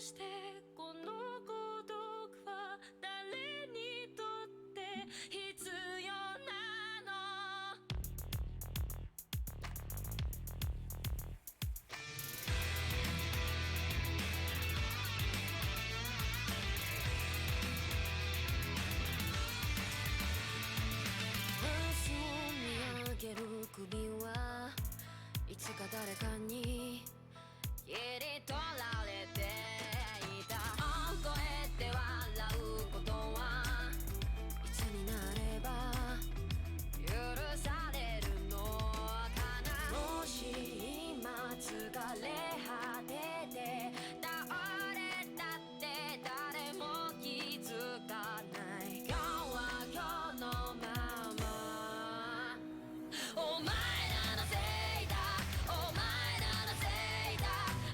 してこの孤独は誰にとって必要なの？明日を見上げる首はいつか誰かに切り取られていた。覚えて笑うことはいつになれば許されるのかな。もし今疲れ果てて倒れたって誰も気づかない。今日は今日のままお前らのせいだ、お前らのせいだ。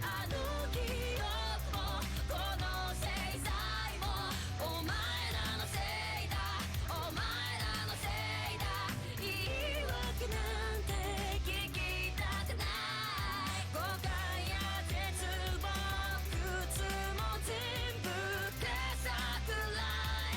あの記憶もこの制裁もお前らのせいだ、お前らのせいだ。言い訳なんて聞きたくない。誤解や絶望靴も全部手さくらえ。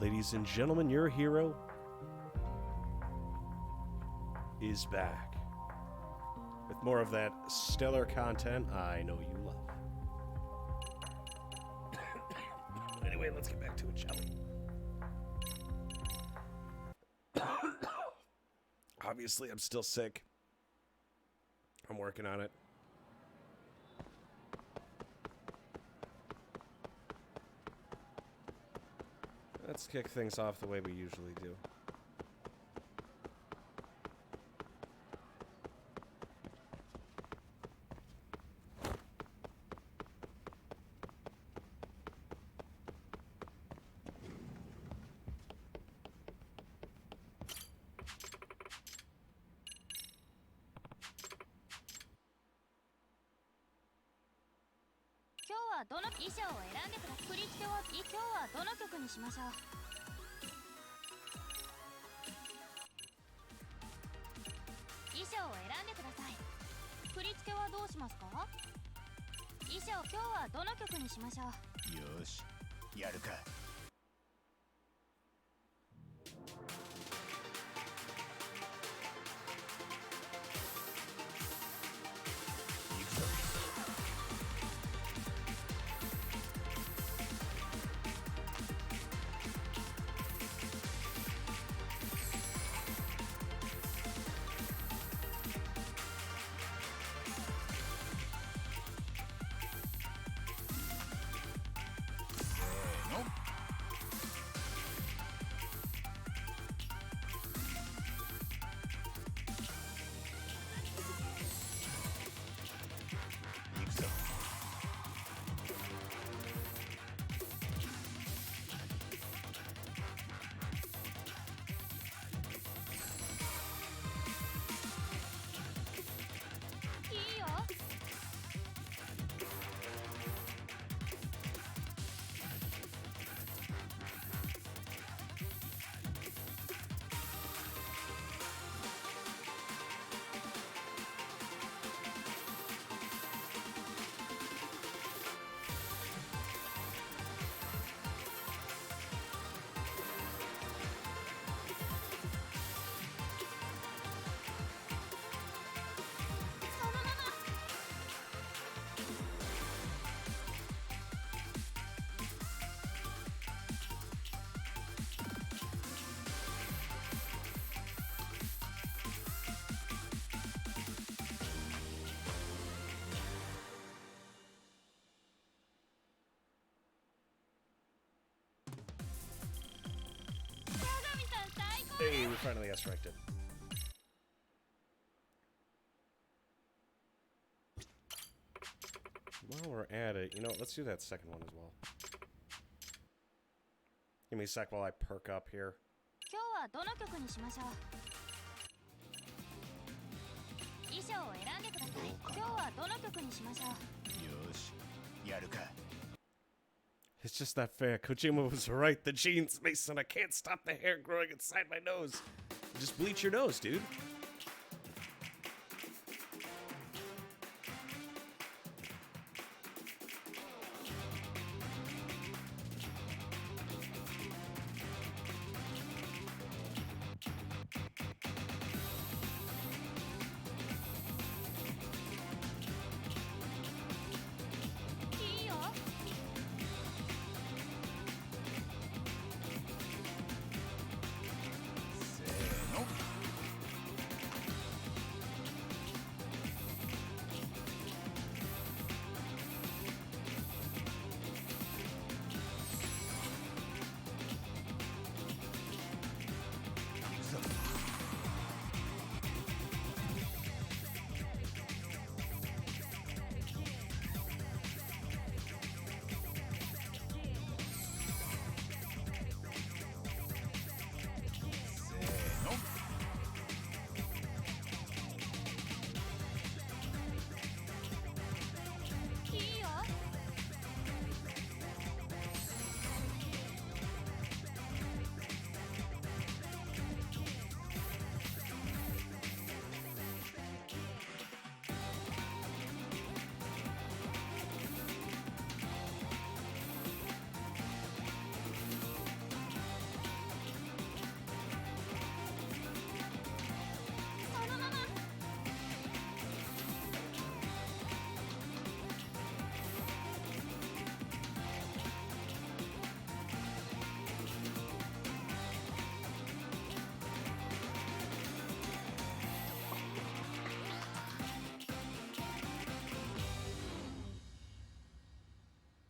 Ladies and gentlemen, your hero is back with more of that stellar content I know you love. Anyway, let's get back to it, shall we? Obviously, I'm still sick. I'm working on it. Let's kick things off the way we usually do. Today, どの衣装を選んでください。振り付けは今日はどの曲にしましょう。衣装を選んでください。振り付けはどうしますか？衣装今日はどの曲にしましょう。よし、やるか。行くぞ。せーの。行くぞ。いいよ。そのまま。鏡さん最高。 Hey, we finally got striked. while we're at it, you know, let's do that second one as well. Give me a sec while I perk up here. 今日はどの曲にしましょう。衣装を選んでください。今日はどの曲にしましょう。よしやるか It's just not fair. Kojima was right. The genes, Mason. I can't stop the hair growing inside my nose. Just bleach your nose, dude.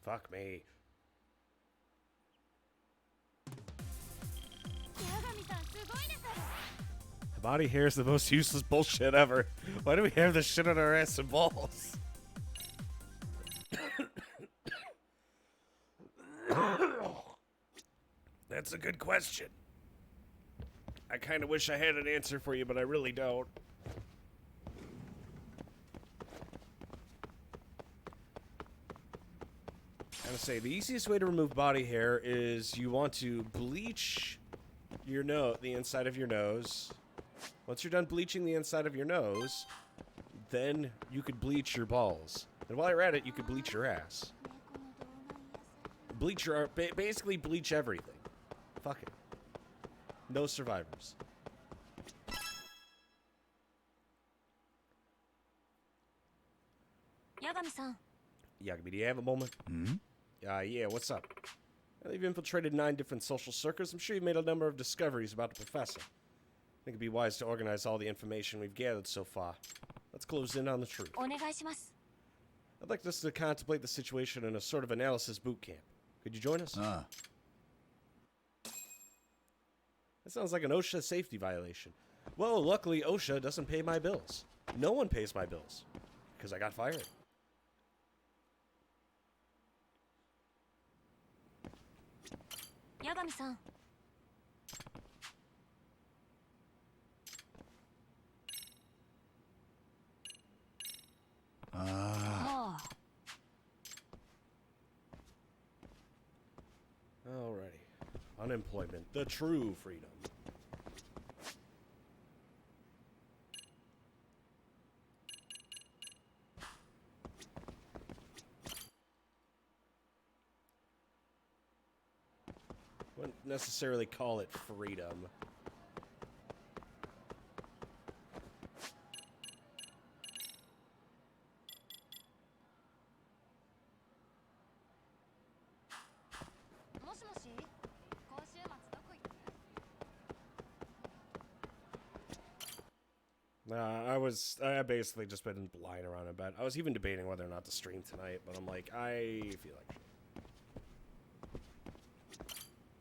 Fuck me. Body hair is the most useless bullshit ever. Why do we have this shit on our ass and balls? That's a good question. I kind of wish I had an answer for you, but I really don't. I would say the easiest way to remove body hair is you want to bleach your the inside of your nose. Once you're done bleaching the inside of your nose, then you could bleach your balls. And while you're at it, you could bleach your ass. Bleach your basically bleach everything. Fuck it. No survivors. Yagami-san. Yagami, do you have a moment? Yeah, what's up? Well, you've infiltrated 9 different social circles. I'm sure you've made a number of discoveries about the professor. I think it'd be wise to organize all the information we've gathered so far. Let's close in on the truth. お願いします。 I'd like us to contemplate the situation in a sort of analysis boot camp. Could you join us? Ah. That sounds like an OSHA safety violation. Well, luckily OSHA doesn't pay my bills. No one pays my bills. Because I got fired. Yagami-san. Ah. Alrighty. Unemployment. The true freedom. Wouldn't necessarily call it freedom. I basically just been lying around in bed. I was even debating whether or not to stream tonight, but I'm like, I feel like shit.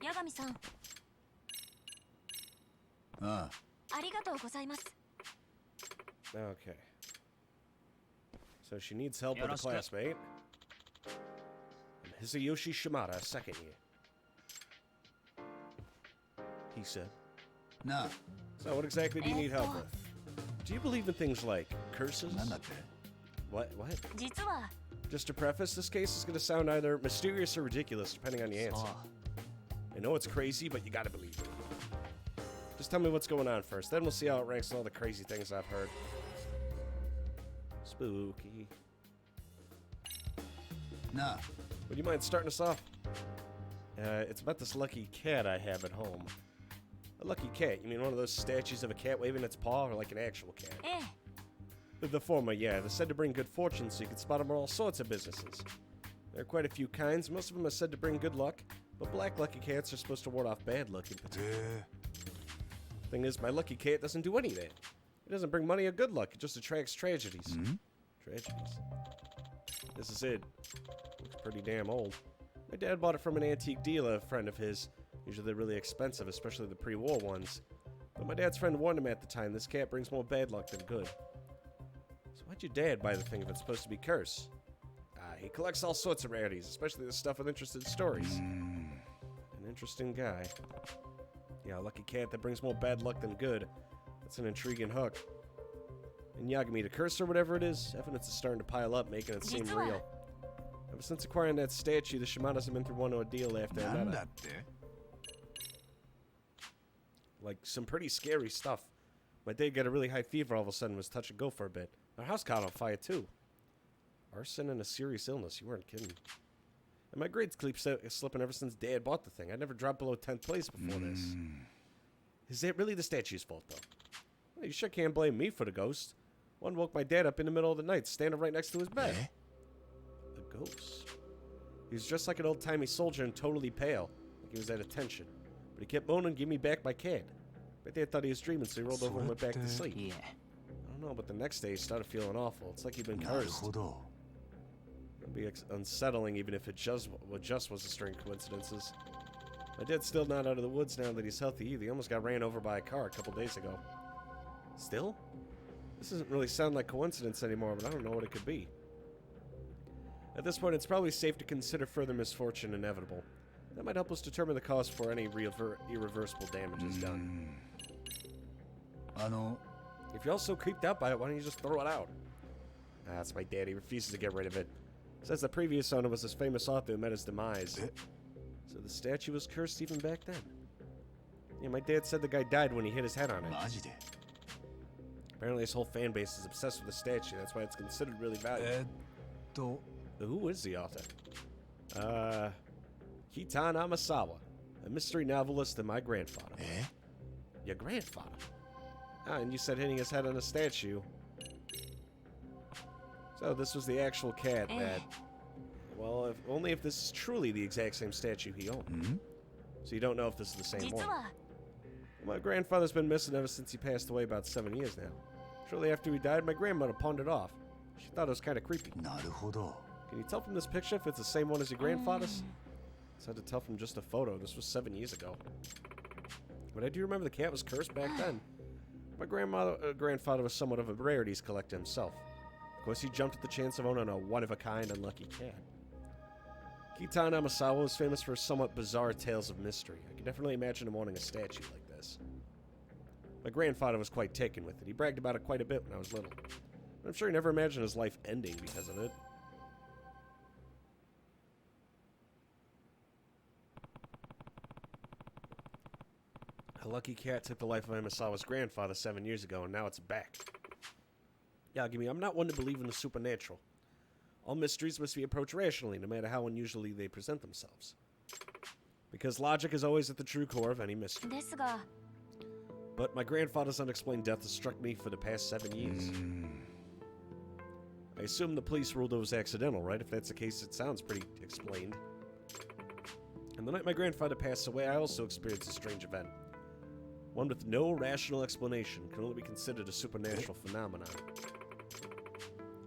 Yagami-san. Ah. ありがとうございます。 Okay. So she needs help with a classmate. Hisayoshi Shimada, second year. He said. な So what exactly do you need help with? Do you believe in things like curses? あ、なんだって What? 実は Just to preface, this case is going to sound either mysterious or ridiculous, depending on the answer. そう I know it's crazy, but you gotta believe it. Just tell me what's going on first, then we'll see how it ranks in all the crazy things I've heard. Spooky. なあ Would you mind starting us off? It's about this lucky cat I have at home. A lucky cat? You mean one of those statues of a cat waving its paw, or like an actual cat? ええ The former, yeah. They're said to bring good fortune, so you can spot them in all sorts of businesses. There are quite a few kinds. Most of them are said to bring good luck, but black lucky cats are supposed to ward off bad luck in particular. へ Thing is, my lucky cat doesn't do any of that. It doesn't bring money or good luck. It just attracts tragedies. Tragedies. This is it. Looks pretty damn old. My dad bought it from an antique dealer, a friend of his. Usually they're really expensive, especially the pre-war ones. But my dad's friend warned him at the time, this cat brings more bad luck than good. So why'd your dad buy the thing if it's supposed to be cursed? He collects all sorts of rarities, especially the stuff with interesting stories. An interesting guy. Yeah, a lucky cat that brings more bad luck than good. That's an intriguing hook. And Yagami, the curse or whatever it is, evidence is starting to pile up, making it seem real. Ever since acquiring that statue, the Shimadas have been through one ordeal after なんだ another. って Like, some pretty scary stuff. My dad got a really high fever all of a sudden, was touch and go for a bit. Our house caught on fire, too. Arson and a serious illness, you weren't kidding. And my grades keep slipping ever since Dad bought the thing. I never dropped below 10th place before this. Is that really the statue's fault, though? Well, you sure can't blame me for the ghost. One woke my dad up in the middle of the night, standing right next to his bed. え A ghost. He was dressed like an old-timey soldier and totally pale, like he was at attention. But he kept moaning, "Give me back my cat." My dad thought he was dreaming, so he rolled over and went back to sleep. いえ I don't know, but the next day he started feeling awful. It's like he'd been なる cursed. ほど It'd be unsettling even if it just was a string of coincidences. My dad's still not out of the woods now that he's healthy either. He almost got ran over by a car a couple days ago. Still? This doesn't really sound like coincidence anymore, but I don't know what it could be. At this point, it's probably safe to consider further misfortune inevitable. That might help us determine the cause before any irreversible damage is done. あの If you're all so creeped out by it, why don't you just throw it out? That's my dad. He refuses to get rid of it. Says the previous owner was this famous author who met his demise. Eh? So the statue was cursed even back then. Yeah, my dad said the guy died when he hit his head on it. マジで Apparently his whole fan base is obsessed with the statue. That's why it's considered really valuable. と Who is the author? Kitan Amasawa, a mystery novelist and my grandfather. え Your grandfather? Ah, and you said hitting his head on a statue. So this was the actual cat that... Well, only if this is truly the exact same statue he owned. So you don't know if this is the same 実 one. は My grandfather's been missing ever since he passed away about 7 years now. Shortly after he died, my grandmother pawned it off. She thought it was kind of creepy. なるほど Can you tell from this picture if it's the same one as your grandfather's? It's hard to tell from just a photo. This was 7 years ago. But I do remember the cat was cursed back then. My grandfather was somewhat of a rarities collector himself. Of course, he jumped at the chance of owning a one-of-a-kind unlucky cat. Kitan Amasawa was famous for somewhat bizarre tales of mystery. I can definitely imagine him owning a statue like this. My grandfather was quite taken with it. He bragged about it quite a bit when I was little. But I'm sure he never imagined his life ending because of it. A lucky cat took the life of Amasawa's grandfather 7 years ago, and now it's back. Yagami, I'm not one to believe in the supernatural. All mysteries must be approached rationally, no matter how unusually they present themselves. Because logic is always at the true core of any mystery. ですが But my grandfather's unexplained death has struck me for the past 7 years. I assume the police ruled it was accidental, right? If that's the case, it sounds pretty explained. And the night my grandfather passed away, I also experienced a strange event. One with no rational explanation, can only be considered a supernatural phenomenon.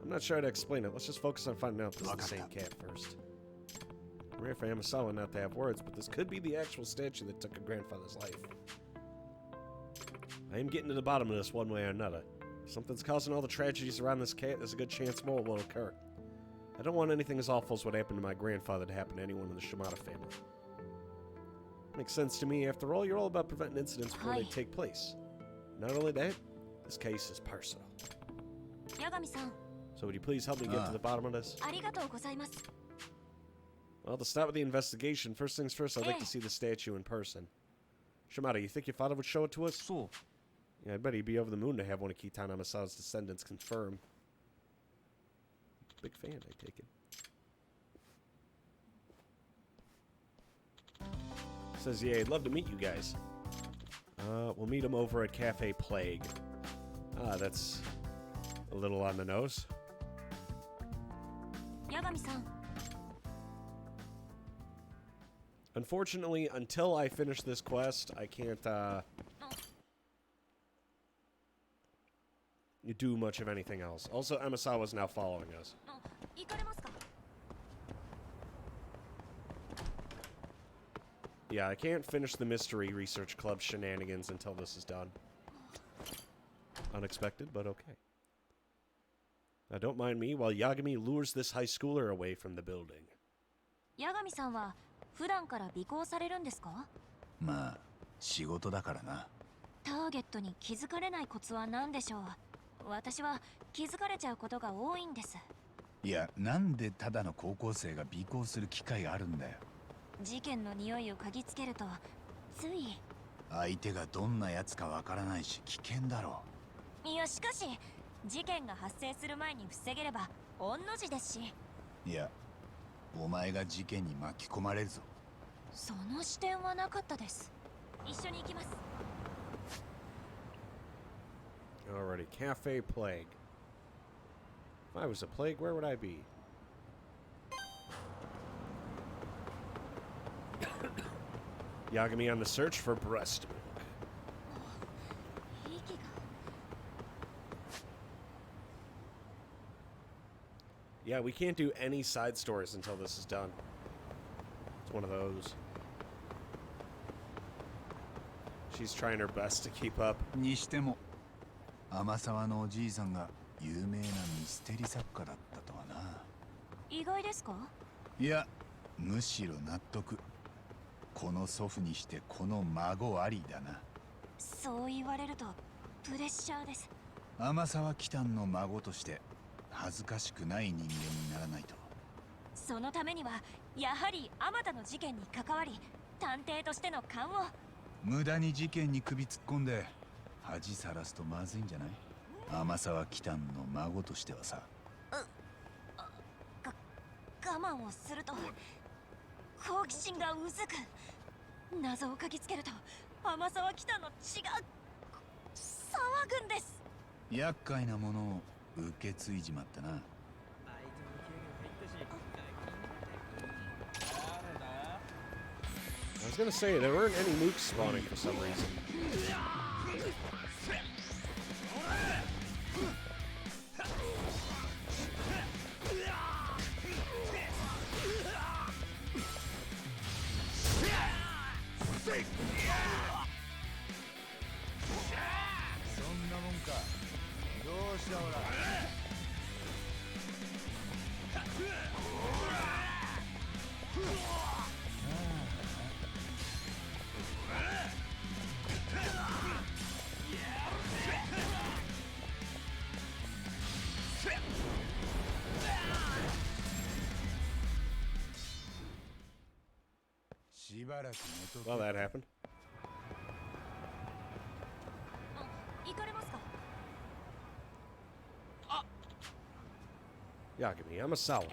I'm not sure how to explain it. Let's just focus on finding out if this is the same cat first. Rare for Amasawa not to have words, but this could be the actual statue that took her grandfather's life. I am getting to the bottom of this one way or another. If something's causing all the tragedies around this cat, there's a good chance more will occur. I don't want anything as awful as what happened to my grandfather to happen to anyone in the Shimada family. Makes sense to me. After all, you're all about preventing incidents before they Hi. take place. Not only that, this case is personal. 八神さん So would you please help me get to the bottom of this? ありがとうございます Well, to start with the investigation, first things first, I'd like to see the statue in person. Shimada, you think your father would show it to us? そう Yeah, I bet he'd be over the moon to have one of Kitana Masao's descendants confirm. Big fan, I take it. Says, yeah, I'd love to meet you guys. We'll meet him over at Cafe Plague. Ah, that's a little on the nose. 八神さん Unfortunately, until I finish this quest, I can't, do much of anything else. Also, Emisawa's now following us. あ行かれますか Yeah, I can't finish the Mystery Research Club shenanigans until this is done. Unexpected, but okay. Now, don't mind me while Yagami lures this high schooler away from the building. 八神さんは普段から尾行されるんですかまあ仕事だからなターゲットに気づかれないコツは何でしょう私は気づかれちゃうことが多いんですいやなんでただの高校生が尾行する機会があるんだよ事件の匂いを嗅ぎつけるとつい相手がどんなやつかわからないし危険だろいやしかし事件が発生する前に防げれば御の字ですしいやお前が事件に巻き込まれるぞその視点はなかったです一緒に行きます Alrighty, Cafe Plague. If I was a plague, where would I be? Yagami on the search for breast milk. 息が Yeah, we can't do any side stories until this is done. It's one of those. She's trying her best to keep up. にしても天沢のおじいさんが有名なミステリ作家だったとはな意外ですかいやむしろ納得この祖父にしてこの孫ありだなそう言われるとプレッシャーです天沢喜多の孫として恥ずかしくない人間にならないとそのためにはやはりあまたの事件に関わり探偵としての勘を無駄に事件に首突っ込んで恥さらすとまずいんじゃない天沢喜多の孫としてはさ我慢をすると好奇心がうずく謎を嗅ぎつけると天沢喜多の血が騒ぐんです 厄介なものを受け継いじまったな I was gonna say, there weren't any mooks spawning for some reason. Well, that happened. 行かれますか Yagami Amasawa.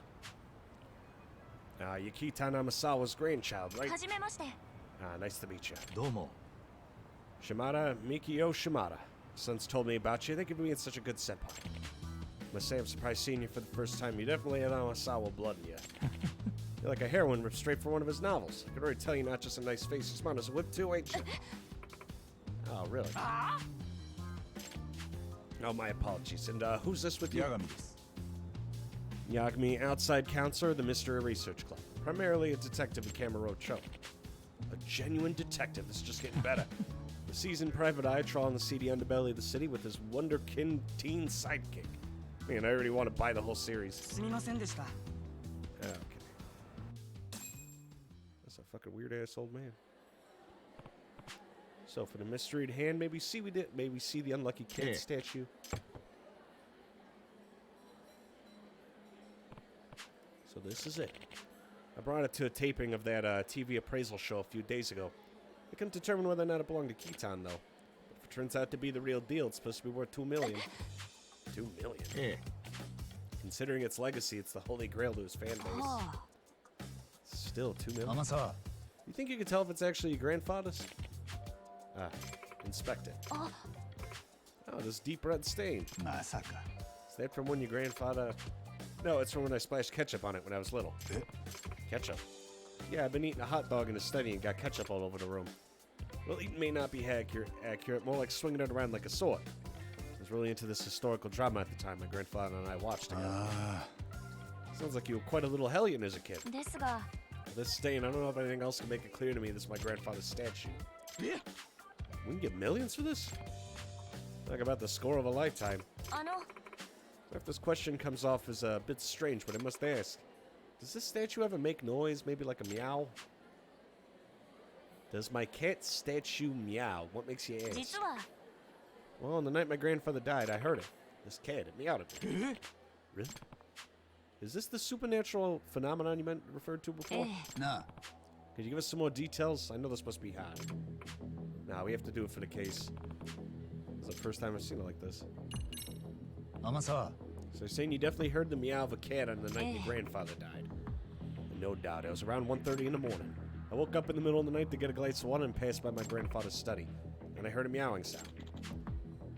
Yukitan Amasawa's grandchild, right? はじめまして Nice to meet you. どうも Shimada Mikio Shimada. Son's told me about you. They give me such a good senpai. Must say I'm surprised seeing you for the first time. You definitely have Amasawa blood in you. You're like a heroine ripped straight from one of his novels. I can already tell you're not just a nice face. You're smart as a whip too, ain't you? Oh, really? Oh, my apologies. And who's this with you? 八神です Yagami, outside counselor of the Mystery Research Club. Primarily a detective in Kamurocho. A genuine detective. This is just getting better. The seasoned private eye trawling the seedy underbelly of the city with his wonderkin teen sidekick. Man, I already want to buy the whole series. すみませんでした。 Okay. That's a fucking weird ass old man. So for the mysteried hand, maybe see the unlucky cat Yeah. statue. So this is it. I brought it to a taping of that TV appraisal show a few days ago. I couldn't determine whether or not it belonged to Kitan, though. But if it turns out to be the real deal, it's supposed to be worth $2 million. $2 million. Yeah. Considering its legacy, it's the holy grail to his fan base. あ Still $2 million. 天沢 You think you can tell if it's actually your grandfather's? Ah, inspect it. あ Oh, this deep red stain. まさか Is that from when your grandfather... No, it's from when I splashed ketchup on it when I was little. Ketchup. Yeah, I've been eating a hot dog in the study and got ketchup all over the room. Well, eating may not be accurate, more like swinging it around like a sword. I was really into this historical drama at the time my grandfather and I watched together. あ Sounds like you were quite a little hellion as a kid. ですが With this stain, I don't know if anything else can make it clear to me this is my grandfather's statue. あえ We can get millions for this? Talk about the score of a lifetime. あの If this question comes off as a bit strange, but I must ask, does this statue ever make noise, maybe like a meow? Does my cat statue meow? What makes you ask? 実は Well, on the night my grandfather died, I heard it. This cat, it meowed at me. え Really? Is this the supernatural phenomenon you referred to え before? え なあ Could you give us some more details? I know this supposed to be hard. Nah, we have to do it for the case. This is the first time I've seen it like this. 天沢 So you're saying you definitely heard the meow of a cat on the night your Eh. grandfather died? No doubt. It was around 1:30 in the morning. I woke up in the middle of the night to get a glass of water and passed by my grandfather's study. And I heard a meowing sound.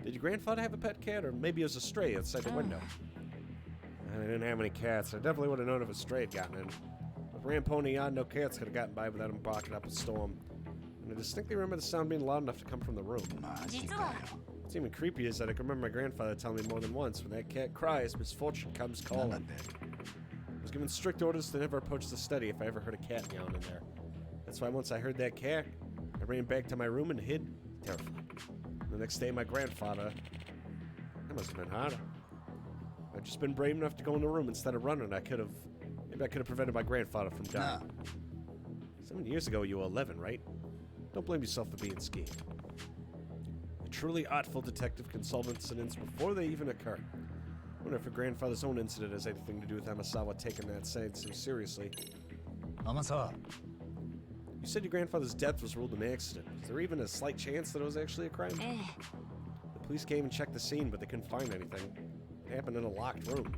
Did your grandfather have a pet cat, or maybe it was a stray outside the window? I didn't have any cats. I definitely would have known if a stray had gotten in. With Ramponi on, no cats could have gotten by without him barking up a storm. And I distinctly remember the sound being loud enough to come from the room. マジ実かよ は What's even creepy is that I can remember my grandfather telling me more than once, when that cat cries, misfortune comes なんだ calling. って I was given strict orders to never approach the study if I ever heard a cat meowing in there. That's why once I heard that cat, I ran back to my room and hid, terrified. The next day, my grandfather... That must have been harder. I'd just been brave enough to go in the room instead of running. Maybe I could have prevented my grandfather from なあ dying. 7 years ago, you were 11, right? Don't blame yourself for being scared. A truly artful detective can solve incidents before they even occur. I wonder if your grandfather's own incident has anything to do with Amasawa taking that saying so seriously. 天沢 You said your grandfather's death was ruled an accident. Is there even a slight chance that it was actually a crime? ええ The police came and checked the scene, but they couldn't find anything. It happened in a locked room.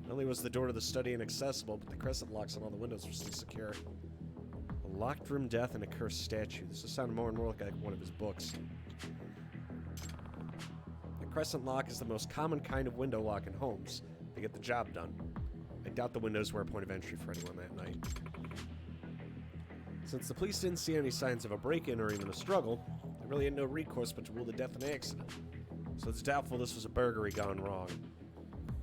Not only was the door to the study inaccessible, but the crescent locks on all the windows were still secure. A locked room death and a cursed statue. This is sounding more and more like one of his books. The crescent lock is the most common kind of window lock in homes to get the job done. I doubt the windows were a point of entry for anyone that night. Since the police didn't see any signs of a break-in or even a struggle, they really had no recourse but to rule the death an accident. So it's doubtful this was a burglary gone wrong.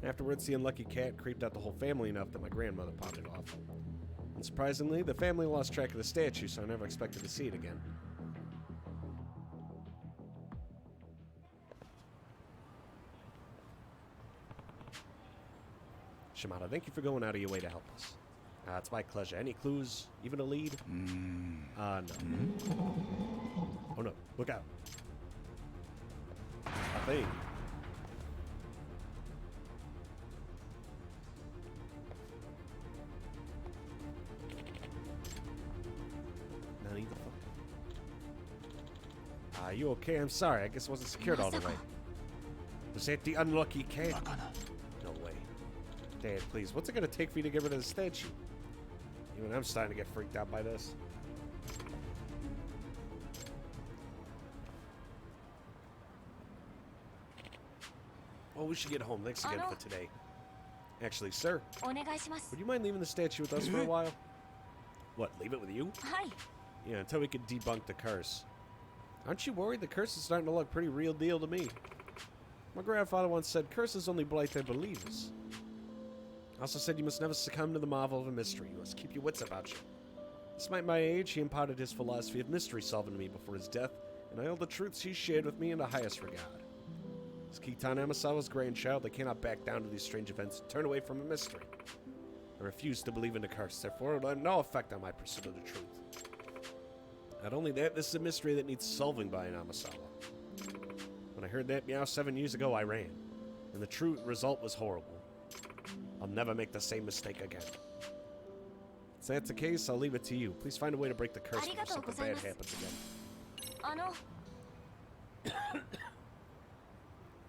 Afterwards, the unlucky cat creeped out the whole family enough that my grandmother popped it off. And surprisingly, the family lost track of the statue, so I never expected to see it again. Shimada, thank you for going out of your way to help us. It's my pleasure. Any clues? Even a lead? うーん No. Oh no, look out. A thing. Nani the fuck? You okay? I'm sorry. I guess it wasn't secured all the way. Was that the unlucky cat? バカな No way. Dad, please. What's it gonna take for you to get rid of the statue? Even I'm starting to get freaked out by this. Well, we should get home. Thanks again for today. Actually, sir, お願いします would you mind leaving the statue with us for a while? What, leave it with you? はい Yeah, until we can debunk the curse. Aren't you worried? The curse is starting to look pretty real deal to me. My grandfather once said curses only blight their believers. Also said you must never succumb to the marvel of a mystery. You must keep your wits about you. Despite my age, he imparted his philosophy of mystery solving to me before his death, and I hold the truths he shared with me in the highest regard. As Kitan Amasawa's grandchild, I cannot back down to these strange events and turn away from a mystery. I refuse to believe in the curse, therefore it will have no effect on my pursuit of the truth. Not only that, this is a mystery that needs solving by an Amasawa. When I heard that meow 7 years ago, I ran. And the true result was horrible. I'll never make the same mistake again. If that's the case, I'll leave it to you. Please find a way to break the curse before something bad happens again.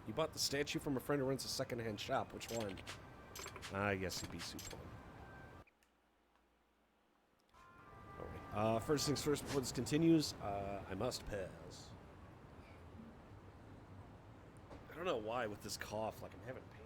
You bought the statue from a friend who runs a second-hand shop. Which one? I guess Ibisu Pawn. Alright. First things first, before this continues, I must pass. I don't know why with this cough, like I'm having pain.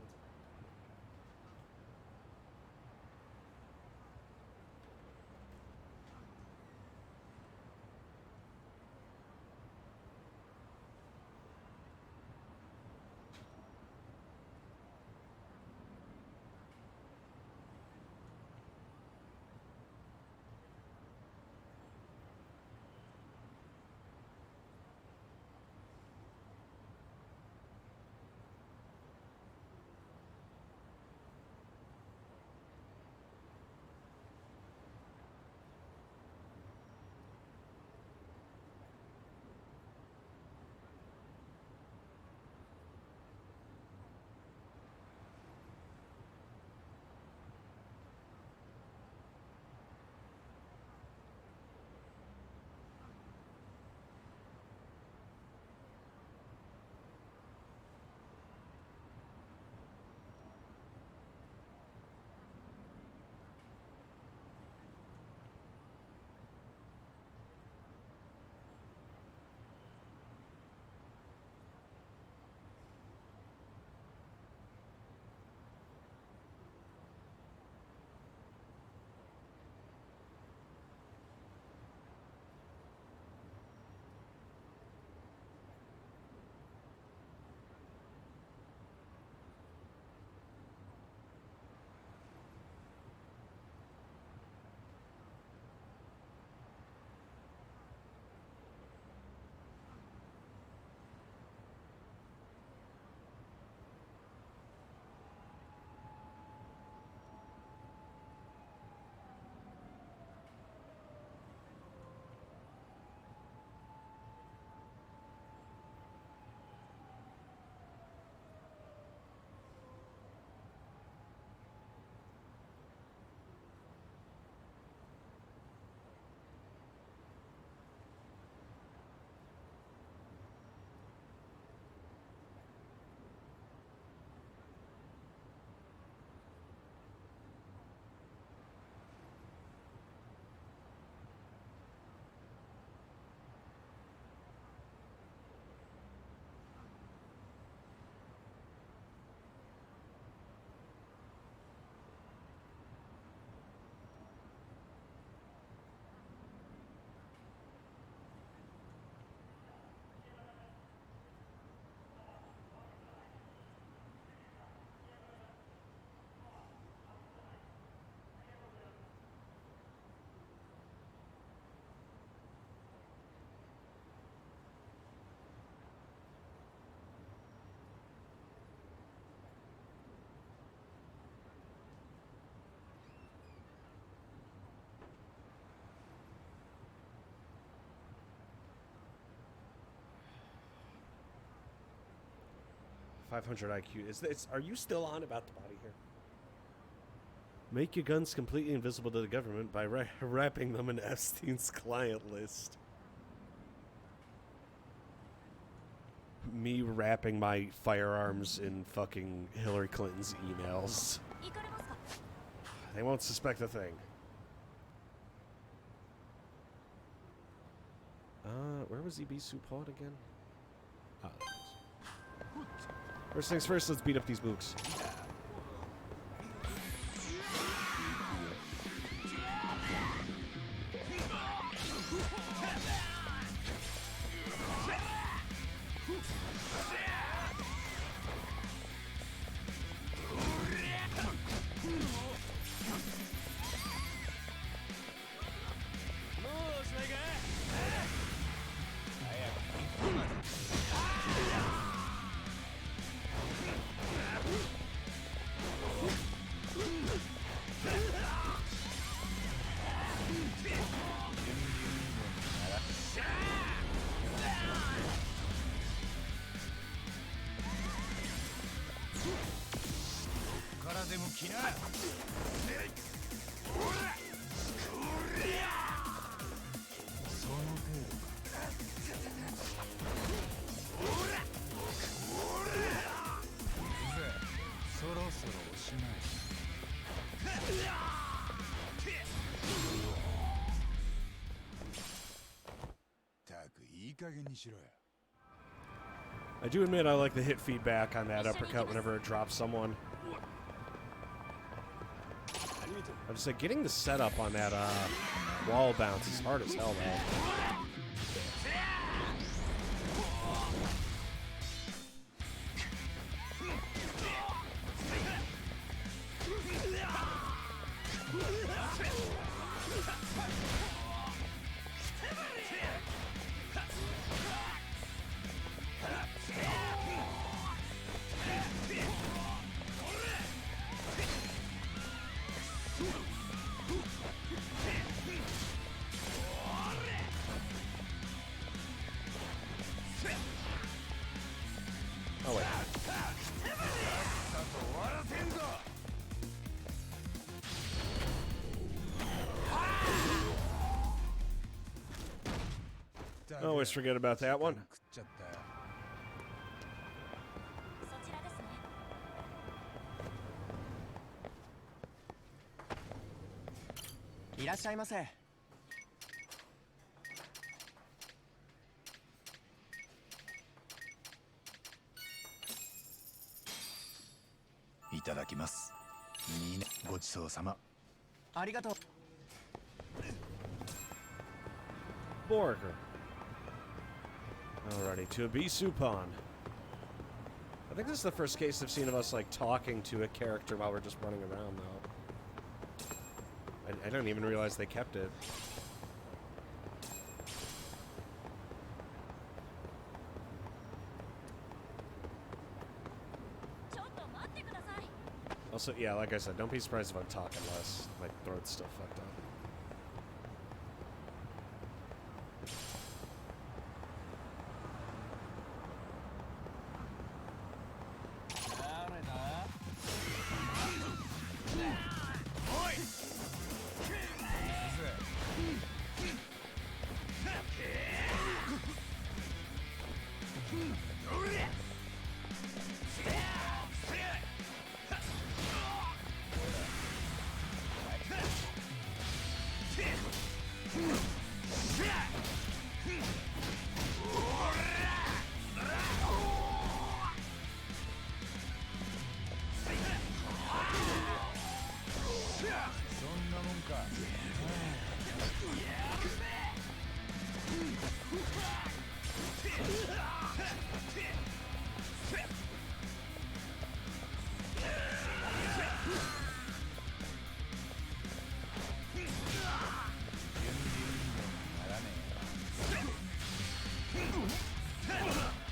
.500 IQ. Are you still on about the body here? Make your guns completely invisible to the government by wrapping them in Epstein's client list. Me wrapping my firearms in fucking Hillary Clinton's emails. They won't suspect a thing. Where was Ibisu Pod again? Ah, there it is. First things first, let's beat up these books. でも来な。その程度か。そろそろおしまい。たくいい加減にしろよ。 I do admit I like the hit feedback on that uppercut whenever it drops someone. I'm just like getting the setup on that wall bounce is hard as hell, though. Oh, wait. I always forget about that one. そちらですね。いらっしゃいませ。いただきます。みんなごちそうさま。ありがとう。 Borger. Alrighty, to Abisu Pond. I think this is the first case I've seen of us, like, talking to a character while we're just running around, though. I don't even realize they kept it. Also, yeah, like I said, don't be surprised if I'm talking less. My throat's still fucked up.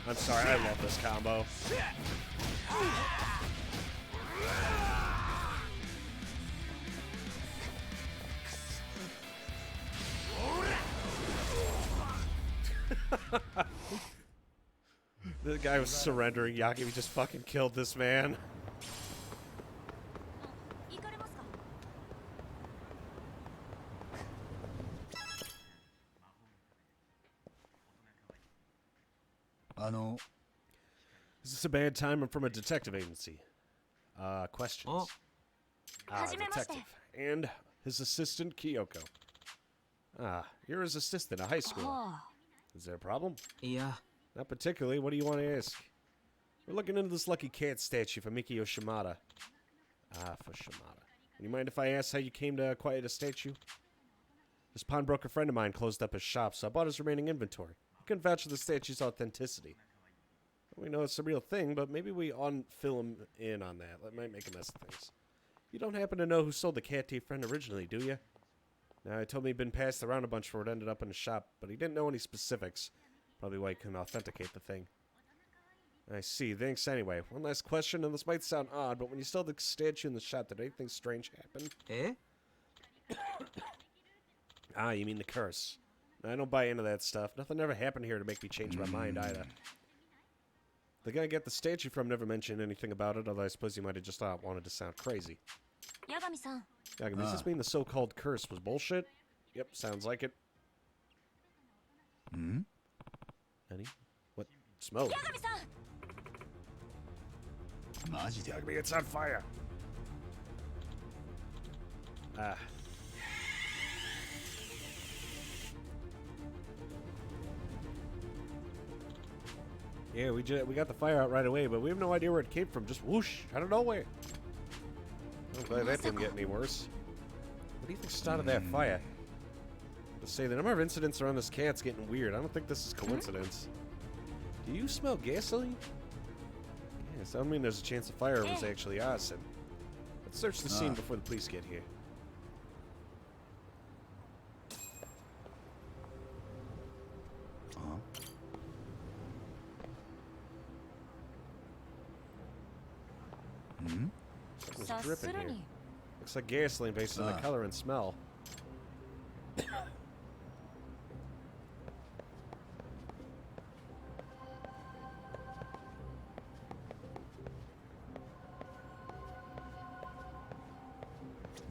I'm sorry, I love this combo. The guy was surrendering. Yakibi just fucking killed this man. 行かれますか。Is this a bad time? I'm from a detective agency. Questions. Oh. Detective. And his assistant, Kyoko. Ah, you're his assistant at high school. は Is there a problem? いや、 Not particularly. What do you want to ask? We're looking into this lucky cat statue for Mikio Shimada. Ah, for Shimada. You mind if I ask how you came to acquire the statue? This pawnbroker friend of mine closed up his shop, so I bought his remaining inventory. He couldn't vouch for the statue's authenticity. We know it's a real thing, but maybe we fill him in on that. That might make a mess of things. You don't happen to know who sold the cat to your friend originally, do you? Now, he told me he'd been passed around a bunch before it ended up in the shop, but he didn't know any specifics. Probably why he couldn't authenticate the thing. I see. Thanks anyway. One last question, and this might sound odd, but when you sold the statue in the shop, did anything strange happen? え？ Ah, you mean the curse. I don't buy into that stuff. Nothing ever happened here to make me change my mind either. The guy I get the statue from never mentioned anything about it, although I suppose he might have just wanted to sound crazy. 八神さん Yagami, does this mean the so-called curse was bullshit? Yep, sounds like it. Hmm? Any? What? Smoke? 八神さんマジで Yagami, it's on fire! Ah. Yeah, we got the fire out right away, but we have no idea where it came from. Just whoosh, out of nowhere. I'm glad that didn't get any worse. What do you think started that fire? To say the number of incidents around this camp's getting weird. I don't think this is coincidence. Do you smell gasoline? Yes, I mean there's a chance the fire was actually arson. Let's search the scene before the police get here. Something's 察す dripping る here. に Looks like gasoline based on the color and smell.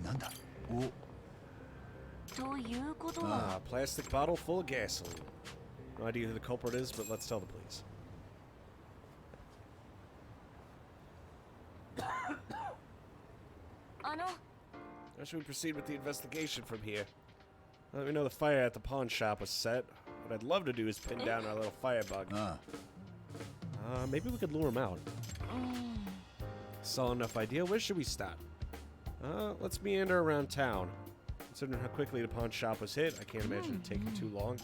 Nanda? Oh, ということは Ah, plastic bottle full of gasoline. No idea who the culprit is, but let's tell the police. How should we proceed with the investigation from here? Let me know the fire at the pawn shop was set. What I'd love to do is pin down our little firebug. Maybe we could lure him out. Solid enough idea. Where should we start? Let's meander around town. Considering how quickly the pawn shop was hit, I can't imagine it taking too long.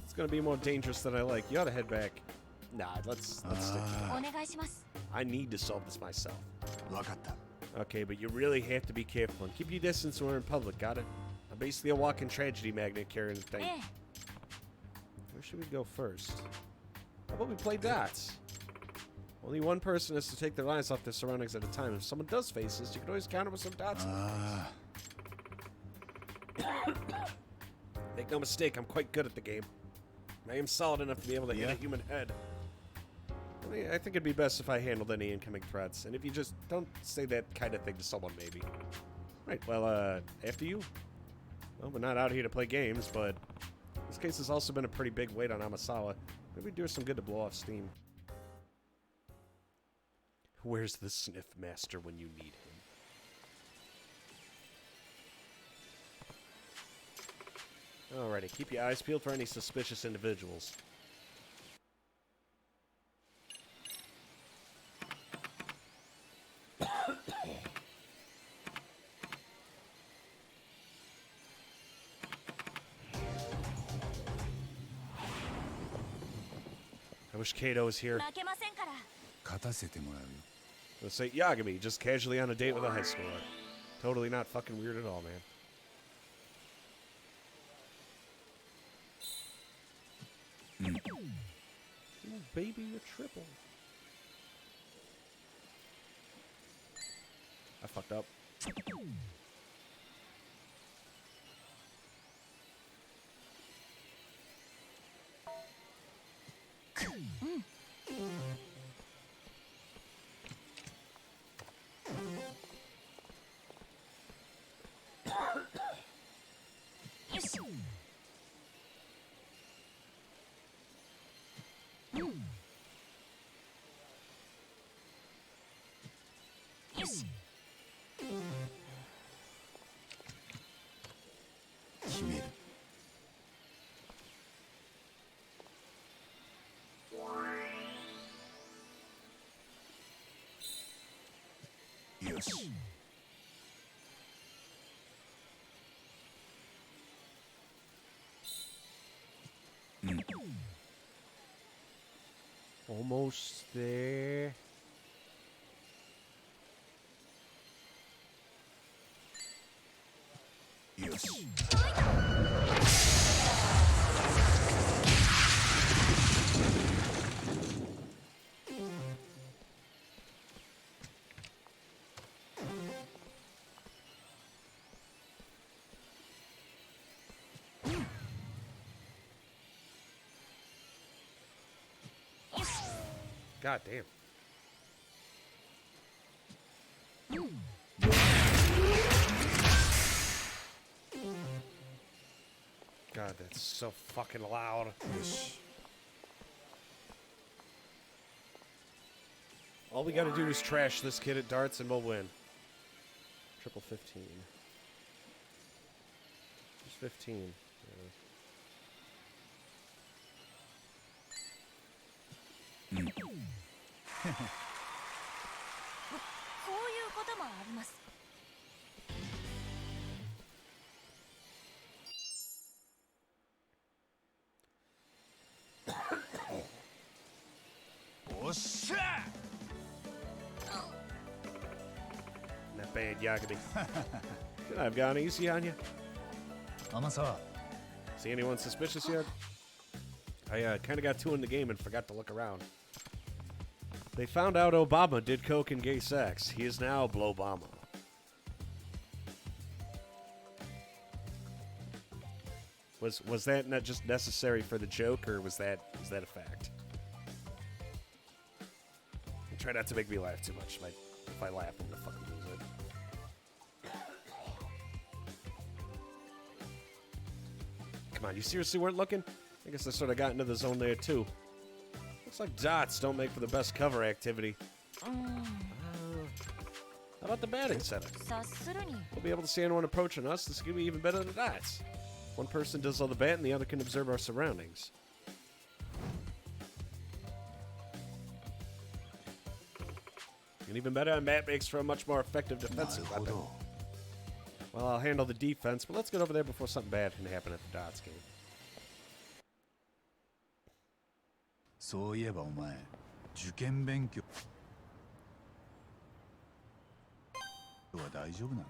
It's gonna be more dangerous than I like. You ought to head back. Nah, let's stick to お that. 願いします I need to solve this myself. わかった Okay, but you really have to be careful and keep your distance when we're in public, got it? I'm basically a walking tragedy magnet carrying the thing. ええ Where should we go first? How about we play dots? Only one person has to take their eyes off their surroundings at a time. If someone does face this, you can always counter with some dots. Make no mistake, I'm quite good at the game. I am solid enough to be able to hit a human head. I think it'd be best if I handled any incoming threats, and if you just don't say that kind of thing to someone, maybe. Right, well, after you. Well, we're not out here to play games, but this case has also been a pretty big weight on Amasawa. Maybe do some good to blow off steam. Where's the sniff master when you need him? Alrighty, keep your eyes peeled for any suspicious individuals. I wish Kato was here. 負けませんから勝たせてもらうよ Let's say Yagami, just casually on a date with a high schooler. Totally not fucking weird at all, man. Ooh, baby, a triple. I fucked up. Almost there. God damn. God, that's so fucking loud. All we gotta do is trash this kid at darts and we'll win. Triple 15. Just 15. Yeah. こういうこともあります。おっしゃ Not bad, Yagami. Good, I've gone easy on you. 天沢 See anyone suspicious yet? I kind of got too in the game and forgot to look around. They found out Obama did coke and gay sex. He is now Blobama. Was that not just necessary for the joke, or was that a fact? Try not to make me laugh too much. If I laugh, I'm gonna fucking lose it. Come on, you seriously weren't looking? I guess I sort of got into the zone there too. Looks like dots don't make for the best cover activity. How about the batting setup? 察するに We'll be able to see anyone approaching us. This could be even better than dots. One person does all the bat and the other can observe our surroundings. And even better, Matt makes for a much more effective defensive weapon. Well, I'll handle the defense, but let's get over there before something bad can happen at the Dots game. そういえばお前受験勉強は大丈夫なの？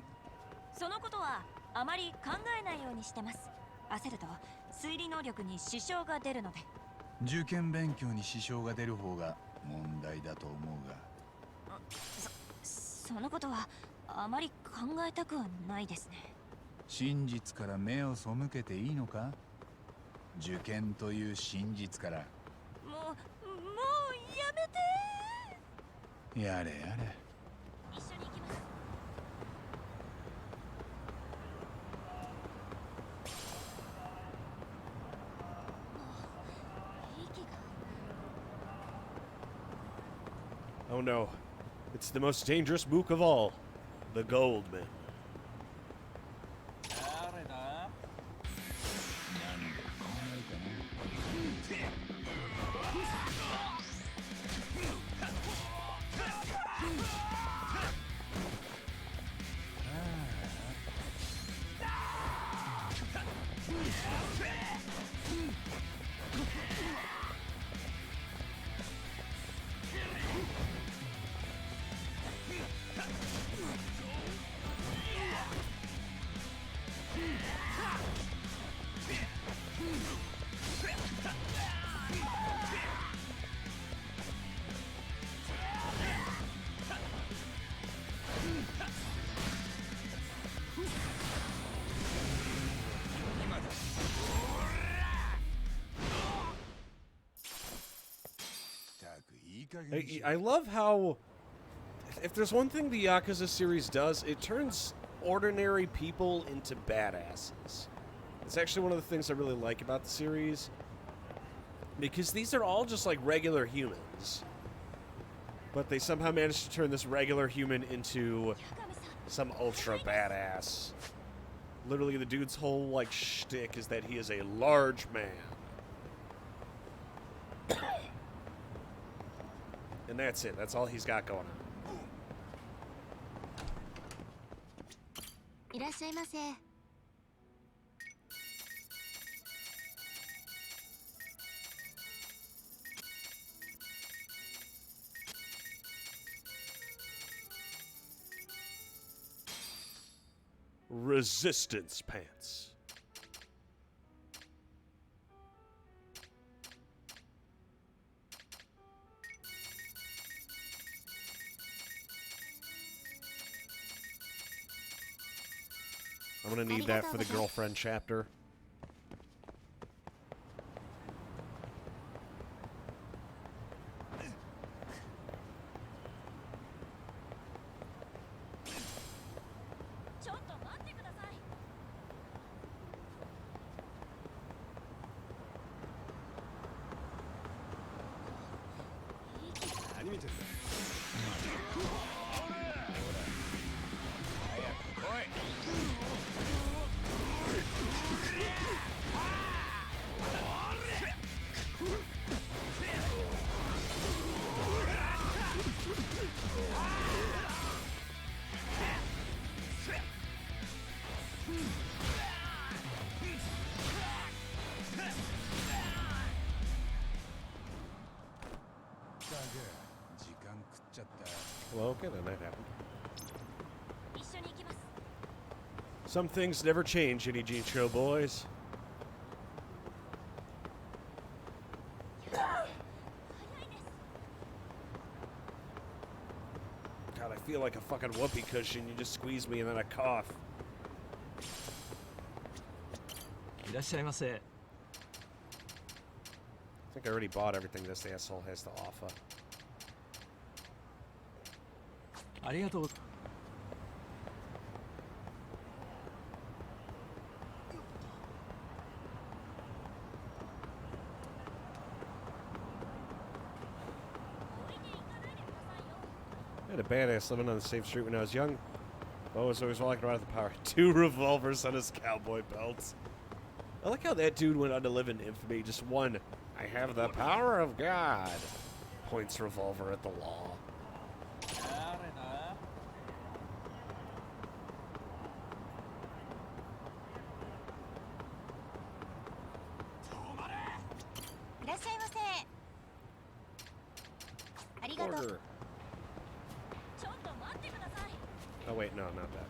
そのことはあまり考えないようにしてます。焦ると推理能力に支障が出るので。受験勉強に支障が出る方が問題だと思うが。そのことはあまり考えたくはないですね。真実から目を背けていいのか？受験という真実から。もうやめて。やれやれ。一緒に行きます。もう息が。Oh no. It's the most dangerous book of all. The Goldman. 誰だ？なんでこうなるかな。I love how, if there's one thing the Yakuza series does, it turns ordinary people into badasses. It's actually one of the things I really like about the series, because these are all just like regular humans, but they somehow manage to turn this regular human into some ultra badass. Literally, the dude's whole like shtick is that he is a large man. And that's it. That's all he's got going on. いらっしゃいませ。Resistance pants. I'm gonna need that for the girlfriend chapter. Well, okay, then that happened. 一緒に行きます。 Some things never change, Inijicho boys. 早いです。 God, I feel like a fucking whoopee cushion. You just squeeze me and then I cough. いらっしゃいませ。 I think I already bought everything this asshole has to offer. ありがとう。 I had a badass living on the same street when I was young. Bo was always walking around with the power. 2 revolvers on his cowboy belts. I like how that dude went on to live in infamy. Just one. I have the power of God. Points revolver at the law. Order. ちょっと待ってください。 Oh wait, no, not that.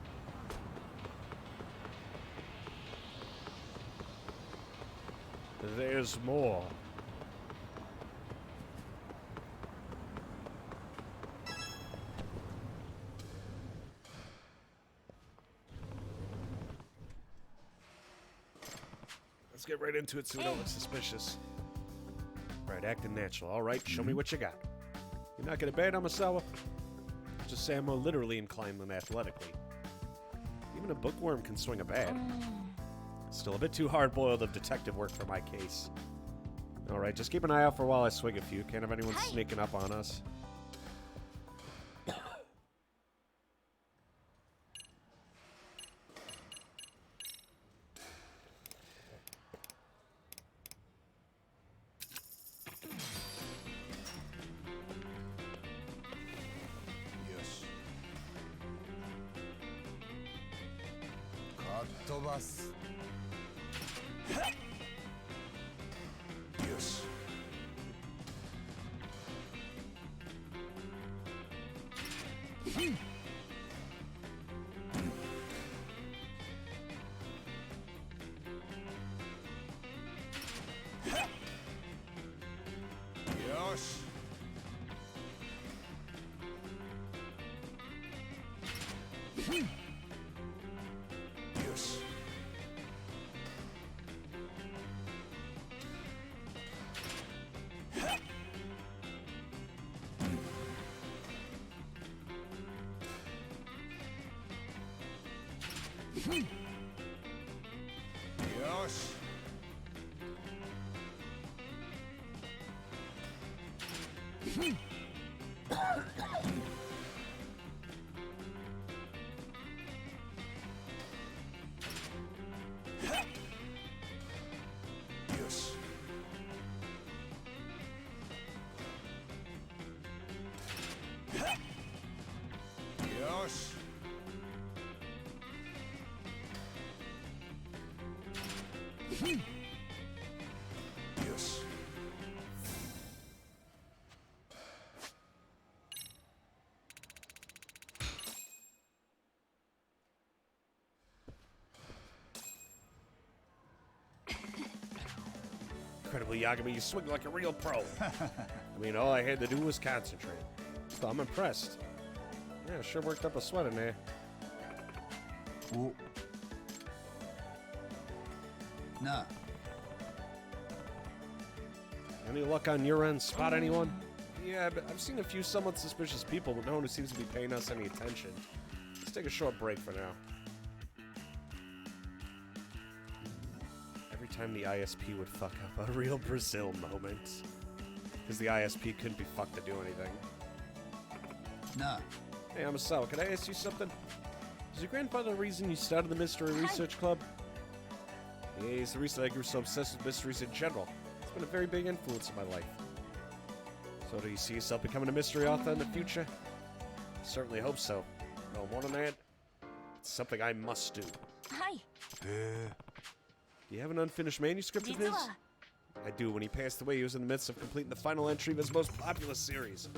There's more. Let's get right into it so we don't look suspicious. Right, acting natural. All right, show me what you got. You're not gonna bet, Amasawa? Just say I'm more literally inclined than athletically. Even a bookworm can swing a bat. Still a bit too hard-boiled of detective work for my case. All right, just keep an eye out for while I swing a few. Can't have anyone sneaking up on us. Yes. かっ飛ばす。よし。よし。よし。よし。よし。よし。よし。Incredible, Yagami. You swing like a real pro. I mean, all I had to do was concentrate. So I'm impressed. Yeah, sure worked up a sweat in there. お。なあ。 Any luck on your end? Spot anyone? Yeah, but I've seen a few somewhat suspicious people, but no one who seems to be paying us any attention. Let's take a short break for now. Every time the ISP would fuck up, a real Brazil moment. Because the ISP couldn't be fucked to do anything. なあ。 Hey, Amasawa, can I ask you something? Is your grandfather the reason you started the Mystery Research Club? Yeah, he's the reason I grew so obsessed with mysteries in general. It's been a very big influence in my life. So do you see yourself becoming a mystery author in the future? Certainly hope so. No more than that, it's something I must do. はい。 へえ。 Do you have an unfinished manuscript of 実 his? は I do. When he passed away, he was in the midst of completing the final entry of his most popular series.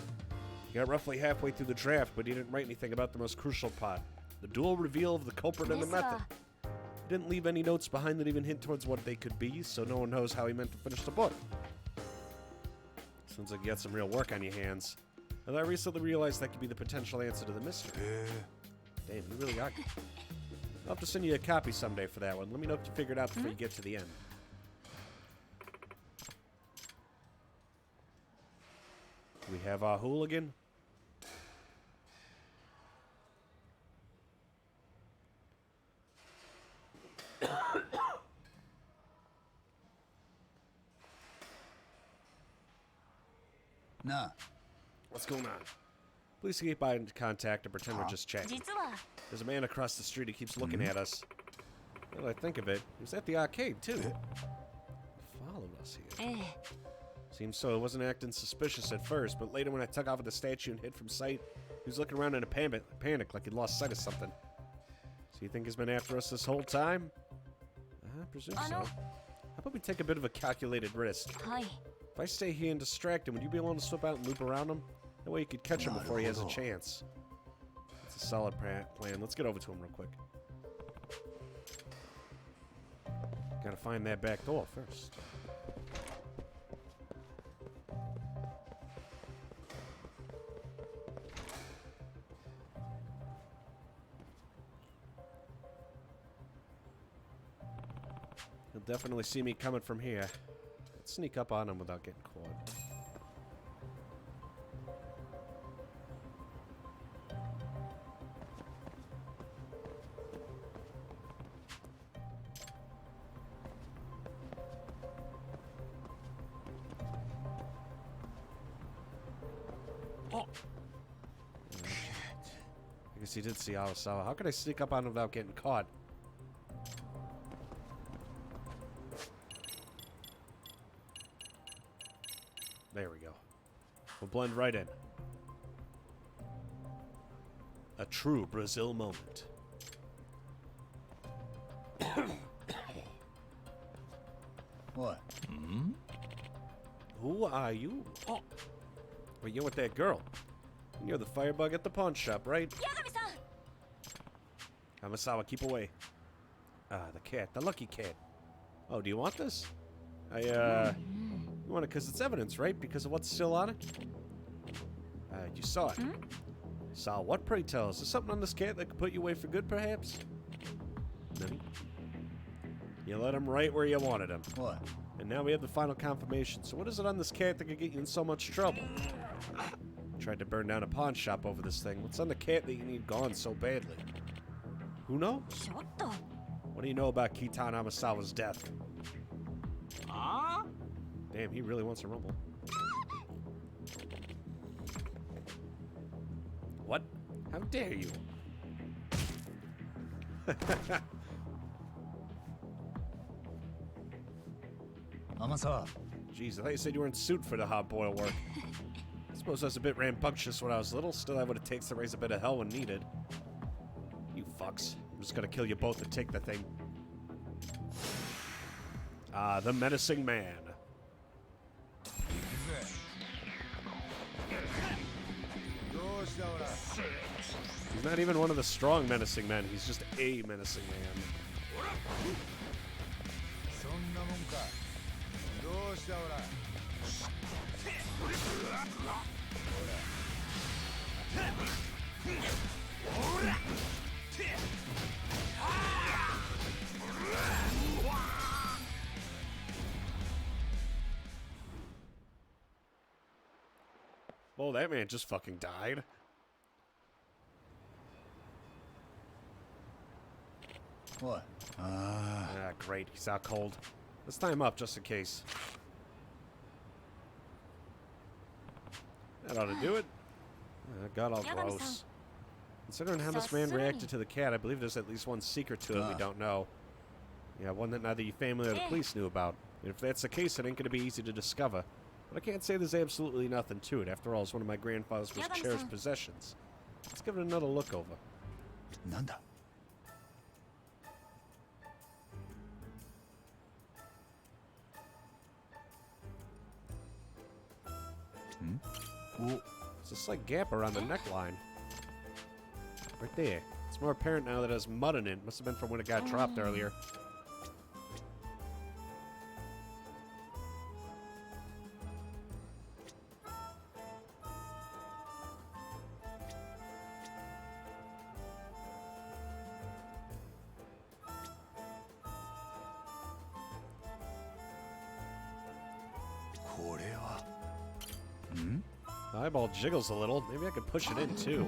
You got roughly halfway through the draft, but he didn't write anything about the most crucial part. The dual reveal of the culprit and the method. He didn't leave any notes behind that even hint towards what they could be, so no one knows how he meant to finish the book. Sounds like you got some real work on your hands. Although I recently realized that could be the potential answer to the mystery. Damn, you really got it. I'll have to send you a copy someday for that one. Let me know if you figure it out before you get to the end. Do we have our hooligan? Nah. What's going on? Please keep eye contact and pretend we're just chatting. 実は There's a man across the street who keeps looking at us. Now that I think of it, he was at the arcade, too. Followed us here. ええ Seems so. He wasn't acting suspicious at first, but later when I took off at the statue and hid from sight, he was looking around in a panic like he'd lost sight of something. So you think he's been after us this whole time? I presume so. How about we take a bit of a calculated risk? はい If I stay here and distract him, would you be willing to slip out and loop around him? That way you could catch him before he has a chance. It's a solid plan. Let's get over to him real quick. Gotta find that back door first. He'll definitely see me coming from here. Let's sneak up on him without getting caught. I guess he did see Awasawa. How could I sneak up on him without getting caught? There we go. We'll blend right in. A true Brazil moment. What? Who are you? Oh. Well, you're with that girl. You're the firebug at the pawn shop, right? 八神さん Hamasawa, keep away. Ah, the cat. The lucky cat. Oh, do you want this? You want it because it's evidence, right? Because of what's still on it? You saw it. Saw what, pray tell? Is there something on this cat that could put you away for good, perhaps? No. You let him right where you wanted him. What? And now we have the final confirmation. So what is it on this cat that could get you in so much trouble? Tried to burn down a pawn shop over this thing. What's on the cat that you need gone so badly? Who knows? ちょっと What do you know about Kitan Hamasawa's death? Damn, he really wants a rumble. What? How dare you? Amasawa. Jeez, I thought you said you were in suit for the hot boil work. I suppose I was a bit rambunctious when I was little. Still, I would have takes to raise a bit of hell when needed. You fucks. I'm just gonna kill you both and take the thing. Ah, the menacing man. He's not even one of the strong menacing men. He's just a menacing man. そんなもんか。どうしたオラ。 Oh, that man just fucking died. What? Ah. Ah, great. He's out cold. Let's tie him up just in case. That ought to do it. That got all gross. Considering how this man reacted to the cat, I believe there's at least one secret to it we don't know. Yeah, one that neither your family or the police knew about. And if that's the case, it ain't going to be easy to discover. But I can't say there's absolutely nothing to it. After all, it's one of my grandfather's most cherished possessions. Let's give it another look over. なんだ お、There's a slight gap around the neckline. Right there. It's more apparent now that it has mud in it. Must have been from when it got dropped earlier. The eyeball jiggles a little. Maybe I could push it in too.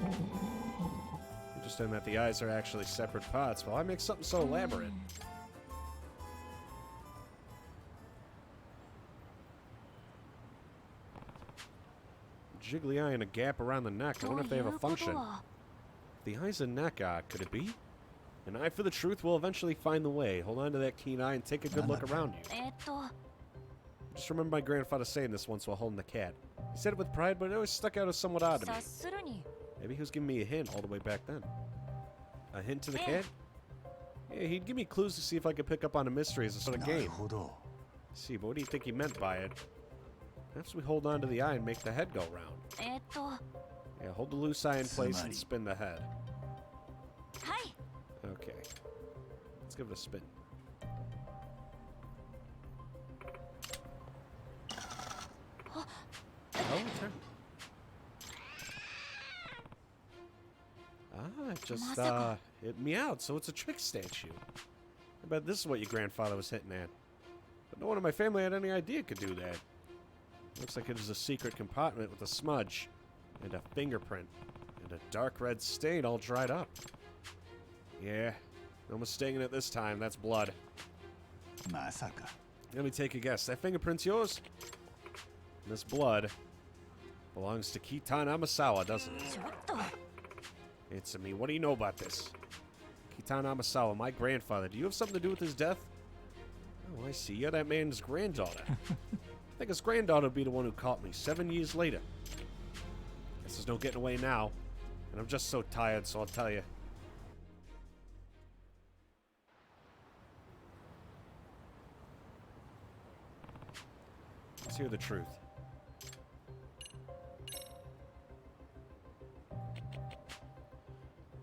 Interesting that the eyes are actually separate parts. Well, I make something so elaborate. Jiggly eye and a gap around the neck. I wonder if they have a function. The eyes and neck are, could it be? An eye for the truth will eventually find the way. Hold on to that keen eye and take a good look around you. Just remember my grandfather saying this once while holding the cat. He said it with pride, but it always stuck out as somewhat odd to me. Maybe he was giving me a hint all the way back then. A hint to the cat? Yeah, he'd give me clues to see if I could pick up on a mystery as a sort of game. See, but what do you think he meant by it? Perhaps we hold on to the eye and make the head go round. Yeah, hold the loose eye in place and spin the head. Okay. Let's give it a spin. Oh, turn. Ah, it just, it meowed, so it's a trick statue. I bet this is what your grandfather was hitting at. But no one in my family had any idea it could do that. Looks like it is a secret compartment with a smudge, and a fingerprint, and a dark red stain all dried up. Yeah, no mistaking it this time, that's blood. Let me take a guess. That fingerprint's yours? And this blood belongs to Kitan Amasawa, doesn't it? Answer me. What do you know about this? Kitan Amasawa, my grandfather. Do you have something to do with his death? Oh, I see. You're that man's granddaughter. I think his granddaughter would be the one who caught me 7 years later. Guess there's no getting away now. And I'm just so tired, so I'll tell you. Let's hear the truth.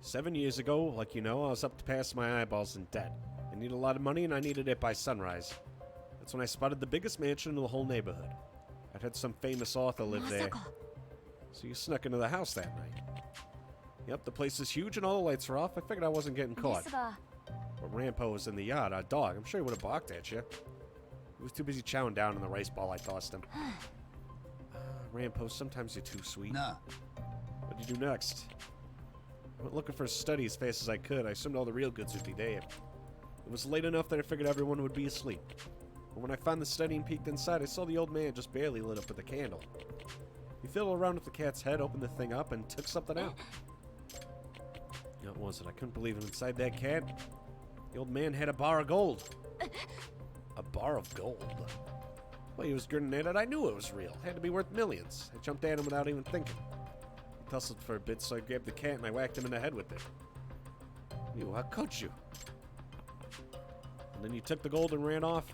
"7 years ago, like you know, I was up to past my eyeballs in debt. I needed a lot of money and I needed it by sunrise. That's when I spotted the biggest mansion in the whole neighborhood. I'd had some famous author live there. So you snuck into the house that night. Yep, the place is huge and all the lights are off. I figured I wasn't getting caught. But Rampo was in the yard, our dog. I'm sure he would have barked at you. He was too busy chowing down on the rice ball I tossed him. Rampo, sometimes you're too sweet. What'd you do next? I went looking for a study as fast as I could. I assumed all the real goods would be there. It was late enough that I figured everyone would be asleep. But when I found the study and peeked inside, I saw the old man just barely lit up with a candle. He fiddled around with the cat's head, opened the thing up, and took something out. What was it? I couldn't believe it. Inside that cat, the old man had a bar of gold. A bar of gold? Well, he was grinning at it. I knew it was real. It had to be worth millions. I jumped at him without even thinking. He tussled for a bit, so I grabbed the cat and I whacked him in the head with it. You, how could you? And then you took the gold and ran off?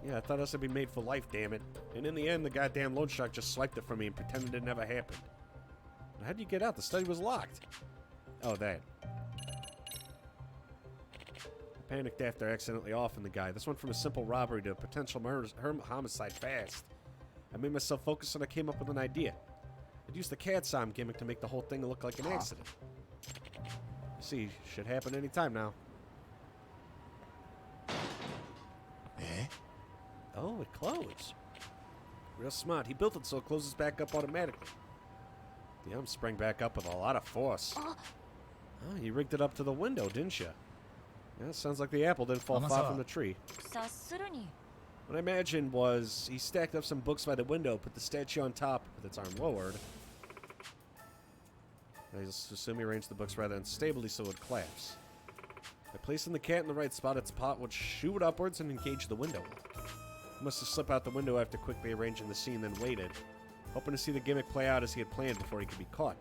Yeah, I thought us would be made for life, damn it. And in the end, the goddamn loan shark just swiped it from me and pretended it never happened. But how'd you get out? The study was locked. Oh, that. I panicked after accidentally offing the guy. This went from a simple robbery to a potential homicide fast. I made myself focus and I came up with an idea. I'd use the cat's arm gimmick to make the whole thing look like an accident. See, should happen anytime now. Oh, it closed. Real smart. He built it so it closes back up automatically. The arm sprang back up with a lot of force. Oh, you rigged it up to the window, didn't you? Yeah, sounds like the apple didn't fall far from the tree. What I imagined was he stacked up some books by the window, put the statue on top with its arm lowered. I just assume he arranged the books rather unstably so it would collapse. By placing the cat in the right spot, its pot would shoot upwards and engage the window. He must have slipped out the window after quickly arranging the scene, then waited, hoping to see the gimmick play out as he had planned before he could be caught.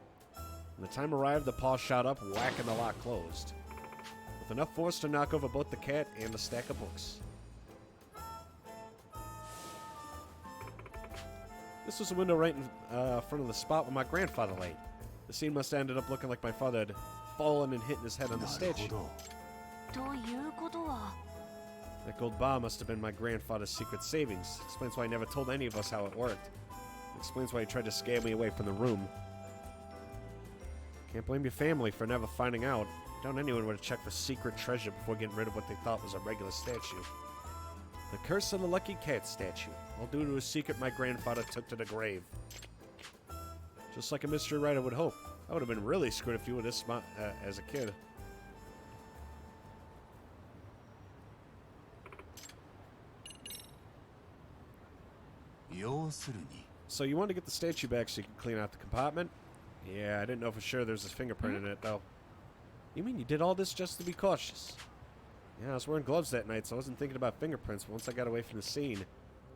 When the time arrived, the paw shot up, whacking the lock closed, with enough force to knock over both the cat and the stack of books. This was a window right in front of the spot where my grandfather lay. The scene must have ended up looking like my father had fallen and hitting his head on the なる statue. ほど。ということは That gold bar must have been my grandfather's secret savings. Explains why he never told any of us how it worked. Explains why he tried to scare me away from the room. Can't blame your family for never finding out. Doubt anyone would have checked for secret treasure before getting rid of what they thought was a regular statue. The curse of the lucky cat statue, all due to a secret my grandfather took to the grave. Just like a mystery writer would hope. I would have been really screwed if you were this smart as a kid. So you wanted to get the statue back so you could clean out the compartment? Yeah, I didn't know for sure there was a fingerprint in it, though. You mean you did all this just to be cautious? Yeah, I was wearing gloves that night, so I wasn't thinking about fingerprints. But once I got away from the scene, I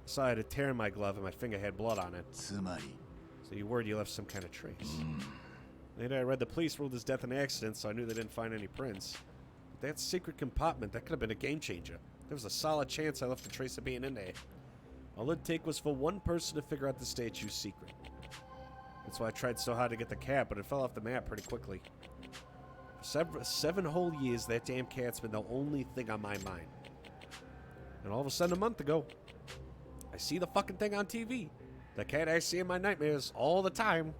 saw I had a tear in my glove and my finger had blood on it. つまり So you worried you left some kind of trace. Later I read the police ruled his death an accident, so I knew they didn't find any prints. But that secret compartment, that could have been a game changer. There was a solid chance I left a trace of being in there. All it'd take was for one person to figure out the statue's secret. That's why I tried so hard to get the cat, but it fell off the map pretty quickly. For 7 whole years, that damn cat's been the only thing on my mind. And all of a sudden, a month ago, I see the fucking thing on TV. The cat I see in my nightmares all the time.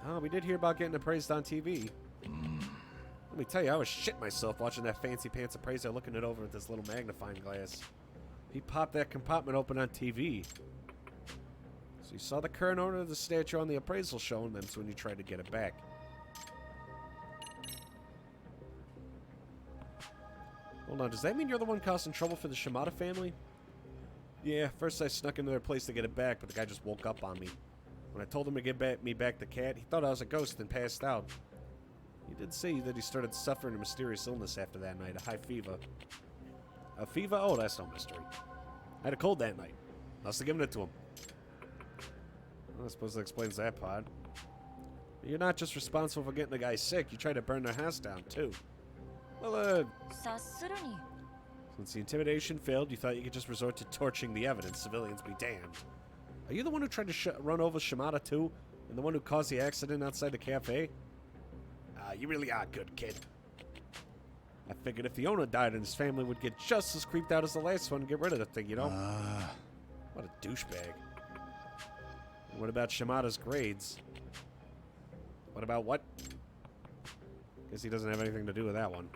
Oh, we did hear about getting appraised on TV. Let me tell you, I was shit myself watching that fancy pants appraiser looking it over with this little magnifying glass. He popped that compartment open on TV. So you saw the current owner of the statue on the appraisal show, and that's when you tried to get it back. Hold on, does that mean you're the one causing trouble for the Shimada family? Yeah, first I snuck into their place to get it back, but the guy just woke up on me. When I told him to give me back the cat, he thought I was a ghost and passed out. He did say that he started suffering a mysterious illness after that night, a high fever. A fever? Oh, that's no mystery. I had a cold that night. Must have given it to him. Well, I suppose that explains that part. But you're not just responsible for getting the guy sick, you tried to burn their house down, too. Well, 察するに since the intimidation failed, you thought you could just resort to torching the evidence. Civilians be damned. Are you the one who tried to run over Shimada too? And the one who caused the accident outside the cafe? You really are good, kid. I figured if the owner died and his family would get just as creeped out as the last one and get rid of the thing, you know? What a douchebag. And what about Shimada's grades? What about what? Guess he doesn't have anything to do with that one.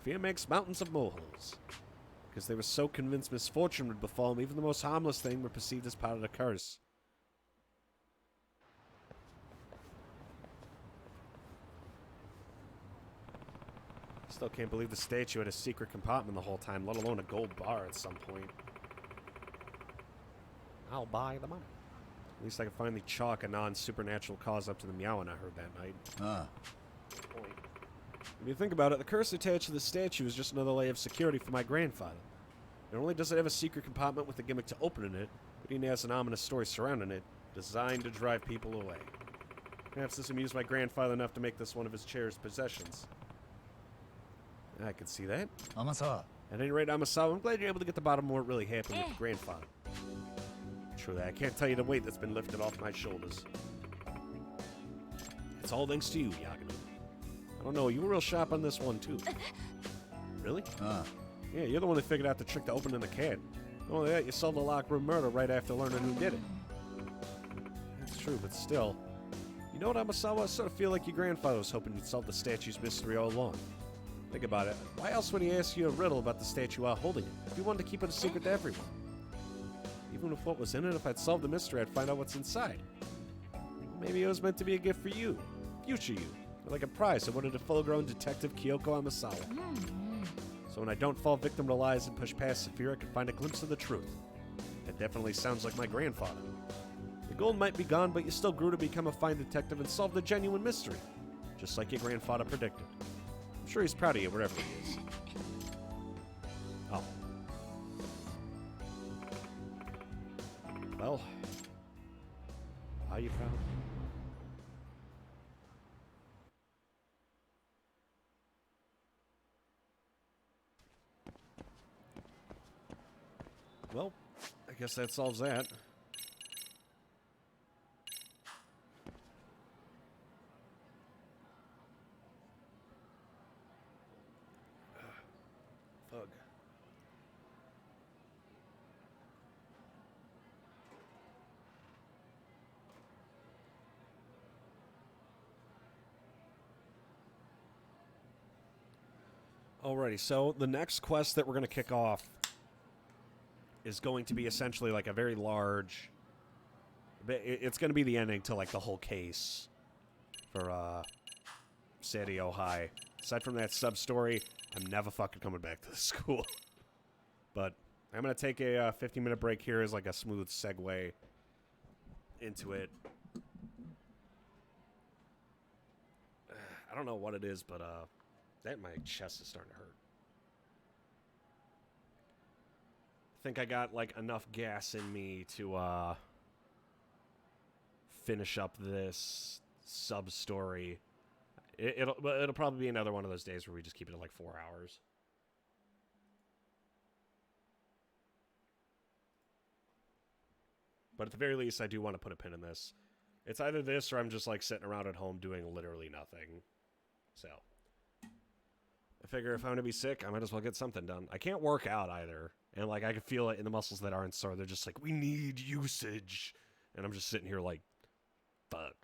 Fear makes mountains of molehills. Because they were so convinced misfortune would befall them, even the most harmless thing were perceived as part of the curse. Still can't believe the statue had a secret compartment the whole time, let alone a gold bar at some point. I'll buy the money. At least I can finally chalk a non-supernatural cause up to the meowing I heard that night. Point. If you think about it, the curse attached to the statue is just another layer of security for my grandfather. Not only does it have a secret compartment with a gimmick to opening it, but it has an ominous story surrounding it, designed to drive people away. Perhaps this amused my grandfather enough to make this one of his cherished possessions. I can see that. 天沢 At any rate, Amasawa, I'm glad you're able to get the bottom more really happy with your grandfather. True that. I can't tell you the weight that's been lifted off my shoulders. It's all thanks to you, Yagami. I don't know, you were real sharp on this one, too. Really? Yeah, you're the one that figured out the trick to opening the cat. Not only that, you solved the locked room murder right after learning who did it. That's true, but still. You know what, Amasawa? I sort of feel like your grandfather was hoping you'd solve the statue's mystery all along. Think about it. Why else would he ask you a riddle about the statue while holding it? If he wanted to keep it a secret to everyone. Even with what was in it, if I'd solved the mystery, I'd find out what's inside. Maybe it was meant to be a gift for you. Future you. Or like a prize awarded to full-grown detective Kyoko Amasawa. So when I don't fall victim to lies and push past the fear, I can find a glimpse of the truth. It definitely sounds like my grandfather. The gold might be gone, but you still grew to become a fine detective and solve the genuine mystery. Just like your grandfather predicted. I'm sure he's proud of you wherever he is. Oh. Well. Are you proud? Well, I guess that solves that. Alrighty, so the next quest that we're going to kick off is going to be essentially like a very large... It's going to be the ending to like the whole case for Seiryo High. Aside from that sub-story, I'm never fucking coming back to the school. But I'm going to take a 15-minute break here as like a smooth segue into it. I don't know what it is, but my chest is starting to hurt. I think I got like enough gas in me to finish up this sub-story. It'll probably be another one of those days where we just keep it at like 4 hours. But at the very least, I do want to put a pin in this. It's either this or I'm just like sitting around at home doing literally nothing. So, I figure if I'm going to be sick, I might as well get something done. I can't work out either. And like I can feel it in the muscles that aren't sore. They're just like, we need usage. And I'm just sitting here like, fuck.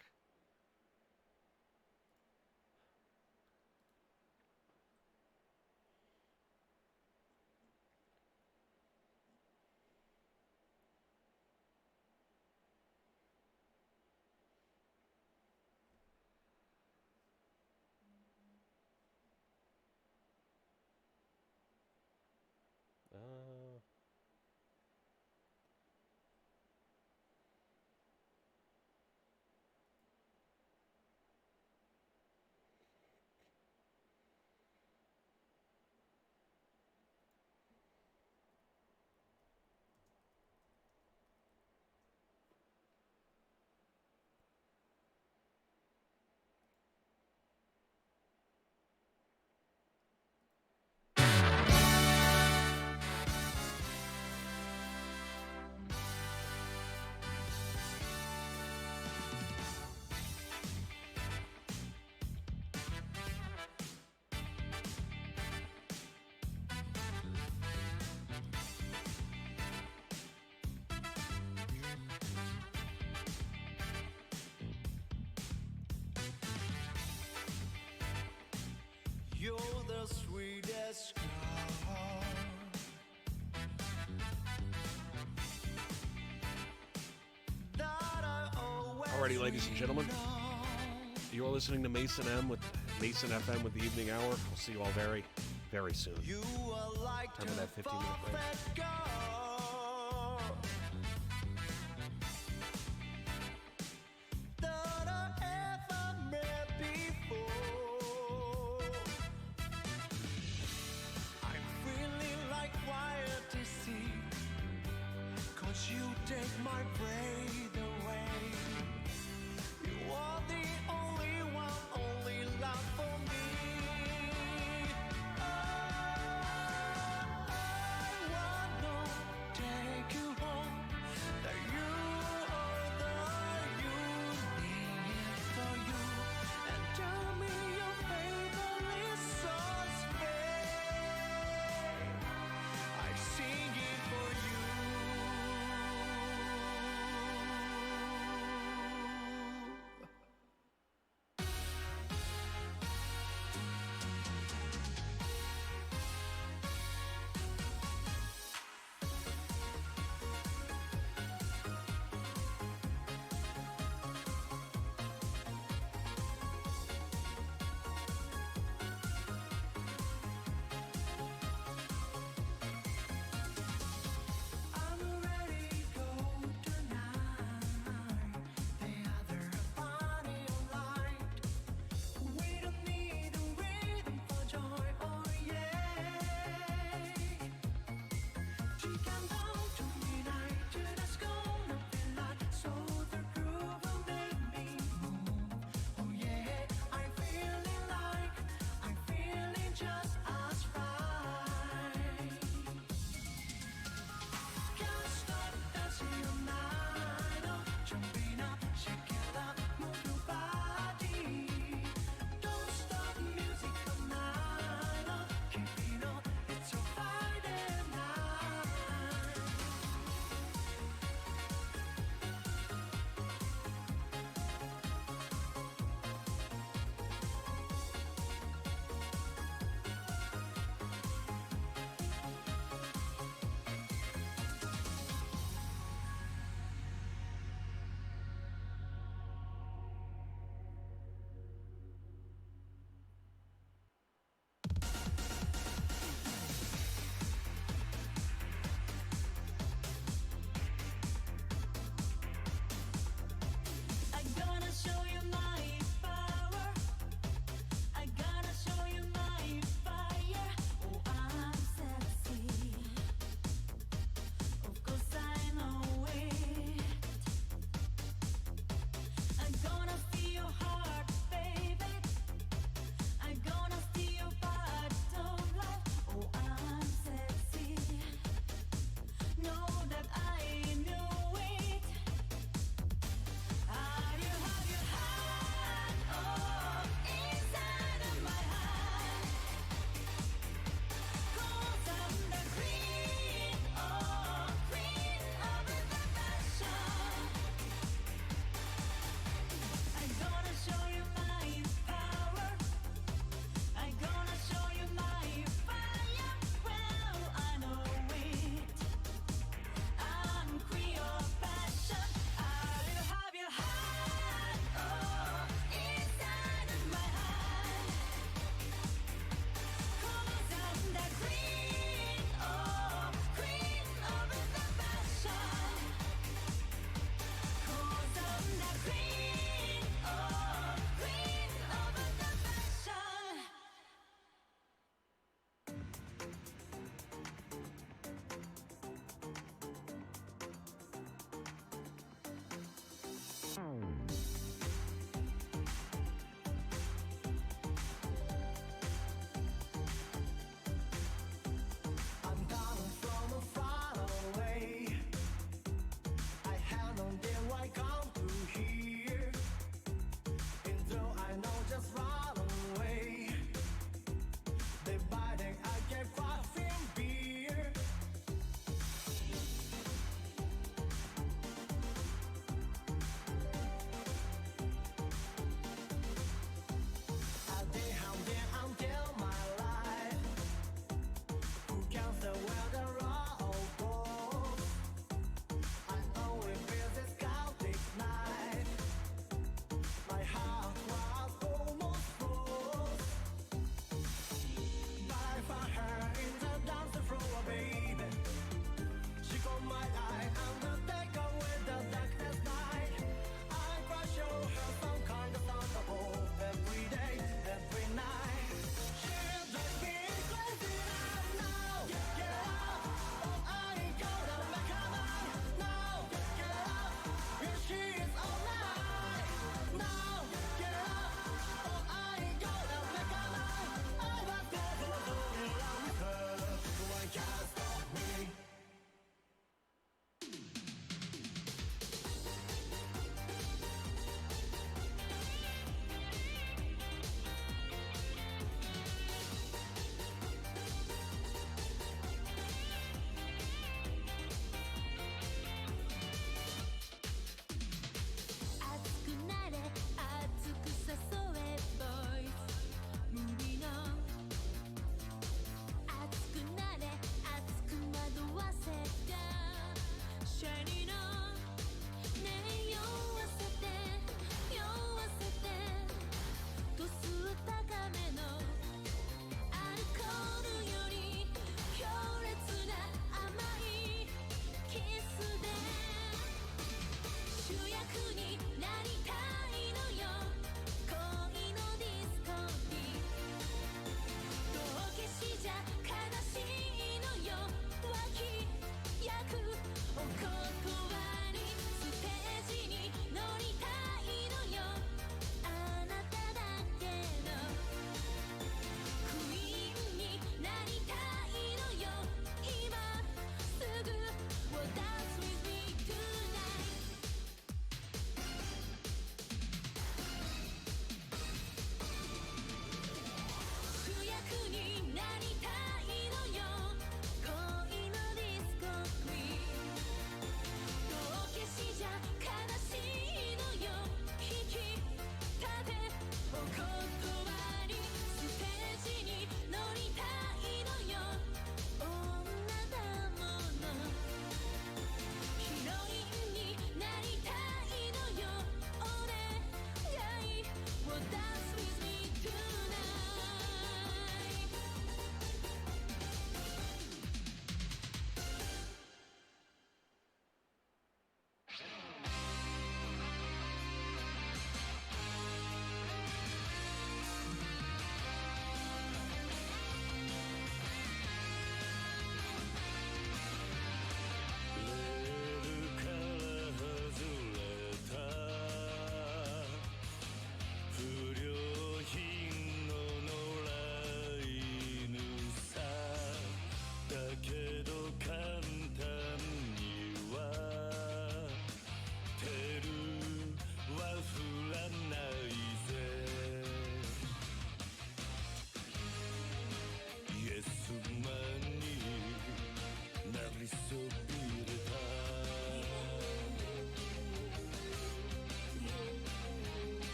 You're the sweetest girl that I always Alrighty, ladies and gentlemen, you are listening to Mason M with Mason FM with the Evening Hour. We'll see you all very, very soon. You are like Time for that 15-minute break. perfect girl that I ever met before. I'm feeling like quiet to see, 'cause you take my breath away. You are the only one, only love for me. I wanna take you home, that you are the unique for you, and tell me your favorite songs, babe. I sing it for you.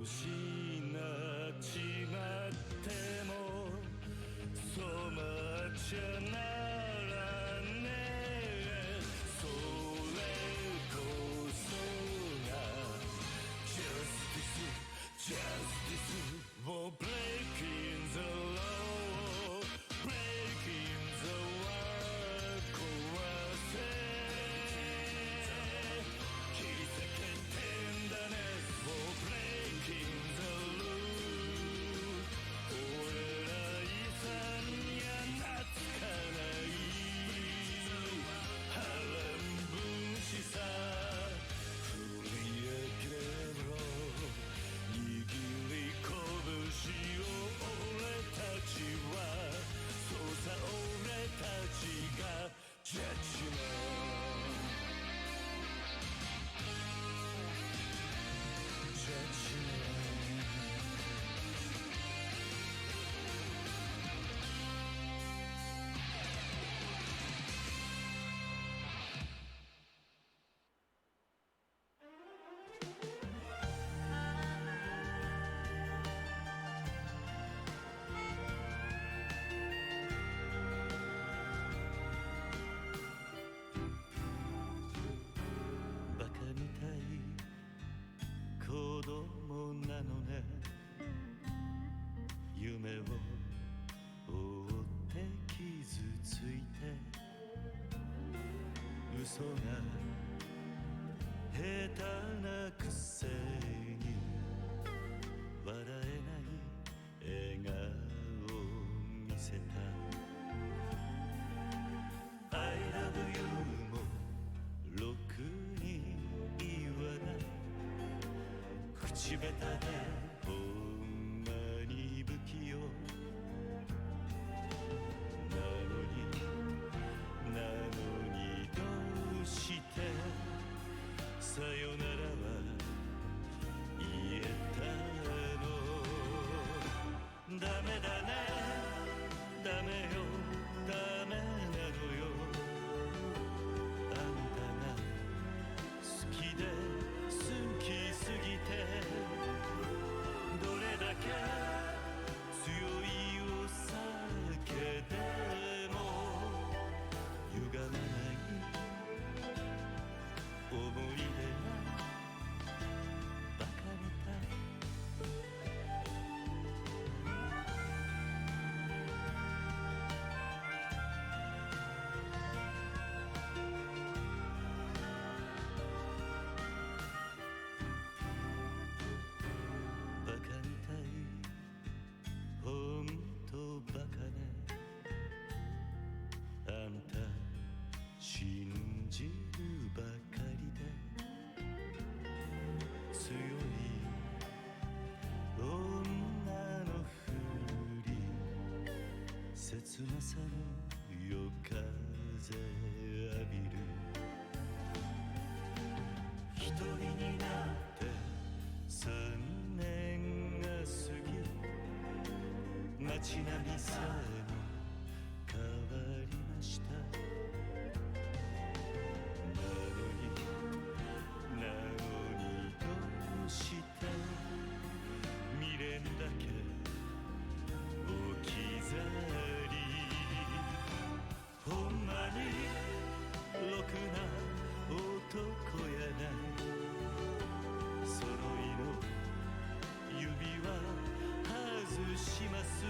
失っちまっても染まっちゃならねえそれこそが Justice for breaking the law breaking the world 壊せ切り裂けてんだね for breaking the rule 俺ら遺産には懐かない波乱分子さ振り上げろ握り拳を俺たちはそうさ俺たちがジャッジメントジャッジメントバカみたい子供なのね夢を追って傷ついて嘘が下手なくせに笑えない笑顔を見せた I love you もろくに言わない口下手でほんまに不器用なのにどうしてさよならは言えたのダメだねダメよダメなのよあんたが好きで好きすぎてどれだけ強いお酒でも歪まない思い出がバカみたいバカみたいほんとバカねあんた信じるばかりで強い女のふり切なさの夜風浴びる一人になって3年が過ぎ街並みさえも変わりましたなのにどうして未練だけ置き去りほんまにろくな男やない揃いの指輪外します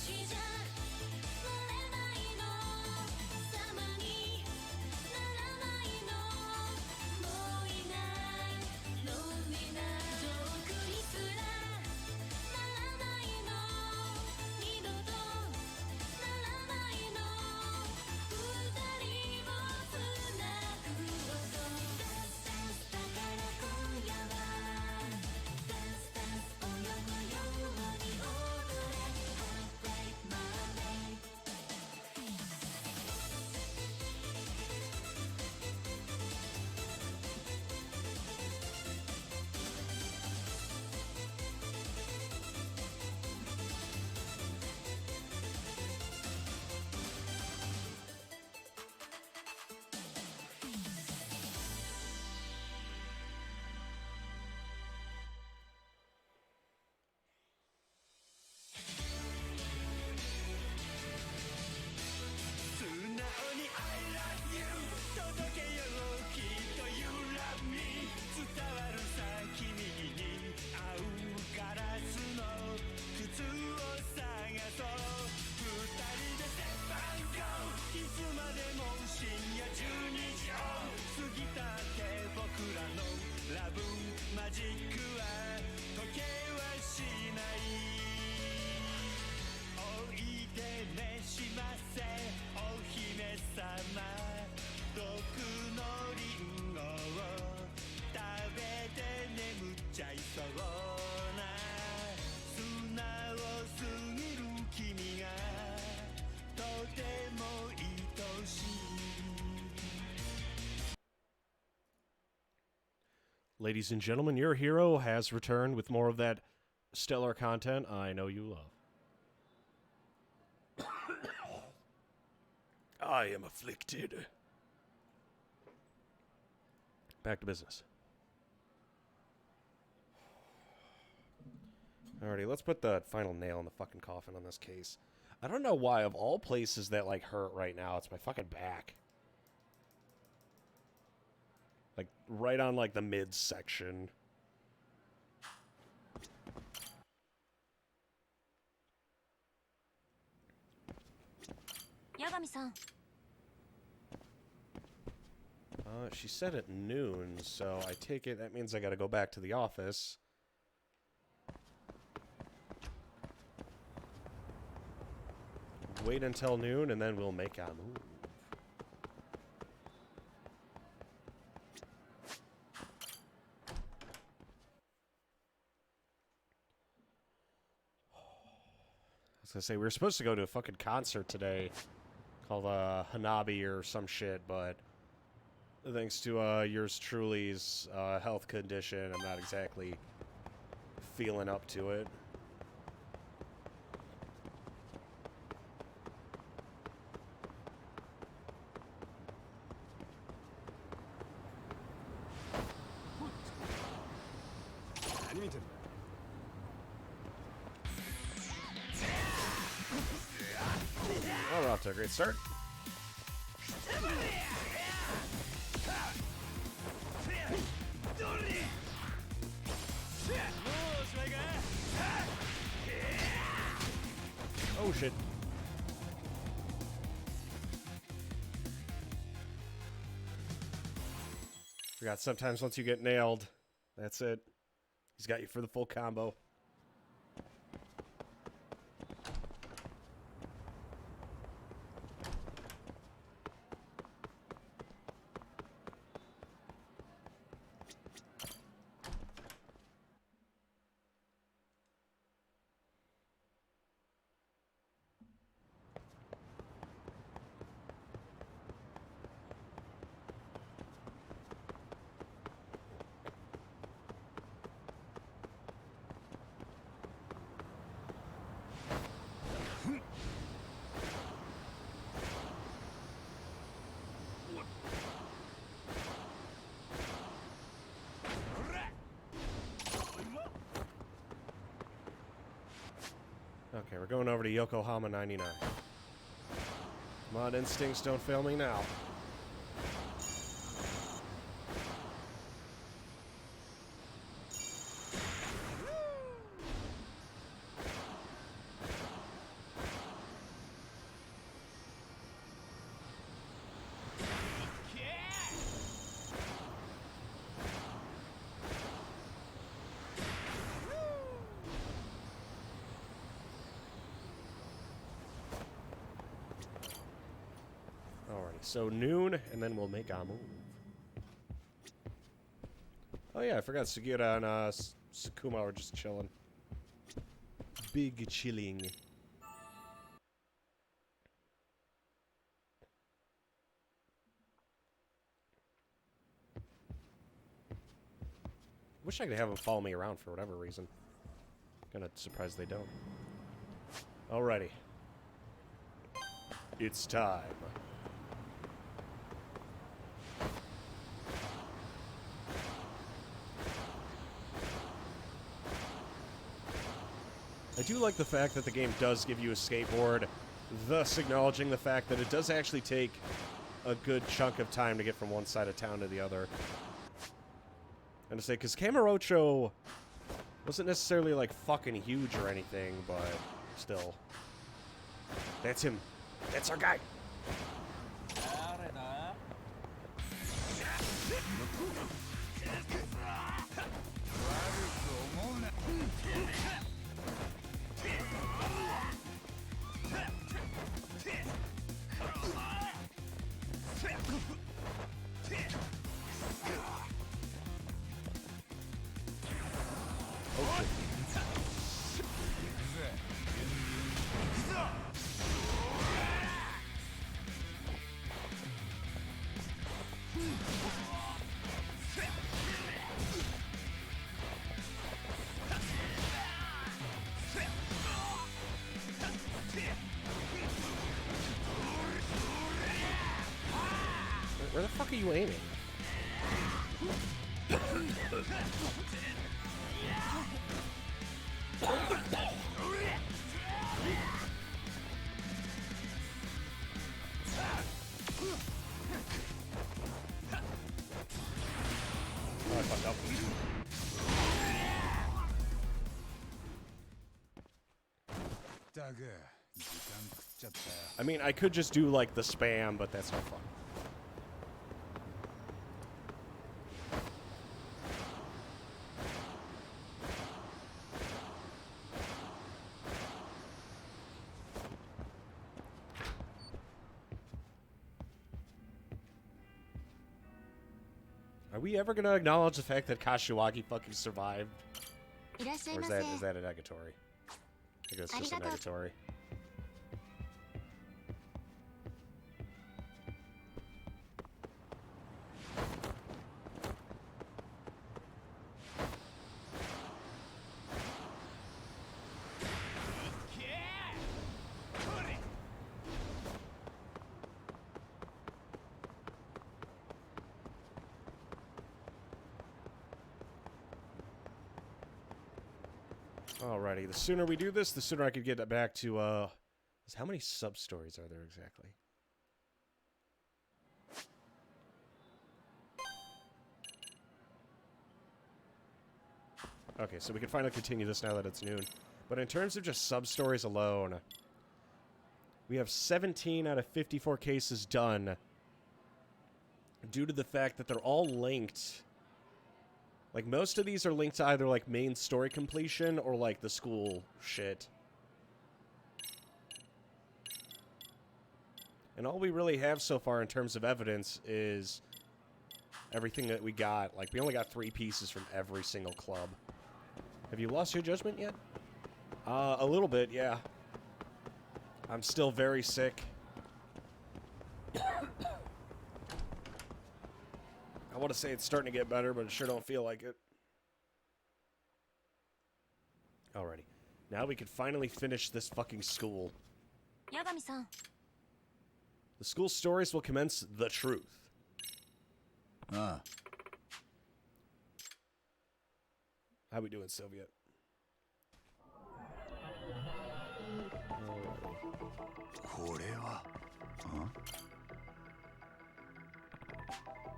じゃなれないの様にならないのもういないのになジョークにすらならないの二度とならないの二人をつなぐ音ダンスダンスだから今夜はダンスダンス泳ぐように踊れ Heartbreak Monday 素直に I love you 届けようきっと You love me 伝わるさ君に合うガラスの靴を探そう二人でセッパンゴーいつまでも深夜12時を過ぎたって僕らのラブマジックは時計はしないおいで召しませお姫様毒のリンゴを食べて眠っちゃいそうな素直すぎる君がとても愛しい Ladies and gentlemen, your hero has returned with more of that stellar content I know you love. I am afflicted. Back to business. Alrighty, let's put the final nail in the fucking coffin on this case. I don't know why, of all places that, like, hurt right now, it's my fucking back. Like, right on, like, the midsection. Yagami-san. She said at noon, so I take it that means I gotta go back to the office. Wait until noon, and then we'll make a move. I was gonna say, we were supposed to go to a fucking concert today called Hanabi or some shit, but thanks to yours truly's health condition, I'm not exactly feeling up to it. Well, we're off to a great start. Oh shit. Forgot sometimes once you get nailed, that's it. He's got you for the full combo. Okay, we're going over to Yokohama 99. Come on, instincts, don't fail me now. early. So noon, and then we'll make our move. Oh yeah, I forgot Sugiura and Sakuma were just chilling. Big chilling. Wish I could have them follow me around for whatever reason. Kinda surprised they don't. Alrighty. It's time. I do like the fact that the game does give you a skateboard, thus acknowledging the fact that it does actually take a good chunk of time to get from one side of town to the other. And to say, because Kamurocho wasn't necessarily like fucking huge or anything, but still. That's him. That's our guy. Where the fuck are you aiming? Oh, I fucked up. I mean, I could just do like the spam, but that's not fun. Are we ever gonna acknowledge the fact that Kashiwagi fucking survived? Or is that a negatory? I think it's just a negatory. Alrighty, the sooner we do this, the sooner I could get back to, how many sub-stories are there exactly? Okay, so we can finally continue this now that it's noon. But in terms of just sub-stories alone, we have 17 out of 54 cases done due to the fact that they're all linked. Like, most of these are linked to either, like, main story completion or, like, the school shit. And all we really have so far in terms of evidence is everything that we got. Like, we only got 3 pieces from every single club. Have you lost your judgment yet? A little bit, yeah. I'm still very sick. I want to say it's starting to get better, but it sure don't feel like it. Alrighty. Now we can finally finish this fucking school. Yagami-san. The school stories will commence the truth. Ah. How we doing, Sylvia?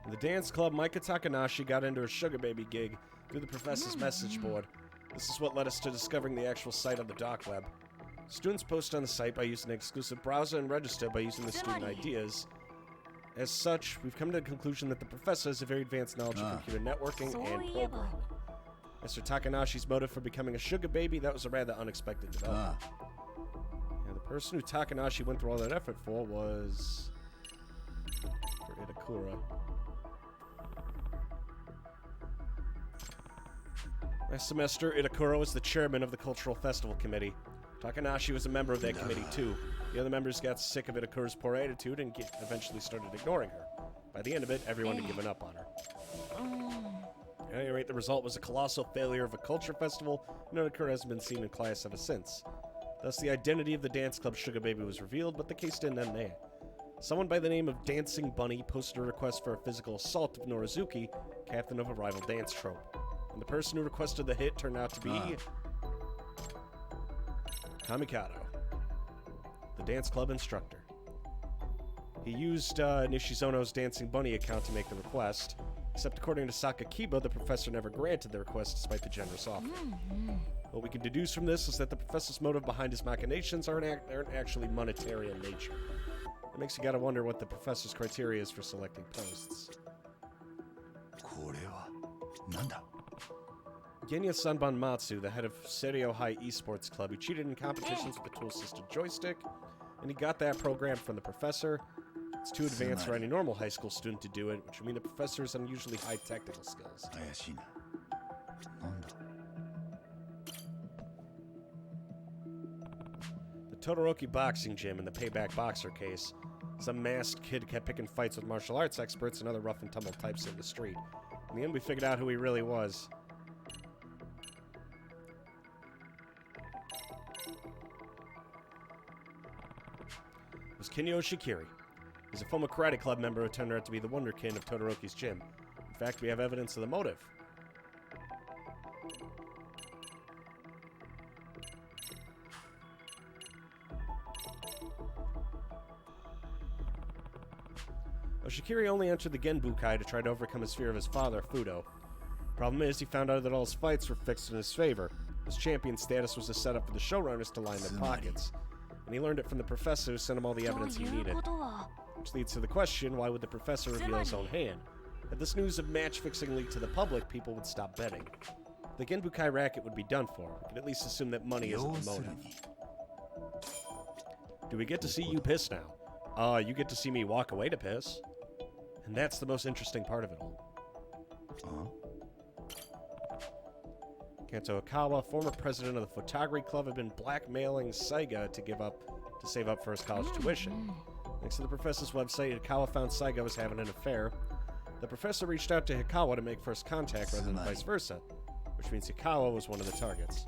In the dance club, Micah Takanashi got into a sugar baby gig through the professor's message board. This is what led us to discovering the actual site on the dark web. Students post on the site by using an exclusive browser and register by using the student ideas. As such, we've come to the conclusion that the professor has a very advanced knowledge of computer networking and programming. Mr. Takanashi's motive for becoming a sugar baby, that was a rather unexpected development. Yeah, the person who Takanashi went through all that effort for was Itakura. Last semester, Itakura was the chairman of the Cultural Festival Committee. Takanashi was a member of that committee too. The other members got sick of Itakura's poor attitude and eventually started ignoring her. By the end of it, everyone had given up on her. At any rate, the result was a colossal failure of a culture festival, and Itakura hasn't been seen in class ever since. Thus, the identity of the dance club Sugar Baby was revealed, but the case didn't end there. Someone by the name of Dancing Bunny posted a request for a physical assault of Norizuki, captain of a rival dance troupe. And the person who requested the hit turned out to be Kamikado, the dance club instructor. He used Nishizono's Dancing Bunny account to make the request, except according to Sakakiba, the professor never granted the request despite the generous offer. What we can deduce from this is that the professor's motive behind his machinations aren't actually monetary in nature. It makes you gotta wonder what the professor's criteria is for selecting posts. これはなんだ Genya Sanban Matsu, the head of Seiryo High Esports Club, he cheated in competitions with the tool-assisted joystick, and he got that program from the professor. It's too advanced for any normal high school student to do it, which would mean the professor has unusually high technical skills. 怪しいななんだ The Todoroki boxing gym in the Payback Boxer case, some masked kid kept picking fights with martial arts experts and other rough-and-tumble types in the street. In the end, we figured out who he really was. It was Kinyo Shikiri. He's a former karate club member who turned out to be the wonderkin of Todoroki's gym. In fact, we have evidence of the motive. Shikiri only entered the Genbukai to try to overcome his fear of his father, Fudo. Problem is, he found out that all his fights were fixed in his favor. His champion status was a setup for the showrunners to line their pockets. And he learned it from the professor who sent him all the evidence he という needed. ことは Which leads to the question, why would the professor reveal his own hand? Had this news of match fixing leaked to the public, people would stop betting. The Genbukai racket would be done for. We could at least assume that money isn't 要 the する motive. に Do we get to see you piss now? You get to see me walk away to piss. And that's the most interesting part of it all. あ Kanto Okawa, former president of the Photogary Club, had been blackmailing Saiga to save up for his college tuition. Thanks to the professor's website, Hikawa found Saiga was having an affair. The professor reached out to Hikawa to make first contact rather than vice versa, which means Hikawa was one of the targets.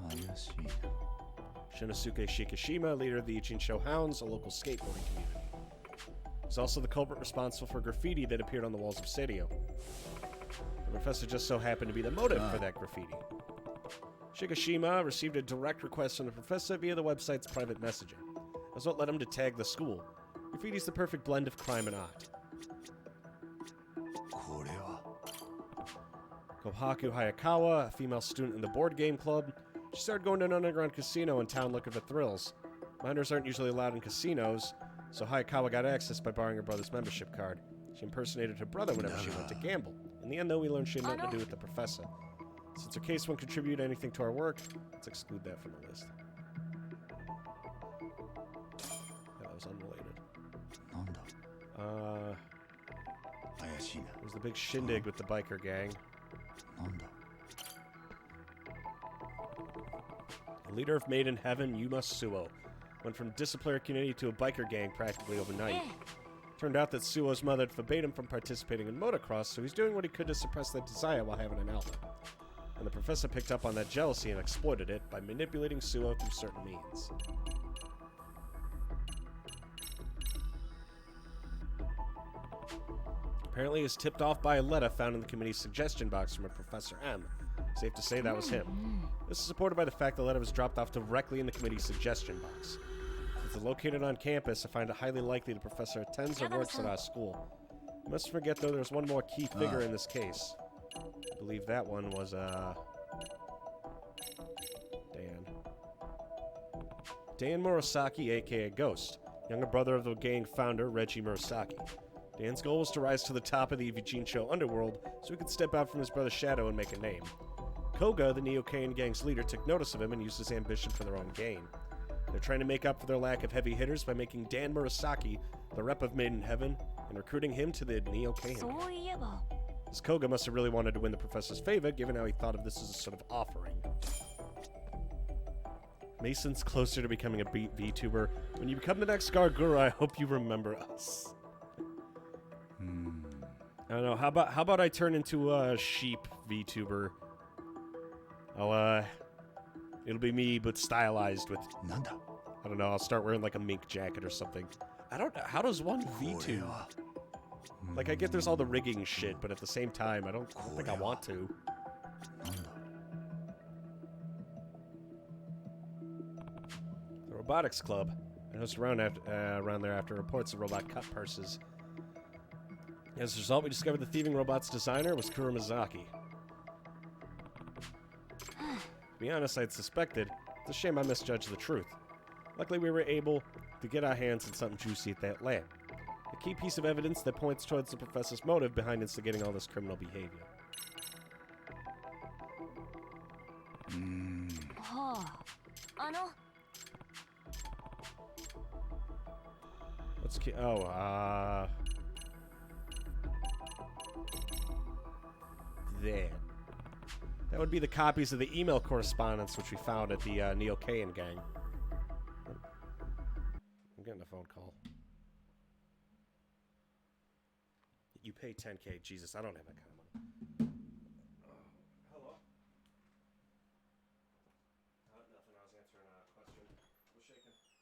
怪しいな Shinosuke Shikishima, leader of the Ichinsho Hounds, a local skateboarding community. He's also the culprit responsible for graffiti that appeared on the walls of Seiryo. The professor just so happened to be the motive for that graffiti. Shikishima received a direct request from the professor via the website's private messaging. That's what led him to tag the school. Graffiti's the perfect blend of crime and art. これは Kohaku Hayakawa, a female student in the board game club, she started going to an underground casino in town looking for thrills. Minors aren't usually allowed in casinos, so Hayakawa got access by borrowing her brother's membership card. She impersonated her brother whenever she went to gamble. In the end, though, we learned she had nothing to do with the professor. Since her case won't contribute anything to our work, let's exclude that from the list. That was unrelated. なんだ 怪しいな There's the big shindig with the biker gang. なんだ The leader of Made in Heaven, Yuma Suo, went from disciplinary community to a biker gang practically overnight. Turned out that Suo's mother had forbade him from participating in motocross, so he's doing what he could to suppress that desire while having an outlet. And the professor picked up on that jealousy and exploited it by manipulating Suo through certain means. Apparently, he was tipped off by a letter found in the committee's suggestion box from a Professor M. Safe to say that was him. This is supported by the fact the letter was dropped off directly in the committee's suggestion box. Since it's located on campus, I find it highly likely the professor attends or works at our school. I must forget, though, there's one more key figure in this case. I believe that one was, Dan Murasaki, aka Ghost, younger brother of the gang founder, Reggie Murasaki. Dan's goal was to rise to the top of the Vijinsho underworld so he could step out from his brother's shadow and make a name. Koga, the Neo-Keian gang's leader, took notice of him and used his ambition for their own gain. They're trying to make up for their lack of heavy hitters by making Dan Murasaki the rep of Made in Heaven and recruiting him to the Neo-Kahan. そういえば This Koga must have really wanted to win the professor's favor, given how he thought of this as a sort of offering. Mason's closer to becoming a VTuber. When you become the next Gargura, I hope you remember us. I don't know. How about I turn into a sheep VTuber? It'll be me, but stylized with. なんだ I don't know. I'll start wearing like a mink jacket or something. I don't know. How does one これ VTube? は Like, I get there's all the rigging shit, but at the same time, I don't think I want to. なんだ The Robotics Club. I noticed around there after reports of robot cut purses. As a result, we discovered the thieving robot's designer was Kuramazaki. To be honest, I'd suspected. It's a shame I misjudged the truth. Luckily, we were able to get our hands on something juicy at that lab. A key piece of evidence that points towards the professor's motive behind instigating all this criminal behavior. はあLet's keep. There. That would be the copies of the email correspondence which we found at the Neo-Kahan gang. I'm getting a phone call. You pay 10K. Jesus, I don't have that kind of money. Hello? Nothing. I was answering a question. Who's shaking?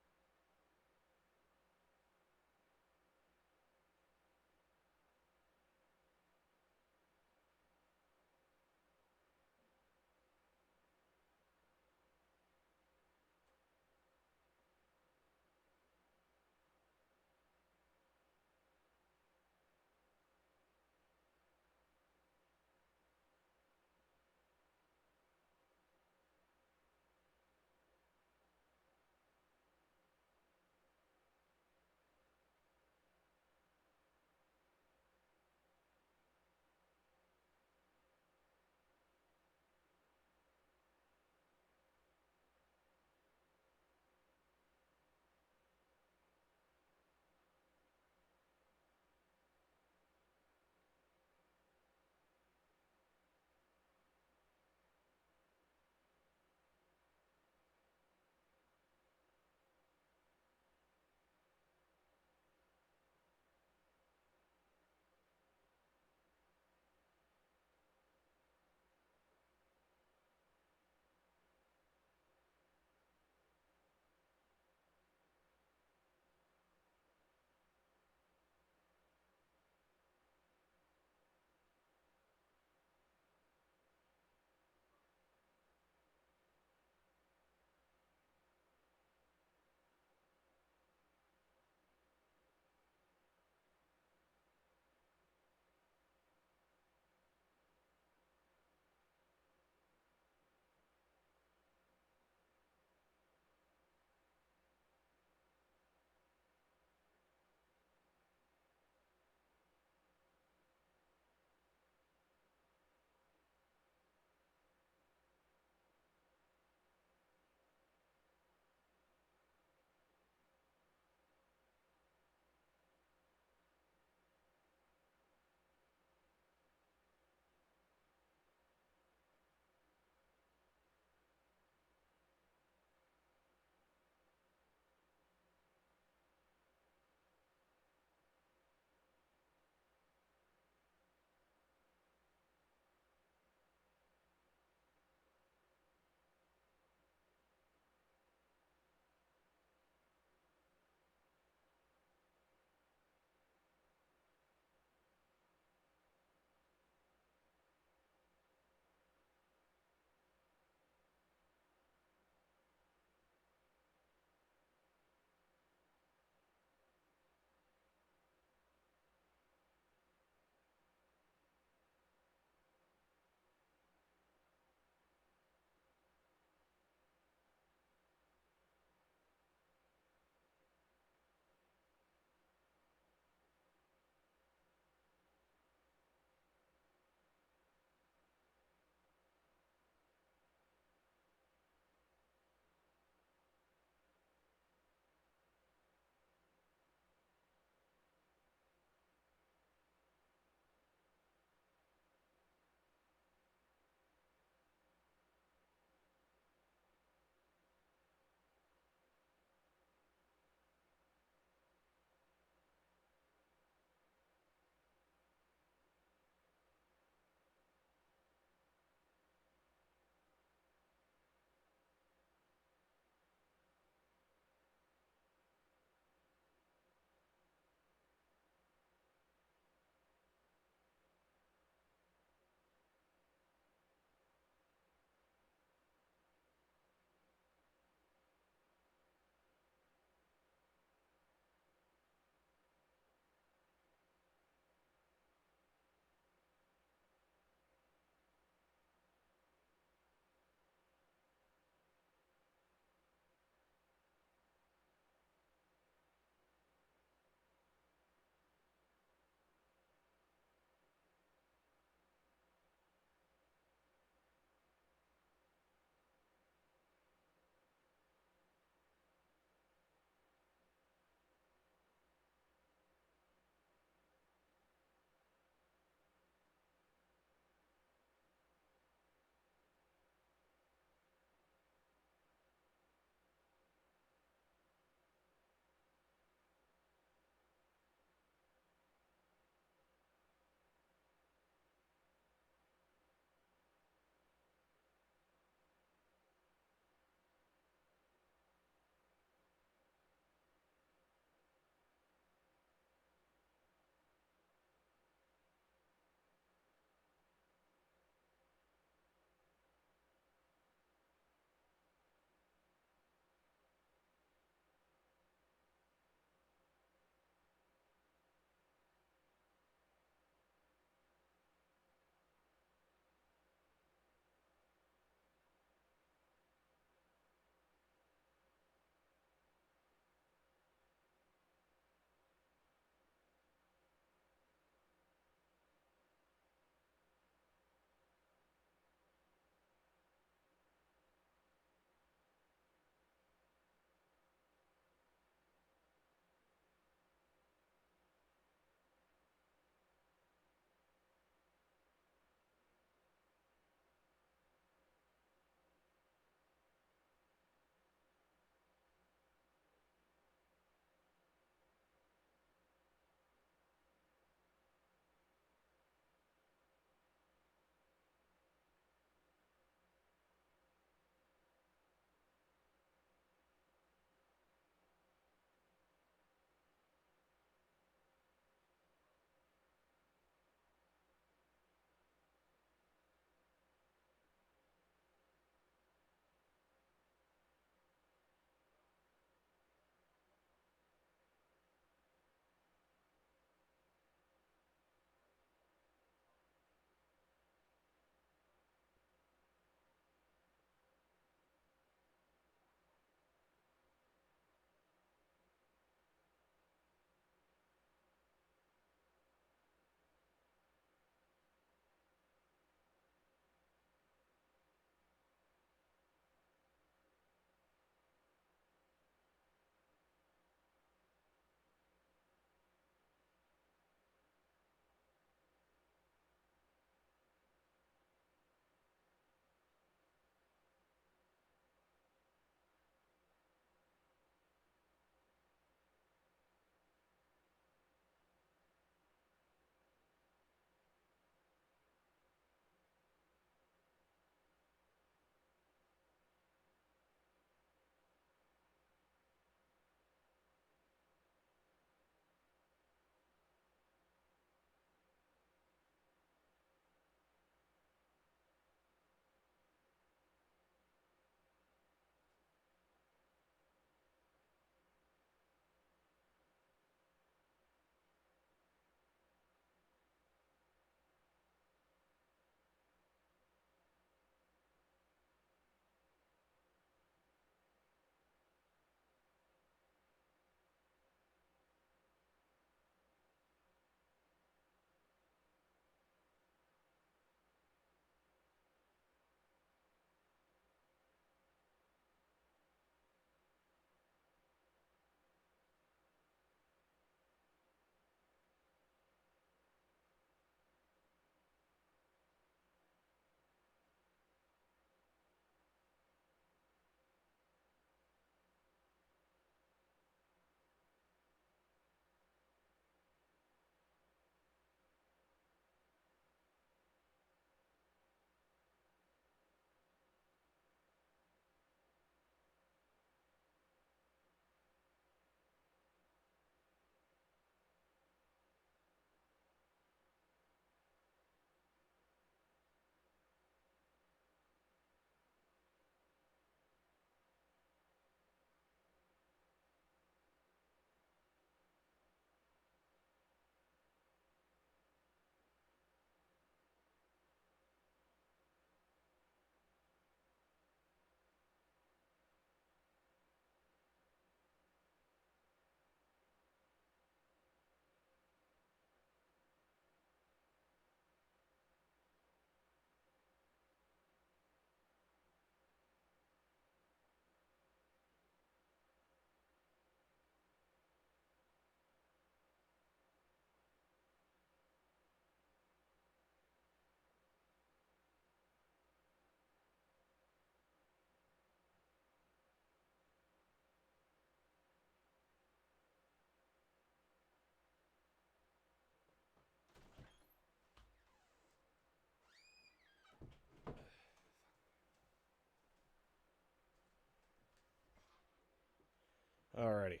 Alrighty.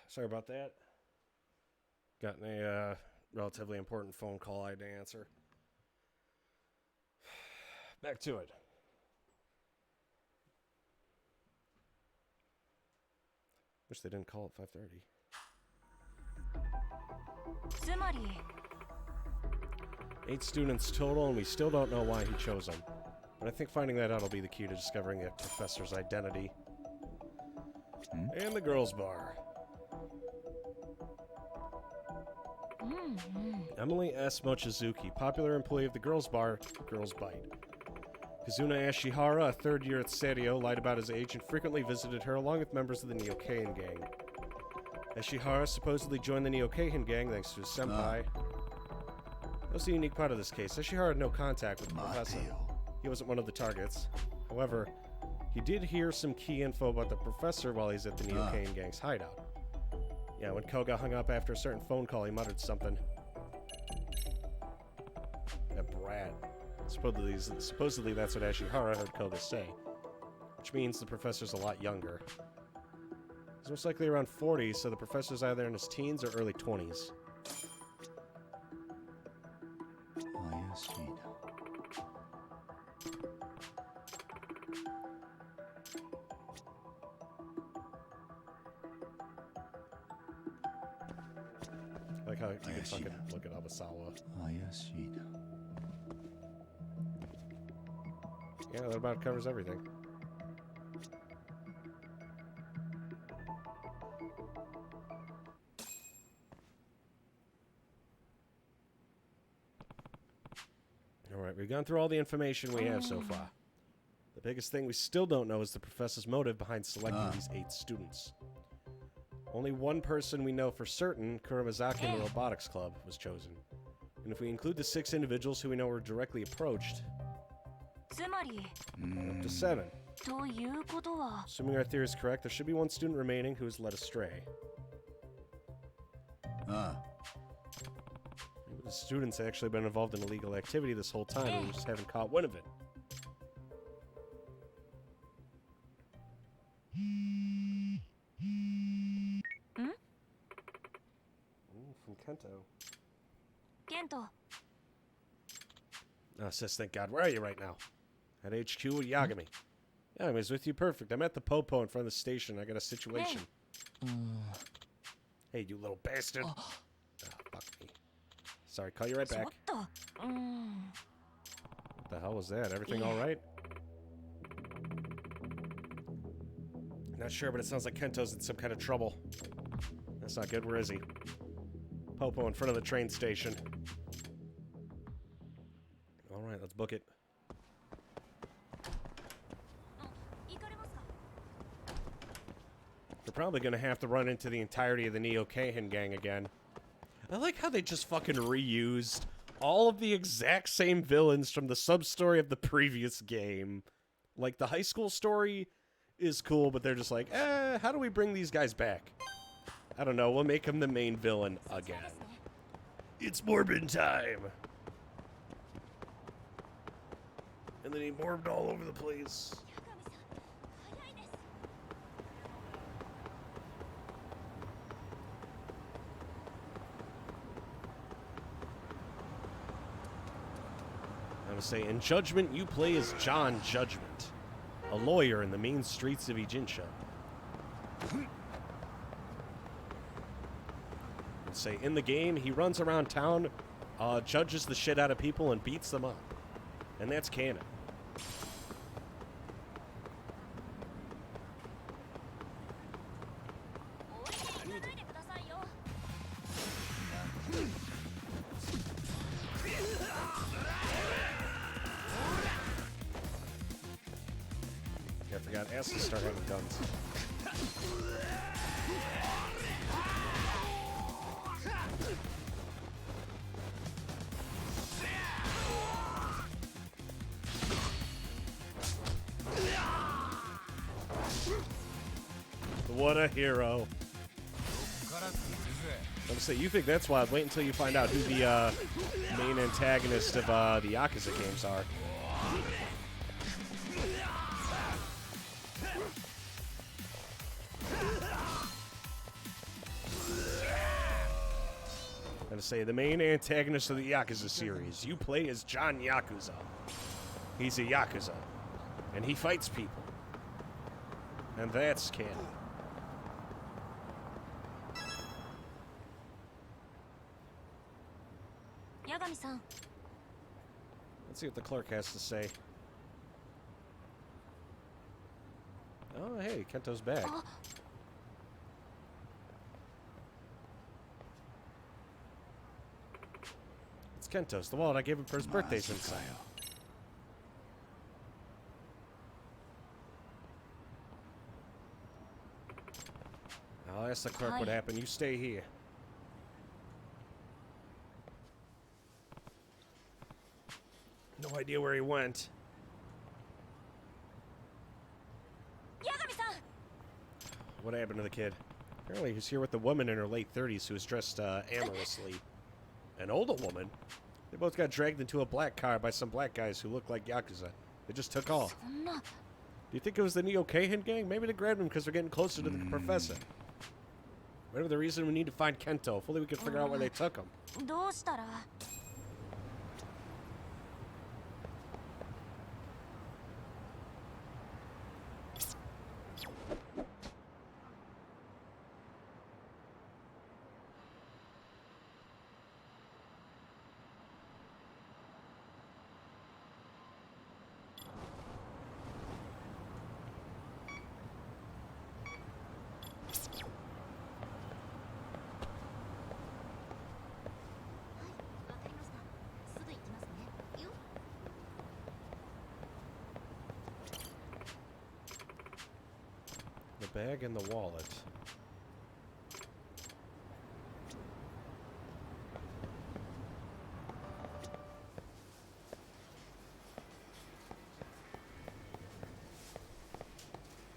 Sorry about that. Got a relatively important phone call I had to answer. Back to it. Wish they didn't call at 5:30. つまり 8 students total, and we still don't know why he chose them. But I think finding that out will be the key to discovering the professor's identity. And the girls' bar. Emily S. Mochizuki, popular employee of the girls' bar, Girls Bite. Kazuna Ashihara, a third year at Serio, lied about his age and frequently visited her along with members of the Neo-Keihan gang. Ashihara supposedly joined the Neo-Keihan gang thanks to his senpai. That was the unique part of this case. Ashihara had no contact with the professor. He wasn't one of the targets. However, he did hear some key info about the professor while he's at the Neo-Keihan gang's hideout. Yeah, when Koga hung up after a certain phone call, he muttered something. A brat. Supposedly that's what Ashihara heard Koga say. Which means the professor's a lot younger. He's most likely around 40, so the professor's either in his teens or early 20s. I like how you can fucking look at Abasawa. Yeah, that about covers everything. Alright, we've gone through all the information we have so far. The biggest thing we still don't know is the professor's motive behind selecting these 8 students. Only one person we know for certain, Kuramazaki in the Robotics Club, was chosen. And if we include the 6 individuals who we know were directly approached, つまり up to 7. ということは Assuming our theory is correct, there should be one student remaining who is led astray. Maybe the student's actually been involved in illegal activity this whole time and we just haven't caught wind of it. Ooh, from Kento. ケント Oh, sis, thank God. Where are you right now? At HQ with Yagami. Yagami's with you. Perfect. I'm at the Popo in front of the station. I got a situation. Hey, you little bastard. Oh, fuck me. Sorry, call you right ちょっ back. と What the hell was that? Everything all right? Not sure, but it sounds like Kento's in some kind of trouble. That's not good. Where is he? Popo in front of the train station. All right, let's book it. 行かれますか They're probably going to have to run into the entirety of the Neo-Keihan gang again. I like how they just fucking reused all of the exact same villains from the sub-story of the previous game. Like, the high school story is cool, but they're just like, how do we bring these guys back? I don't know, we'll make him the main villain again. It's Morbin time! And then he morbed all over the place. 八神さん早いです I would say, in Judgment, you play as John Judgment, a lawyer in the main streets of Ijincha. I'd say, in the game, he runs around town, judges the shit out of people, and beats them up. And that's canon. I forgot, Asses start having guns. What a hero. I'm gonna say, you think that's wild. Wait until you find out who the main antagonist of the Yakuza games are. Gotta say, the main antagonist of the Yakuza series. You play as John Yakuza. He's a Yakuza. And he fights people. And that's canon. Yagami-san. Let's see what the clerk has to say. Oh, hey, Kento's back. It's Kento's, the wallet I gave him for his birthday's inside. I'll ask the clerk what happened. You stay here. No idea where he went. Yagami-san! What happened to the kid? Apparently he's here with the woman in her late 30s who is dressed amorously. An older woman? They both got dragged into a black car by some black guys who look like Yakuza. They just took off. Do you think it was the Neo Keihin gang? Maybe they grabbed him because they're getting closer to the professor. Whatever the reason, we need to find Kento. If only we could figure out where they took him. どうしたら The bag and the wallet.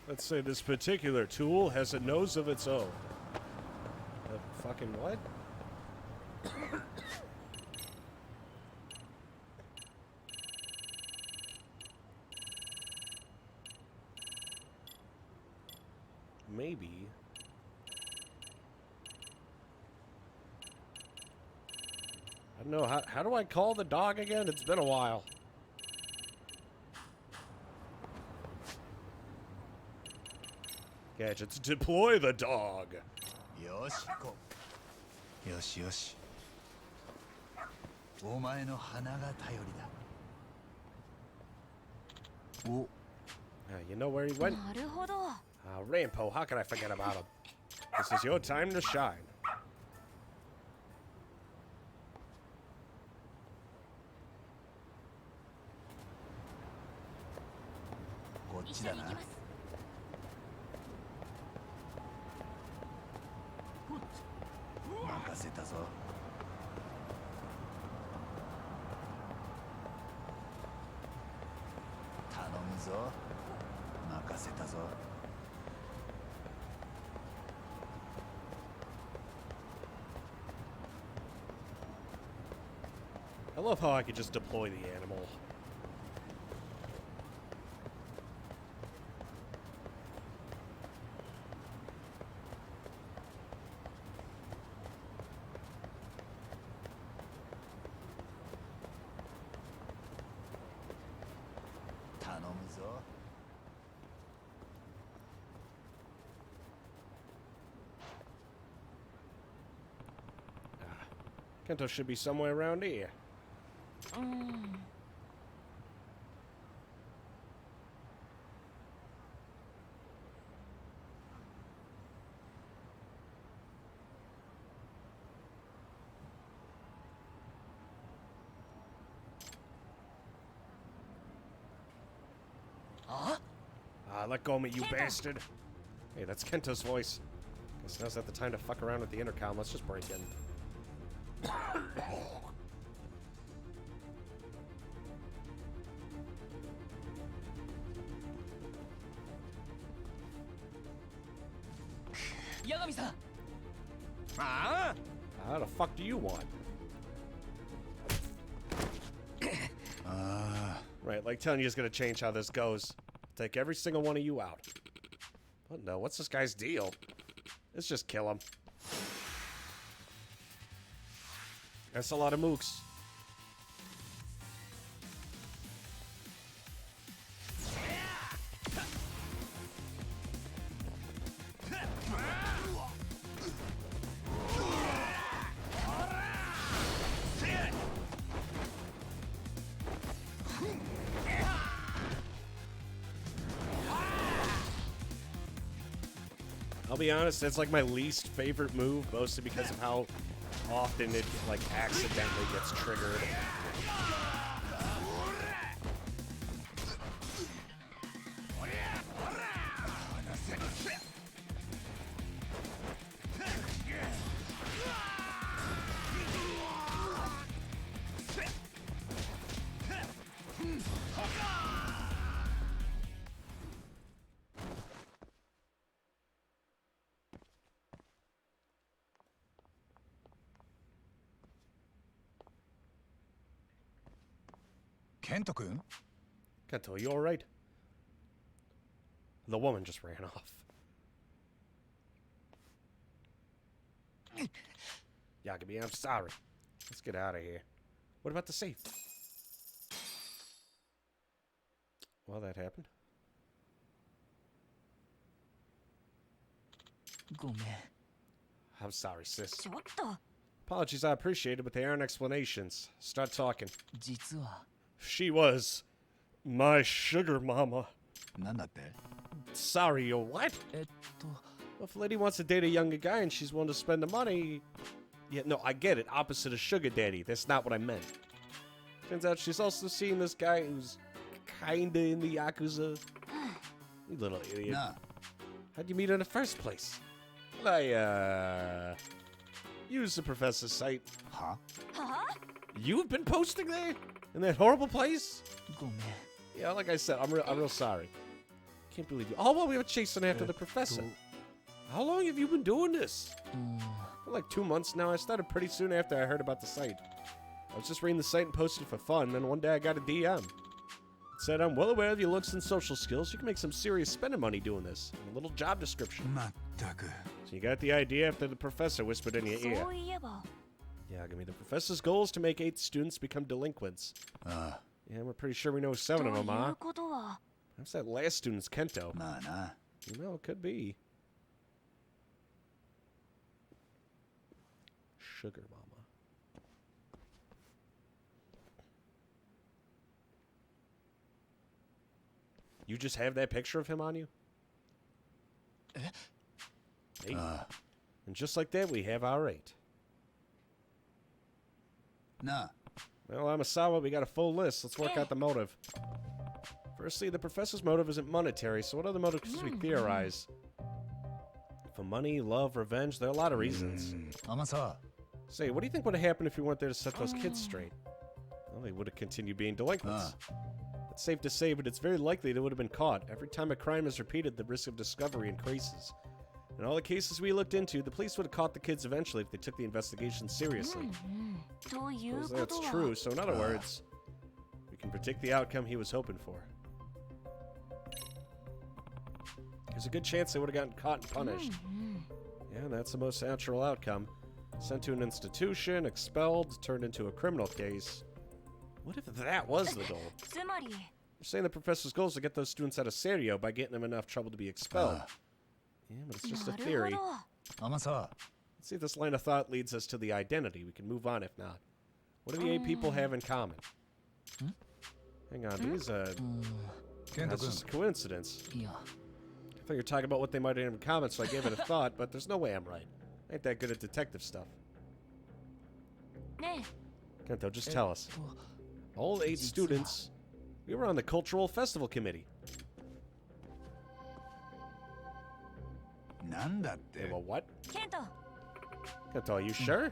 Let's say this particular tool has a nose of its own. A fucking what? Maybe. I don't know. How do I call the dog again? It's been a while. Gadgets. Deploy the dog. よし行こう。よしよし。お前の鼻が頼りだ。お。You know where he went? なるほど Rampo, how could I forget about him? This is your time to shine. こっちだな。任せたぞ。頼むぞ。任せたぞ。I love how I could just deploy the animal. Kento should be somewhere around here. Let go of me, you bastard. Hey, that's Kento's voice. Guess now's not the time to fuck around with the intercom. Let's just break in. Yagami-san! How the fuck do you want? Right, like telling you is gonna change how this goes. Take every single one of you out. What no? What's this guy's deal? Let's just kill him. That's a lot of mooks. I'll be honest, that's like my least favorite move, mostly because of how often it like accidentally gets triggered. Kento-kun? Kento, you alright? The woman just ran off. Yagami, I'm sorry. Let's get out of here. What about the safe? Well, that happened. ごめん。 I'm sorry, sis. ちょっと Apologies, I appreciate it, but they aren't explanations. Start talking. 実は She was my sugar mama. なんだって Sorry, you're what? えっと Well, if a lady wants to date a younger guy and she's willing to spend the money... Yeah, no, I get it. Opposite of sugar daddy. That's not what I meant. Turns out she's also seeing this guy who's kinda in the Yakuza. You little idiot. なあ How'd you meet her in the first place? Well, I, used the professor's site. は は You've been posting there? In that horrible place? ごめん。 Yeah, like I said, I'm real sorry. Can't believe you. Oh, well, we were chasing after the professor. How long have you been doing this? うーん For like 2 months now. I started pretty soon after I heard about the site. I was just reading the site and posted for fun, and one day I got a DM. It said, I'm well aware of your looks and social skills. You can make some serious spending money doing this. And a little job description. まったく So you got the idea after the professor whispered in your そ ear. ういえば Yeah, give me the professor's goal is to make 8 students become delinquents. あ Yeah, we're pretty sure we know 7と of them い are. うことは Perhaps that last student's Kento. あまあな You know, it could be. Sugar mama. You just have that picture of him on you? Eight. あ And just like that, we have our 8. なあ Well, Amasawa, we got a full list. Let's work out the motive. Firstly, the professor's motive isn't monetary, so what other motives could we theorize? For money, love, revenge, there are a lot of reasons. 天沢 Say, what do you think would have happened if we weren't there to set those kids straight? Well, they would have continued being delinquents. It's safe to say, but it's very likely they would have been caught. Every time a crime is repeated, the risk of discovery increases. In all the cases we looked into, the police would have caught the kids eventually if they took the investigation seriously. という Suppose こ that's とは true, so in other words, we can predict the outcome he was hoping for. There's a good chance they would have gotten caught and punished. Yeah, that's the most natural outcome. Sent to an institution, expelled, turned into a criminal case. What if that was the goal? つまり You're saying the professor's goal is to get those students out of Serio by getting them enough trouble to be expelled. Yeah, but it's just a なる theory. ほど天沢 Let's see if this line of thought leads us to the identity. We can move on if not. What do the 8 people have in common? Hang on, these, うーん that's 健人 just a 君 coincidence. いや I thought you were talking about what they might have in common, so I gave it a thought, but there's no way I'm right. I ain't that good at detective stuff. ね Kento, just tell us. と All 8 students, we were on the cultural festival committee. なんだっ They て were what? えケント Kento, are you sure? Yeah,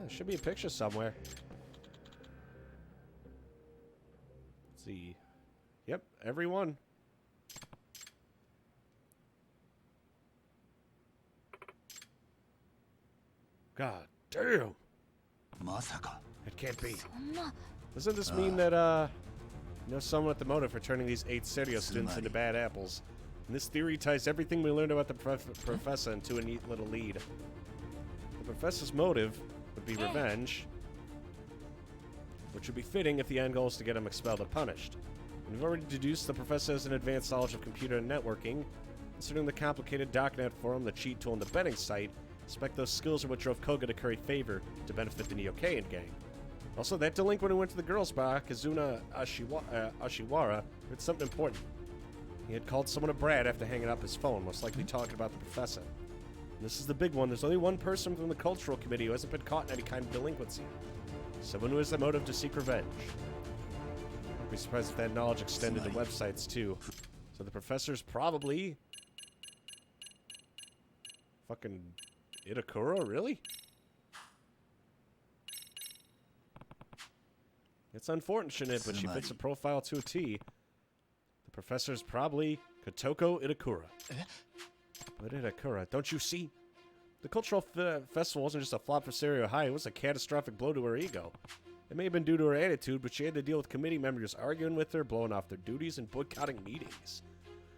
there should be a picture somewhere. Let's see. Yep, everyone. God damn. まさか It can't be. そんな Doesn't this mean that, you know someone at the motive for turning these 8 Serio students into bad apples? And this theory ties everything we learned about the professor into a neat little lead. The professor's motive would be revenge. which would be fitting if the end goal is to get him expelled or punished. We've already deduced the professor has an advanced knowledge of computer and networking. Considering the complicated darknet forum, the cheat tool, and the betting site, I suspect those skills are what drove Koga to curry favor to benefit the Neokeian gang. Also, that delinquent who went to the girls' bar, Kazuna Ashiwara, heard something important. He had called someone a brat after hanging up his phone, most likely talking about the professor. And this is the big one. There's only one person from the cultural committee who hasn't been caught in any kind of delinquency. Someone who has the motive to seek revenge. I'd be surprised if that knowledge extended to websites, too. So the professor's probably... fucking Itakura, really? It's unfortunate, but she fits the profile to a T. The professor's probably Kotoko Itakura. But Itakura, don't you see? The cultural festival wasn't just a flop for Serio High, it was a catastrophic blow to her ego. It may have been due to her attitude, but she had to deal with committee members arguing with her, blowing off their duties, and boycotting meetings.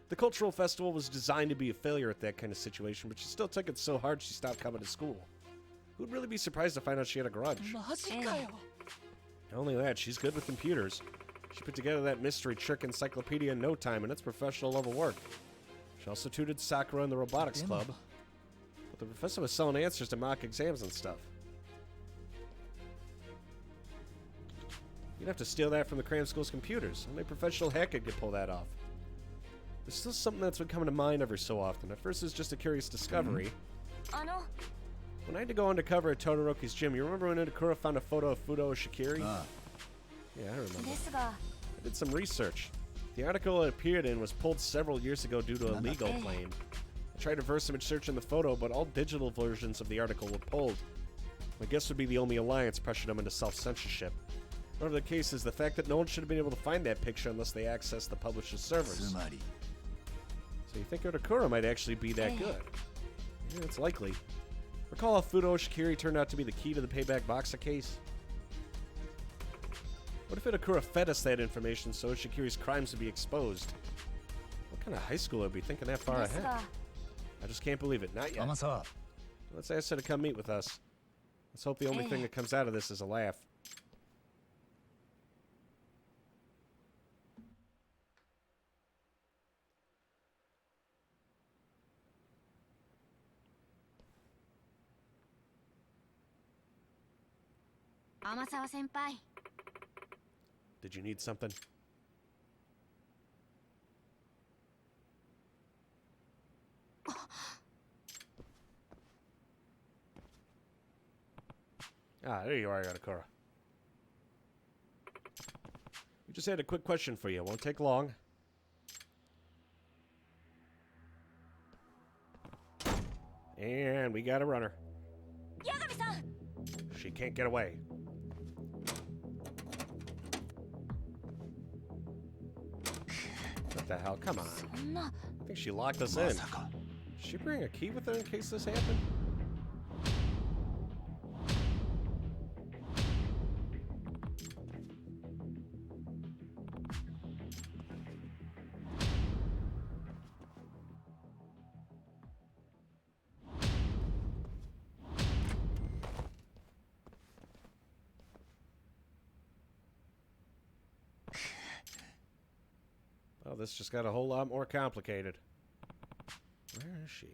The cultural festival was designed to be a failure at that kind of situation, but she still took it so hard she stopped coming to school. Who'd really be surprised to find out she had a grudge? Not only that, she's good with computers. She put together that mystery trick encyclopedia in no time, and it's professional level work. She also tutored Sakura in the robotics club. But the professor was selling answers to mock exams and stuff. You'd have to steal that from the cram school's computers. Only a professional hacker could pull that off. There's still something that's been coming to mind every so often. At first it was just a curious discovery. When I had to go undercover at Todoroki's gym, you remember when Itakura found a photo of Fudo Shikiri? Yeah, I remember. I did some research. The article it appeared in was pulled several years ago due to a legal claim. I tried reverse image searching the photo, but all digital versions of the article were pulled. My guess would be the Omi Alliance pressured them into self-censorship. Whatever the case is, the fact that no one should have been able to find that picture unless they accessed the publisher's servers. So you think Itakura might actually be that good? Yeah, it's likely. Recall how Fudo Shikiri turned out to be the key to the Payback Boxer case? What if Itakura fed us that information so Shikiri's crimes would be exposed? What kind of high schooler would be thinking that far ahead? I just can't believe it. Not yet. Let's ask her to come meet with us. Let's hope the only thing that comes out of this is a laugh. Amasawa-senpai. Did you need something? Ah, there you are, Itakura. We just had a quick question for you. Won't take long. And we got a runner. Yagami-san! She can't get away. What the hell? Come on. I think she locked us in. Did she bring a key with her in case this happened? Well, this just got a whole lot more complicated. Where is she?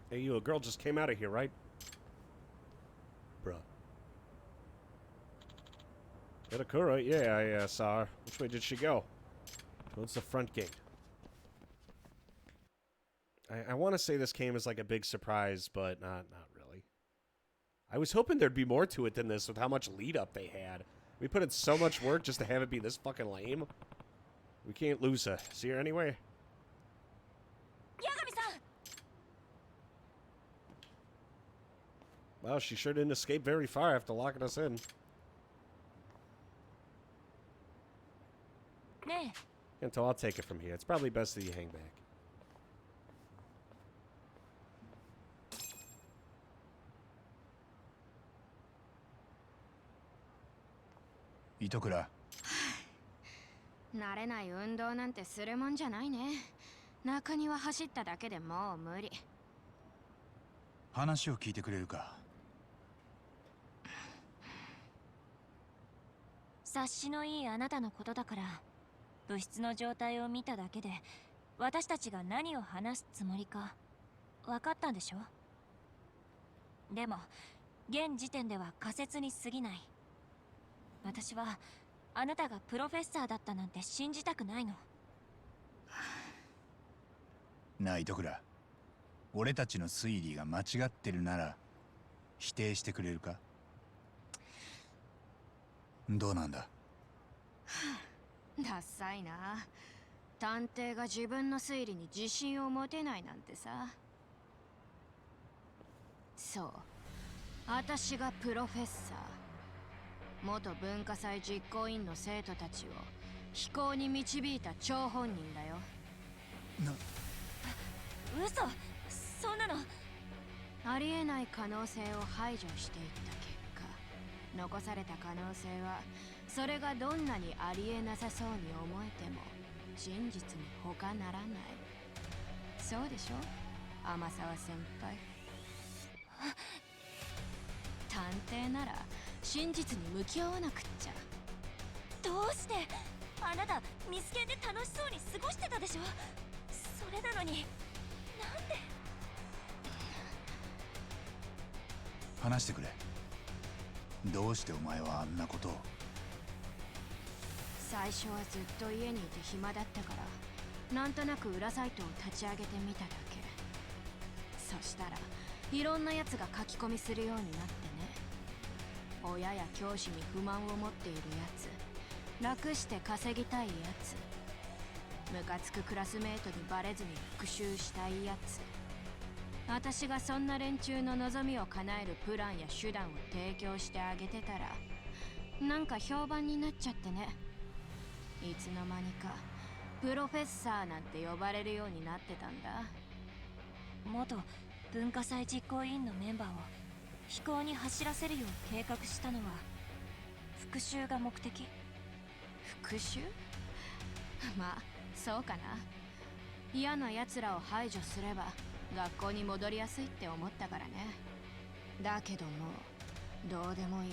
Hey, you, a girl just came out of here, right? Bruh. Itakura? Yeah, I saw her. Which way did she go? Towards the front gate. I want to say this came as like a big surprise, but not really. I was hoping there'd be more to it than this with how much lead up they had. We put in so much work just to have it be this fucking lame. We can't lose her. See her anyway? Yagami-san! Well, she sure didn't escape very far after locking us in. Until I'll take it from here. It's probably best that you hang back. Itokura. 慣れない運動なんてするもんじゃないね。中庭走っただけでもう無理。話を聞いてくれるか。察しのいいあなたのことだから、物質の状態を見ただけで私たちが何を話すつもりか分かったんでしょ。でも現時点では仮説に過ぎない。私はあなたがプロフェッサーだったなんて信じたくないの。なあ糸倉、俺たちの推理が間違ってるなら否定してくれるか。どうなんだ。ダサいな。探偵が自分の推理に自信を持てないなんてさ。そう、私がプロフェッサー、元文化祭実行委員の生徒たちを非行に導いた張本人だよ。嘘、そんなの。ありえない可能性を排除していった結果、残された可能性はそれがどんなにありえなさそうに思えても真実に他ならない。そうでしょ天沢先輩。探偵なら真実に向き合わなくっちゃ。どうして。あなたミスケンで楽しそうに過ごしてたでしょ。それなのになんで。話してくれ。どうしてお前はあんなことを。最初はずっと家にいて暇だったから、なんとなく裏サイトを立ち上げてみただけ。そしたらいろんなやつが書き込みするようになってね。親や教師に不満を持っているやつ、楽して稼ぎたいやつ、ムカつくクラスメートにバレずに復讐したいやつ。私がそんな連中の望みを叶えるプランや手段を提供してあげてたら、なんか評判になっちゃってね。いつの間にかプロフェッサーなんて呼ばれるようになってたんだ。元文化祭実行委員のメンバーを飛行に走らせるよう計画したのは復讐が目的。復讐？まあそうかな。嫌な奴らを排除すれば学校に戻りやすいって思ったからね。だけどもうどうでもいい、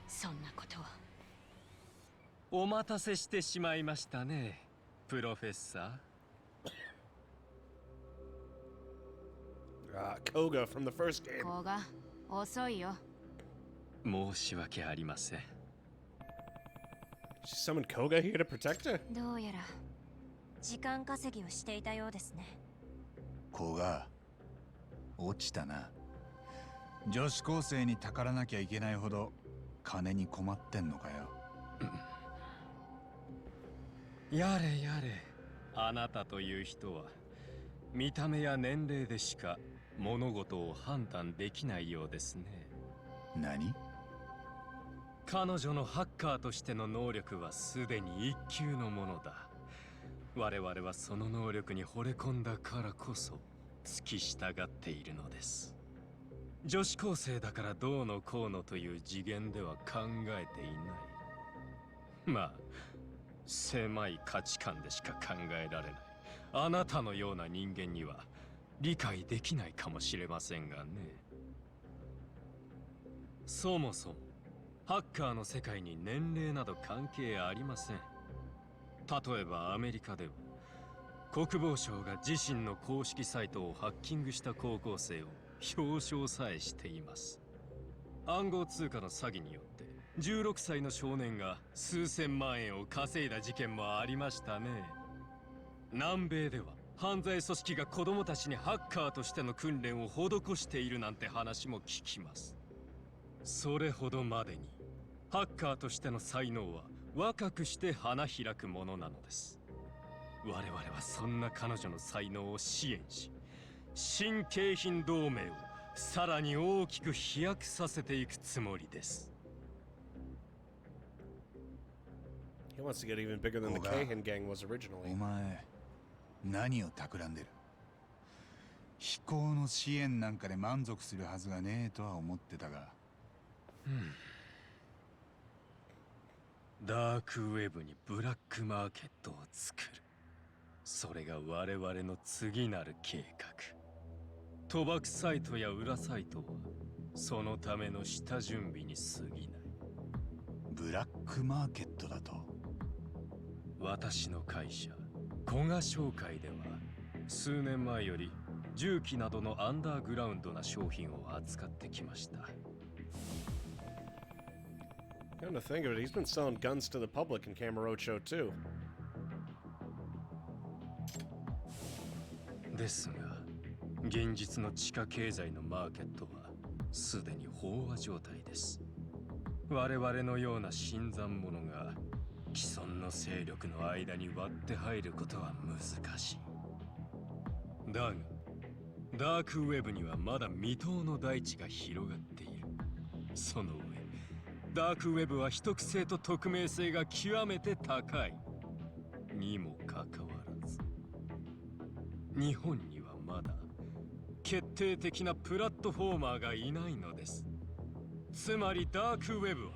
そんなことは。お待たせしてしまいましたね、プロフェッサー。Koga from the first game. 子が遅いよ。ー。申し訳ありません。She summoned Koga here to protect her? どうやら時間稼ぎをしていたようですね。子が落ちたな。女子高生にたからなきゃいけないほど金に困ってんのかよ。やれやれ、あなたという人は見た目や年齢でしか物事を判断できないようですね。何？彼女のハッカーとしての能力はすでに一級のものだ。我々はその能力に惚れ込んだからこそ付き従っているのです。女子高生だからどうのこうのという次元では考えていない。まあ狭い価値観でしか考えられないあなたのような人間には理解できないかもしれませんがね。そもそもハッカーの世界に年齢など関係ありません。例えばアメリカでは国防省が自身の公式サイトをハッキングした高校生を表彰さえしています。暗号通貨の詐欺によって16歳の少年が数千万円を稼いだ事件もありましたね。南米では犯罪組織が子供たちにハッカーとしての訓練を施しているなんて話も聞きます。それほどまでにハッカーとしての才能は若くして花開くものなのです。我々はそんな彼女の才能を支援し、新景品同盟をさらに大きく飛躍させていくつもりです。He wants to get even bigger than the Koga. Kahan gang was お originally. 前何を企んでる。飛行の支援なんかで満足するはずがねえとは思ってたが。ダークウェブにブラックマーケットを作る。それが我々の次なる計画。賭博サイトや裏サイトはそのための下準備に過ぎない。ブラックマーケットだと。私の会社古賀商会では数年前より銃器などのアンダーグラウンドな商品を扱ってきました。Come to think of it, he's been selling guns to the public in Kamurocho too. ですが、現実の地下経済のマーケットはすでに飽和状態です。我々のような新参者が既存の勢力の間に割って入ることは難しい。だが、ダークウェブにはまだ未踏の大地が広がっている。その上、ダークウェブは秘匿性と匿名性が極めて高い。にもかかわらず、日本にはまだ決定的なプラットフォーマーがいないのです。つまりダークウェブは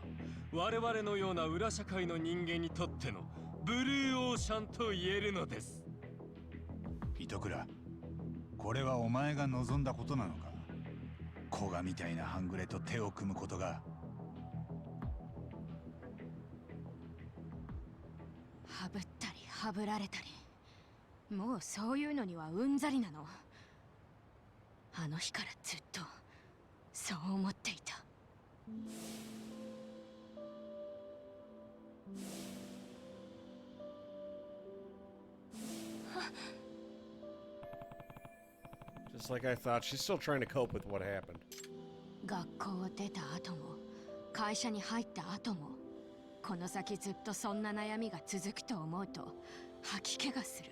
我々のような裏社会の人間にとってのブルーオーシャンと言えるのです。糸倉、これはお前が望んだことなのか？古賀みたいな半グレと手を組むことが。はぶったりはぶられたり、もうそういうのにはうんざりなの。あの日からずっとそう思っていた。Just like I thought, she's still trying to cope with what happened. 学校を出た後も会社に入った後もこの先ずっとそんな悩みが続くと思うと吐き気がする。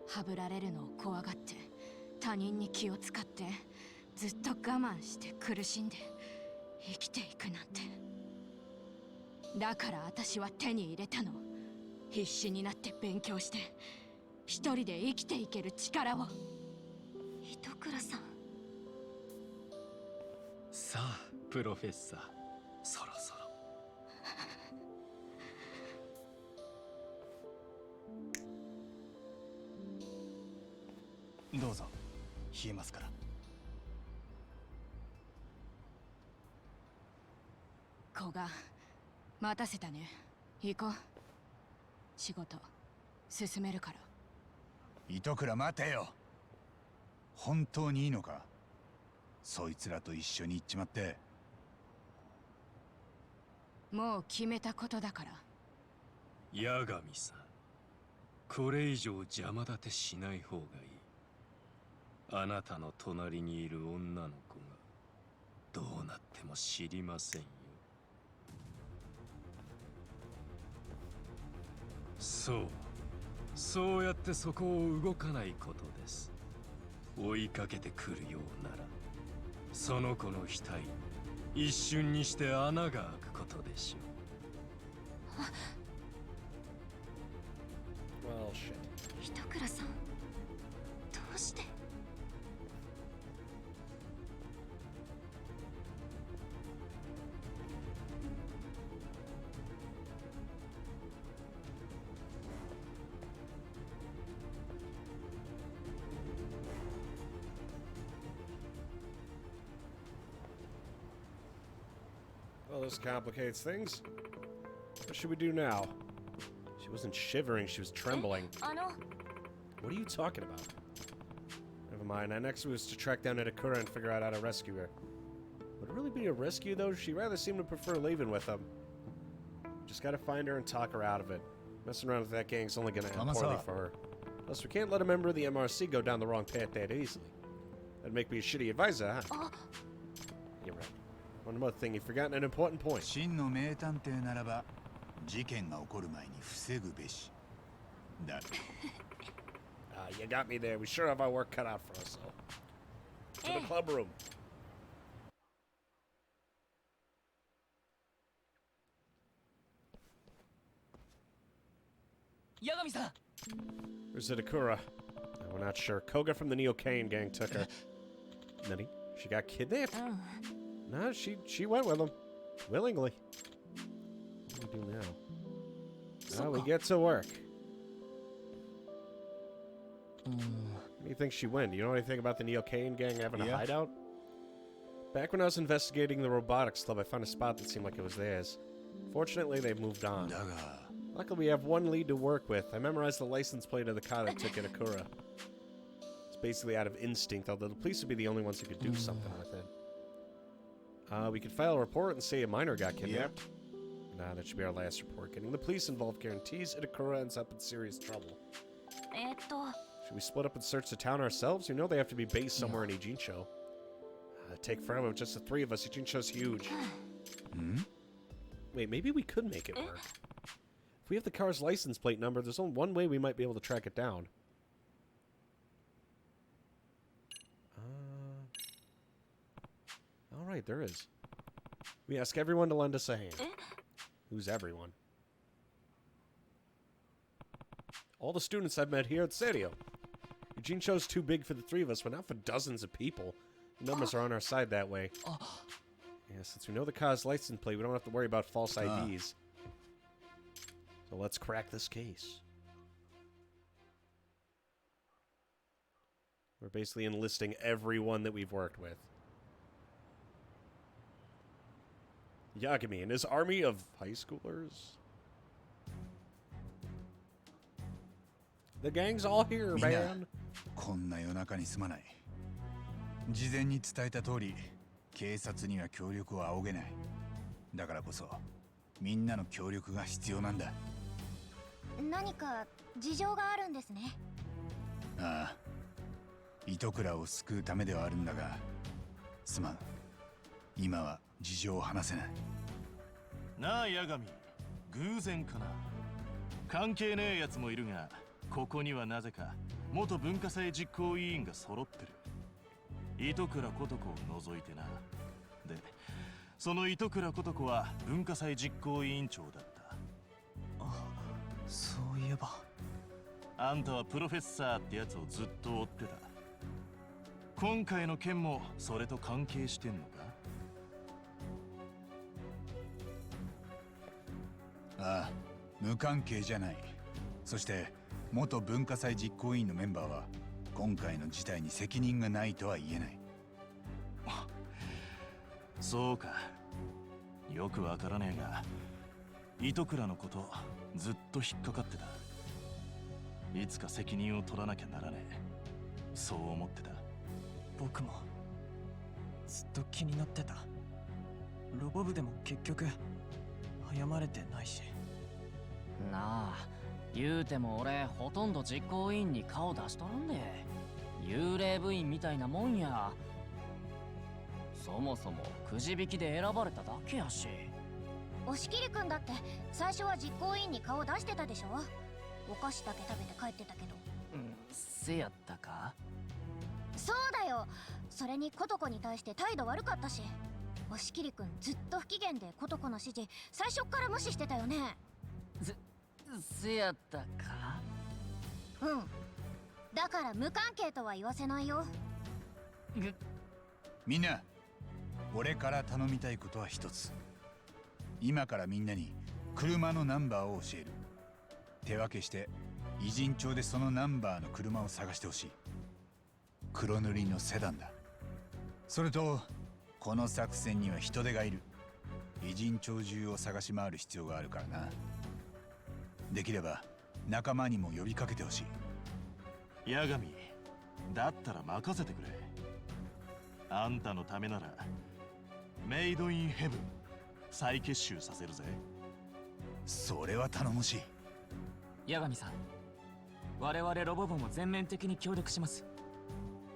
はぶられるのを怖がって他人に気を使ってずっと我慢して苦しんで生きていくなんて。だから私は手に入れたの。必死になって勉強して一人で生きていける力を。糸倉さん。さあ、プロフェッサー、そろそろ。どうぞ、冷えますから。子が待たせたね。行こう。仕事進めるから。糸倉待てよ。本当にいいのか？そいつらと一緒に行っちまって。もう決めたことだから。八神さん、これ以上邪魔立てしない方がいい。あなたの隣にいる女の子がどうなっても知りませんよ。そうやってそこを動かないことです。追いかけてくるようならその子の額一瞬にして穴が開くことでしょう。Well, shit. 糸倉さん、どうして？Well, this complicates things. What should we do now? She wasn't shivering, she was trembling. あの、 What are you talking about? Never mind. Our next was to track down Itakura and figure out how to rescue her. Would it really be a rescue, though? She'd rather seem to prefer leaving with them. Just gotta find her and talk her out of it. Messing around with that gang's only gonna end poorly for her. Plus, we can't let a member of the MRC go down the wrong path that easily. That'd make me a shitty advisor, huh? You're right. One more thing, you've forgotten an important point. 真の名探偵ならば事件が起こる前に防ぐべし。だ。You got me there. We sure have our work cut out for us, though. To the club room. Yagami-san! Where's Itakura? We're not sure. Koga from the Neo-Kane gang took her. Nani? She got kidnapped? うん。 No, she went with him. Willingly. What do we do now? Well, we get to work. do you think she went? Do you know anything about the Neocaine gang having a Yeah. hideout? Back when I was investigating the robotics club, I found a spot that seemed like it was theirs. Fortunately, they've moved on. だが Luckily, we have one lead to work with. I memorized the license plate of the car that took Itakura. It's basically out of instinct, although the police would be the only ones who could do something with it. We could file a report and say a minor got kidnapped. Nah, that should be our last report. Getting the police involved guarantees Itakura ends up in serious trouble. Should we split up and search the town ourselves? You know they have to be based somewhere in Ijincho. It'd take forever with just the three of us. Ijincho's huge. Wait, maybe we could make it work. If we have the car's license plate number, there's only one way we might be able to track it down. Alright, there is. We ask everyone to lend us a hand. Who's everyone? All the students I've met here at Serio. Ijincho's too big for the three of us, but not for dozens of people. The numbers are on our side that way. Yeah, since we know the car's license plate, we don't have to worry about false IDs. So let's crack this case. We're basically enlisting everyone that we've worked with. Yagami and his army of high schoolers. The gang's all here, みんな man. こんな夜中にすまない。事前に伝えた通り、警察には協力を仰げない。だからこそ、みんなの協力が必要なんだ。何か事情があるんですね。ああ、糸倉を救うためではあるんだが、すまん。今は事情を話せない。なあ八神、偶然かな。関係ねえやつもいるが、ここにはなぜか元文化祭実行委員が揃ってる。糸倉琴子を除いてな。で、その糸倉琴子は文化祭実行委員長だった。そういえば。あんたはプロフェッサーってやつをずっと追ってた。今回の件もそれと関係してんのか？ああ、無関係じゃない。そして元文化祭実行委員のメンバーは今回の事態に責任がないとは言えない。そうか。よくわからねえが、糸倉のことずっと引っかかってた。いつか責任を取らなきゃならねえ。そう思ってた。僕もずっと気になってた。ロボ部でも結局謝れてないし。なあ、言うても俺ほとんど実行委員に顔出しとるんで、幽霊部員みたいなもんや。そもそもくじ引きで選ばれただけやし。押切くんだって最初は実行委員に顔出してたでしょ。お菓子だけ食べて帰ってたけど。せやったか？そうだよ。それに琴子に対して態度悪かったし。押切くんずっと不機嫌で琴子の指示最初っから無視してたよね。せやったか？うん。だから無関係とは言わせないよ。みんな、俺から頼みたいことは一つ。今からみんなに車のナンバーを教える。手分けして偉人町でそのナンバーの車を探してほしい。黒塗りのセダンだ。それとこの作戦には人手がいる。偉人町中を探し回る必要があるからな。できれば仲間にも呼びかけてほしい。八神、だったら任せてくれ。あんたのためならメイドインヘブン再結集させるぜ。それは頼もしい。八神さん、我々ロボ部も全面的に協力します。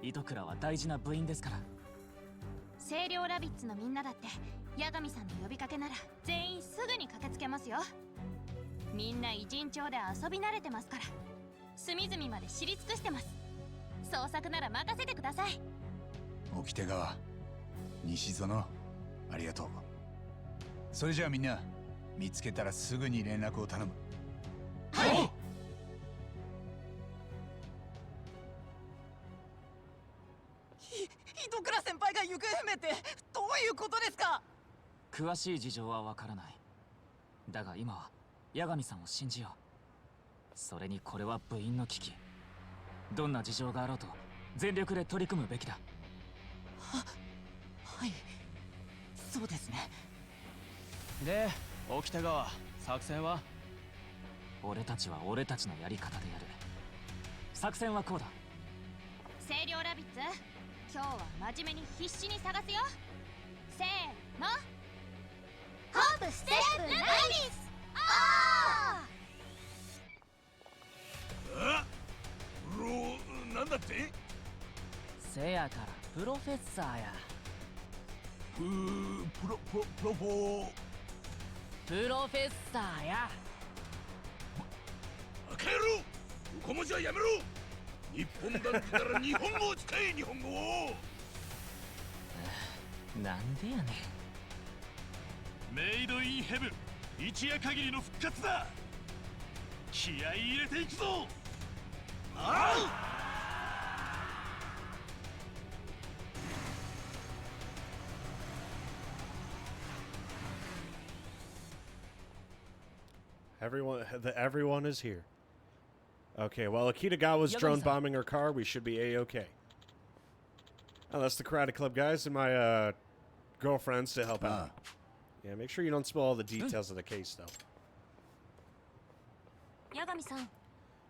糸倉は大事な部員ですから。清涼ラビッツのみんなだって八神さんの呼びかけなら全員すぐに駆けつけますよ。みんな偉人町で遊び慣れてますから、隅々まで知り尽くしてます。捜索なら任せてください。沖手川、西園、ありがとう。それじゃあみんな、見つけたらすぐに連絡を頼む。はい。糸倉先輩が行方不明ってどういうことですか？詳しい事情はわからない。だが今は八神さんを信じよう。それにこれは部員の危機。どんな事情があろうと全力で取り組むべきだ。はい、そうですね。で、沖田川、作戦は？俺たちは俺たちのやり方でやる。作戦はこうだ。清涼ラビッツ、今日は真面目に必死に探すよ。せーの、ホープステップラビス。なんだって？せやからプロフェッサーや。プロフェッサーや。バカ野郎！横文字はやめろ！日本男児なら日本語を使え、日本語を！なんでやねん。メイドインヘブン、一夜限りの復活だ。気合い入れていくぞ。あう！Everyone is here. Okay, while Akitagawa's drone bombing her car, we should be A-okay. Oh, that's the Karate Club guys and my girlfriends to help out. Yeah, make sure you don't spill all the details of the case, though. Yagami-san.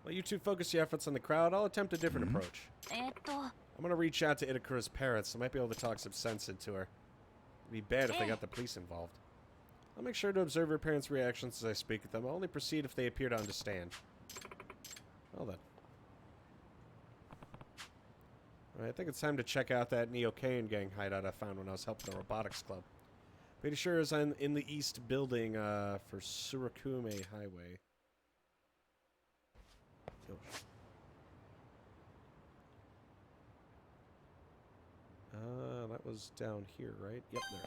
While you two focus your efforts on the crowd, I'll attempt a different approach. I'm gonna reach out to Itakura's parents. I might be able to talk some sense into her. It'd be bad if they got the police involved. I'll make sure to observe her parents' reactions as I speak with them. I'll only proceed if they appear to understand. Well then. Alright, I think it's time to check out that Neo-Kane gang hideout I found when I was helping the robotics club. Pretty sure it's in the east building for Surakume Highway. That was down here, right? Yep, there it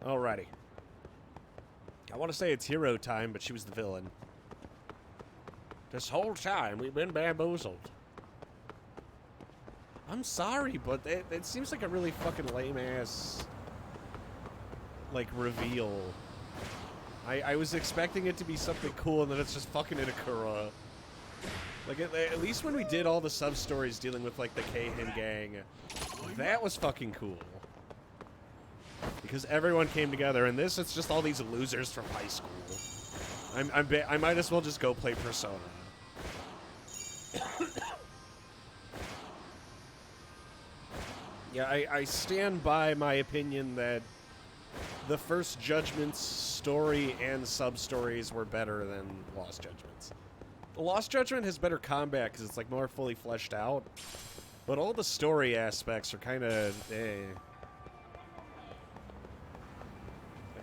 is. Alrighty. I want to say it's hero time, but she was the villain. This whole time, we've been bamboozled. I'm sorry, but it seems like a really fucking lame-ass, like, reveal. I was expecting it to be something cool, and then it's just fucking Itakura. Like, at least when we did all the sub-stories dealing with, like, the Keihin gang, that was fucking cool. Because everyone came together, and this, it's just all these losers from high school. I might as well just go play Persona. Yeah, I stand by my opinion that the first Judgment's story and sub-stories were better than Lost Judgment's. Lost Judgment has better combat because it's like more fully fleshed out, but all the story aspects are kind of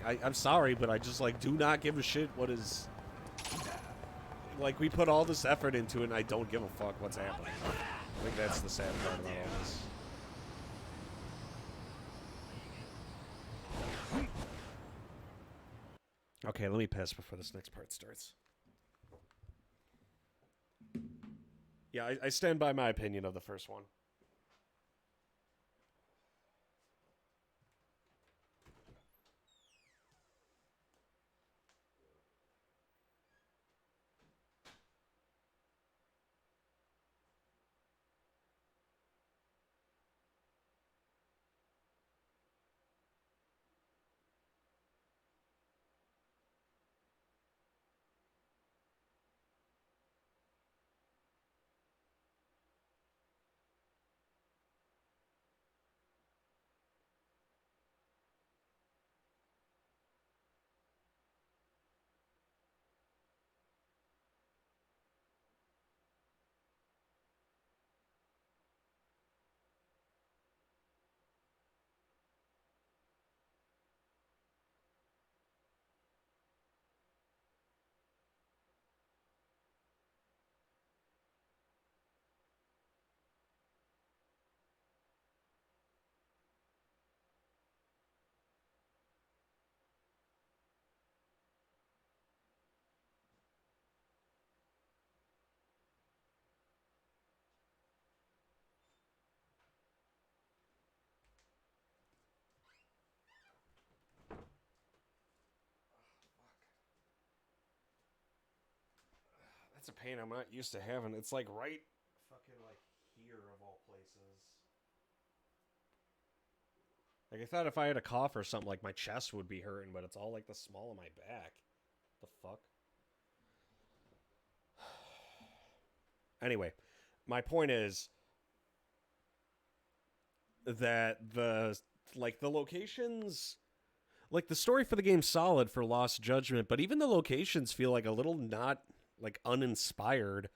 I'm sorry, but I just like do not give a shit what is like we put all this effort into it and I don't give a fuck what's happening. I think that's the sad part about all this. Okay, let me piss before this next part starts. Yeah, I stand by my opinion of the first one. That's a pain I'm not used to having. It's like right fucking fucking, like, here of all places. Like, I thought if I had a cough or something, like, my chest would be hurting, but it's all, like, the small of my back. The fuck? Anyway, my point is that the locations, like, the story for the game's solid for Lost Judgment, but even the locations feel like a little not, like, uninspired.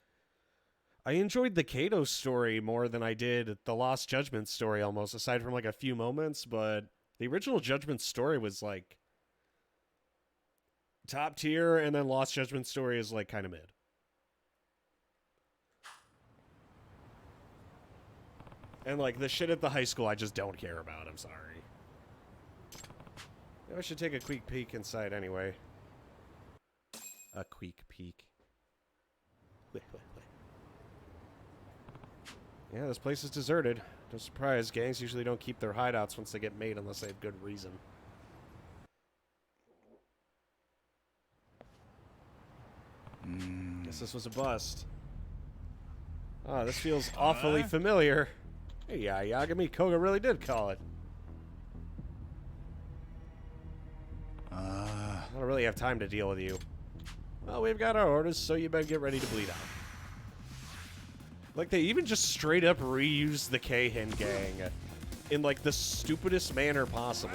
I enjoyed the Kato story more than I did the Lost Judgment story, almost, aside from, like, a few moments, but the original Judgment story was, like, top tier, and then Lost Judgment story is, like, kind of mid. And, like, the shit at the high school I just don't care about, I'm sorry. Maybe I should take a quick peek inside anyway. A quick peek. Yeah, this place is deserted. No surprise, gangs usually don't keep their hideouts once they get made unless they have good reason. Guess this was a bust. Oh, this feels awfully familiar. Hey, yeah, Yagami Koga really did call it. I don't really have time to deal with you. Well, we've got our orders, so you better get ready to bleed out. Like, they even just straight up reused the Keihin gang in, like, the stupidest manner possible.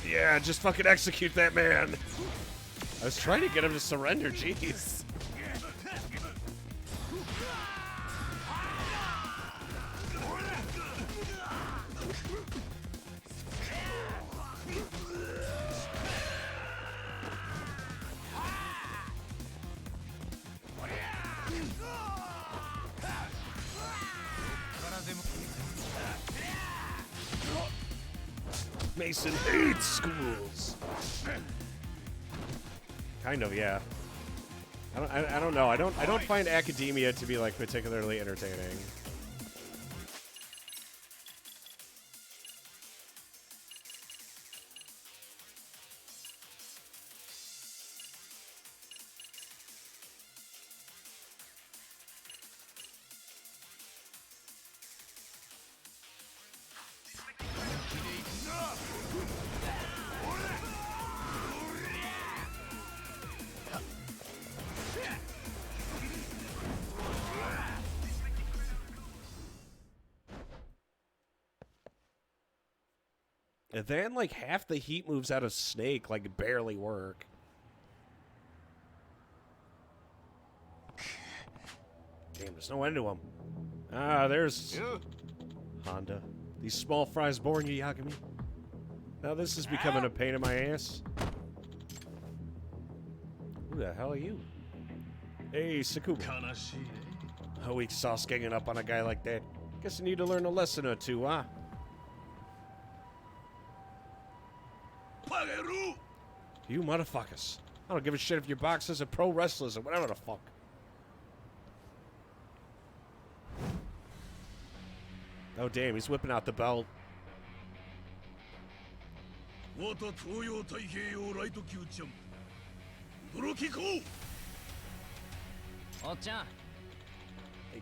Yeah, just fucking execute that man. I was trying to get him to surrender, jeez. Mason hates schools. Kind of, yeah. I don't know. I don't find academia to be, like, particularly entertaining. And then, like, half the heat moves out of Snake, like, barely work. Damn, there's no end to him. Ah, there's Honda. These small fries boring you, Yagami? Now this is becoming a pain in my ass. Who the hell are you? Hey, Sakuba. A weak sauce ganging up on a guy like that. Guess you need to learn a lesson or two, huh? You motherfuckers. I don't give a shit if you're boxers or pro wrestlers or whatever the fuck. Oh, damn, he's whipping out the belt. Hey,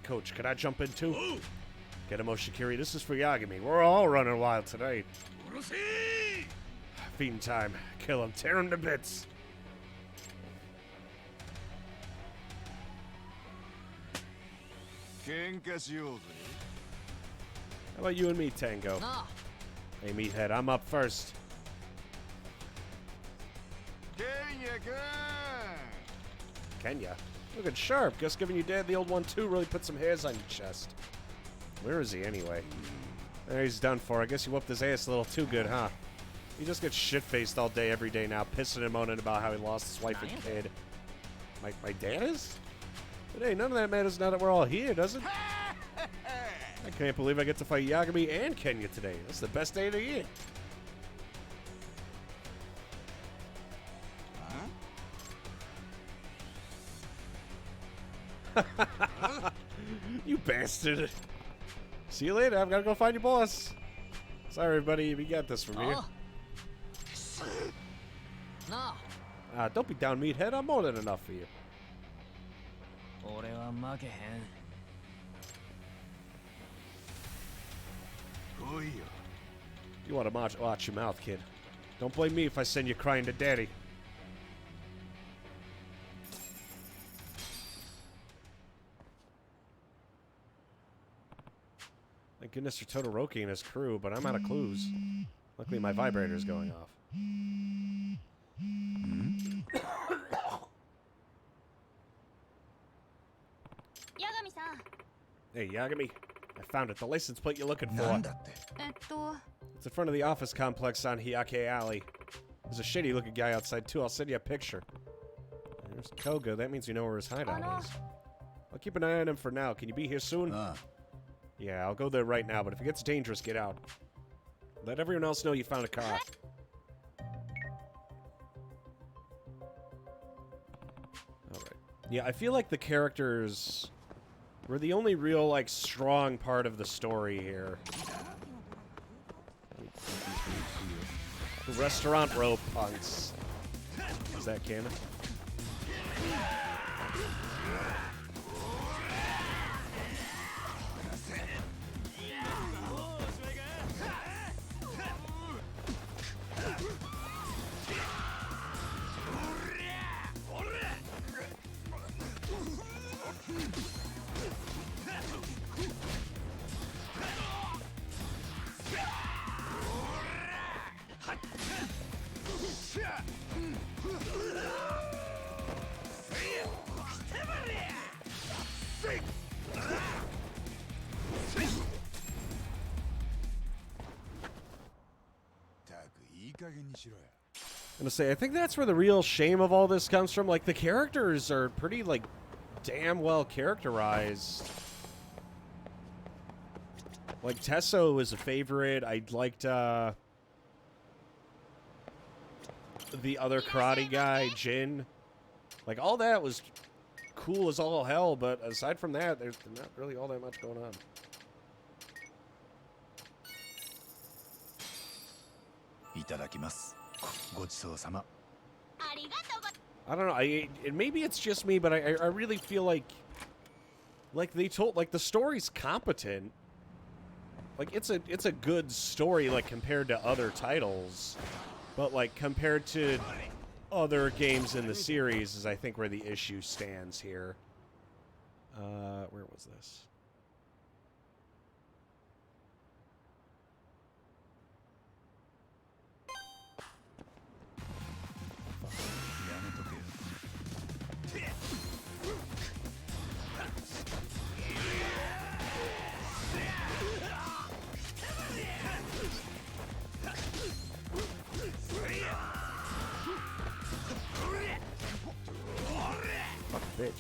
coach, can I jump in too? Get him, Oshikiri. This is for Yagami. We're all running wild tonight. Feeding time. Kill him. Tear him to bits. How about you and me, Tango? Hey, meathead, I'm up first. Kenya? Looking sharp. Guess giving you Dad the old one too really put some hairs on your chest. Where is he anyway? There, he's done for. I guess you whooped his ass a little too good, huh? He just gets shit-faced all day, every day now, pissing and moaning about how he lost his wife and kid. My dad is? But hey, none of that matters now that we're all here, does it? I can't believe I get to fight Yagami and Kenya today. That's the best day of the year. You bastard. See you later. I've got to go find your boss. Sorry, buddy. We got this from here. な Don't be down, meathead. I'm more than enough for you. あ俺は負けへん 来いよ You want to watch your mouth, kid. Don't blame me if I send you crying to daddy. Thank goodness for Todoroki and his crew, but I'm out of clues. Luckily, my vibrator's going off. Hey, Yagami. I found it. The license plate you're looking for. なんだって It's in front of the office complex on Hyake Alley. There's a shitty looking guy outside, too. I'll send you a picture. There's Koga. That means you know where his hideout is. I'll keep an eye on him for now. Can you be here soon? Yeah, I'll go there right now, but if it gets dangerous, get out. Let everyone else know you found a car. Alright. Yeah, I feel like the characters were the only real, like, strong part of the story here. The restaurant row punks. Is that canon? I'm gonna say, I think that's where the real shame of all this comes from. Like, the characters are pretty, like, damn well characterized. Like, Tesso was a favorite. I liked, the other karate guy, Jin. Like, all that was cool as all hell, but aside from that, there's not really all that much going on. I don't know. Maybe it's just me, but I really feel like they told, like, the story's competent. Like, it's a good story, like, compared to other titles, but, like, compared to other games in the series is, I think, where the issue stands here. Where was this? Bitch.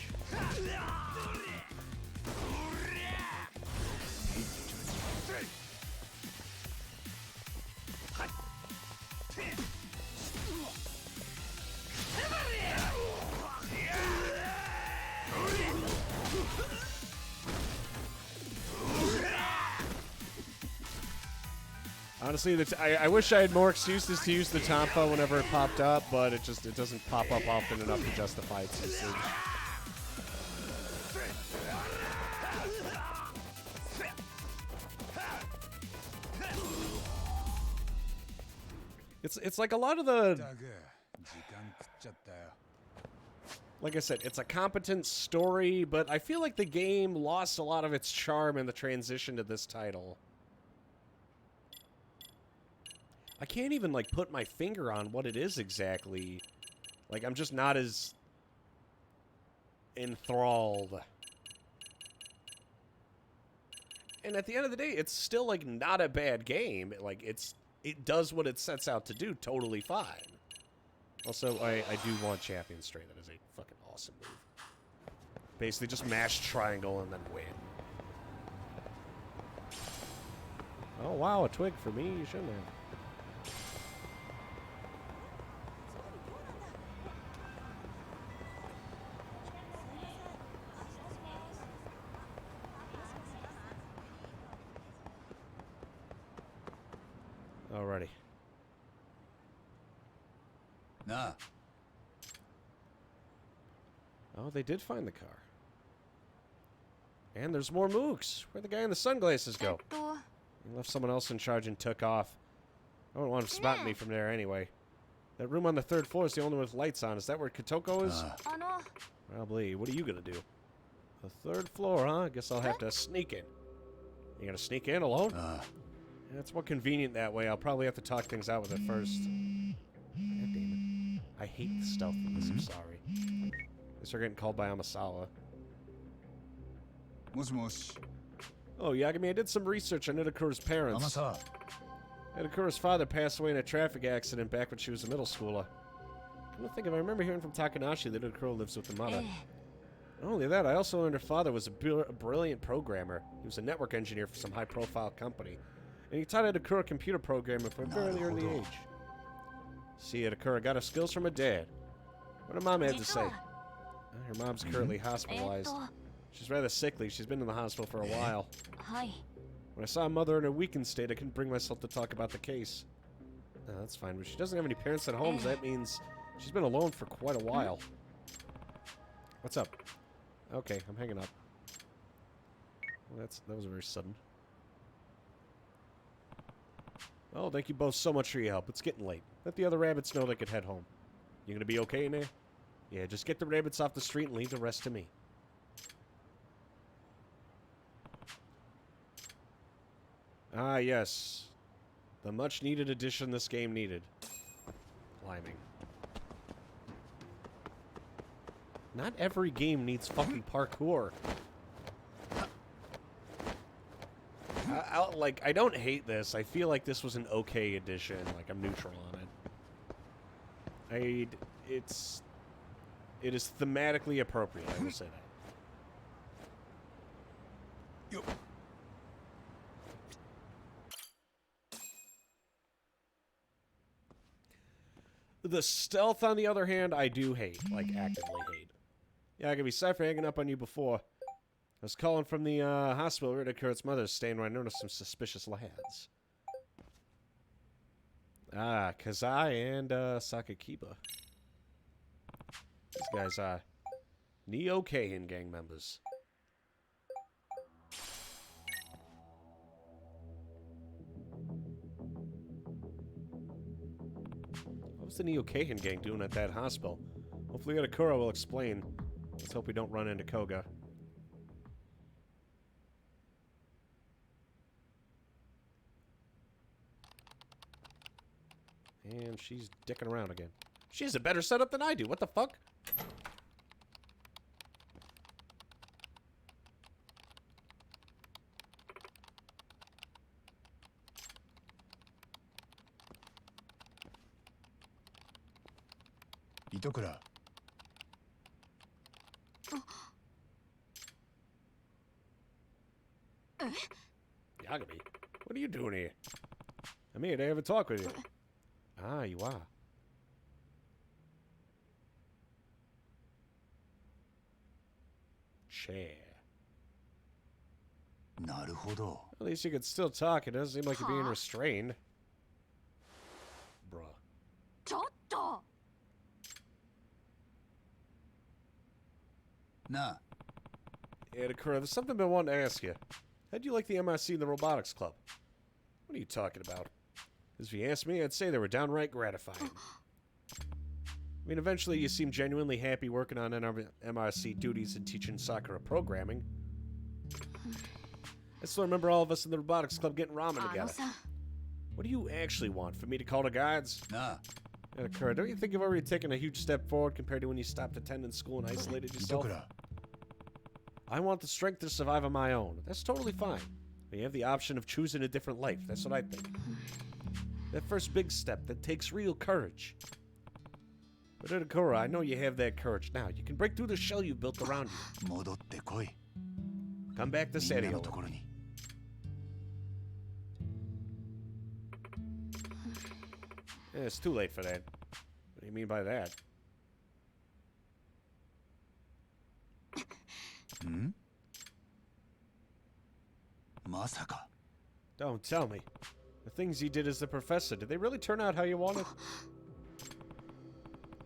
Honestly, I wish I had more excuses to use the Tonfa whenever it popped up, but it doesn't pop up often enough to justify its usage. It's like a lot of the, like I said, it's a competent story, but I feel like the game lost a lot of its charm in the transition to this title. I can't even, like, put my finger on what it is exactly. Like, I'm just not as enthralled. And at the end of the day, it's still, like, not a bad game. Like, it does what it sets out to do totally fine. Also, I do want Champion Strain. That is a fucking awesome move. Basically, just mash triangle and then win. Oh, wow, a twig for me? You shouldn't have. Alrighty. なあ Oh, they did find the car. And there's more mooks. Where'd the guy in the sunglasses go? He left someone else in charge and took off. I don't want him spotting me from there anyway. That room on the 3rd floor is the only one with lights on. Is that where Kotoko is? Probably. What are you gonna do? The 3rd floor, huh? I guess I'll have to sneak in. You gonna sneak in alone? Yeah, it's more convenient that way. I'll probably have to talk things out with it first. God damn it. I hate the stealth in this. I'm sorry. Guess we're getting called by Amasawa. もしもし Oh, Yagami, I did some research on Itakura's parents. 天沢 Itakura's father passed away in a traffic accident back when she was a middle schooler. I don't think if I remember hearing from Takanashi that Itakura lives with the mother. Not only that, I also learned her father was a brilliant programmer. He was a network engineer for some high-profile company. And he taught Itakura computer programming from a very early age. See, Itakura got her skills from her dad. What did Mom have to say? Her mom's currently hospitalized. She's rather sickly. She's been in the hospital for a while. When I saw Mother in a weakened state, I couldn't bring myself to talk about the case. No, that's fine, but she doesn't have any parents at home, so that means she's been alone for quite a while. What's up? Okay, I'm hanging up. Well, that was very sudden. Oh, thank you both so much for your help. It's getting late. Let the other rabbits know they could head home. You gonna be okay in there? Yeah, just get the rabbits off the street and leave the rest to me. Ah, yes. The much-needed addition this game needed. Climbing. Not every game needs fucking parkour. I don't hate this. I feel like this was an okay addition. Like, I'm neutral on it. It is thematically appropriate, I will say that. Yo. The stealth, on the other hand, I do hate. Like, actively hate. Yeah, I can be sorry for hanging up on you before. I was calling from the hospital where Kurt's mother's staying when I noticed some suspicious lads. Ah, Kazai and Sakakiba. These guys are Neo Keihin gang members. What was the Neo Keihin gang doing at that hospital? Hopefully Itakura will explain. Let's hope we don't run into Koga. And she's dicking around again. She has a better setup than I do. What the fuck? Itokura. Yagami, what are you doing here? I'm here to have a talk with you. Ah, you are. Chair. なるほど At least you could still talk. It doesn't seem like you're being restrained. Bruh. ちょっと なあ Itakura, there's something I've been wanting to ask you. How'd you like the MIC and the Robotics Club? What are you talking about? Because if you asked me, I'd say they were downright gratifying. I mean, eventually you seem genuinely happy working on MRC duties and teaching Sakura programming. I still remember all of us in the Robotics Club getting ramen together. What do you actually want? For me to call the guards? なあ Itakura, don't you think you've already taken a huge step forward compared to when you stopped attending school and isolated yourself? itokura I want the strength to survive on my own. That's totally fine. But you have the option of choosing a different life. That's what I think. That first big step that takes real courage. But Itakura, I know you have that courage now. You can break through the shell you built around you. 戻ってこい Come back to みんな Serio. のところに It's too late for that. What do you mean by that? んまさか Don't tell me. The things you did as the professor, did they really turn out how you wanted?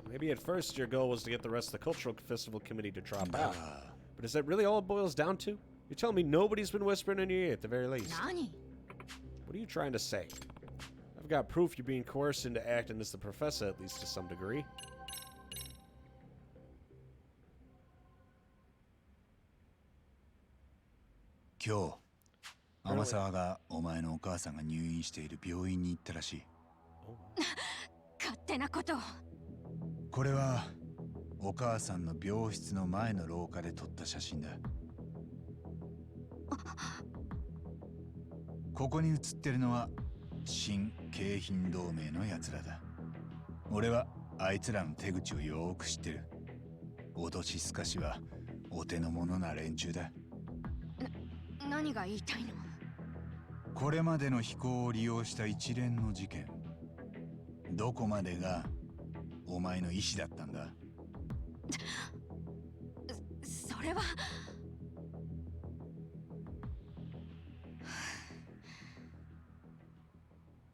Maybe at first your goal was to get the rest of the cultural festival committee to drop out. But is that really all it boils down to? You're telling me nobody's been whispering in your ear at the very least?何？ What are you trying to say? I've got proof you're being coerced into acting as the professor, at least to some degree.今日天沢がお前のお母さんが入院している病院に行ったらしい。勝手なことを。これはお母さんの病室の前の廊下で撮った写真だ。ここに写ってるのは新京浜同盟のやつらだ。俺はあいつらの手口をよーく知ってる。脅しすかしはお手の物な連中だ。何が言いたいの？これまでの飛行を利用した一連の事件、どこまでがお前の意思だったんだ？それは。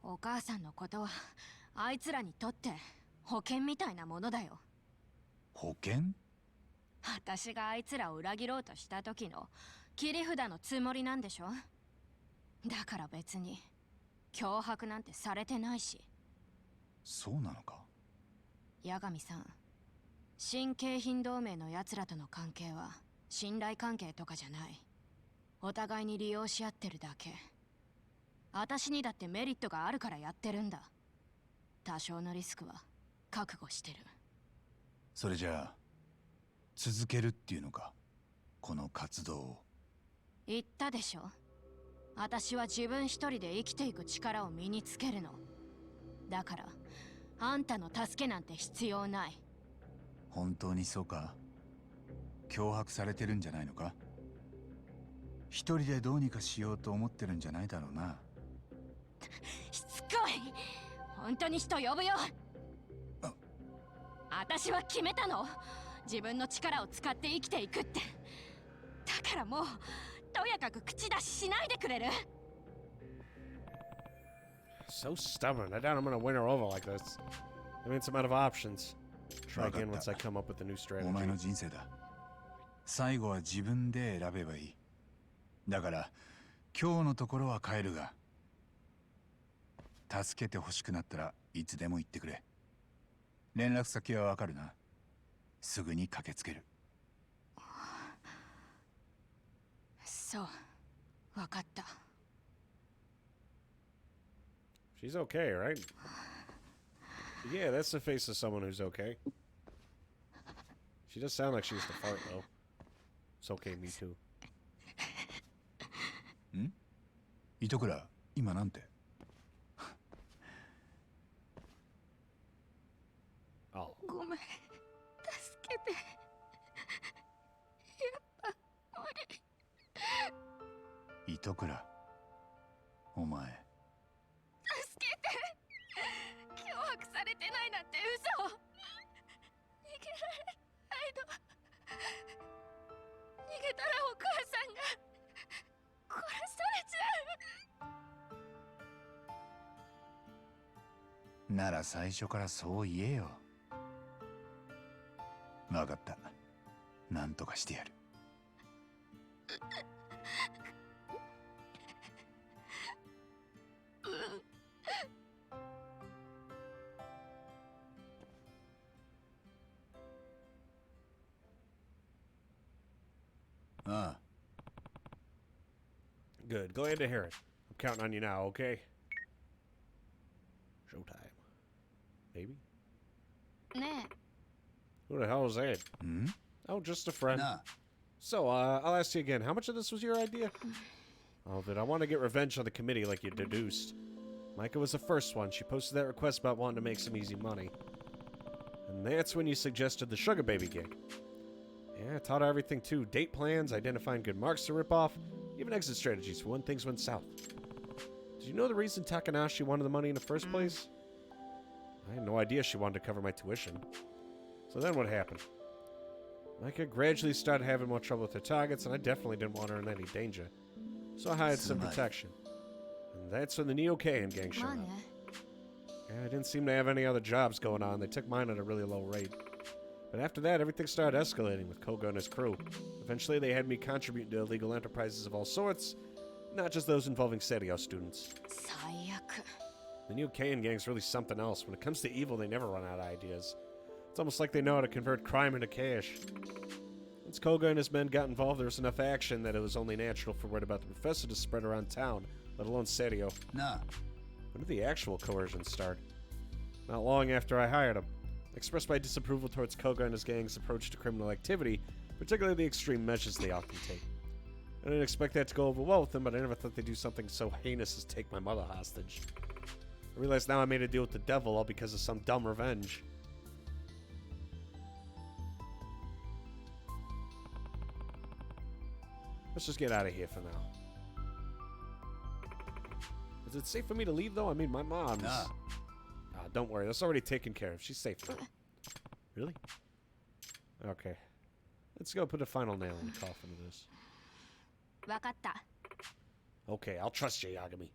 お母さんのことはあいつらにとって保険みたいなものだよ。保険？私があいつらを裏切ろうとした時の切り札のつもりなんでしょ。だから別に脅迫なんてされてないし。そうなのか？八神さん、新京浜同盟のやつらとの関係は信頼関係とかじゃない。お互いに利用し合ってるだけ。私にだってメリットがあるからやってるんだ。多少のリスクは覚悟してる。それじゃあ続けるっていうのか、この活動を。言ったでしょ。私は自分一人で生きていく力を身につけるの。だからあんたの助けなんて必要ない。本当にそうか？脅迫されてるんじゃないのか？一人でどうにかしようと思ってるんじゃないだろうな。しつこい。本当に人呼ぶよ。私は決めたの。自分の力を使って生きていくって。だからもうとやかく口出ししないでくれる？ So stubborn. I doubt I'm gonna win her over like this. I mean, some out of options. Try again once I come up with a new お前 strategy. の人生だ。最後は自分で選べばいい。だから今日のところは帰るが、助けて欲しくなったらいつでも言ってくれ。連絡先はわかるな。すぐに駆けつける。そう、わかった。She's okay, right? Yeah, that's the face of someone who's okay. She does sound like she used to fart, though. It's okay, me too. ん？糸倉、今なんてOh. ごめん、助けて。やっぱ無理。糸倉、お前。助けて。脅迫されてないなんて嘘。逃げられないの。逃げたらお母さんが殺されちゃう。なら最初からそう言えよ。わかった。なんとかしてやる。ああ。Good. Glad to hear it. I'm counting on you now, okay? Showtime. Maybe? ねえ。 Who the hell is that? ん？ Oh, just a friend. なあ。 So, I'll ask you again. How much of this was your idea? All of it. I want to get revenge on the committee like you deduced. Micah was the first one. She posted that request about wanting to make some easy money. And that's when you suggested the sugar baby gig. Yeah, I taught her everything too. Date plans, identifying good marks to rip off, even exit strategies for when things went south. Did you know the reason Takanashi wanted the money in the first place? I had no idea she wanted to cover my tuition. So then what happened? Micah gradually started having more trouble with her targets, and I definitely didn't want her in any danger. So I hired some protection. And That's when the Neo-Keian gang showed まあ up. ね Yeah, I didn't seem to have any other jobs going on. They took mine at a really low rate. But after that, everything started escalating with Koga and his crew. Eventually, they had me contribute to illegal enterprises of all sorts, not just those involving Serio students. 最悪 The Neo-Keian gang's really something else. When it comes to evil, they never run out of ideas. It's almost like they know how to convert crime into cash. Once Koga and his men got involved, there was enough action that it was only natural for word about the professor to spread around town, let alone Serio. なあ When did the actual coercion start? Not long after I hired him. I expressed my disapproval towards Koga and his gang's approach to criminal activity, particularly the extreme measures they often take. I didn't expect that to go over well with them, but I never thought they'd do something so heinous as take my mother hostage. I realize now I made a deal with the devil all because of some dumb revenge. Let's just get out of here for now. Is it safe for me to leave, though? I mean, my mom's... Nah. Don't worry. That's already taken care of. She's safe now. Really? Okay. Let's go put a final nail in the coffin of this. わかった Okay, I'll trust you, Yagami.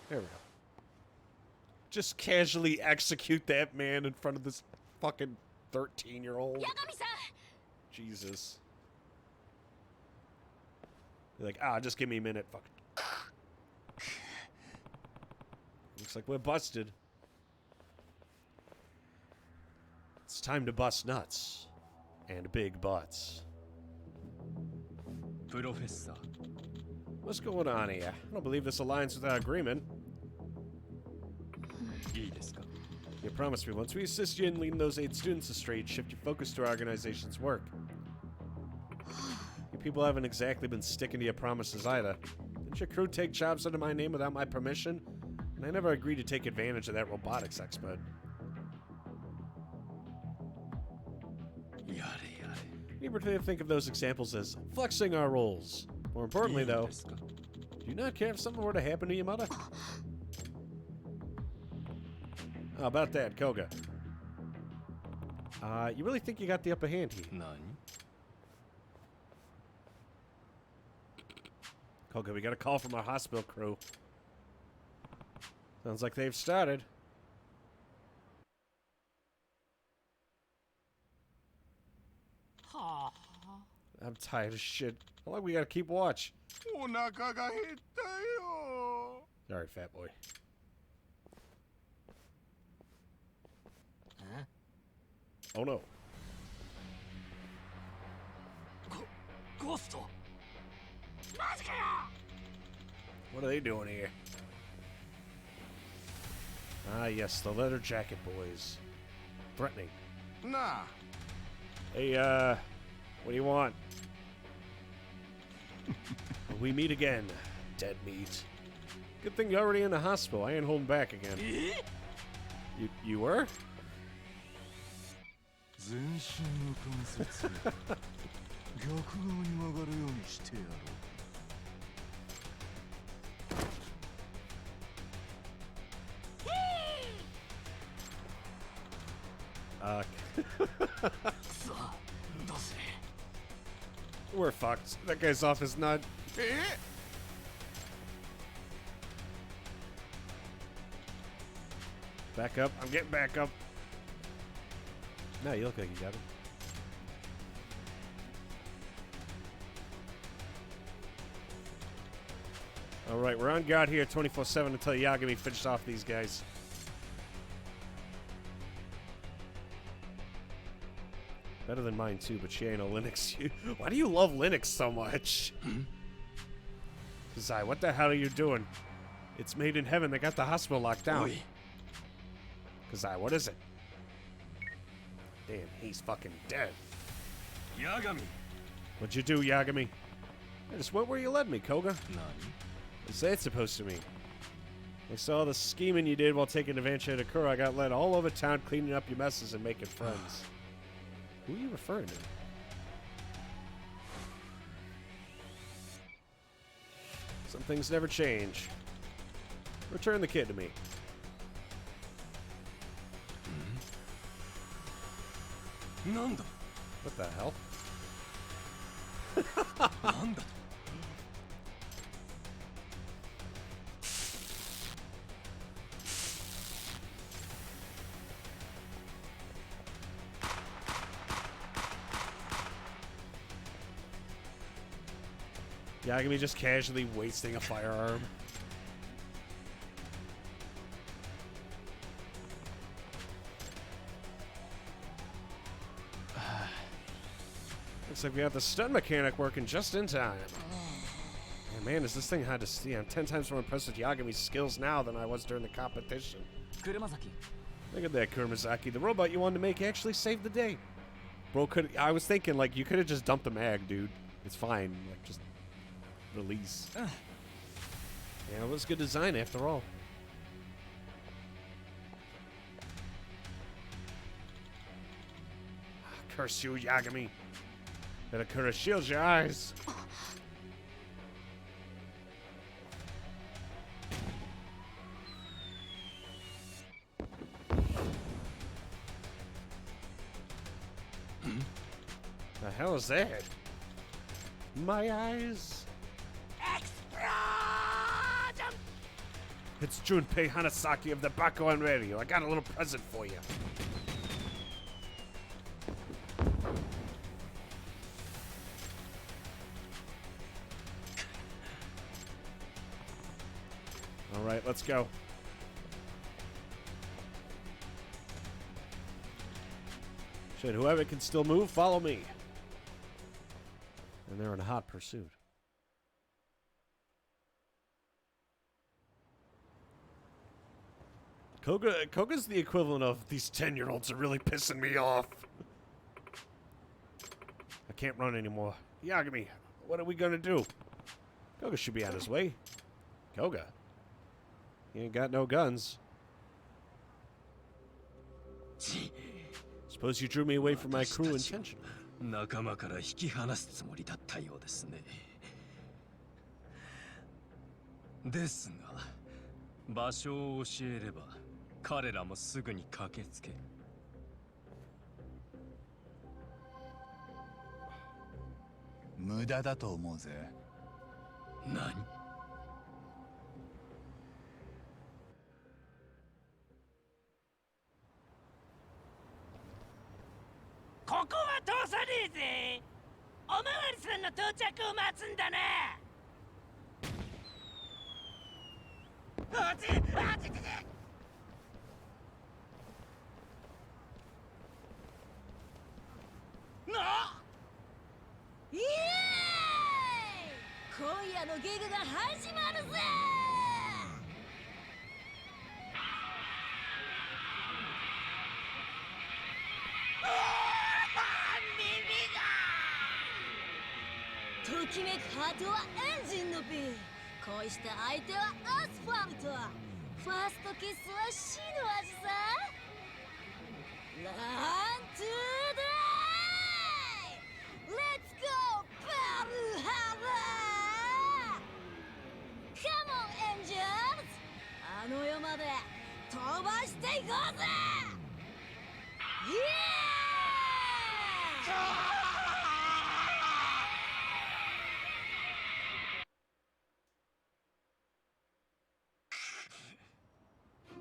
There we go. Just casually execute that man in front of this fucking 13-year-old. 八神さん Jesus. You're like, just give me a minute. Fuck. Looks like we're busted. It's time to bust nuts. And big butts. プロフェッサー What's going on here? I don't believe this aligns with our agreement. いいですか You promised me once we assist you in leading those 8 students astray, you'd shift your focus to our organization's work. You people haven't exactly been sticking to your promises either. Didn't your crew take jobs under my name without my permission? And I never agreed to take advantage of that robotics expert. やれやれ We prefer to think of those examples as flexing our roles. More importantly, いい though, ですか do you not care if something were to happen to your mother? How about that, Koga? You really think you got the upper hand here? 何 Koga, we got a call from our hospital crew. Sounds like they've started. I'm tired of shit. How long we gotta keep watch? お腹が減ったよ Sorry, fat boy. Oh no. ゴースト What are they doing here? Ah, yes, the leather jacket boys. Threatening. なあ Hey, what do you want? We meet again, dead meat. Good thing you're already in the hospital. I ain't holding back again. You were? 全身の関節逆側に曲がるようにしてやろう We're fucked. That guy's off his nut. Back up. I'm getting back up. No, you look like you got it. Alright, we're on guard here 24/7 until Yagami finishes off these guys. Better than mine too, but she ain't a Linux. Why do you love Linux so much? Zai, what the hell are you doing? It's made in heaven. They got the hospital locked down. Kazai, what is it? Damn, he's fucking dead. ヤガミ What'd you do, Yagami? I just went where you led me, Koga. 何 What's that supposed to mean? I saw the scheming you did while taking advantage of the crew. I got led all over town cleaning up your messes and making friends. Who are you referring to? Some things never change. Return the kid to me. なんだ What the hell? なんだと Yagami just casually wasting a firearm. Looks like we got the stun mechanic working just in time. And man, is this thing hard to see. I'm 10 times more impressed with Yagami's skills now than I was during the competition. 車崎 Look at that, Kurumazaki. The robot you wanted to make actually saved the day. Bro, I was thinking, like, you could have just dumped the mag, dude. It's fine. Like, just release. Yeah, it was good design after all. Curse you, Yagami. Better could have shielded your eyes. The hell is that? My eyes. Explosion! It's Junpei Hanasaki of the Bakugan Radio. I got a little present for you. All right, let's go. Shit, whoever can still move, follow me. And they're in hot pursuit. Koga's the equivalent of these 10-year-olds are really pissing me off. I can't run anymore. Yagami, what are we gonna do? Koga should be on his way. Koga? He ain't got no guns. Suppose you drew me away from my crew intentionally. 仲間から引き離すつもりだったようですね。ですが、場所を教えれば彼らもすぐに駆けつける。無駄だと思うぜ。何？ここは通さねえぜ。おまわりさんの到着を待つんだな。あちあちちち。な。イエーイ！今夜のゲグが始まるぜ。ときめくハートはエンジンのビ恋した相手はアスファルトファーストキスは死の味さラントゥーダイレッツゴーバルハラカモンエンジェルズあの世まで飛ばしていこうぜイエーイ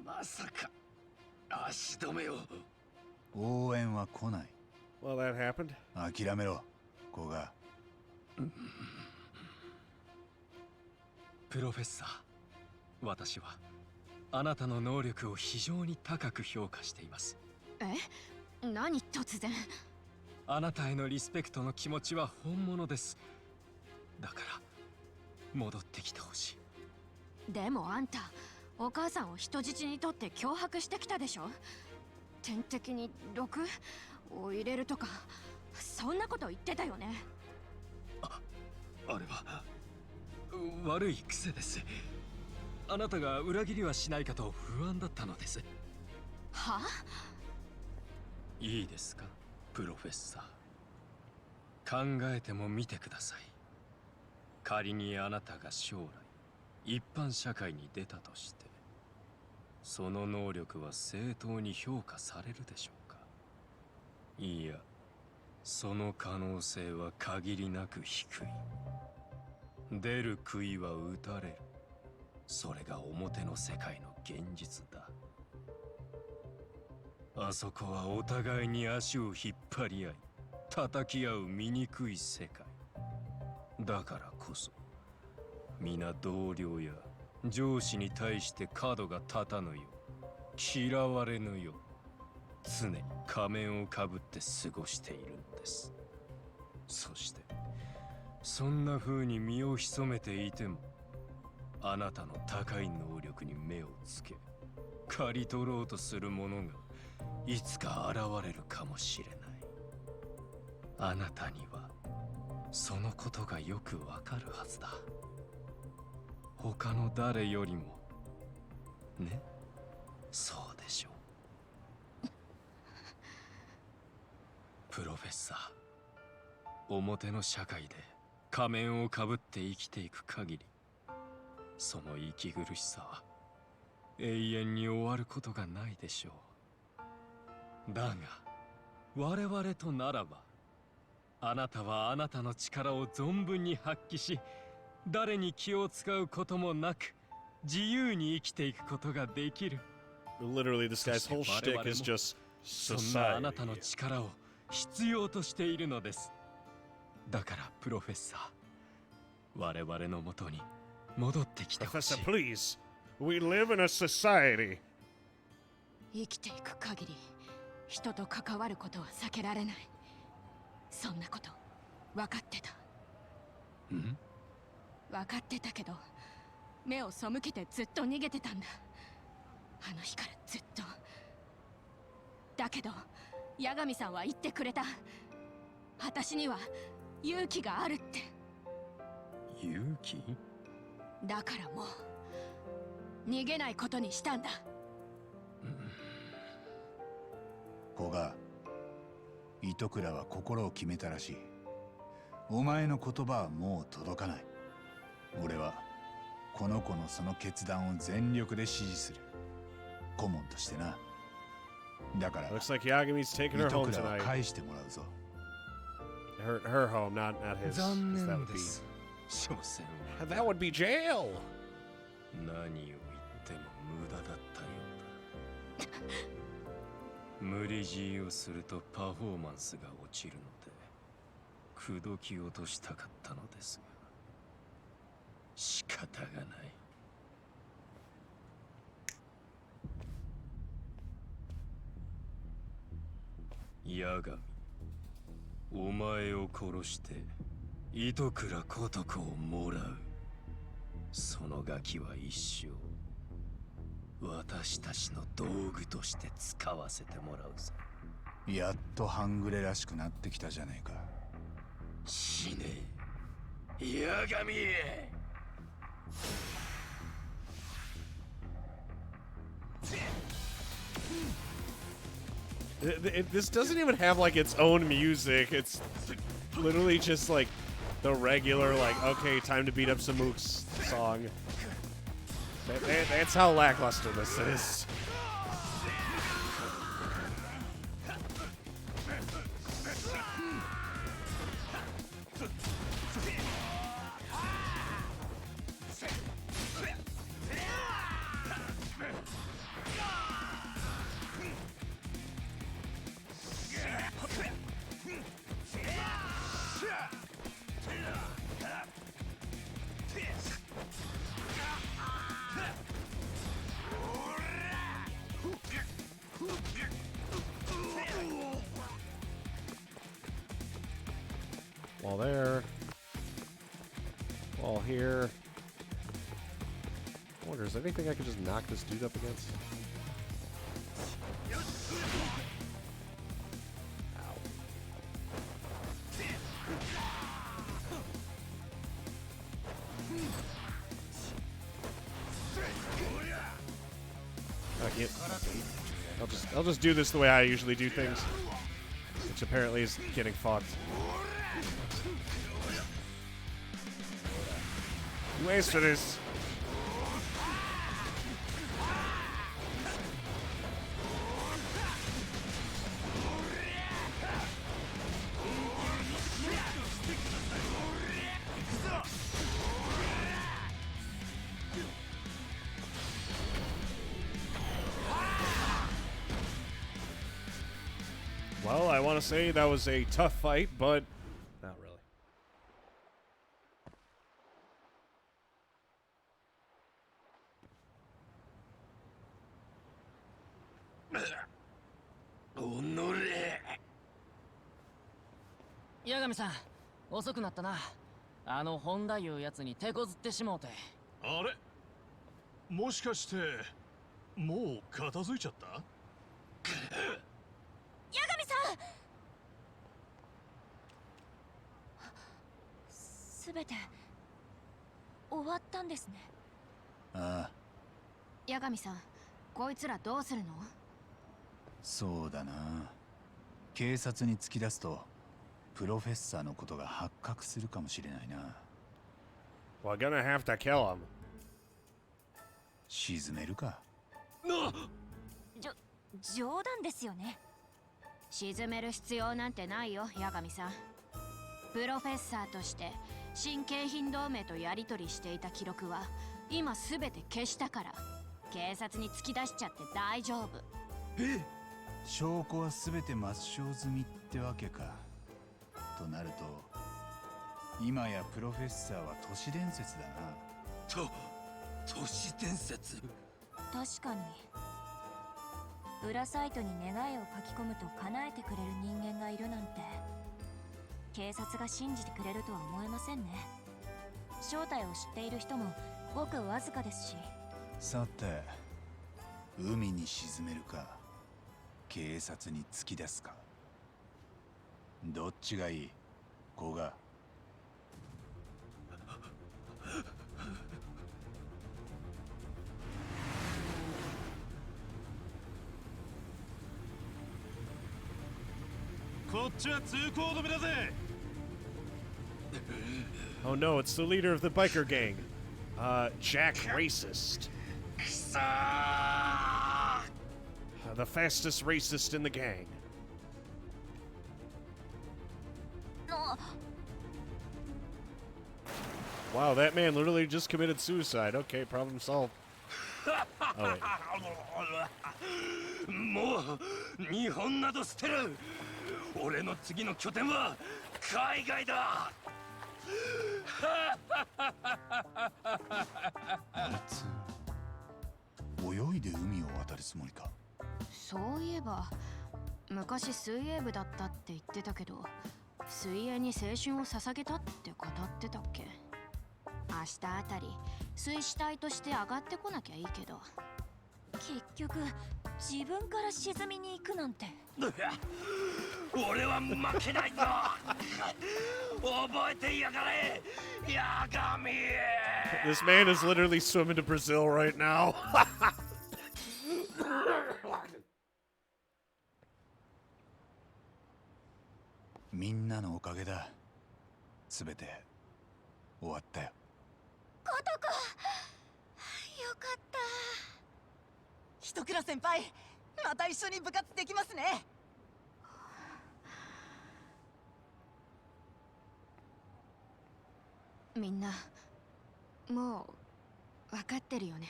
まさか足止めを応援は来ない。 Well, that happened. 諦めろ、子が。プロフェッサー、私はあなたの能力を非常に高く評価しています。え？何突然？あなたへのリスペクトの気持ちは本物です。だから戻ってきてほしい。でもあんたお母さんを人質にとって脅迫してきたでしょ。点滴に毒を入れるとかそんなこと言ってたよね。あれは悪い癖です。あなたが裏切りはしないかと不安だったのです。は？いいですか、プロフェッサー。考えてもみてください。仮にあなたが将来一般社会に出たとして、その能力は正当に評価されるでしょうか。いや、その可能性は限りなく低い。出る杭は打たれる。それが表の世界の現実だ。あそこはお互いに足を引っ張り合い叩き合う醜い世界だからこそ、皆同僚や上司に対して角が立たぬよう、嫌われぬよう常に仮面をかぶって過ごしているのです。そしてそんな風に身を潜めていても、あなたの高い能力に目をつけ刈り取ろうとする者がいつか現れるかもしれない。あなたにはそのことがよくわかるはずだ。他の誰よりもね。そうでしょう。プロフェッサー、表の社会で仮面をかぶって生きていく限り、その息苦しさは永遠に終わることがないでしょう。だが我々とならば、あなたはあなたの力を存分に発揮し、誰に気を使うこともなく自由に生きていくことができる。 Literally, this guy's whole shtick is just そんなあなたの力を必要としているのです。だからプロフェッサー、我々のもとに戻ってきてほしい。 Professor, please. We live in a society. 生きていく限り人と関わることは避けられない。そんなこと分かってた。ん？分かってたけど、目を背けてずっと逃げてたんだ。あの日からずっと。だけど八神さんは言ってくれた。私には勇気があるって。勇気？だからもう逃げないことにしたんだ。古賀、糸倉は心を決めたらしい。お前の言葉はもう届かない。俺はこの子のその決断を全力で支持する。顧問としてな。だから Looks like Yagami's taking her 糸 home 倉は tonight. 返してもらうぞ。 Her home, not his. 残 'cause That 念 would で be す。所詮は that would be jail. 何を言っても無駄だったようだ。無理強いをするとパフォーマンスが落ちるので、口説き落としたかったのですが、仕方がない。八神、お前を殺して糸倉琴子をもらう。そのガキは一生私たちの道具として使わせてもらうぞ。やっと半グレらしくなってきたじゃねえか。死ねえ、八神。This doesn't even have like its own music. It's literally just like the regular, like, okay, time to beat up some mooks song. That's how lackluster this is. While there. While here. I wonder, is there anything I could just knock this dude up against? Ow. Yeah. I'll just do this the way I usually do things, which apparently is getting fucked. You wasted this. Well, I want to say that was a tough fight, but not really.八神さん、遅くなったな。あの本田いうやつに手こずってしもうて。あれ、もしかしてもう片付いちゃった？八神さん、すべて終わったんですね。ああ、八神さん、こいつらどうするの？そうだな。警察に突き出すとプロフェッサーのことが発覚するかもしれないな。We're gonna have to kill him. 沈めるか。冗談ですよね。沈める必要なんてないよ、八神さん。プロフェッサーとして新京浜同盟とやり取りしていた記録は今すべて消したから、警察に突き出しちゃって大丈夫。証拠は全て抹消済みってわけか。となると今やプロフェッサーは都市伝説だな。都市伝説。確かに裏サイトに願いを書き込むと叶えてくれる人間がいるなんて、警察が信じてくれるとは思えませんね。正体を知っている人もごくわずかですし。さて、海に沈めるか警察に突き出すか、どっちがいい？子が。こっちは通行止めだぜ。Oh no, it's the leader of the biker gang. Jack Racist. The fastest racist in the gang. Wow, that man literally just committed suicide. Okay, problem solved. Oh, wait. もう日本など捨てる。俺の次の拠点は海外だ。あいつ泳いで海を渡るつもりか。そういえば昔水泳部だったって言ってたけど、水泳に青春を捧げたって語ってたっけ？明日あたり水死体として上がってこなきゃいいけど。結局自分から沈みに行くなんて。俺は負けないぞ。覚えてやがれ、八神。 This man is literally swimming to Brazil right now. みんなのおかげだ。すべて終わったよ。ことこ、よかった。一倉先輩、また一緒に部活できますね。みんなもう分かってるよね。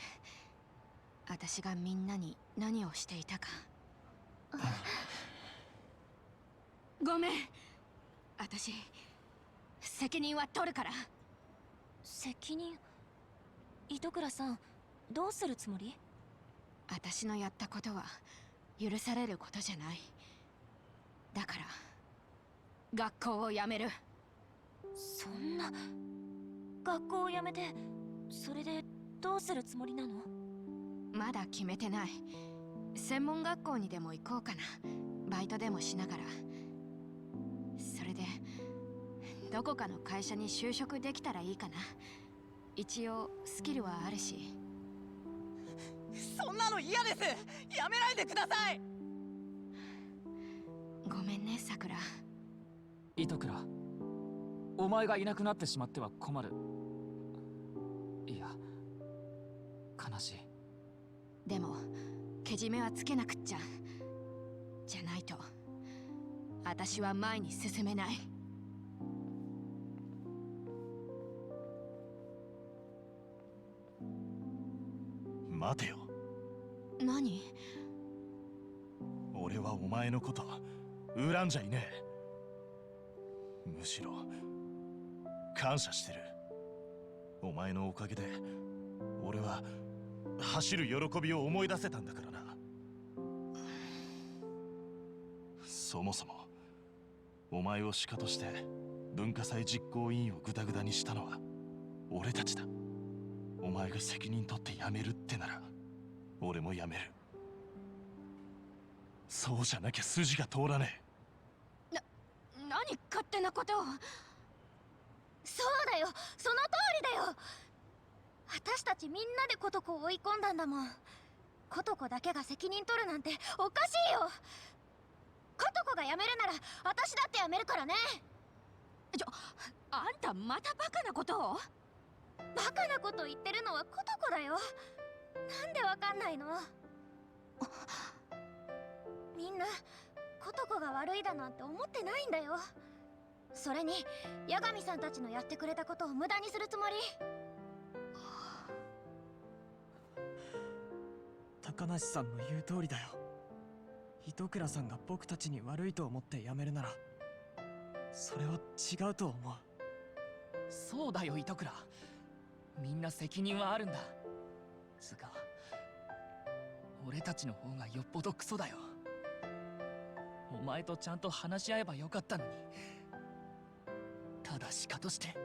私がみんなに何をしていたか。ごめん、私責任は取るから。責任？糸倉さん、どうするつもり？私のやったことは許されることじゃない。だから学校を辞める。そんな。学校を辞めて、それでどうするつもりなの？まだ決めてない。専門学校にでも行こうかな。バイトでもしながら。それでどこかの会社に就職できたらいいかな。一応スキルはあるし。そんなの嫌です。やめないでください。ごめんね、さくら。糸倉、お前がいなくなってしまっては困る。いや、悲しい。でもけじめはつけなくっちゃ。じゃないと私は前に進めない。待てよ。何？俺はお前のこと恨んじゃいねえ。むしろ感謝してる。お前のおかげで俺は走る喜びを思い出せたんだからな。そもそもお前を鹿として文化祭実行委員をグダグダにしたのは俺たちだ。お前が責任取って辞めるってなら俺も辞める。そうじゃなきゃ筋が通らねえ。何勝手なことを。そうだよ、その通りだよ。私たちみんなでコトコを追い込んだんだもん。コトコだけが責任取るなんておかしいよ。コトコが辞めるなら私だって辞めるからね。あんたまたバカなことを。バカなこと言ってるのはコトコだよ。なんでわかんないの？みんなコトコが悪いだなんて思ってないんだよ。それに八神さんたちのやってくれたことを無駄にするつもり。高梨さんの言う通りだよ。糸倉さんが僕たちに悪いと思って辞めるならそれは違うと思う。そうだよ糸倉、みんな責任はあるんだ。つか俺たちの方がよっぽどクソだよ。お前とちゃんと話し合えばよかったのに、ただ鹿として。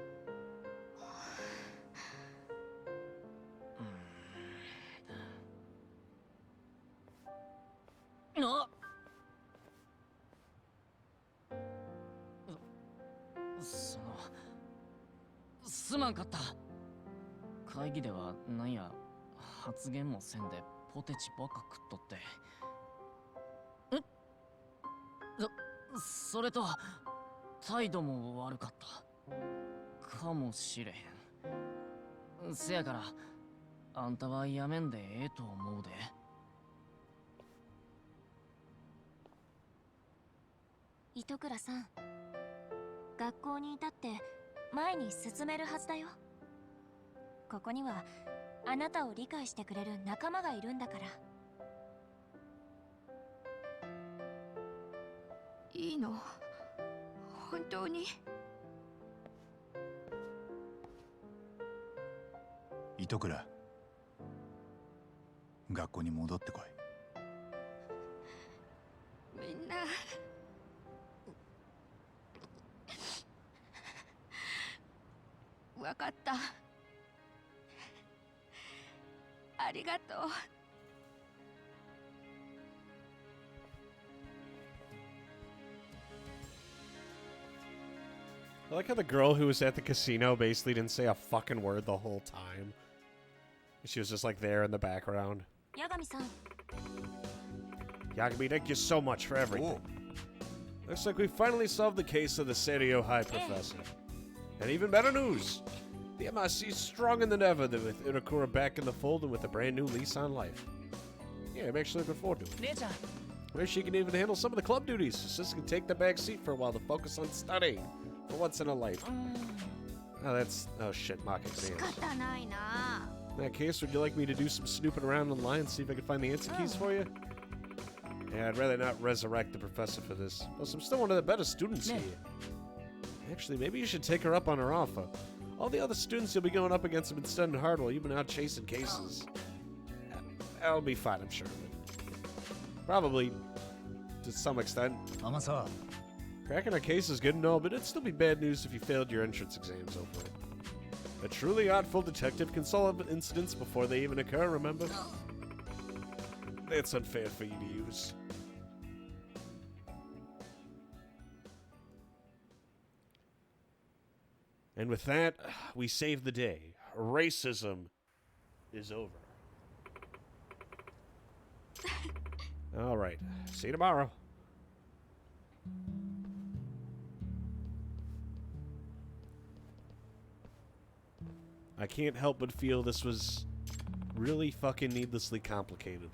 あ、すまんかった。会議ではなんや発言もせんでポテチばっか食っとって。それと態度も悪かったかもしれへん。せやからあんたはやめんでええと思うで。糸倉さん、学校にいたって前に進めるはずだよ。ここにはあなたを理解してくれる仲間がいるんだから。いいの？本当に？糸倉、学校に戻ってこい。みんなわかった。ありがとう。I like how the girl who was at the casino basically didn't say a fucking word the whole time. She was just like there in the background. Yagami-san. Yagami, thank you so much for everything. Looks like we finally solved the case of the Serio High Professor. And even better news! The MIC's stronger than ever with Urakura back in the fold and with a brand new lease on life. Yeah, I'm actually looking forward to it. Where she can even handle some of the club duties. Sis can take the back seat for a while to focus on studying. For once in her life. Oh, that's... Oh, shit. Mock exams. In that case, would you like me to do some snooping around online and see if I can find the answer keys for you? Yeah, I'd rather not resurrect the professor for this. Plus, I'm still one of the better students here. Actually, maybe you should take her up on her offer. All the other students you'll be going up against have been studying hard while you've been out chasing cases. I'll be fine, I'm sure. Probably, to some extent. Cracking a case is good and all, but it'd still be bad news if you failed your entrance exams over it. A truly artful detective can solve incidents before they even occur, remember? It's unfair for you to use. And with that, we save the day. Racism is over. Alright, see you tomorrow. I can't help but feel this was really fucking needlessly complicated.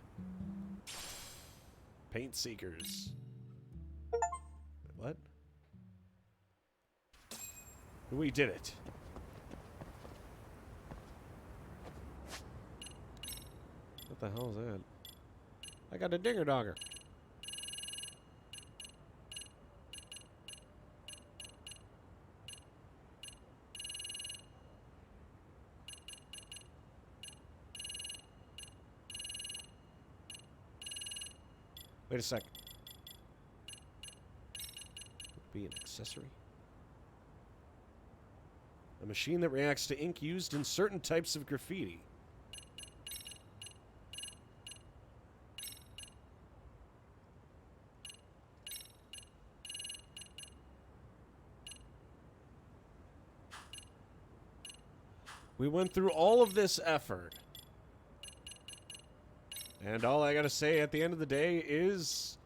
Paint Seekers. What? We did it. What the hell is that? I got a dinger dogger. Wait a sec. Be an accessory. A machine that reacts to ink used in certain types of graffiti. We went through all of this effort. And all I gotta say at the end of the day is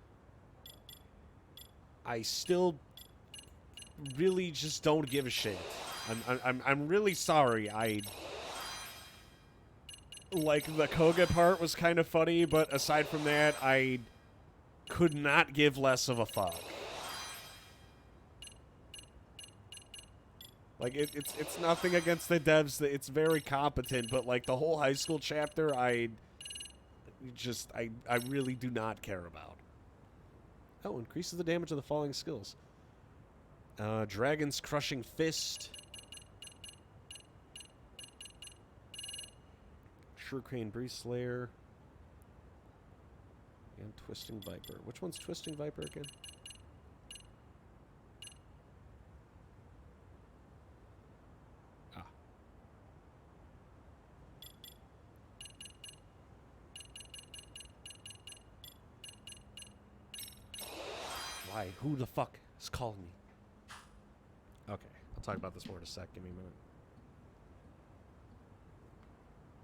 I still really just don't give a shit. I'm really sorry. Like, the Koga part was kind of funny, but aside from that, I could not give less of a fuck. Like, it's nothing against the devs. It's very competent, but, like, the whole high school chapter, I really do not care about. Oh, increases the damage of the following skills. Dragon's Crushing Fist. Surecrane Breeze Slayer. And Twisting Viper. Which one's Twisting Viper again? Why? Who the fuck is calling me? Okay, I'll talk about this more in a sec. Give me a minute.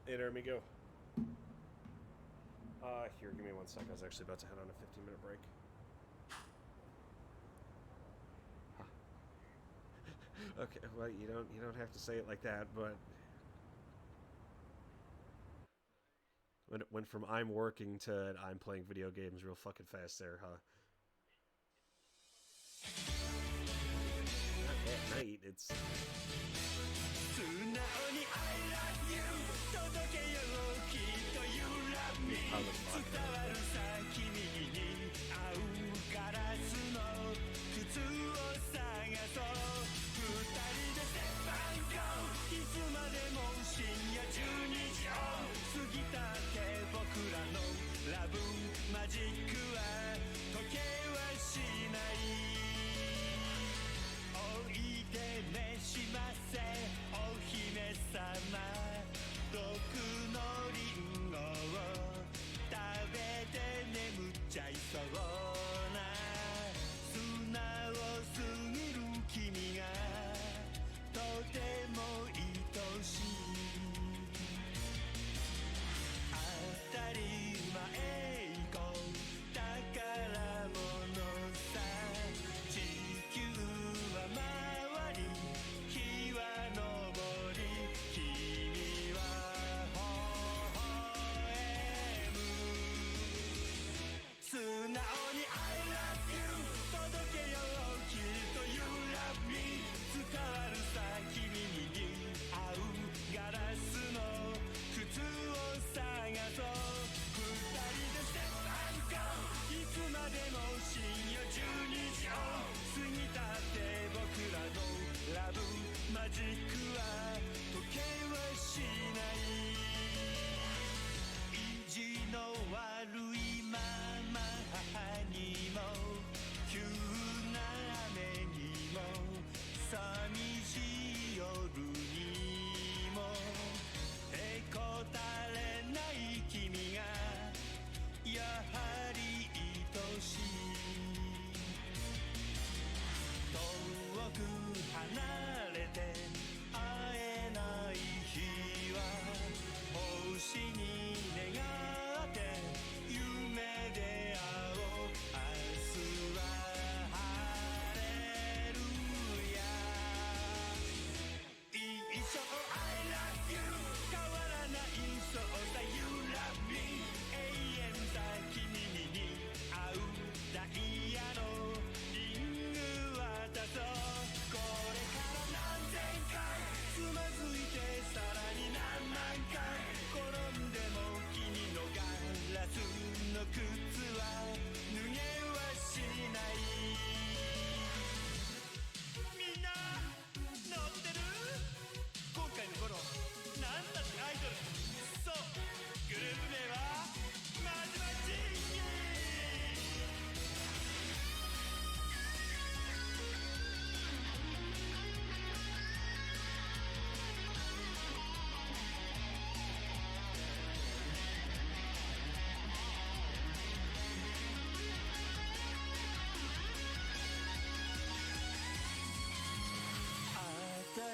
Hey there, amigo. Here, give me 1 sec. I was actually about to head on a 15-minute break. Huh. Okay, well, you don't have to say it like that, but when it went from I'm working to I'm playing video games real fucking fast there, huh? Not at night, it's...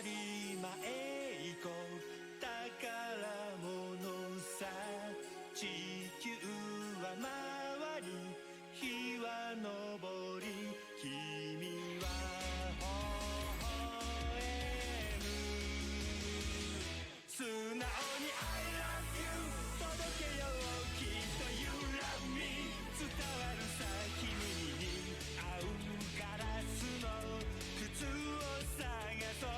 り前行こう宝物さ地球は回り日は昇り君は微笑む素直に I love you 届けようきっと You love me 伝わるさ君に合うガラスの靴を探そう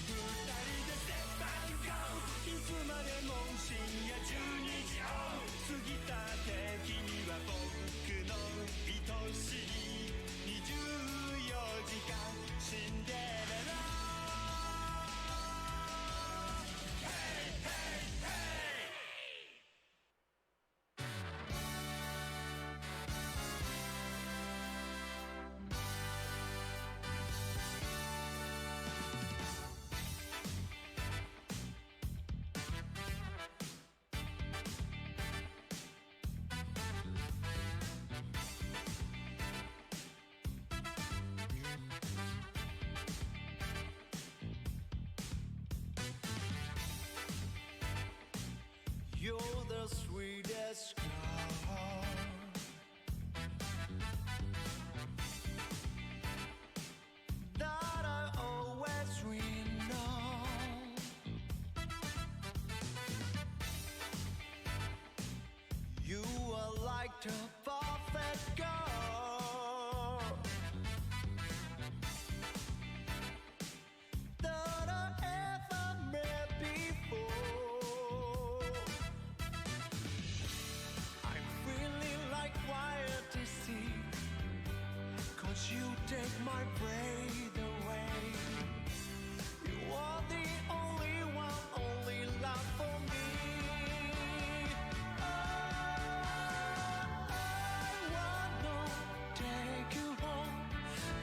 二人でステップアンドゴーいつまでも深夜12時を過ぎたって君は僕の愛しい24時間シンデレラYou're the sweetest girl that I always dreamed of. You are like the perfect girl that I ever met before. I'm feeling like quiet to see, 'cause you take my breath away. You are the only one, only love for me. I wanna take you home,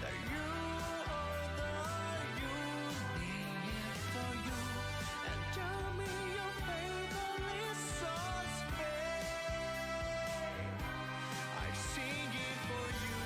that you are the unique for you, and tell me your favorite songs, babe. I sing it for you.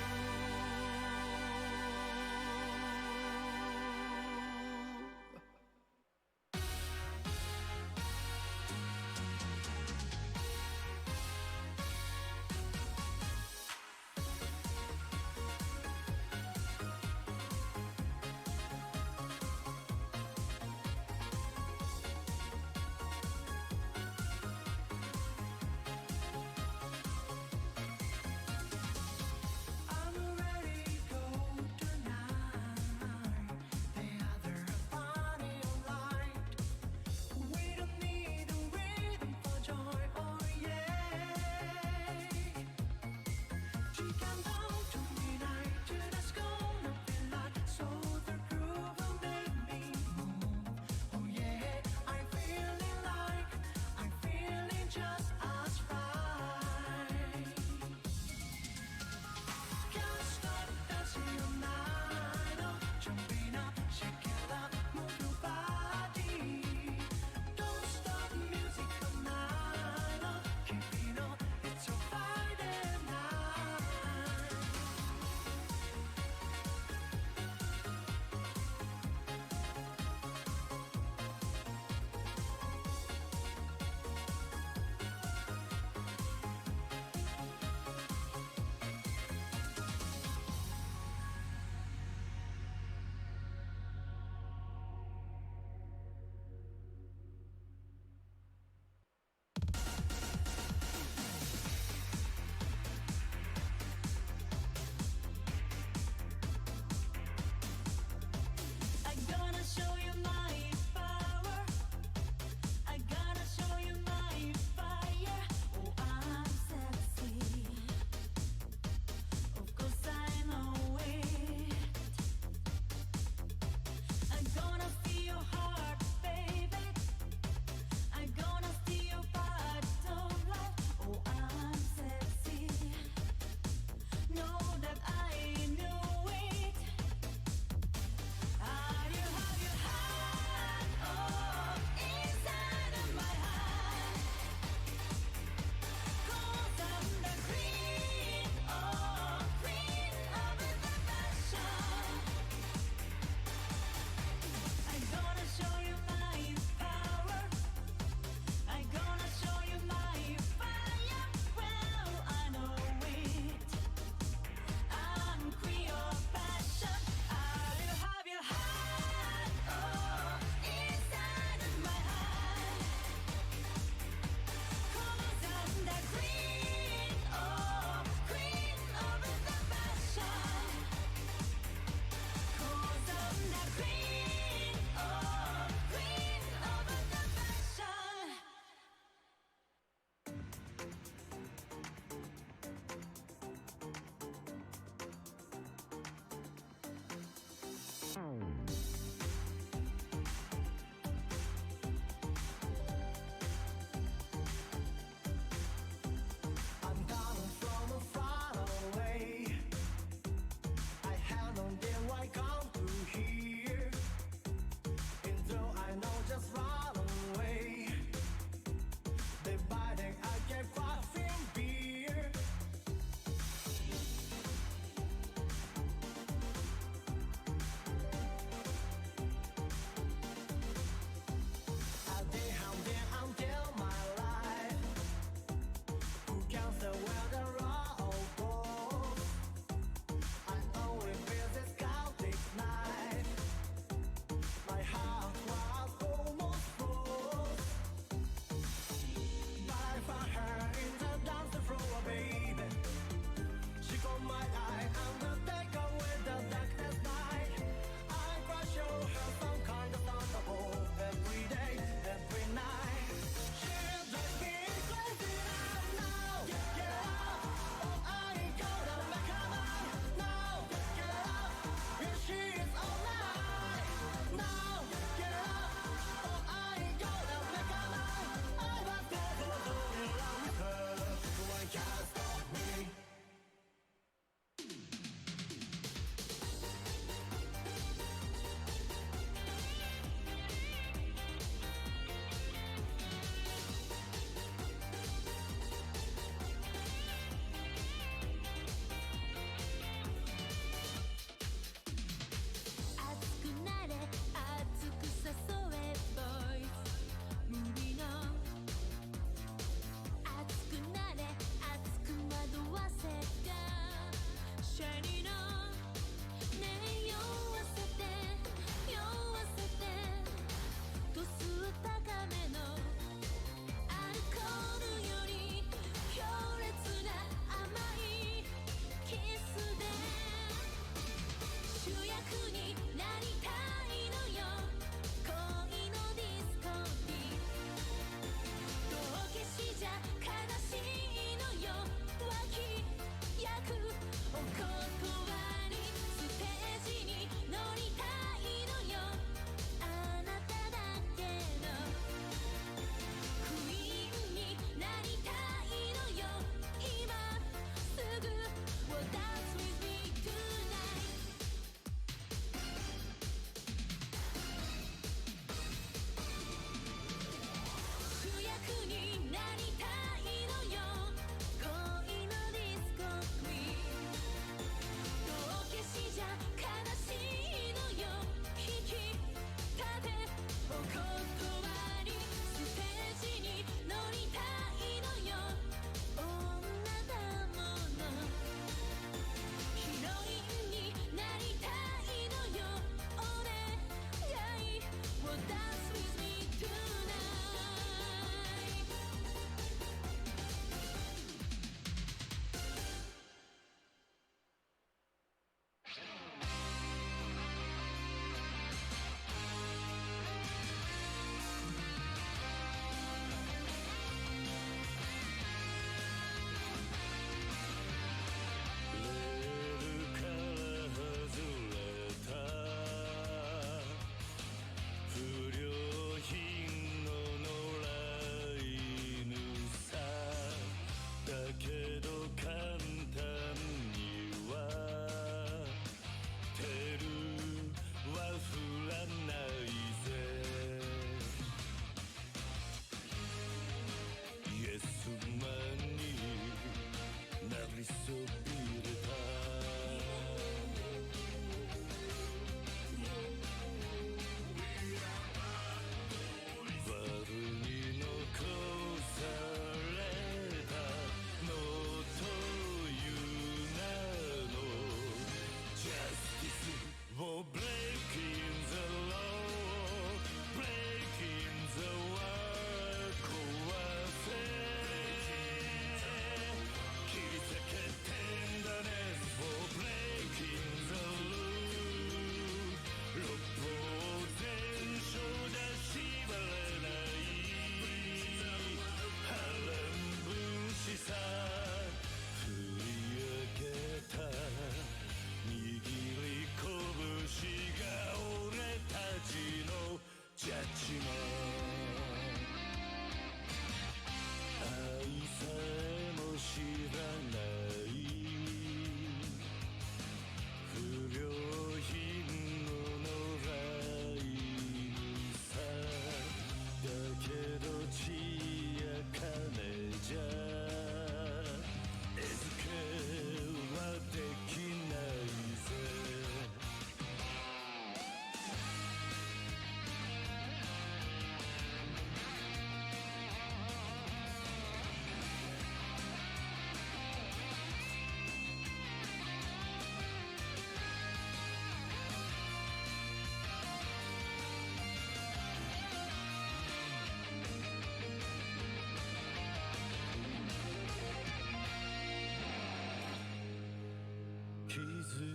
つい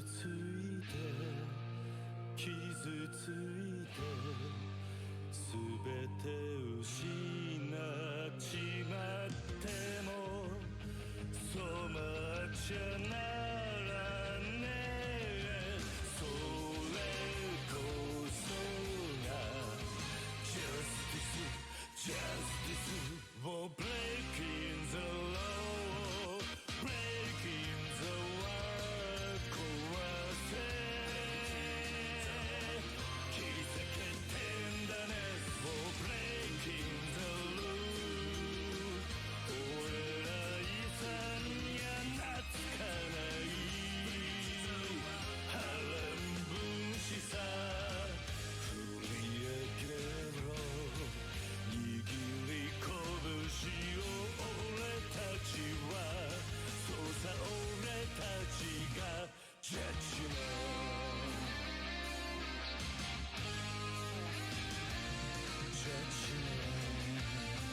て傷ついてすべて失っちまっても染まっちゃならねえそれこそが Justice Justice for breaking the law breaking the world 壊せ切り裂けてんだね for breaking the rule 俺ら遺産や懐かない波乱分子さ振り上げろ握り拳を俺たちはそうさ俺たちがジャッジメントジャッジメント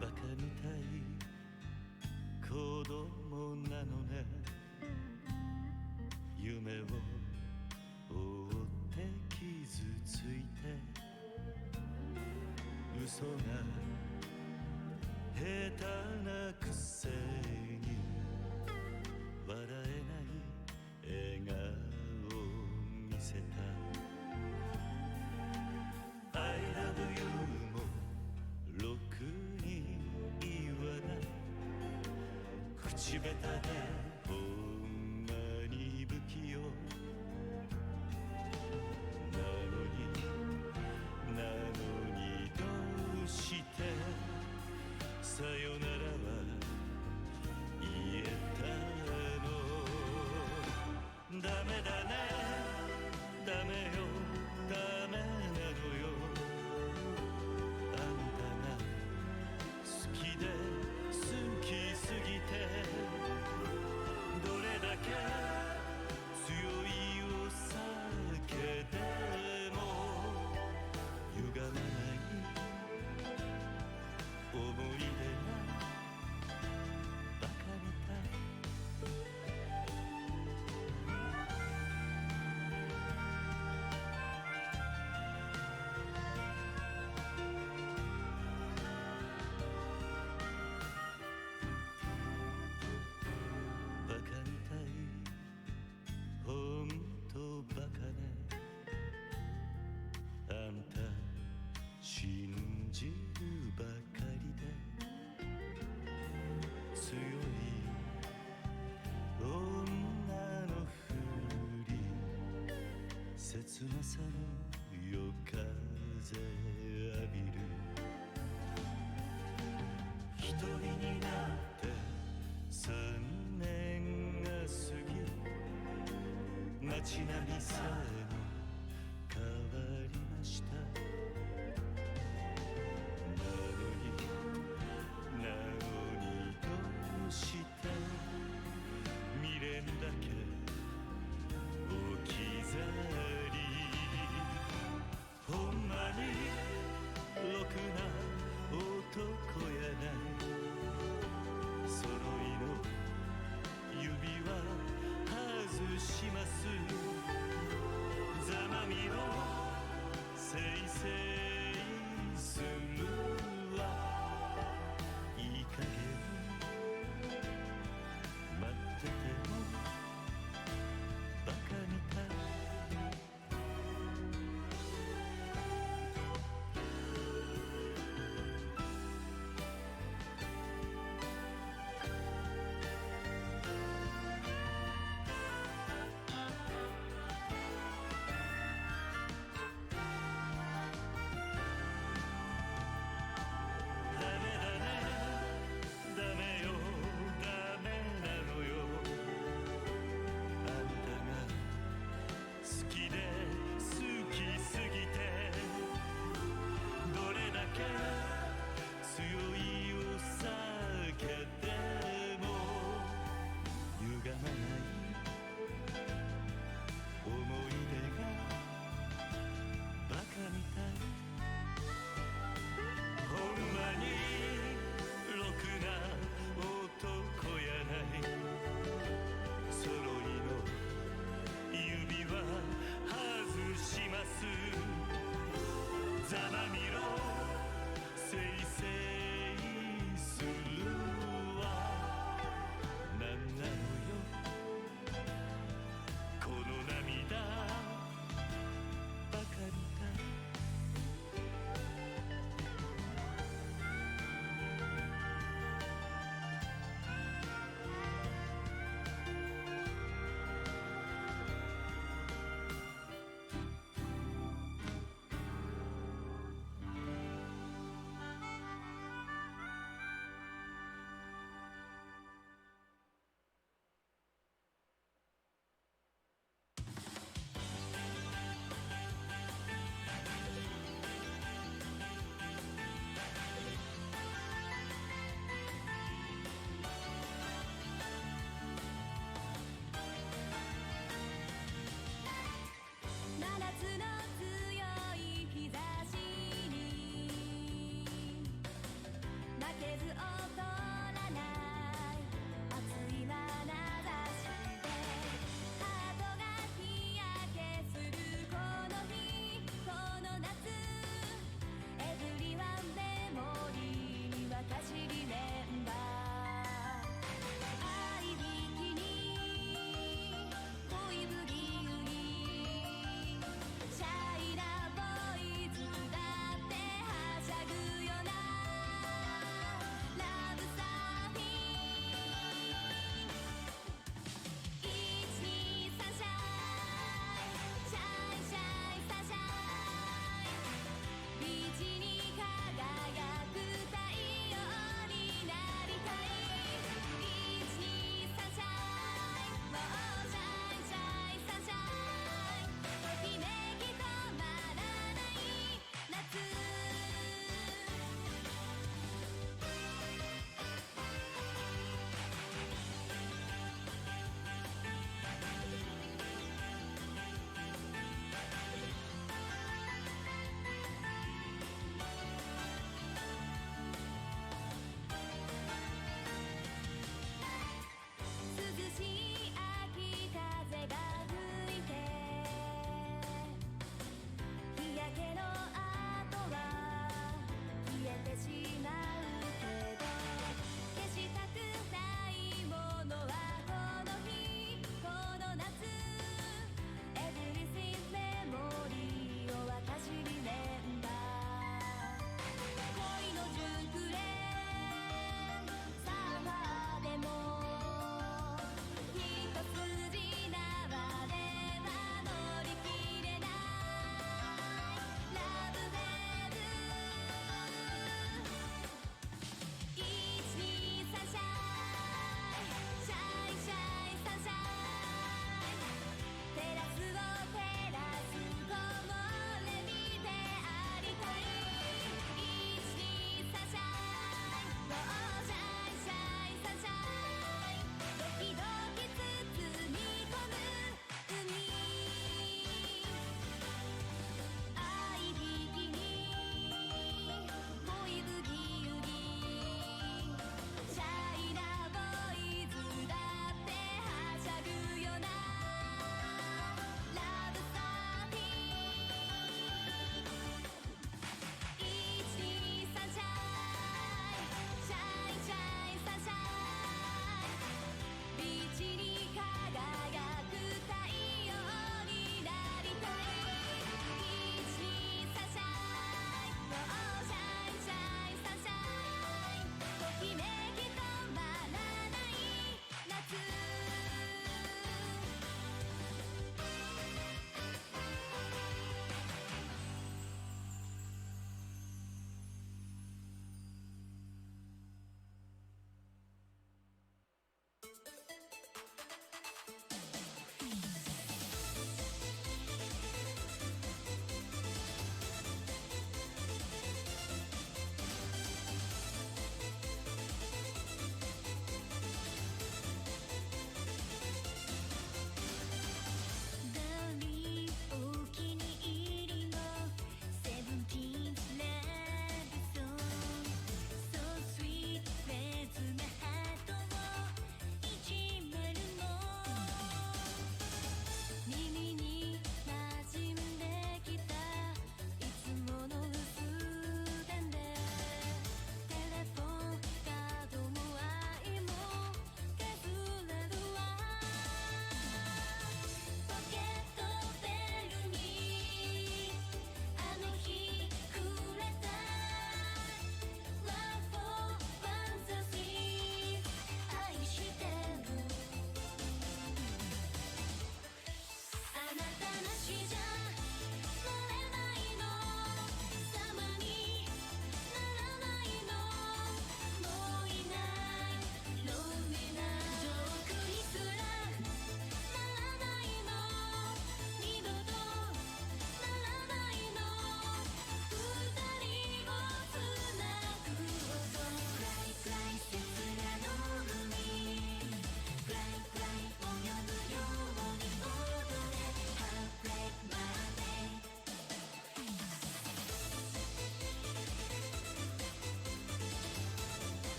バカみたい子供なのね夢を追って傷ついて嘘が下手なくせに笑えない笑顔を見せた I love you もろくに言わない口下手でほんまに不器用なのにどうしてさよならは言えたのダメだねダメよダメなのよあんたが好きで好きすぎてどれだけ強いお酒でも歪まない思い出がバカみたいバカみたいほんとバカねあんた信じるばかりで強い女のふり切なさの夜風浴びる一人になって3年が過ぎ街並みさえも変わりましたなのにどうして未練だけ置き去りほんまにろくな男やない揃いの指輪外します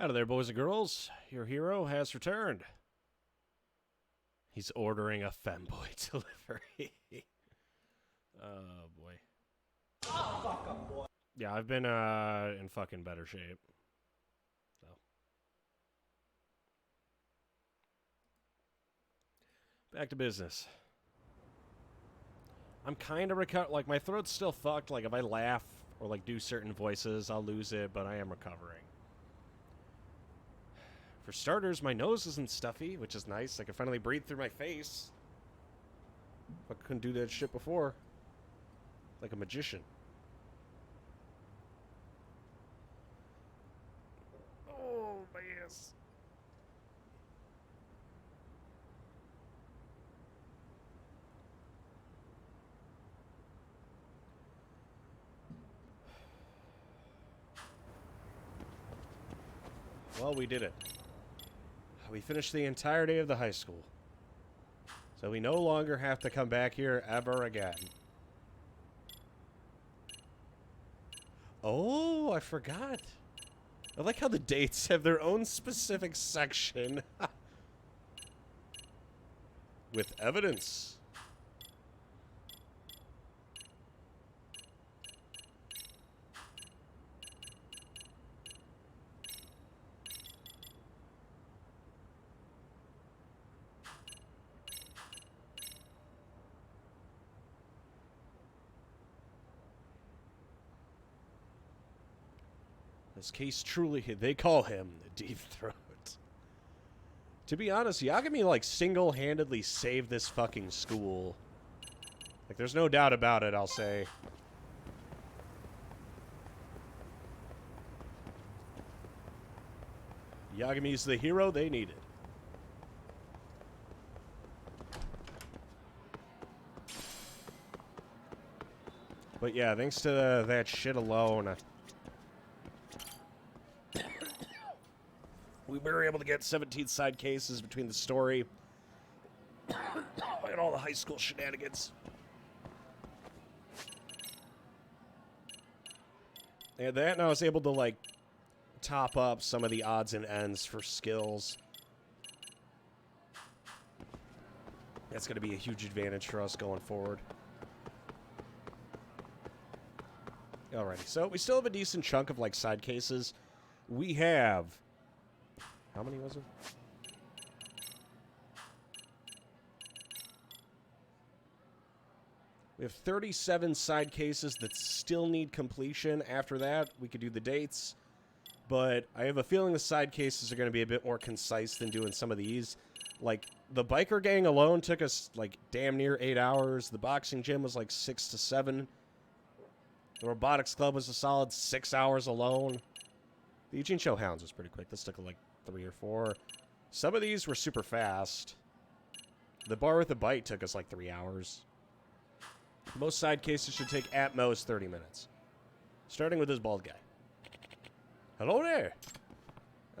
Hello there, boys and girls. Your hero has returned. He's ordering a femboy delivery. Oh, boy. Yeah, I've been in fucking better shape. So. Back to business. I'm kind of like, my throat's still fucked. Like, if I laugh or, like, do certain voices, I'll lose it, but I am recovering. For starters, my nose isn't stuffy, which is nice. I can finally breathe through my face. I couldn't do that shit before. Like a magician. Oh, my ass. Well, we did it. We finished the entirety of the high school. So we no longer have to come back here ever again. Oh, I forgot. I like how the dates have their own specific section. With evidence. This case truly, they call him the Deep Throat. To be honest, Yagami, like, single-handedly saved this fucking school. Like, there's no doubt about it, I'll say. Yagami's the hero they needed. But yeah, thanks to that shit alone, we were able to get 17 side cases between the story and all the high school shenanigans. And that, and I was able to, like, top up some of the odds and ends for skills. That's going to be a huge advantage for us going forward. Alrighty, so we still have a decent chunk of, like, side cases. We have... How many was it? We have 37 side cases that still need completion. After that, we could do the dates. But I have a feeling the side cases are going to be a bit more concise than doing some of these. Like, the biker gang alone took us, like, damn near 8 hours. The boxing gym was, like, 6 to 7. The robotics club was a solid 6 hours alone. The Ijincho Hounds was pretty quick. This took, like, 3 or 4. Some of these were super fast. The bar with the bite took us like 3 hours. Most side cases should take at most 30 minutes. Starting with this bald guy. Hello there.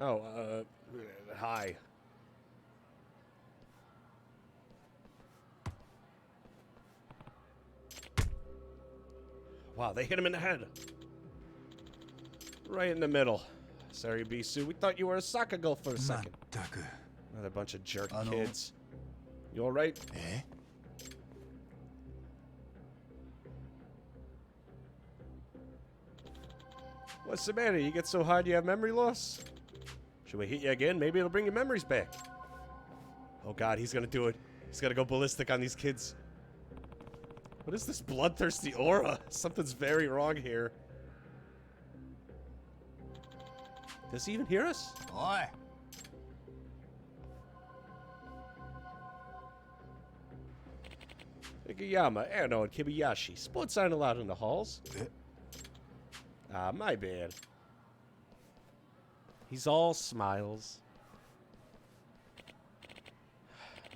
Oh, hi. Wow, they hit him in the head. Right in the middle. Sorry, Bisu. We thought you were a Sakugo for a second. Another bunch of jerk kids. You alright? Eh? What's the matter? You get so hard you have memory loss? Should we hit you again? Maybe it'll bring your memories back. Oh god, he's gonna do it. He's gonna go ballistic on these kids. What is this bloodthirsty aura? Something's very wrong here. Does he even hear us? Oi! Higuyama, Ano, and Kibayashi. Sports aren't allowed in the halls. Ah, my bad. He's all smiles.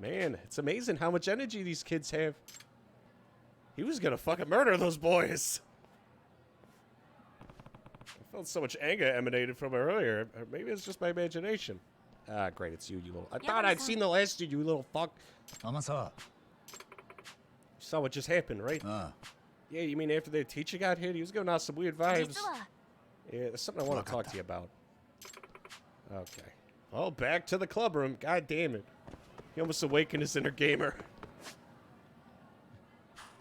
Man, it's amazing how much energy these kids have. He was gonna fucking murder those boys. I felt so much anger emanated from her earlier. Maybe it's just my imagination. Ah, great, it's you, you little... I thought I'd seen the last of you, little fuck. Amasa. You saw what just happened, right? Yeah, you mean after their teacher got hit? He was giving out some weird vibes. Yeah, there's something I want to talk to you about. Okay. Oh, back to the club room. God damn it. He almost awakened his inner gamer.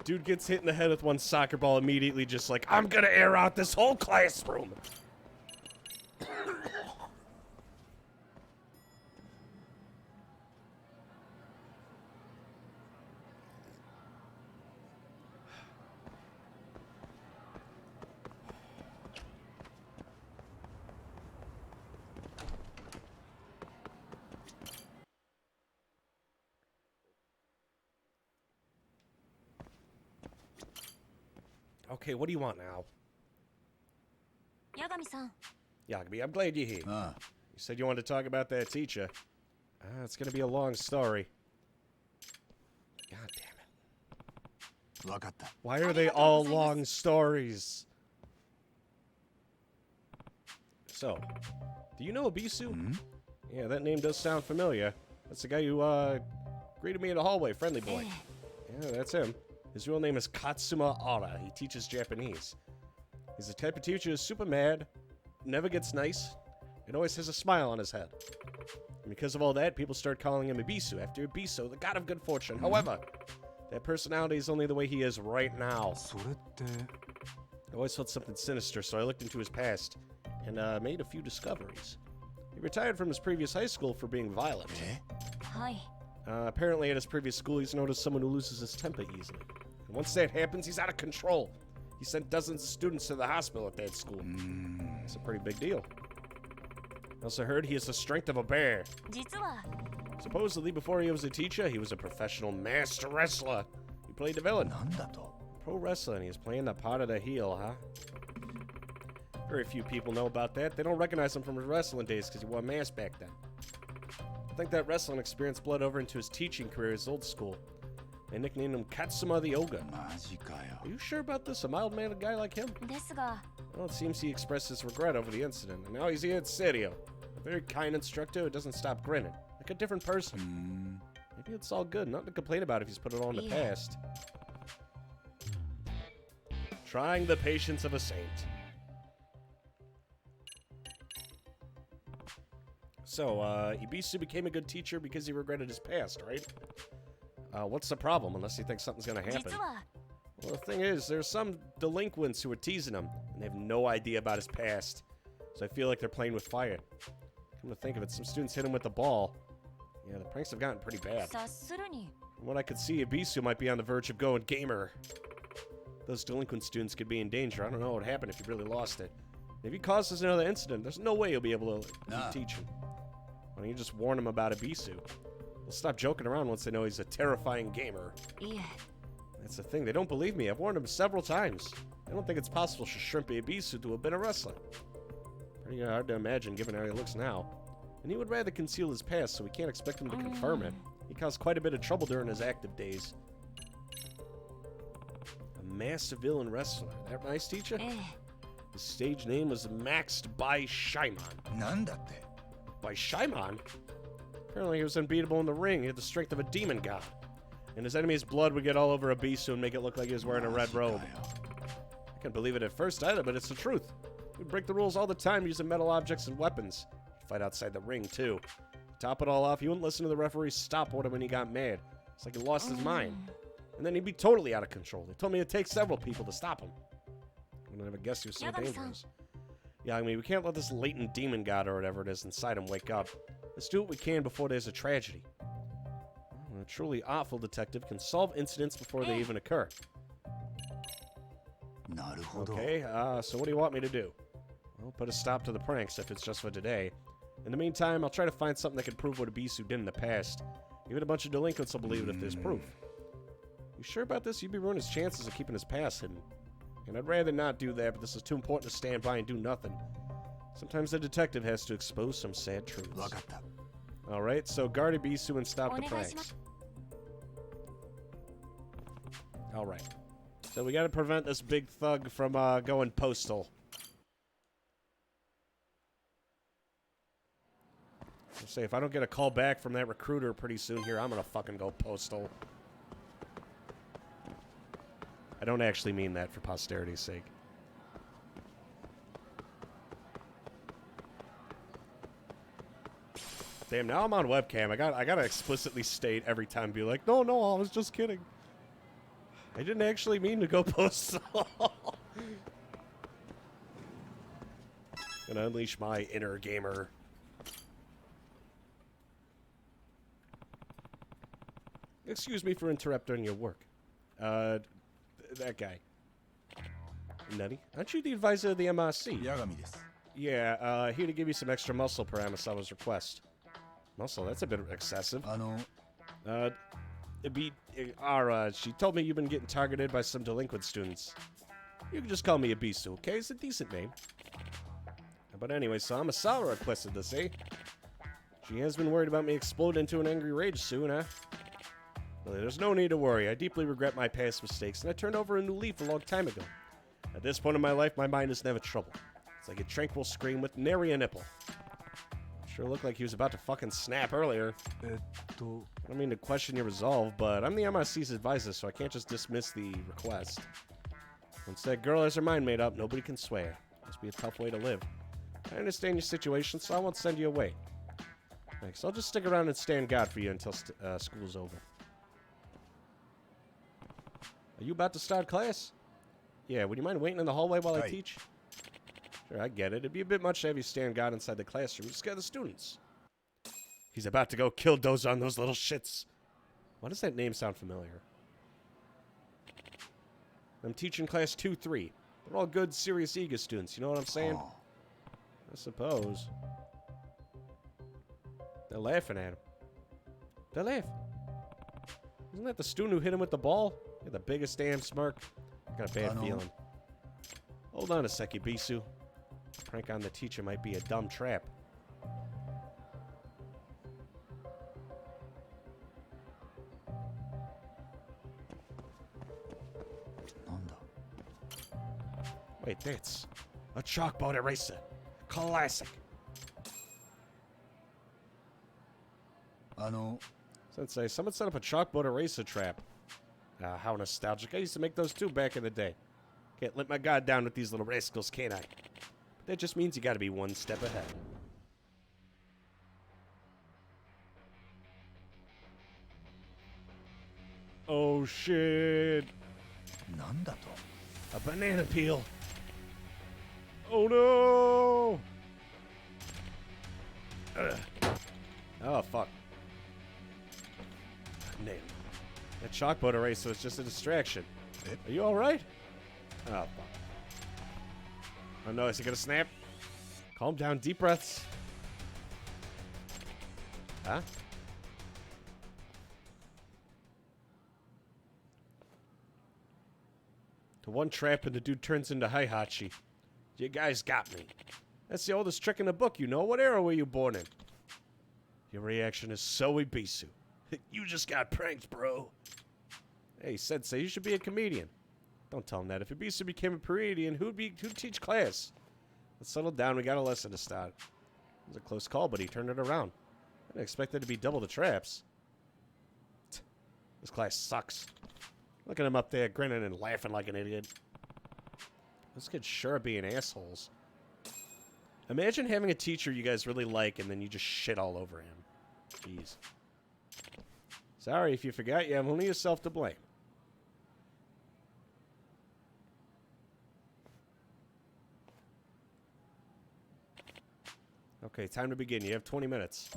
Dude gets hit in the head with one soccer ball immediately, just like, I'm gonna air out this whole classroom. Okay, what do you want now? 八神さん Yagami, I'm glad you're here. Ah. You said you wanted to talk about that teacher. It's gonna be a long story. God damn it. わかった。 Why are they all long stories? So, do you know Abisu? Yeah, that name does sound familiar. That's the guy who, greeted me in the hallway, friendly boy. Yeah, that's him. His real name is Katsuma Ara. He teaches Japanese. He's the type of teacher who's super mad, never gets nice, and always has a smile on his head. And because of all that, people start calling him Ibisu, after Ibisu, the god of good fortune. However, that personality is only the way he is right now. それって I always felt something sinister, so I looked into his past and made a few discoveries. He retired from his previous high school for being violent. はい Apparently, at his previous school, he's known as someone who loses his temper easily. And once that happens, he's out of control. He sent dozens of students to the hospital at that school. It's a pretty big deal. I also heard he has the strength of a bear. 実は Supposedly, before he was a teacher, he was a professional master wrestler. He played the villain. なんだと Pro wrestling, he was playing the part of the heel, huh? Very few people know about that. They don't recognize him from his wrestling days because he wore a mask back then. I think that wrestling experience bled over into his teaching career at his old school. They nicknamed him Katsuma the Ogre. マジかよ Are you sure about this? A mild-mannered guy like him? ですが Well, it seems he expressed his regret over the incident, and now he's here at Serio. A very kind instructor who doesn't stop grinning. Like a different person. Maybe it's all good. Nothing to complain about if he's put it all in the Yeah. past. Trying the patience of a saint. So, Ibisu became a good teacher because he regretted his past, right? What's the problem, unless he thinks something's gonna happen? 実は Well, the thing is, there's some delinquents who are teasing him, and they have no idea about his past. So I feel like they're playing with fire. Come to think of it, some students hit him with the ball. Yeah, the pranks have gotten pretty bad. 察するに From what I could see, Ibisu might be on the verge of going gamer. Those delinquent students could be in danger. I don't know what would happen if he really lost it. If he causes another incident, there's no way he'll be able to teach him. Why don't you just warn him about Ibisu? They'll stop joking around once they know he's a terrifying gamer. いえ That's the thing, they don't believe me. I've warned them several times. I don't think it's possible for Shrimpy Ibisu to have been a wrestler. Pretty hard to imagine given how he looks now. And he would rather conceal his past, so we can't expect him to confirm it. He caused quite a bit of trouble during his active days. A master villain wrestler. That nice, teacher? ええ His stage name was Maxed by Shaiman. なんだって By Shaiman? Apparently he was unbeatable in the ring. He had the strength of a demon god. And his enemy's blood would get all over Ibisu and make it look like he was wearing a red robe. I couldn't believe it at first either, but it's the truth. He'd break the rules all the time using metal objects and weapons. He'd fight outside the ring, too. To top it all off, he wouldn't listen to the referee's stop order when he got mad. It's like he lost his mind. And then he'd be totally out of control. They told me it'd take several people to stop him. I would never guessed he was so dangerous. Yeah, I mean, we can't let this latent demon god or whatever it is inside him wake up. Let's do what we can before there's a tragedy. A truly awful detective can solve incidents before they even occur. なるほど Okay, so what do you want me to do? Well, put a stop to the pranks if it's just for today. In the meantime, I'll try to find something that can prove what Ibisu did in the past. Even a bunch of delinquents will believe it if there's proof. You sure about this? You'd be ruining his chances of keeping his past hidden. And I'd rather not do that, but this is too important to stand by and do nothing. Sometimes the detective has to expose some sad truths. わかった Alright, so guard Ibisu and stop the お願いします pranks. Alright. So we gotta prevent this big thug from going postal. I'll say, if I don't get a call back from that recruiter pretty soon here, I'm gonna fucking go postal. I don't actually mean that for posterity's sake. Damn, now I'm on webcam. I gotta explicitly state every time, be like, no, I was just kidding. I didn't actually mean to go postal. Gonna unleash my inner gamer. Excuse me for interrupting your work. That guy. Nutty, aren't you the advisor of the MRC? Yagami desu. Yeah, here to give you some extra muscle per Amasawa's request. Muscle, that's a bit excessive. She told me you've been getting targeted by some delinquent students. You can just call me Abisu, okay? It's a decent name. But anyway, so Amasawa requested this, eh? She has been worried about me exploding into an angry rage soon, huh? Well, there's no need to worry. I deeply regret my past mistakes, and I turned over a new leaf a long time ago. At this point in my life, my mind is never troubled. It's like a tranquil scream with nary a nipple. Sure looked like he was about to fucking snap earlier. I don't mean to question your resolve, but I'm the MRC's advisor, so I can't just dismiss the request. Once that girl has her mind made up, nobody can sway her. Must be a tough way to live. I understand your situation, so I won't send you away. Thanks. I'll just stick around and stand guard for you until school's over. Are you about to start class? Yeah, would you mind waiting in the hallway while I teach? Sure, I get it. It'd be a bit much to have you stand guard inside the classroom to scare the students. He's about to go kill Doza on those little shits. Why does that name sound familiar? I'm teaching class 2-3. They're all good, serious Iga students. You know what I'm saying? I suppose. They're laughing at him. They're laughing. Isn't that the student who hit him with the ball? He had the biggest damn smirk. I got a bad feeling. Hold on a sec, Ibisu. Prank on the teacher might be a dumb trap. Wait, that's a chalkboard eraser. Classic. Sensei, someone set up a chalkboard eraser trap. How nostalgic. I used to make those too back in the day. Can't let my guard down with these little rascals, can I? But that just means you gotta be one step ahead. Oh shit. A banana peel. Oh no! Oh fuck. Nailed. That chalkboard eraser was just a distraction. Are you alright? Oh fuck. Oh no, is he gonna snap? Calm down, deep breaths. Huh? To one trap and the dude turns into Heihachi. You guys got me. That's the oldest trick in the book, you know. What era were you born in? Your reaction is so Ibisu. You just got pranked, bro. Hey, Sensei, you should be a comedian. Don't tell him that. If Ibisu became a comedian, who'd teach class? Let's settle down. We got a lesson to start. It was a close call, but he turned it around. I didn't expect there to be double the traps. This class sucks. Look at him up there grinning and laughing like an idiot. Those kids sure are being assholes. Imagine having a teacher you guys really like and then you just shit all over him. Jeez. Sorry if you forgot, you have only yourself to blame. Okay, time to begin. You have 20 minutes.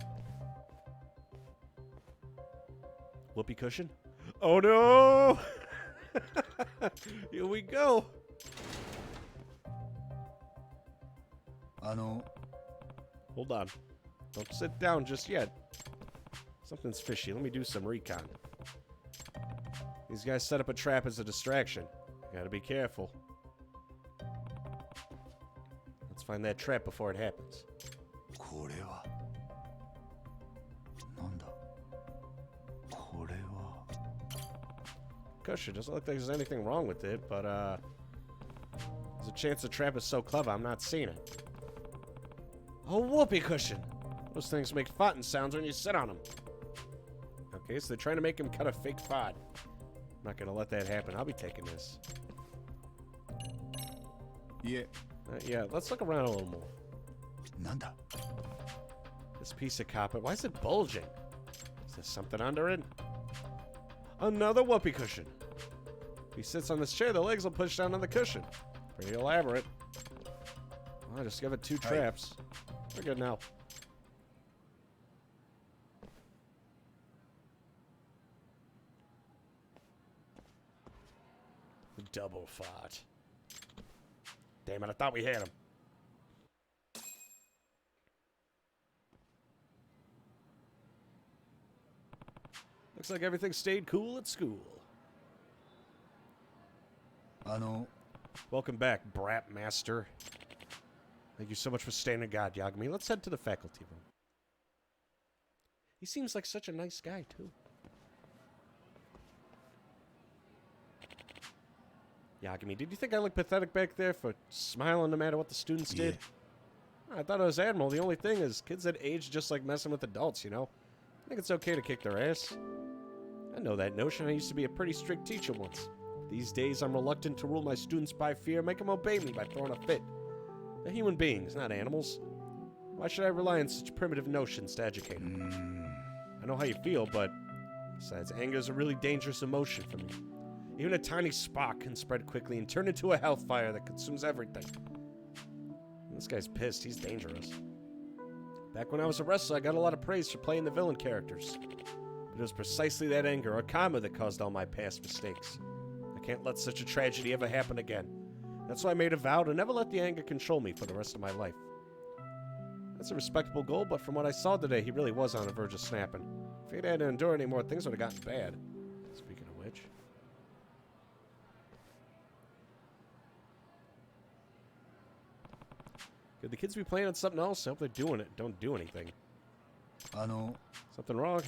Whoopee cushion? Oh no! Here we go. Hold on. Don't sit down just yet. Something's fishy. Let me do some recon. These guys set up a trap as a distraction. Gotta be careful. Let's find that trap before it happens. Cushion. Doesn't look like there's anything wrong with it, but there's a chance the trap is so clever I'm not seeing it. A whoopee cushion. Those things make farting sounds when you sit on them. Okay, so they're trying to make him cut a fake fart. I'm not gonna let that happen. I'll be taking this. Yeah. Yeah, let's look around a little more. This piece of copper, why is it bulging? Is there something under it? Another whoopee cushion. If he sits on this chair, the legs will push down on the cushion. Pretty elaborate. Well, I just give it 2 traps. We're good now. Double fart. Damn it, I thought we had him. Looks like everything stayed cool at school. Welcome back, brat master. Thank you so much for standing guard, Yagami. Let's head to the faculty room. He seems like such a nice guy, too. Yagami, did you think I looked pathetic back there for smiling no matter what the students did? I thought I was Admiral. The only thing is, kids that age just like messing with adults, you know? I think it's okay to kick their ass. I know that notion. I used to be a pretty strict teacher once. These days, I'm reluctant to rule my students by fear, make them obey me by throwing a fit. They're human beings, not animals. Why should I rely on such primitive notions to educate them? I know how you feel, but besides, anger is a really dangerous emotion for me. Even a tiny spark can spread quickly and turn into a hellfire that consumes everything. This guy's pissed. He's dangerous. Back when I was a wrestler, I got a lot of praise for playing the villain characters. But it was precisely that anger or karma that caused all my past mistakes. I can't let such a tragedy ever happen again. That's why I made a vow to never let the anger control me for the rest of my life. That's a respectable goal, but from what I saw today, he really was on the verge of snapping. If he'd had to endure any more, things would have gotten bad. Speaking of which... Could the kids be playing on something else? I hope they're doing it. Don't do anything. Something wrong?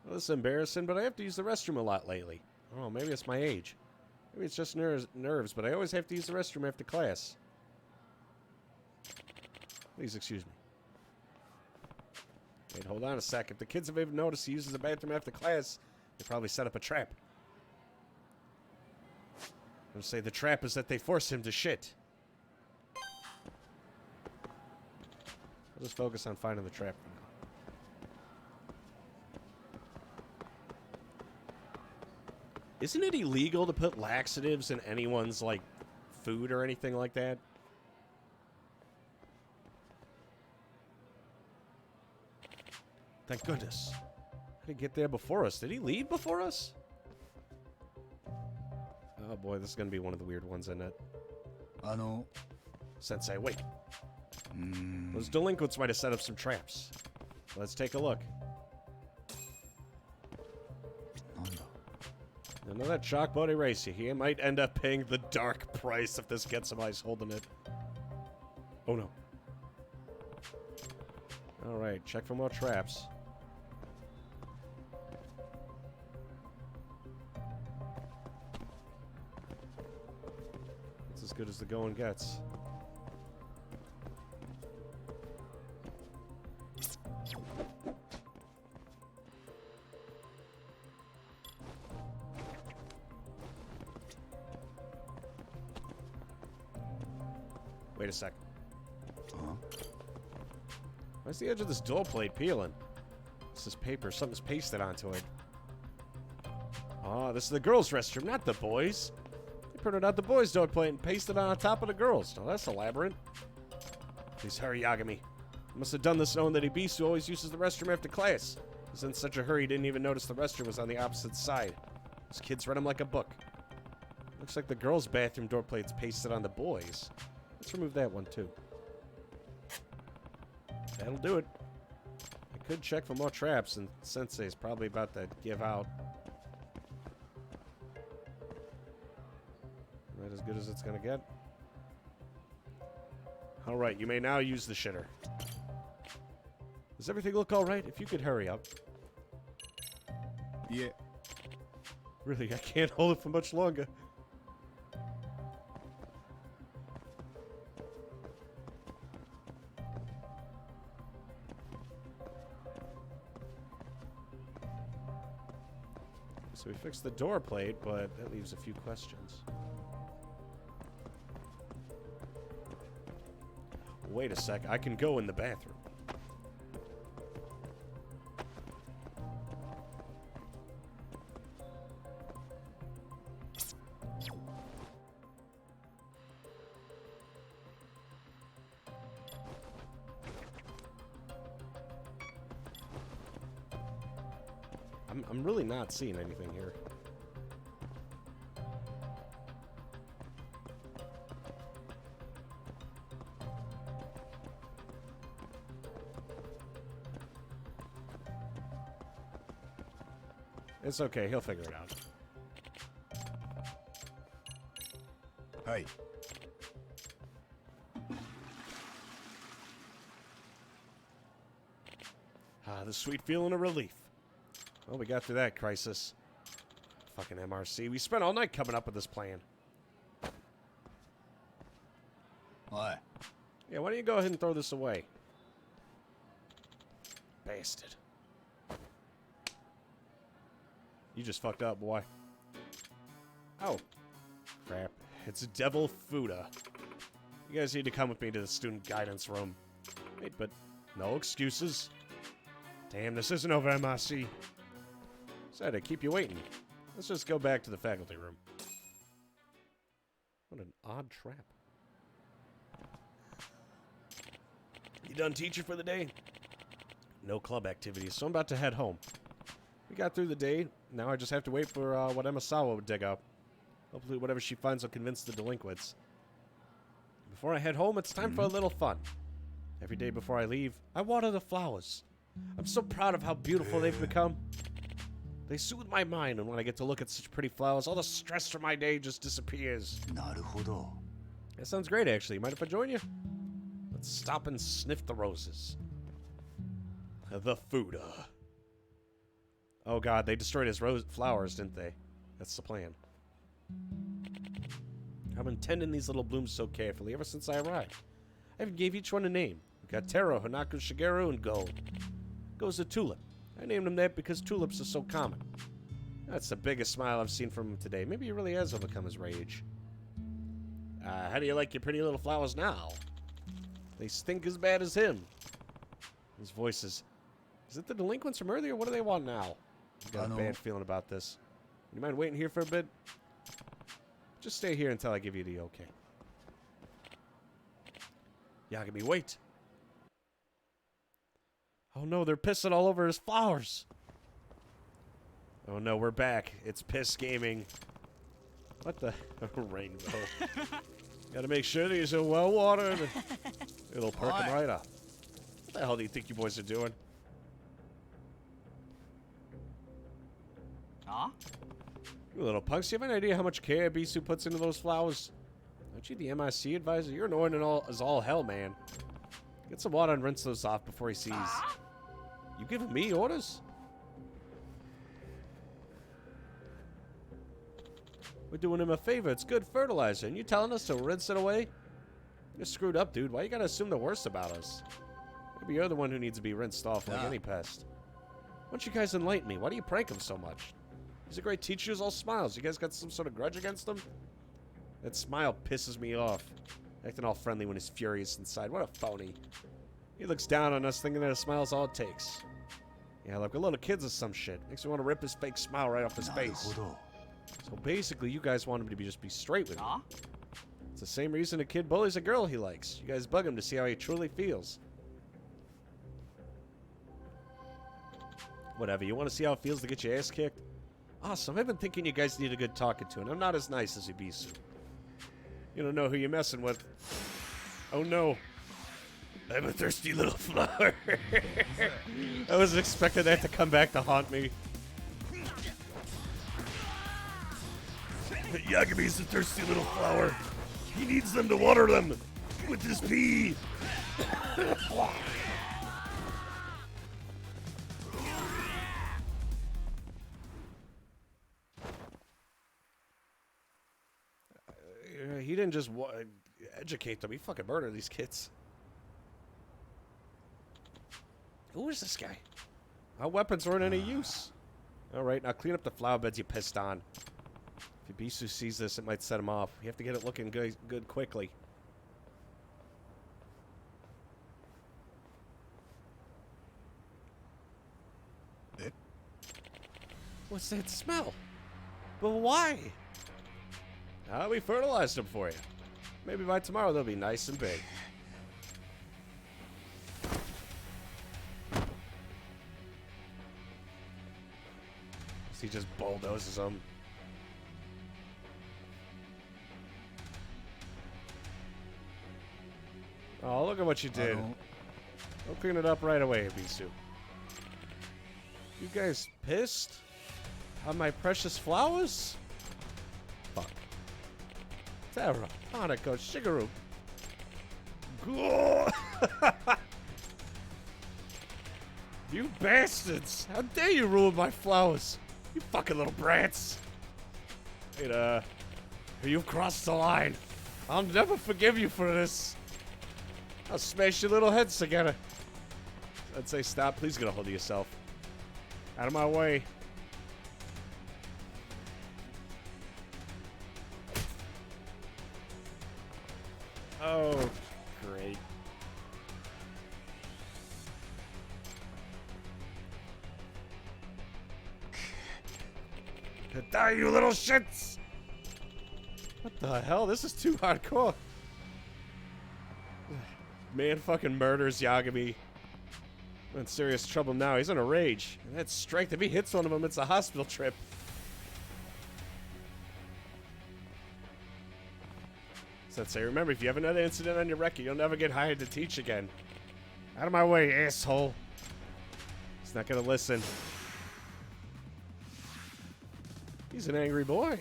Well, this is embarrassing, but I have to use the restroom a lot lately. Oh, maybe it's my age. Maybe it's just nerves, but I always have to use the restroom after class. Please excuse me. Wait, hold on a sec. If the kids have even noticed he uses the bathroom after class, they probably set up a trap. I'm gonna say the trap is that they force him to shit. I'll just focus on finding the trap for now. Isn't it illegal to put laxatives in anyone's, like, food or anything like that? Thank goodness. How did he get there before us? Did he leave before us? Oh boy, this is gonna be one of the weird ones, isn't it? Sensei, wait. Those delinquents might have set up some traps. Let's take a look. Another chalkboard eraser. He might end up paying the dark price if this gets him ice holding it. Oh no. Alright, check for more traps. It's as good as the going gets. Wait a sec. Why's the edge of this door plate peeling? This is paper. Something's pasted onto it. Oh, this is the girls' restroom, not the boys'. They printed out the boys' door plate and pasted it on top of the girls'. Oh, that's elaborate. Please hurry, Yagami. He must have done this knowing that Ibisu always uses the restroom after class. He's in such a hurry he didn't even notice the restroom was on the opposite side. These kids read him like a book. Looks like the girls' bathroom door plate's pasted on the boys'. Let's remove that one, too. That'll do it. I could check for more traps, and Sensei's probably about to give out. Is that as good as it's gonna get? Alright, you may now use the shitter. Does everything look alright? If you could hurry up. Yeah. Really, I can't hold it for much longer. So we fixed the door plate, but that leaves a few questions. Wait a sec, I can go in the bathroom. I'm really not seeing anything here. It's okay, he'll figure it out. Hi. Ah, the sweet feeling of relief. Well, we got through that crisis. Fucking MRC. We spent all night coming up with this plan. What? Yeah, why don't you go ahead and throw this away? Bastard. You just fucked up, boy. Oh. Crap. It's Devil Fuda. You guys need to come with me to the student guidance room. Wait, but no excuses. Damn, this isn't over, MRC. Sorry to keep you waiting. Let's just go back to the faculty room. What an odd trap. You done teaching for the day? No club activities, so I'm about to head home. We got through the day. Now I just have to wait for what Emasawa would dig up. Hopefully whatever she finds will convince the delinquents. Before I head home, it's time for a little fun. Every day before I leave, I water the flowers. I'm so proud of how beautiful they've become. They soothe my mind, and when I get to look at such pretty flowers, all the stress from my day just disappears. Naruhodo. That sounds great, actually. Mind if I join you? Let's stop and sniff the roses. The Fuda. Oh god, they destroyed his flowers, didn't they? That's the plan. I've been tending these little blooms so carefully ever since I arrived. I even gave each one a name. We got Taro, Hanako, Shigeru, and Go. Go's a tulip. I named him that because tulips are so common. That's the biggest smile I've seen from him today. Maybe he really has overcome his rage. How do you like your pretty little flowers now? They stink as bad as him. His voice is it the delinquents from earlier? What do they want now? I've got a bad feeling about this. You mind waiting here for a bit? Just stay here until I give you the okay. Yagami, wait. Oh no, they're pissing all over his flowers. Oh no, we're back. It's piss gaming. What the? Rainbow. Gotta make sure these are well watered. It'll perk them right up. What the hell do you think you boys are doing? Huh? You little punks, do you have any idea how much care Bisu puts into those flowers? Aren't you the MIC advisor? You're annoying as all hell, man. Get some water and rinse those off before he sees. You giving me orders? We're doing him a favor. It's good fertilizer. And you telling us to rinse it away? You're screwed up, dude. Why you gotta assume the worst about us? Maybe you're the one who needs to be rinsed off like any pest. Why don't you guys enlighten me? Why do you prank him so much? He's a great teacher who's all smiles. You guys got some sort of grudge against him? That smile pisses me off. Acting all friendly when he's furious inside. What a phony. He looks down on us thinking that a smile's all it takes. Yeah, like we're little kids or some shit. Makes me want to rip his fake smile right off his face. So basically, you guys want him to just be straight with me. It's the same reason a kid bullies a girl he likes. You guys bug him to see how he truly feels. Whatever, you want to see how it feels to get your ass kicked? Awesome, I've been thinking you guys need a good talking to, and I'm not as nice as Ibisu. You don't know who you're messing with. Oh no. I'm a thirsty little flower. I wasn't expecting that to come back to haunt me. Yagami's a thirsty little flower. He needs them to water them with his pee. He didn't just educate them. He fucking murdered these kids. Who is this guy? Our weapons aren't any use. Alright, now clean up the flower beds you pissed on. If Ibisu sees this, it might set him off. We have to get it looking good quickly. What's that smell? But why? We fertilized them for you. Maybe by tomorrow they'll be nice and big. He just bulldozes them. Oh, look at what you did. I'll clean it up right away, Bisu. You guys pissed on my precious flowers? Fuck. Terra, Hanako, Shigeru. You bastards! How dare you ruin my flowers? You fucking little brats! Wait, you've crossed the line. I'll never forgive you for this. I'll smash your little heads together. I'd say stop. Please get a hold of yourself. Out of my way. Oh, great. Die, you little shits! What the hell? This is too hardcore. Man fucking murders Yagami. We're in serious trouble now. He's in a rage. And that strength, if he hits one of them, it's a hospital trip. Sensei, remember, if you have another incident on your record, you'll never get hired to teach again. Out of my way, asshole. He's not gonna listen. He's an angry boy.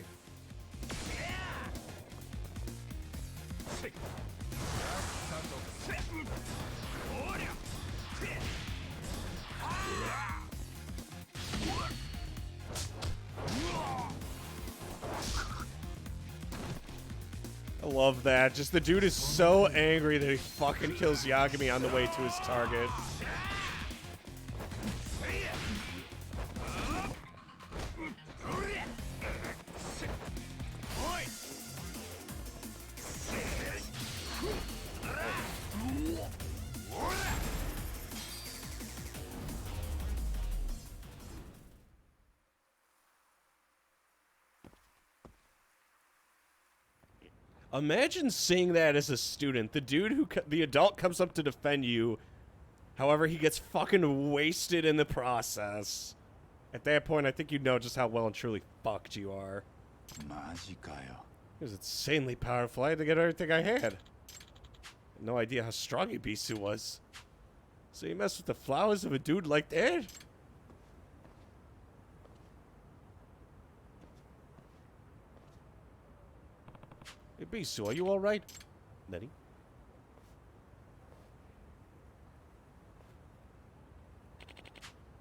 I love that. Just the dude is so angry that he fucking kills Yagami on the way to his target. Imagine seeing that as a student. The adult comes up to defend you. However, he gets fucking wasted in the process. At that point, I think you know just how well and truly fucked you are. He was insanely powerful. I had to get everything I had. No idea how strong Ibisu was. So you mess with the flowers of a dude like that? Ibisu, are you alright? Nettie?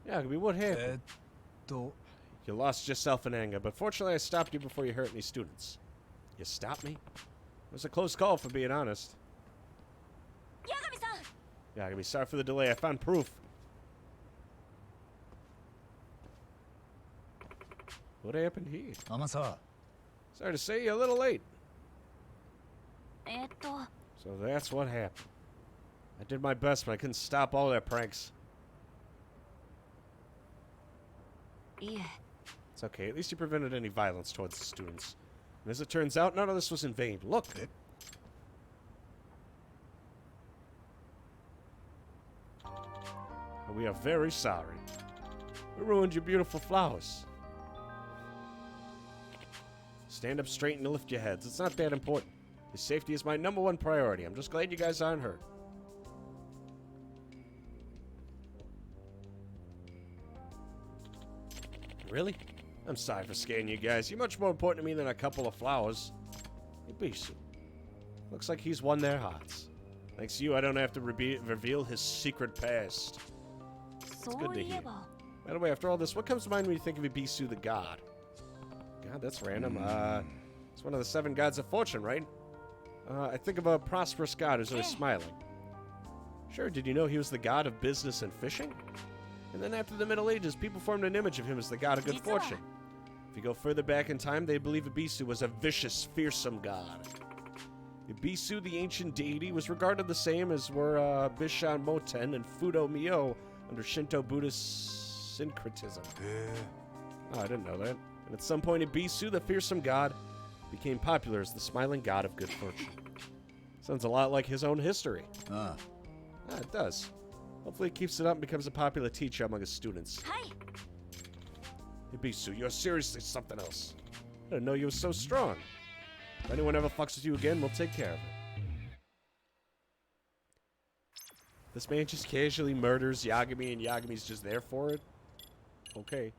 Yeah, what happened? You lost yourself in anger, but fortunately I stopped you before you hurt any students. You stopped me? It was a close call, for being honest. Yagami-san! Yagami, sorry for the delay. I found proof. What happened here? Amasa. Sorry to say, you're a little late. えーっと So that's what happened. I did my best, but I couldn't stop all their pranks. いえ It's okay. At least you prevented any violence towards the students. And as it turns out, none of this was in vain. Look. We are very sorry. We ruined your beautiful flowers. Stand up straight and lift your heads. It's not that important. Your safety is my #1 priority. I'm just glad you guys aren't hurt. Really? I'm sorry for scaring you guys. You're much more important to me than a couple of flowers. Ibisu. Looks like he's won their hearts. Thanks to you, I don't have to reveal his secret past. It's good to hear. By the way, after all this, what comes to mind when you think of Ibisu the god? God, that's random. It's one of the 7 gods of fortune, right? I think of a prosperous god who's always smiling. Sure, did you know he was the god of business and fishing? And then after the Middle Ages, people formed an image of him as the god of good fortune. If you go further back in time, they believe Ibisu was a vicious, fearsome god. Ibisu, the ancient deity, was regarded the same as were Bishan Moten and Fudo Myo under Shinto Buddhist syncretism. Oh, I didn't know that. And at some point, Ibisu, the fearsome god, became popular as the smiling god of good fortune. Sounds a lot like his own history. It does. Hopefully he keeps it up and becomes a popular teacher among his students. Ibisu, you're seriously something else. I didn't know you were so strong. If anyone ever fucks with you again, we'll take care of it. This man just casually murders Yagami and Yagami's just there for it? Okay.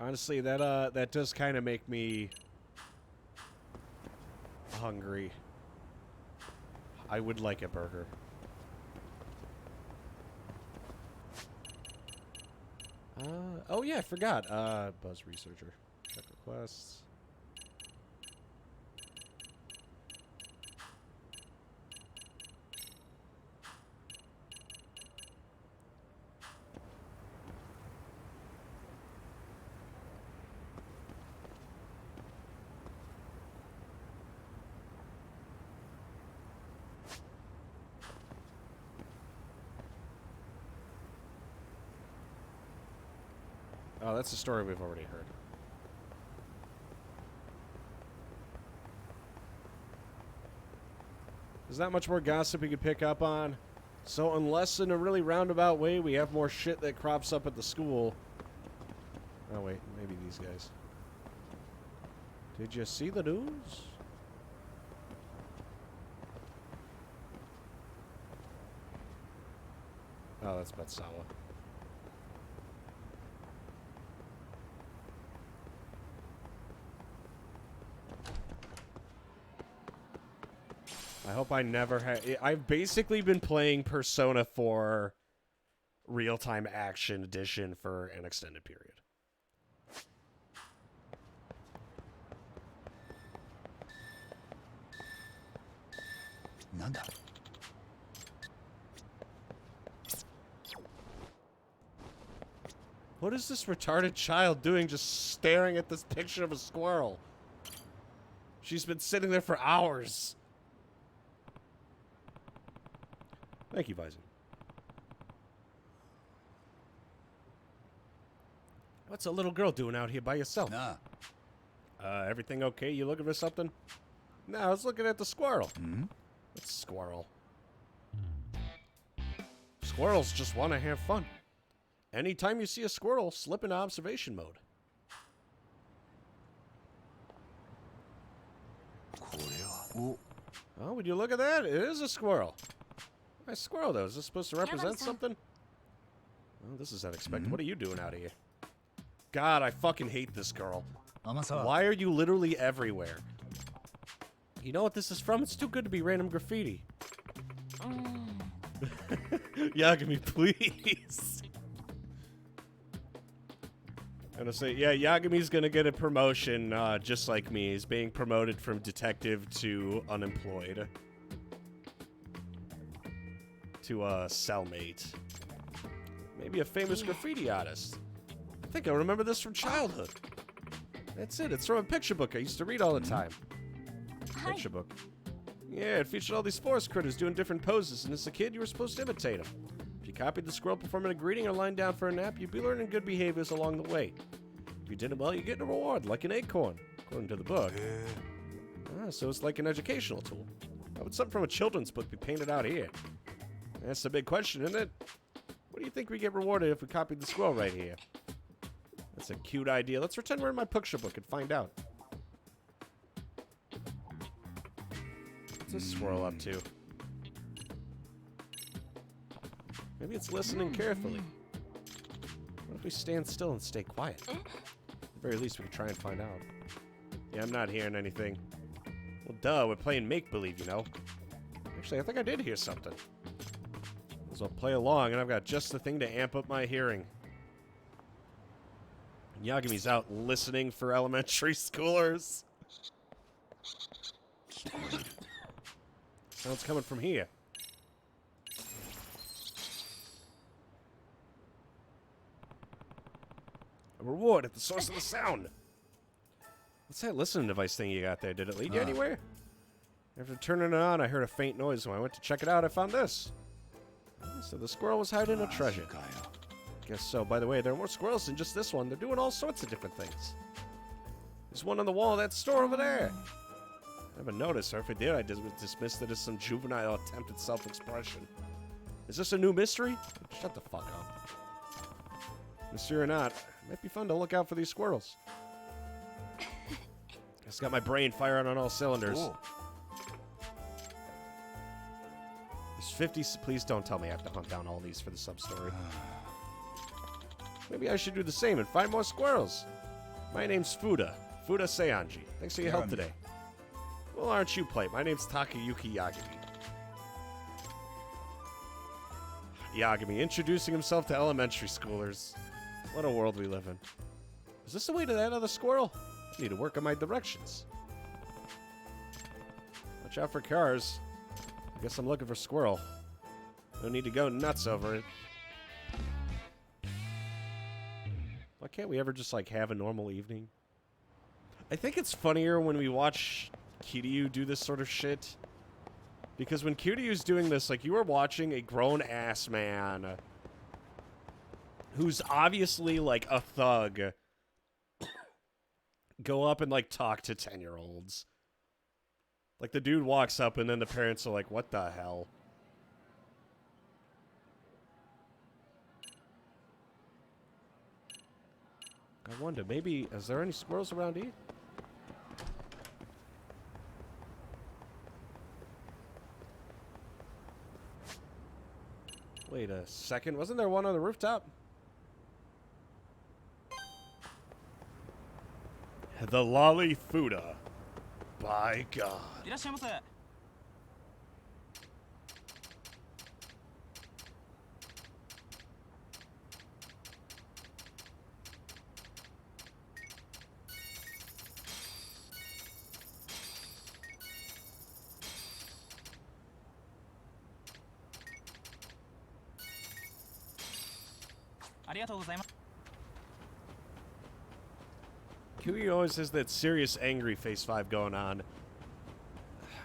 Honestly, that does kind of make me hungry. I would like a burger. Oh yeah, I forgot. Buzz Researcher. Check requests. Oh, that's a story we've already heard. There's not much more gossip we could pick up on. So unless in a really roundabout way we have more shit that crops up at the school. Oh wait, maybe these guys. Did you see the news? Oh, that's Betsawa. I hope I never have... I've basically been playing Persona 4 Real-Time Action Edition for an extended period. Nanda. What is this retarded child doing just staring at this picture of a squirrel? She's been sitting there for hours. Thank you, Bison. What's a little girl doing out here by yourself? Nah. Everything okay? You looking for something? No, I was looking at the squirrel. Hmm? What's squirrel? Squirrels just want to have fun. Anytime you see a squirrel, slip into observation mode. Oh, would you look at that? It is a squirrel. Nice squirrel, though. Is this supposed to represent something? Oh, this is unexpected. What are you doing out of here? God, I fucking hate this girl. Why are you literally everywhere? You know what this is from? It's too good to be random graffiti. Yagami, please. I'm gonna say, yeah, Yagami's gonna get a promotion, just like me. He's being promoted from detective to unemployed. To a cellmate. Maybe a famous graffiti artist. I think I remember this from childhood. That's it. It's from a picture book I used to read all the time. Picture book. Yeah, it featured all these forest critters doing different poses, and as a kid, you were supposed to imitate them. If you copied the squirrel performing a greeting or lying down for a nap, you'd be learning good behaviors along the way. If you did it well, you get a reward, like an acorn, according to the book. So it's like an educational tool. How would something from a children's book be painted out here? That's the big question, isn't it? What do you think we get rewarded if we copied the squirrel right here? That's a cute idea. Let's pretend we're in my picture book and find out. What's this squirrel up to? Maybe it's listening carefully. What if we stand still and stay quiet? very least, we could try and find out. Yeah, I'm not hearing anything. Well, duh, we're playing make-believe, you know? Actually, I think I did hear something. So I'll play along, and I've got just the thing to amp up my hearing. Yagami's out listening for elementary schoolers. Sounds coming from here. A reward at the source of the sound. What's that listening device thing you got there? Did it lead you anywhere? After turning it on, I heard a faint noise. When I went to check it out, I found this. So the squirrel was hiding a treasure. Guess so. By the way, there are more squirrels than just this one. They're doing all sorts of different things. There's one on the wall of that store over there. I haven't noticed, or if I did, I just dismissed it as some juvenile attempt at self-expression. Is this a new mystery? Shut the fuck up. Mystery or not, it might be fun to look out for these squirrels. It's got my brain firing on all cylinders. Cool. There's 50. Please don't tell me I have to hunt down all these for the sub-story. Maybe I should do the same and find more squirrels. My name's Fuda Seanji. Thanks for your help today. Well, aren't you, Plate? My name's Takayuki Yagami. Yagami, introducing himself to elementary schoolers. What a world we live in. Is this the way to that other squirrel? I need to work on my directions. Watch out for cars. I guess I'm looking for squirrel. No need to go nuts over it. Why can't we ever just, like, have a normal evening? I think it's funnier when we watch Kiryu do this sort of shit. Because when Kiryu's doing this, like, you are watching a grown-ass man who's obviously, like, a thug go up and, like, talk to 10-year-olds. Like, the dude walks up and then the parents are like, what the hell? I wonder, maybe, is there any squirrels around here? Wait a second, wasn't there one on the rooftop? The Lolly Fuda. By God. Kiryu always has that serious angry face vibe going on.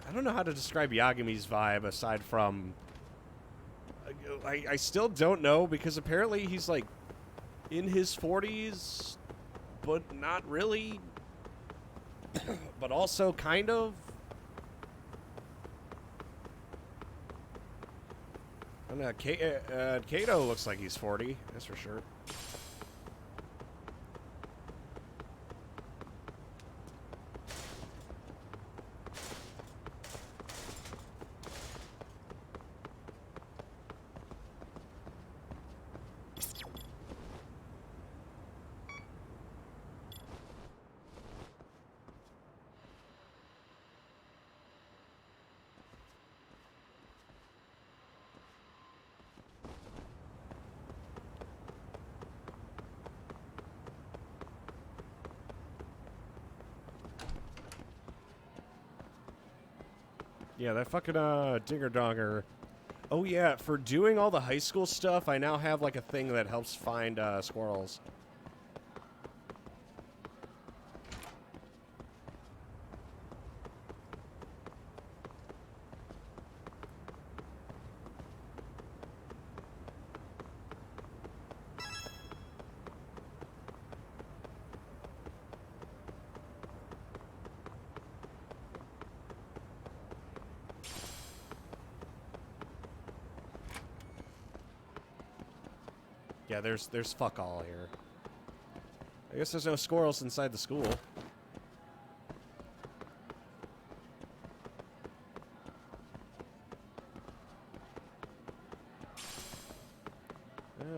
I don't know how to describe Yagami's vibe aside from... I still don't know, because apparently he's, like, in his 40s, but not really. But also kind of. I don't know, Kato looks like he's 40, that's for sure. Yeah, that fucking, dinger-donger. Oh, yeah, for doing all the high school stuff, I now have, like, a thing that helps find, squirrels. Yeah, there's fuck all here. I guess there's no squirrels inside the school.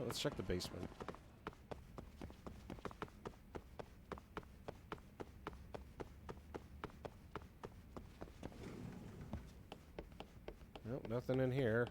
Let's check the basement. Nothing in here.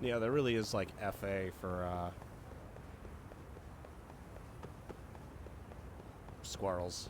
Yeah, there really is like FA for squirrels.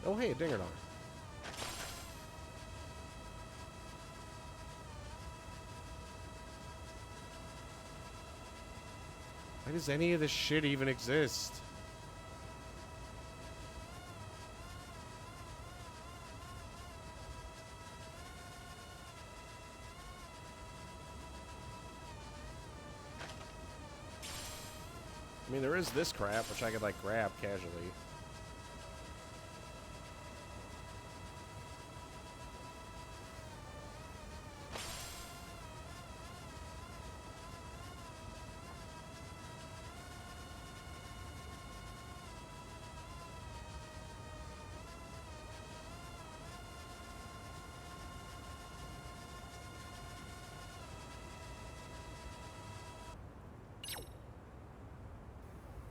Oh, hey, a dinger dong. Why does any of this shit even exist? I mean, there is this crap, which I could, like, grab casually.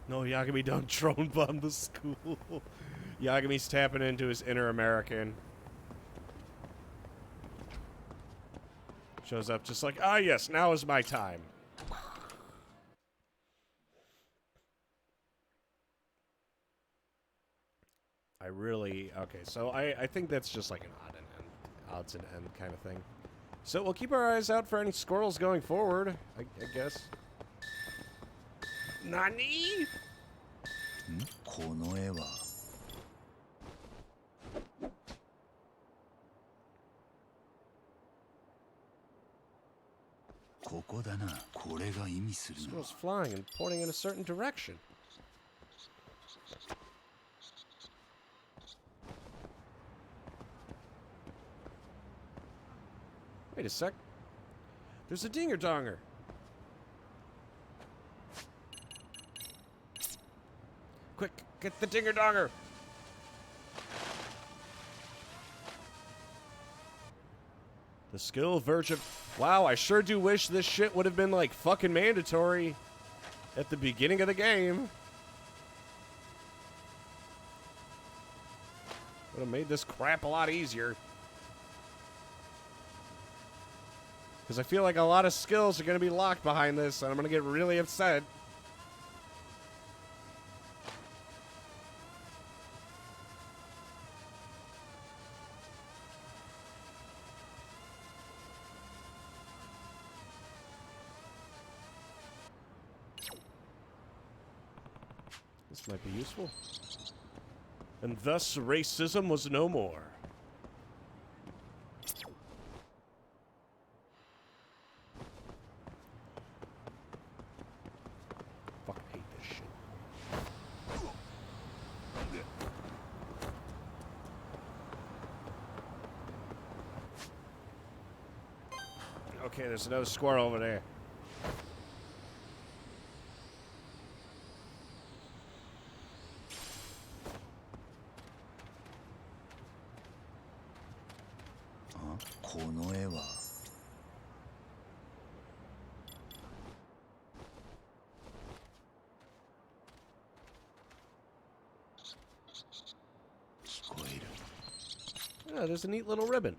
No, Yagami don't drone bomb the school. Yagami's tapping into his inner American. Shows up just like, ah yes, now is my time. Okay, so I think that's just like an odds and end kind of thing. So we'll keep our eyes out for any squirrels going forward, I guess. Nani? この絵はここだな。これが意味するのは Squirrels flying and pointing in a certain direction. Wait a sec. There's a dinger donger. Quick, get the dinger donger. The skill version. Wow, I sure do wish this shit would have been like fucking mandatory at the beginning of the game. Would have made this crap a lot easier. Because I feel like a lot of skills are going to be locked behind this, and I'm going to get really upset. This might be useful. And thus, racism was no more. Fucking hate this shit. Okay, there's another squirrel over there. Oh, there's a neat little ribbon.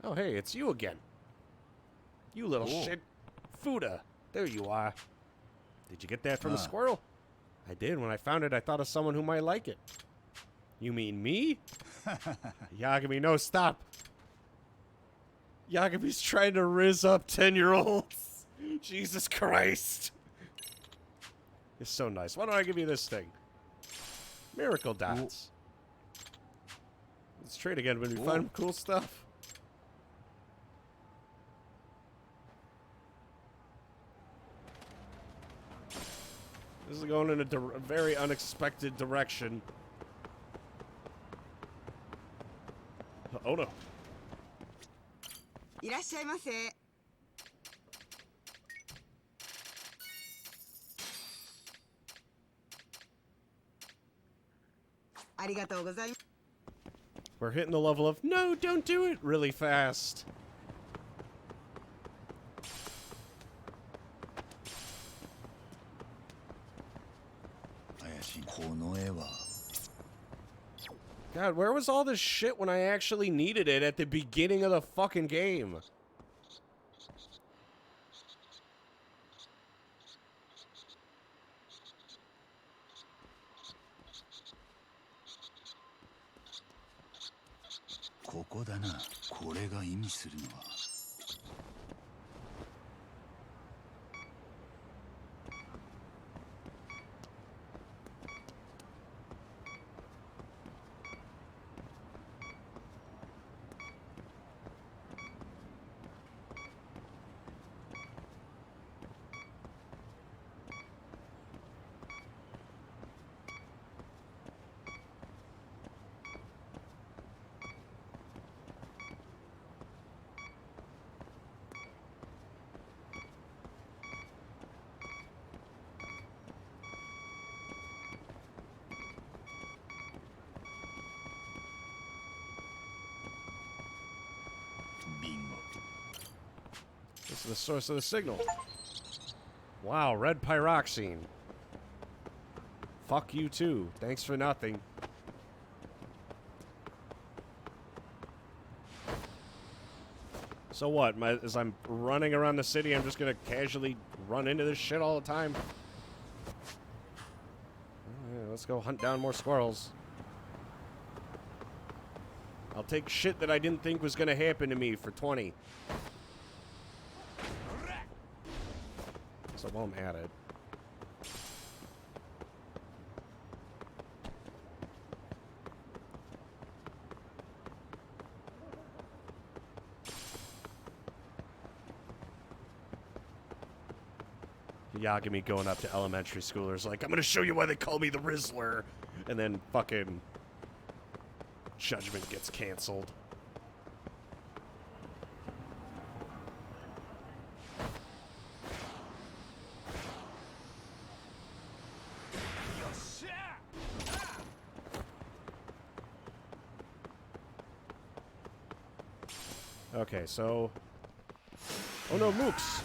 Oh, hey, it's you again. You little shit. Fuda. There you are. Did you get that from the squirrel? I did. When I found it, I thought of someone who might like it. You mean me? Yagami, no, stop. Yagami's trying to riz up 10-year-olds. Jesus Christ. It's so nice. Why don't I give you this thing? Miracle dots. Let's trade again when we find cool stuff. This is going in a very unexpected direction. Oh no. いらっしゃいませ。ありがとうございます。 We're hitting the level of no, don't do it really fast. God, where was all this shit when I actually needed it at the beginning of the fucking game? This is the source of the signal. Wow, red pyroxene. Fuck you too. Thanks for nothing. So what? As I'm running around the city, I'm just gonna casually run into this shit all the time? Yeah, let's go hunt down more squirrels. I'll take shit that I didn't think was gonna happen to me for 20. So while I'm at it. Yagami going up to elementary schoolers like, I'm gonna show you why they call me the Rizzler. And then fucking Judgment gets canceled. Okay, so... Oh no, Mooks!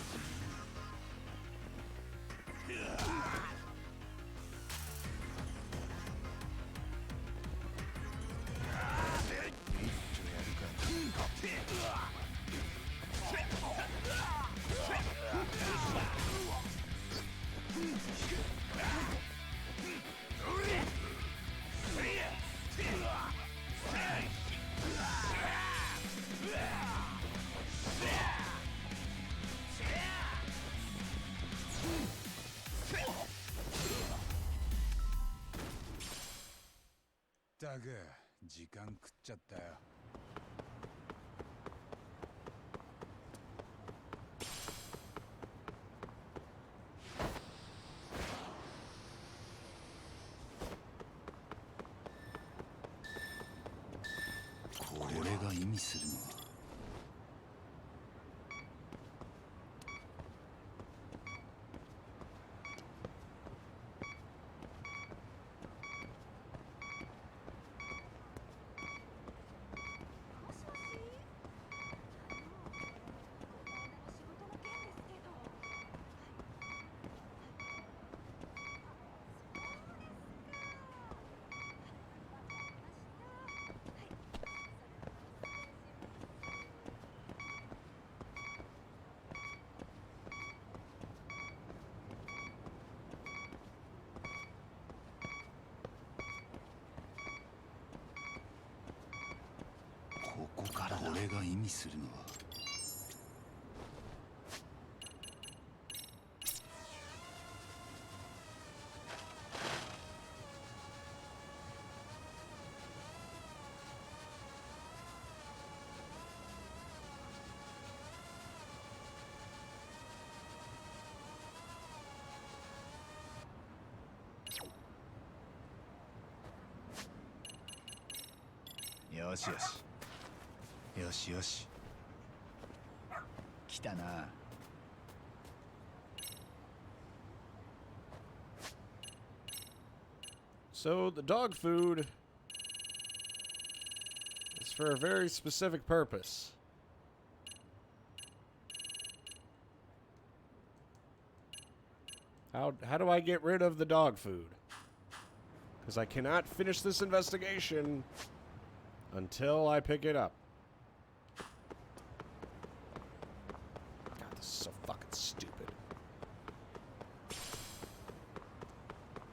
ったく時間食っちゃったよ。これが意味するのはが意味するのはよしよしよしよし来たな So the dog food is for a very specific purpose. How do I get rid of the dog food? Because I cannot finish this investigation until I pick it up. God, this is so fucking stupid.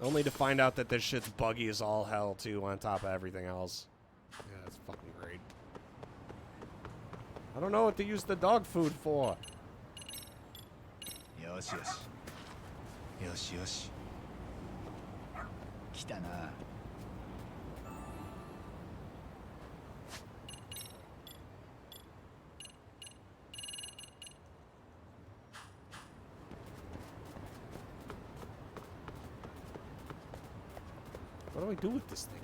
Only to find out that this shit's buggy as all hell, too, on top of everything else. Yeah, that's fucking great. I don't know what to use the dog food for. よしよしよしよし来たな What do I do with this thing?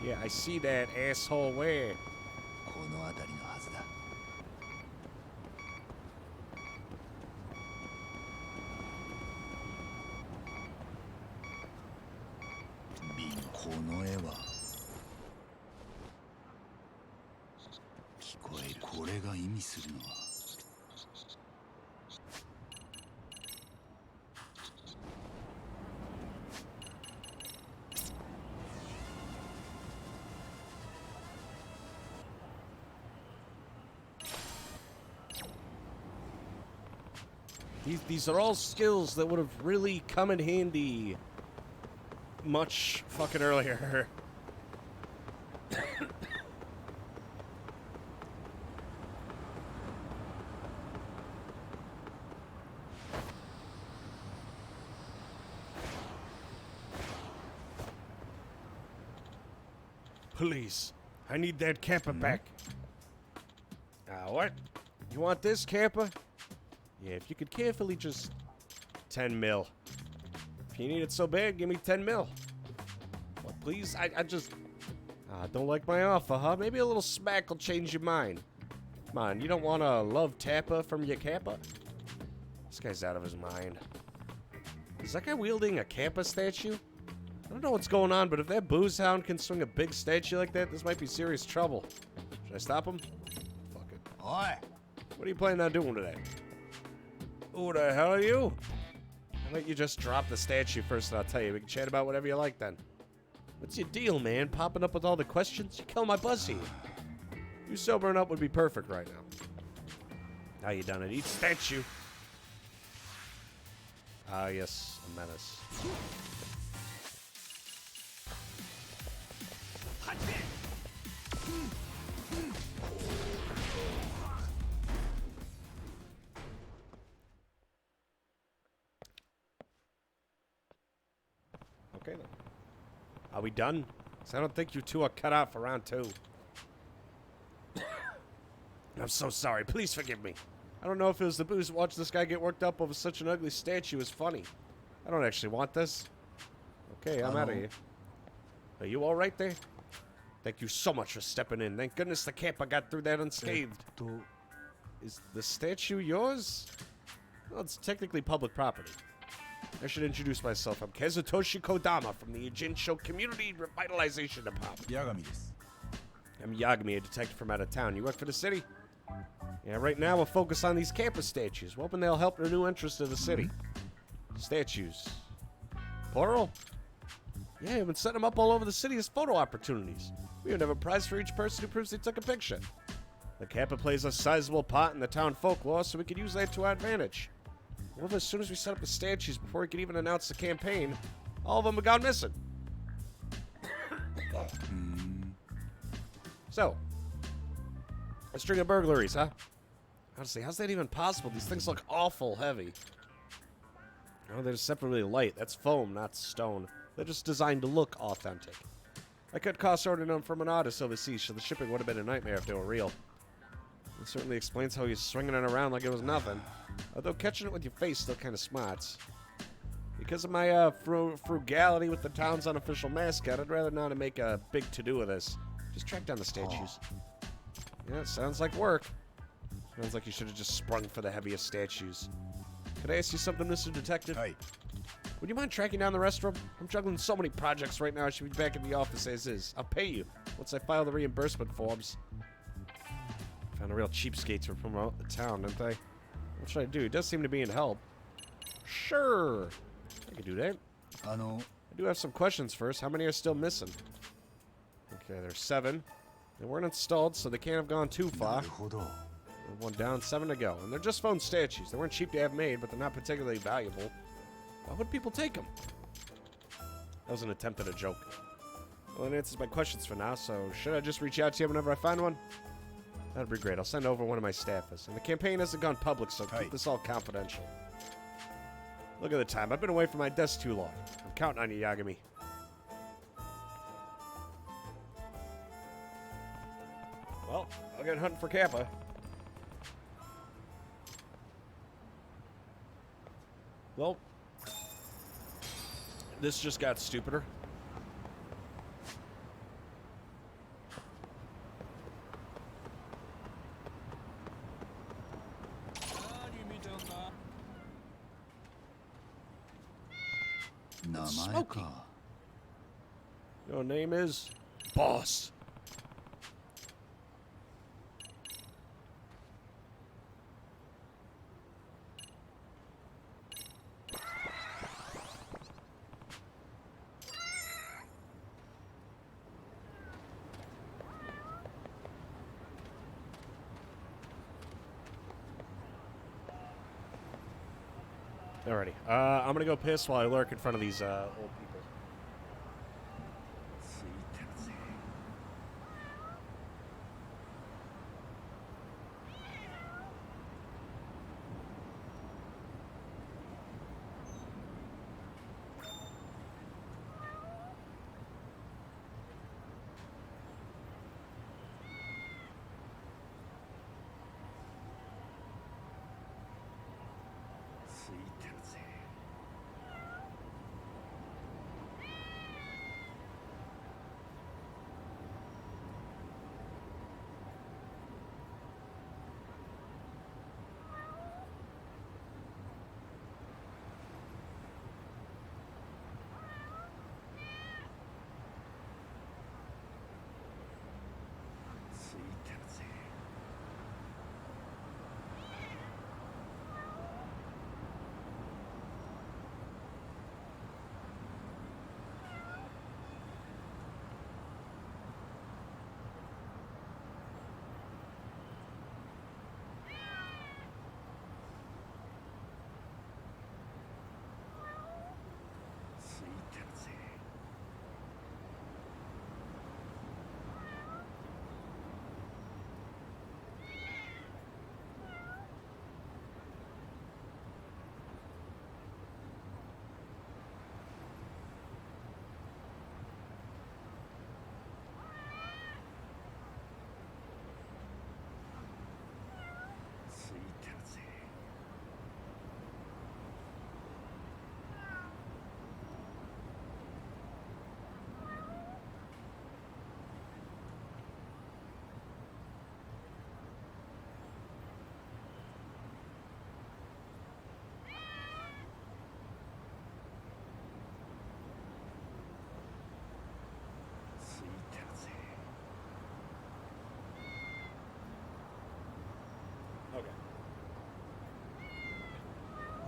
Yeah, I see that asshole where. この辺りのはずだ この絵は聞こえるこれが意味するのは These are all skills that would have really come in handy much fucking earlier. Police, I need that camper back. What? You want this camper? Yeah, if you could carefully just 10 mil. If you need it so bad, give me 10 mil. What, please? I just don't like my offer, huh? Maybe a little smack will change your mind. Come on, you don't want to love Tappa from your Kappa? This guy's out of his mind. Is that guy wielding a Kappa statue? I don't know what's going on, but if that booze hound can swing a big statue like that, this might be serious trouble. Should I stop him? Fuck it. Oi! What are you planning on doing today? Who the hell are you? I'll let you just drop the statue first and I'll tell you. We can chat about whatever you like then. What's your deal, man? Popping up with all the questions? You kill my buzz here. You sobering up would be perfect right now. Now you done it. Eat statue. Ah, yes. A menace. Okay then. Are we done? 'Cause I don't think you two are cut out for round 2. I'm so sorry. Please forgive me. I don't know if it was the booze that watched this guy get worked up over such an ugly statue is funny. I don't actually want this. Okay, I'm out of here. Are you all right there? Thank you so much for stepping in. Thank goodness the camper got through that unscathed. Is the statue yours? Well, it's technically public property. I should introduce myself. I'm Kazutoshi Kodama from the Ijincho Community Revitalization Department. 八神です。 I'm Yagami, a detective from out of town. You work for the city? Yeah, right now we'll focus on these campus statues. We're hoping they'll help renew interest in the city. Statues. Plural? Yeah, we've been setting them up all over the city as photo opportunities. We even have a prize for each person who proves they took a picture. The Kappa plays a sizable part in the town folklore, so we could use that to our advantage. Well, as soon as we set up the statues, before we could even announce the campaign, all of them have gone missing. So, a string of burglaries, huh? Honestly, how's that even possible? These things look awful heavy. Oh, they're separately light. That's foam, not stone. They're just designed to look authentic. I cut costs ordering them from an artist overseas, so the shipping would have been a nightmare if they were real. It certainly explains how he's swinging it around like it was nothing. Although catching it with your face still kind of smarts. Because of my frugality with the town's unofficial mascot, I'd rather not make a big to-do of this. Just track down the statues. Yeah, it sounds like work. Sounds like you should have just sprung for the heaviest statues. Could I ask you something, Mr. Detective? Hey. Would you mind tracking down the rest of them? I'm juggling so many projects right now, I should be back in the office as is. I'll pay you once I file the reimbursement forms. Found a real cheapskates from promote the town, didn't they? What should I do? He does seem to be in help. Sure. I can do that. I do have some questions first. How many are still missing? Okay, there's 7. They weren't installed, so they can't have gone too far. One down, 7 to go. And they're just phone statues. They weren't cheap to have made, but they're not particularly valuable. Why would people take them? That was an attempt at a joke. Well, that answers my questions for now, so should I just reach out to you whenever I find one? That'd be great. I'll send over one of my staffers. And the campaign hasn't gone public, so keep this all confidential. Look at the time. I've been away from my desk too long. I'm counting on you, Yagami. Well, I'll get hunting for Kappa. Well, this just got stupider. Smokey. Your name is Boss. Alrighty. I'm gonna go piss while I lurk in front of these old people.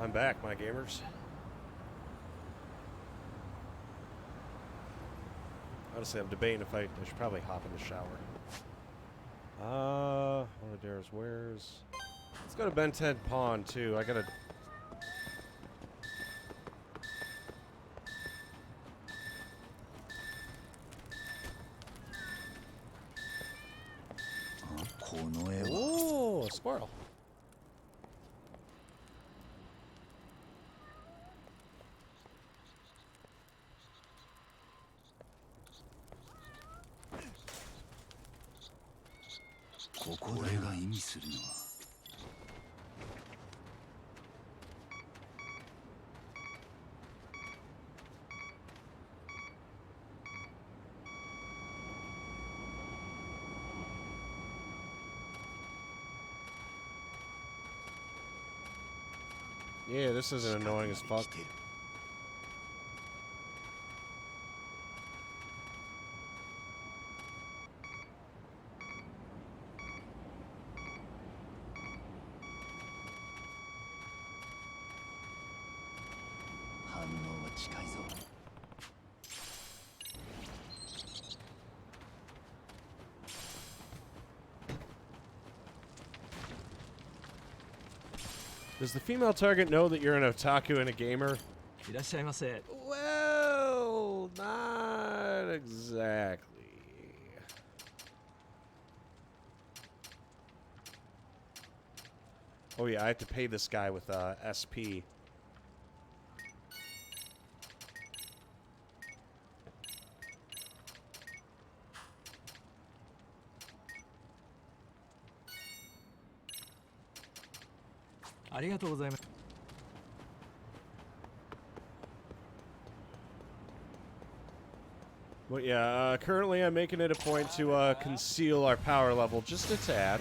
I'm back, my gamers. Honestly, I'm debating if I should probably hop in the shower. One of Dara's wares. Let's go to Ben 10 Pawn, too. I gotta... Ooh, a squirrel. Yeah, this isn't annoying as fuck. Does the female target know that you're an otaku and a gamer? いらっしゃいませ。 Well, not exactly. Oh yeah, I have to pay this guy with SP. Well, yeah, currently I'm making it a point to conceal our power level just a tad.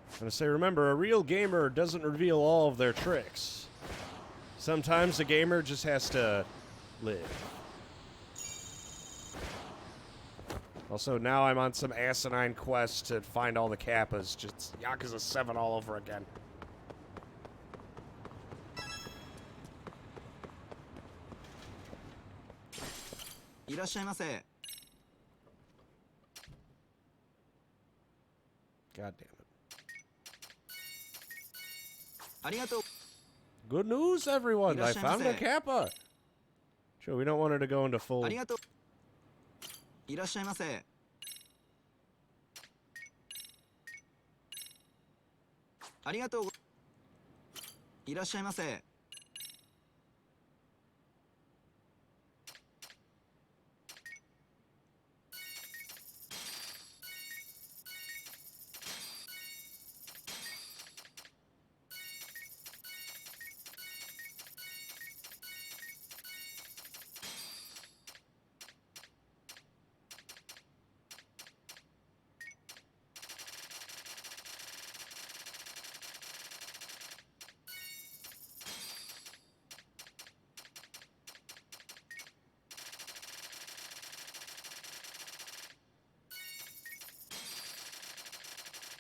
I'm gonna say, remember, a real gamer doesn't reveal all of their tricks. Sometimes a gamer just has to live. Also, now I'm on some asinine quest to find all the Kappas. Just Yakuza 7 all over again. God damn it. Good news, everyone! I found a Kappa! Sure, we don't want her to go into full... いらっしゃいませ。ありがとう。いらっしゃいませ。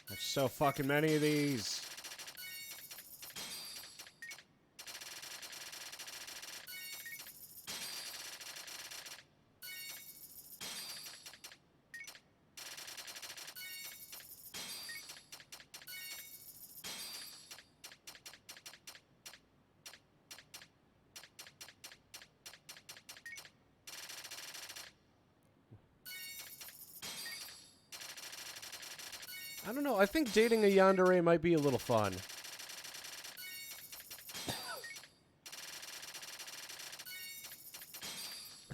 There's so fucking many of these. I don't know. I think dating a yandere might be a little fun.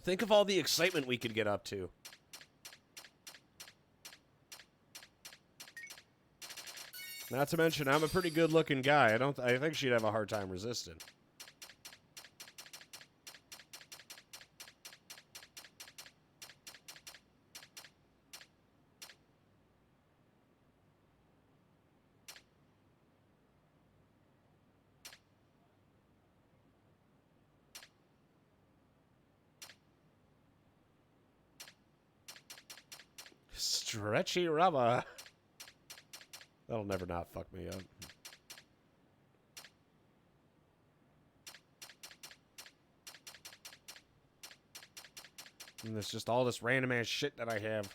Think of all the excitement we could get up to. Not to mention, I'm a pretty good-looking guy. I think she'd have a hard time resisting. Stretchy rubber. That'll never not fuck me up. And there's just all this random ass shit that I have.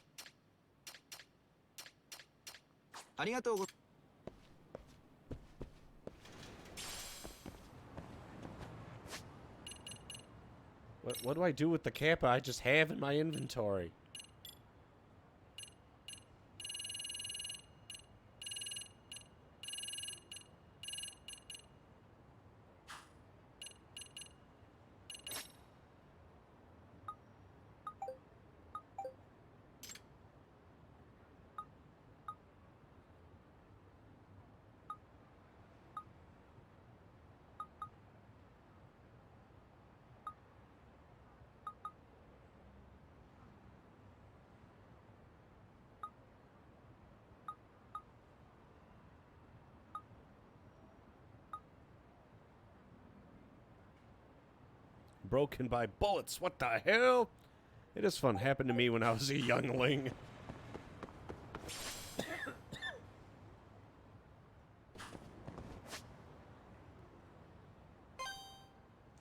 What do I do with the Kappa I just have in my inventory? Broken by bullets. What the hell? It is fun. Happened to me when I was a youngling.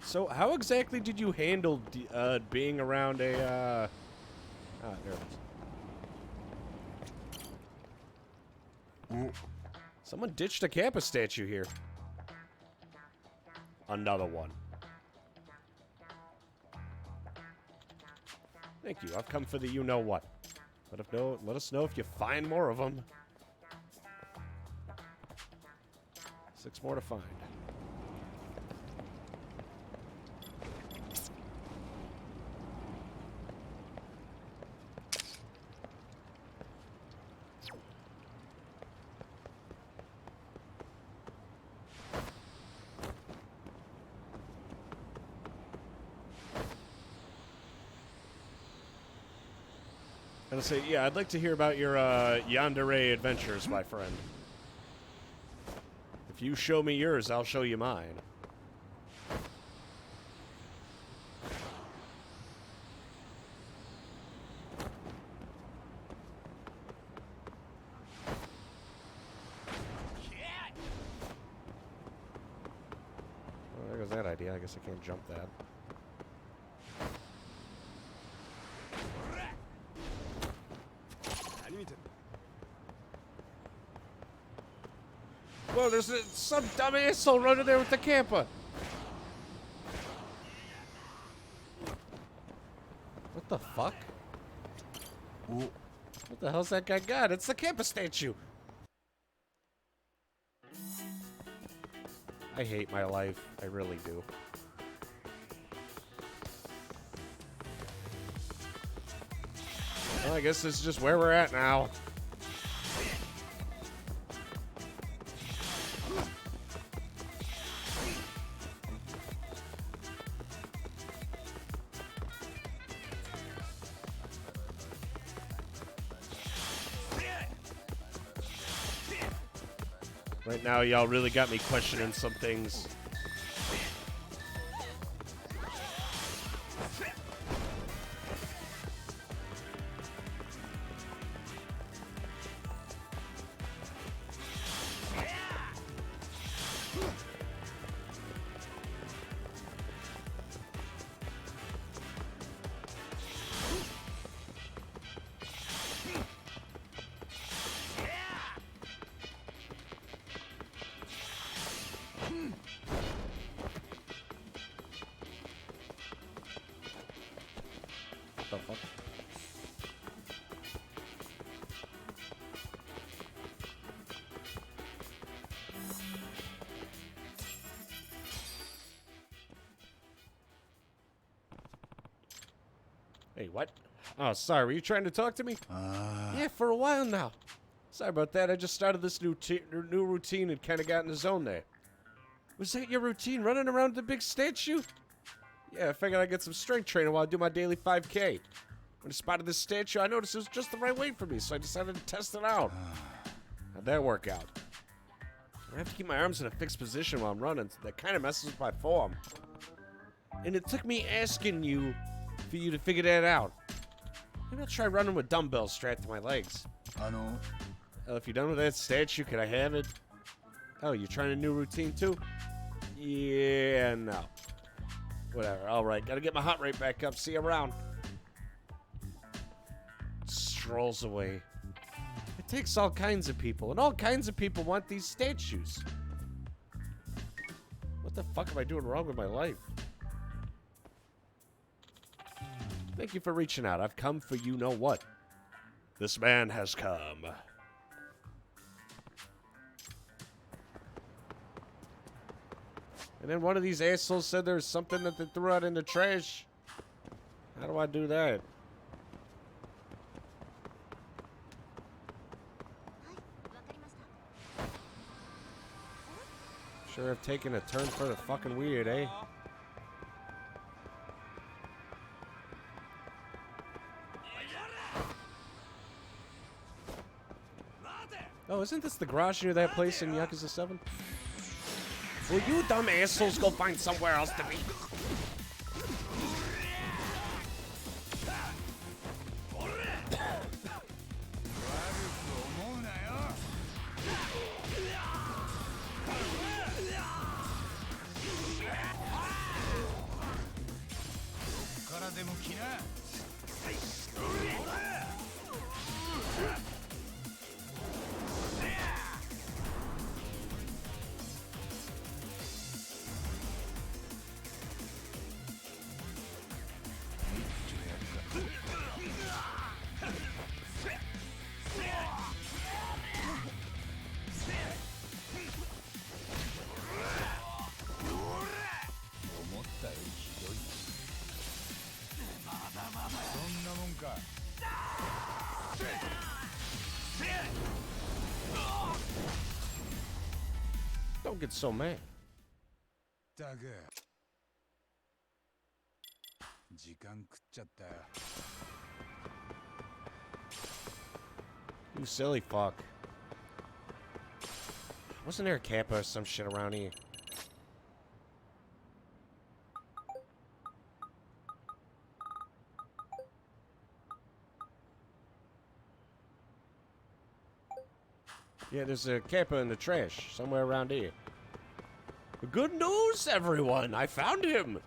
So, how exactly did you handle being around a, there it is. Someone ditched a Kappa statue here. Another one. Thank you. I've come for the you-know-what. Let us know if you find more of them. 6 more to find. I'll say, yeah, I'd like to hear about your yandere adventures, my friend. If you show me yours, I'll show you mine. Well, there goes that idea. I guess I can't jump that. Whoa, there's some dumb asshole running there with the Kappa. What the fuck? What the hell's that guy got? It's the Kappa statue. I hate my life. I really do. Well, I guess this is just where we're at now. Right now, y'all really got me questioning some things. What the fuck? Hey, what? Oh, sorry. Were you trying to talk to me? Yeah, for a while now. Sorry about that. I just started this new routine and kind of got in the zone there. Was that your routine, running around the big statue? Yeah, I figured I'd get some strength training while I do my daily 5K. When I spotted this statue, I noticed it was just the right weight for me, so I decided to test it out. How'd that work out? I have to keep my arms in a fixed position while I'm running, so that kind of messes with my form. And it took me asking you for you to figure that out. Maybe I'll try running with dumbbells strapped to my legs. If you're done with that statue, could I have it? Oh, you're trying a new routine too? Yeah, no. Whatever, alright. Gotta get my heart rate back up. See you around. Strolls away. It takes all kinds of people, and all kinds of people want these statues. What the fuck am I doing wrong with my life? Thank you for reaching out. I've come for you know what. This man has come. And then one of these assholes said there's something that they threw out in the trash. How do I do that? Sure have taken a turn for the fucking weird, eh? Oh, isn't this the garage near that place in Yakuza 7? Will you dumb assholes go find somewhere else to be? Don't get so mad. You silly fuck. Wasn't there a Kappa or some shit around here? Yeah, there's a Kappa in the trash somewhere around here. Good news, everyone! I found him!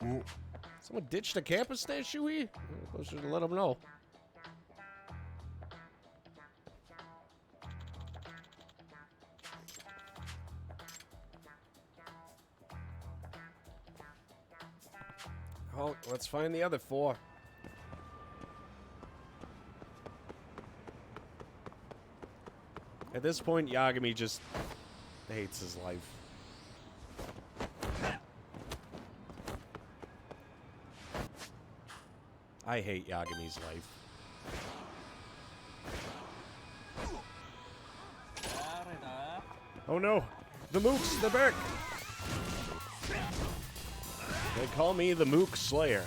Someone ditched a Kappa statue here? I should let him know. Oh, let's find the other four. At this point, Yagami just hates his life. I hate Yagami's life. Oh no! The Mooks, they're back! They call me the Mook Slayer.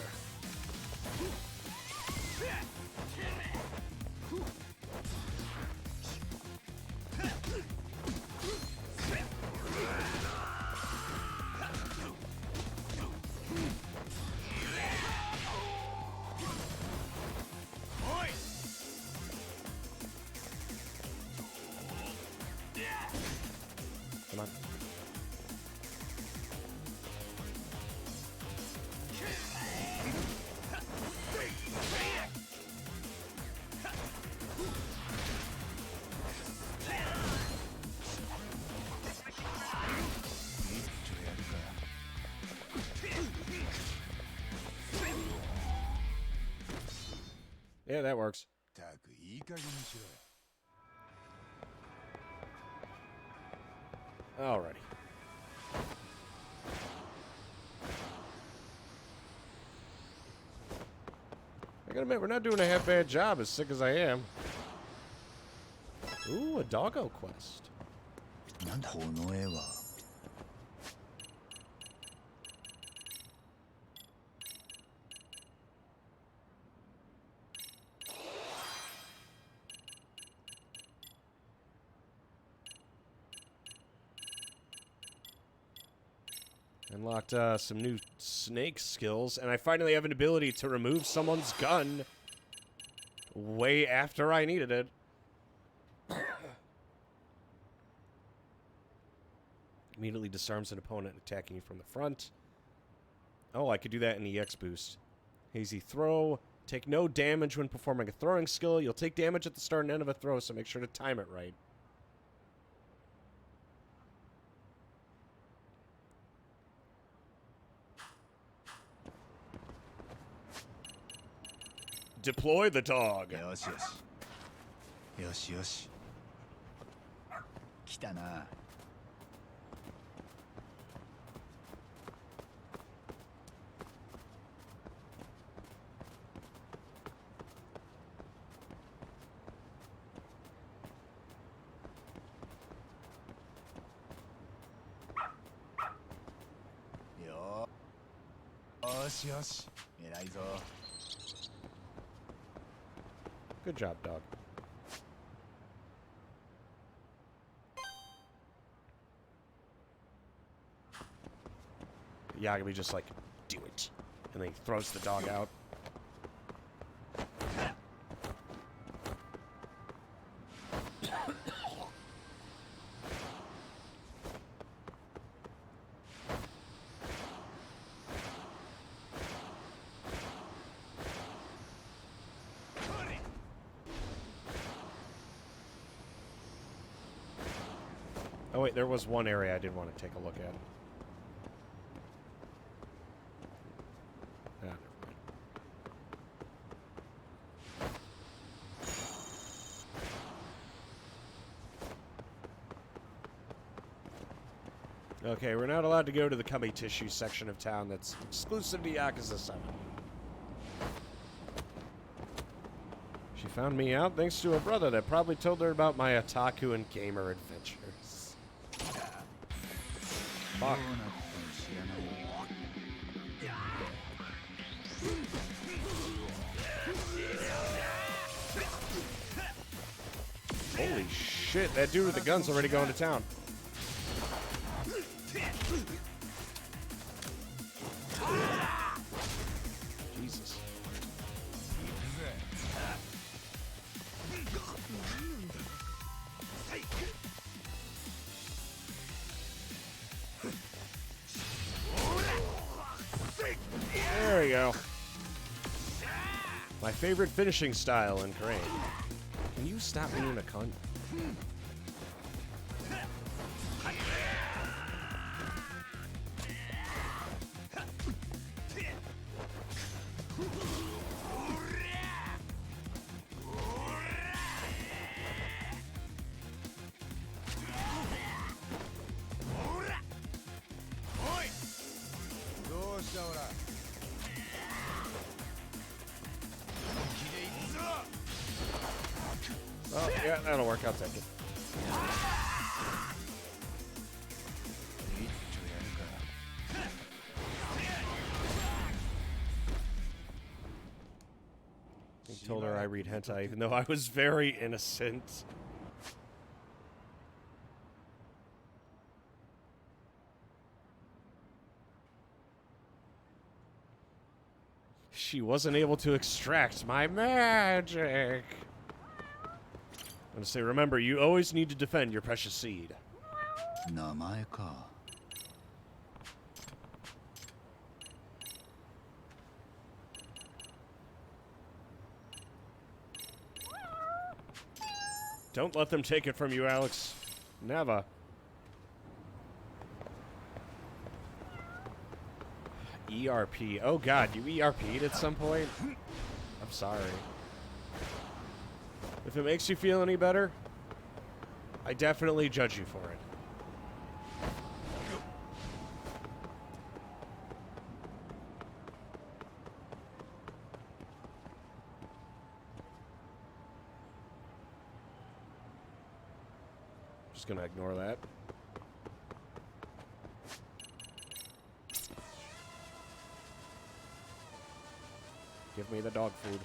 Come on. Yeah, that works. Alrighty. I gotta admit, we're not doing a half bad job, as sick as I am. Ooh, a doggo quest. なんだこの絵は。 Unlocked some new snake skills, and I finally have an ability to remove someone's gun way after I needed it. Immediately disarms an opponent attacking you from the front. Oh, I could do that in EX boost. Hazy throw. Take no damage when performing a throwing skill. You'll take damage at the start and end of a throw, so make sure to time it right. Deploy the dog. よしよし。よしよし。来たな。よしよし。偉いぞ。 Good job, dog. Yagami just like, do it. And then he throws the dog out. Oh wait, there was one area I did want to take a look at. Ah, never mind. Okay, we're not allowed to go to the Kami Tissue section of town that's exclusive to Yakuza 7. She found me out thanks to a brother that probably told her about my otaku and gamer adventures. Fuck. Holy shit, that dude with the gun's already going to town. Jesus. There we go. My favorite finishing style in Crane. Can you stop being a cunt? Oh, yeah, that'll work. I'll take it. I told her I read hentai, even though I was very innocent. She wasn't able to extract my magic. I'm gonna say, remember, you always need to defend your precious seed. 名前か。 Don't let them take it from you, Alex. Never. ERP. Oh god, you ERP'd at some point? I'm sorry. If it makes you feel any better, I definitely judge you for it. just gonna ignore that. Give me the dog food.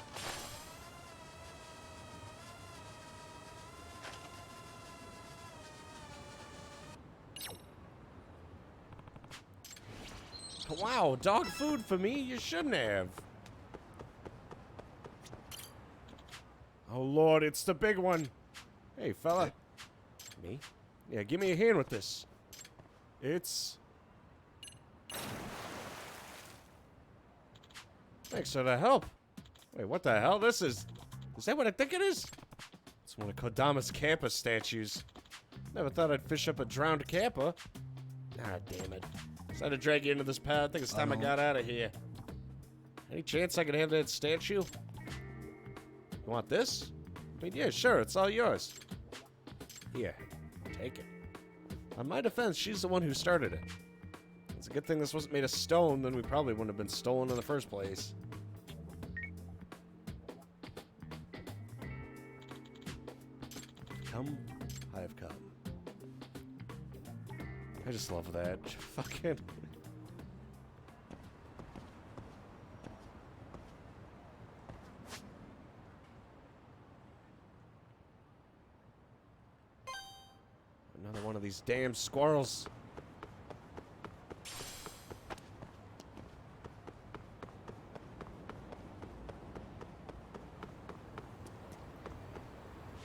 Wow, dog food for me? You shouldn't have. Oh, Lord, it's the big one. Hey, fella. Me? Yeah, give me a hand with this. It's... Thanks for the help. Wait, what the hell? This is... Is that what I think it is? It's one of Kodama's Kappa statues. Never thought I'd fish up a drowned Kappa. Ah, damn it. Decided to drag you into this path. I think it's time I got out of here. Any chance I can have that statue? You want this? I mean, yeah, sure. It's all yours. Here. Take it. On my defense, she's the one who started it. It's a good thing this wasn't made of stone, then we probably wouldn't have been stolen in the first place. Come, I have come. I just love that. Fucking... Another one of these damn squirrels.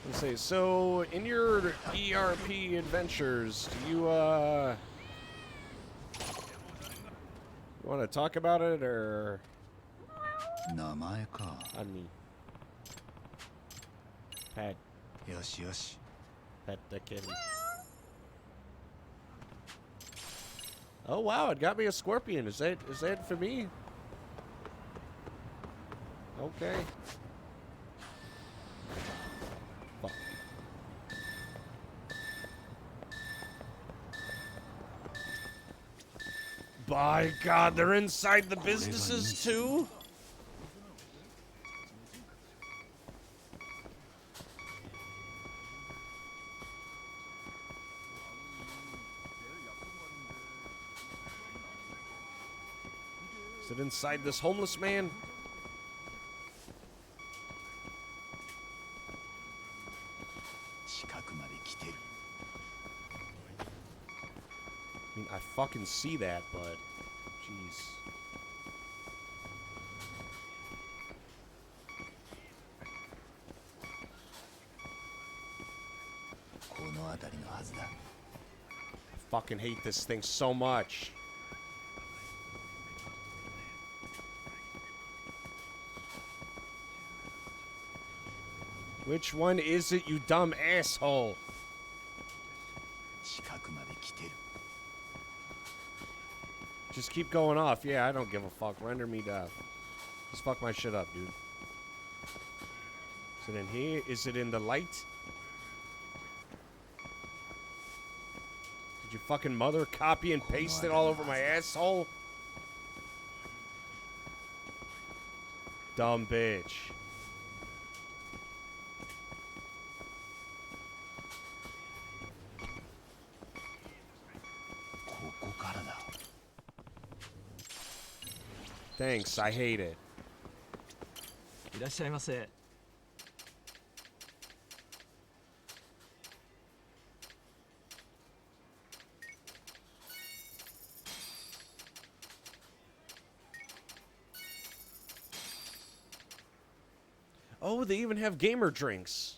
Let's see, so in your ERP adventures, do you want to talk about it, or... 名前か。 On me. Pet. よしよし。 Pet the kitty. Oh wow, it got me a scorpion. Is that for me? Okay. Fuck. By God, they're inside the businesses too? Is it inside this homeless man? I mean, I fucking see that, but... Jeez. I fucking hate this thing so much. Which one is it, you dumb asshole? Just keep going off. Yeah, I don't give a fuck. Render me deaf. Just fuck my shit up, dude. Is it in here? Is it in the light? Did you fucking mother copy and paste it all over my asshole? Dumb bitch. Thanks, I hate it. いらっしゃいませ。 Oh, they even have gamer drinks.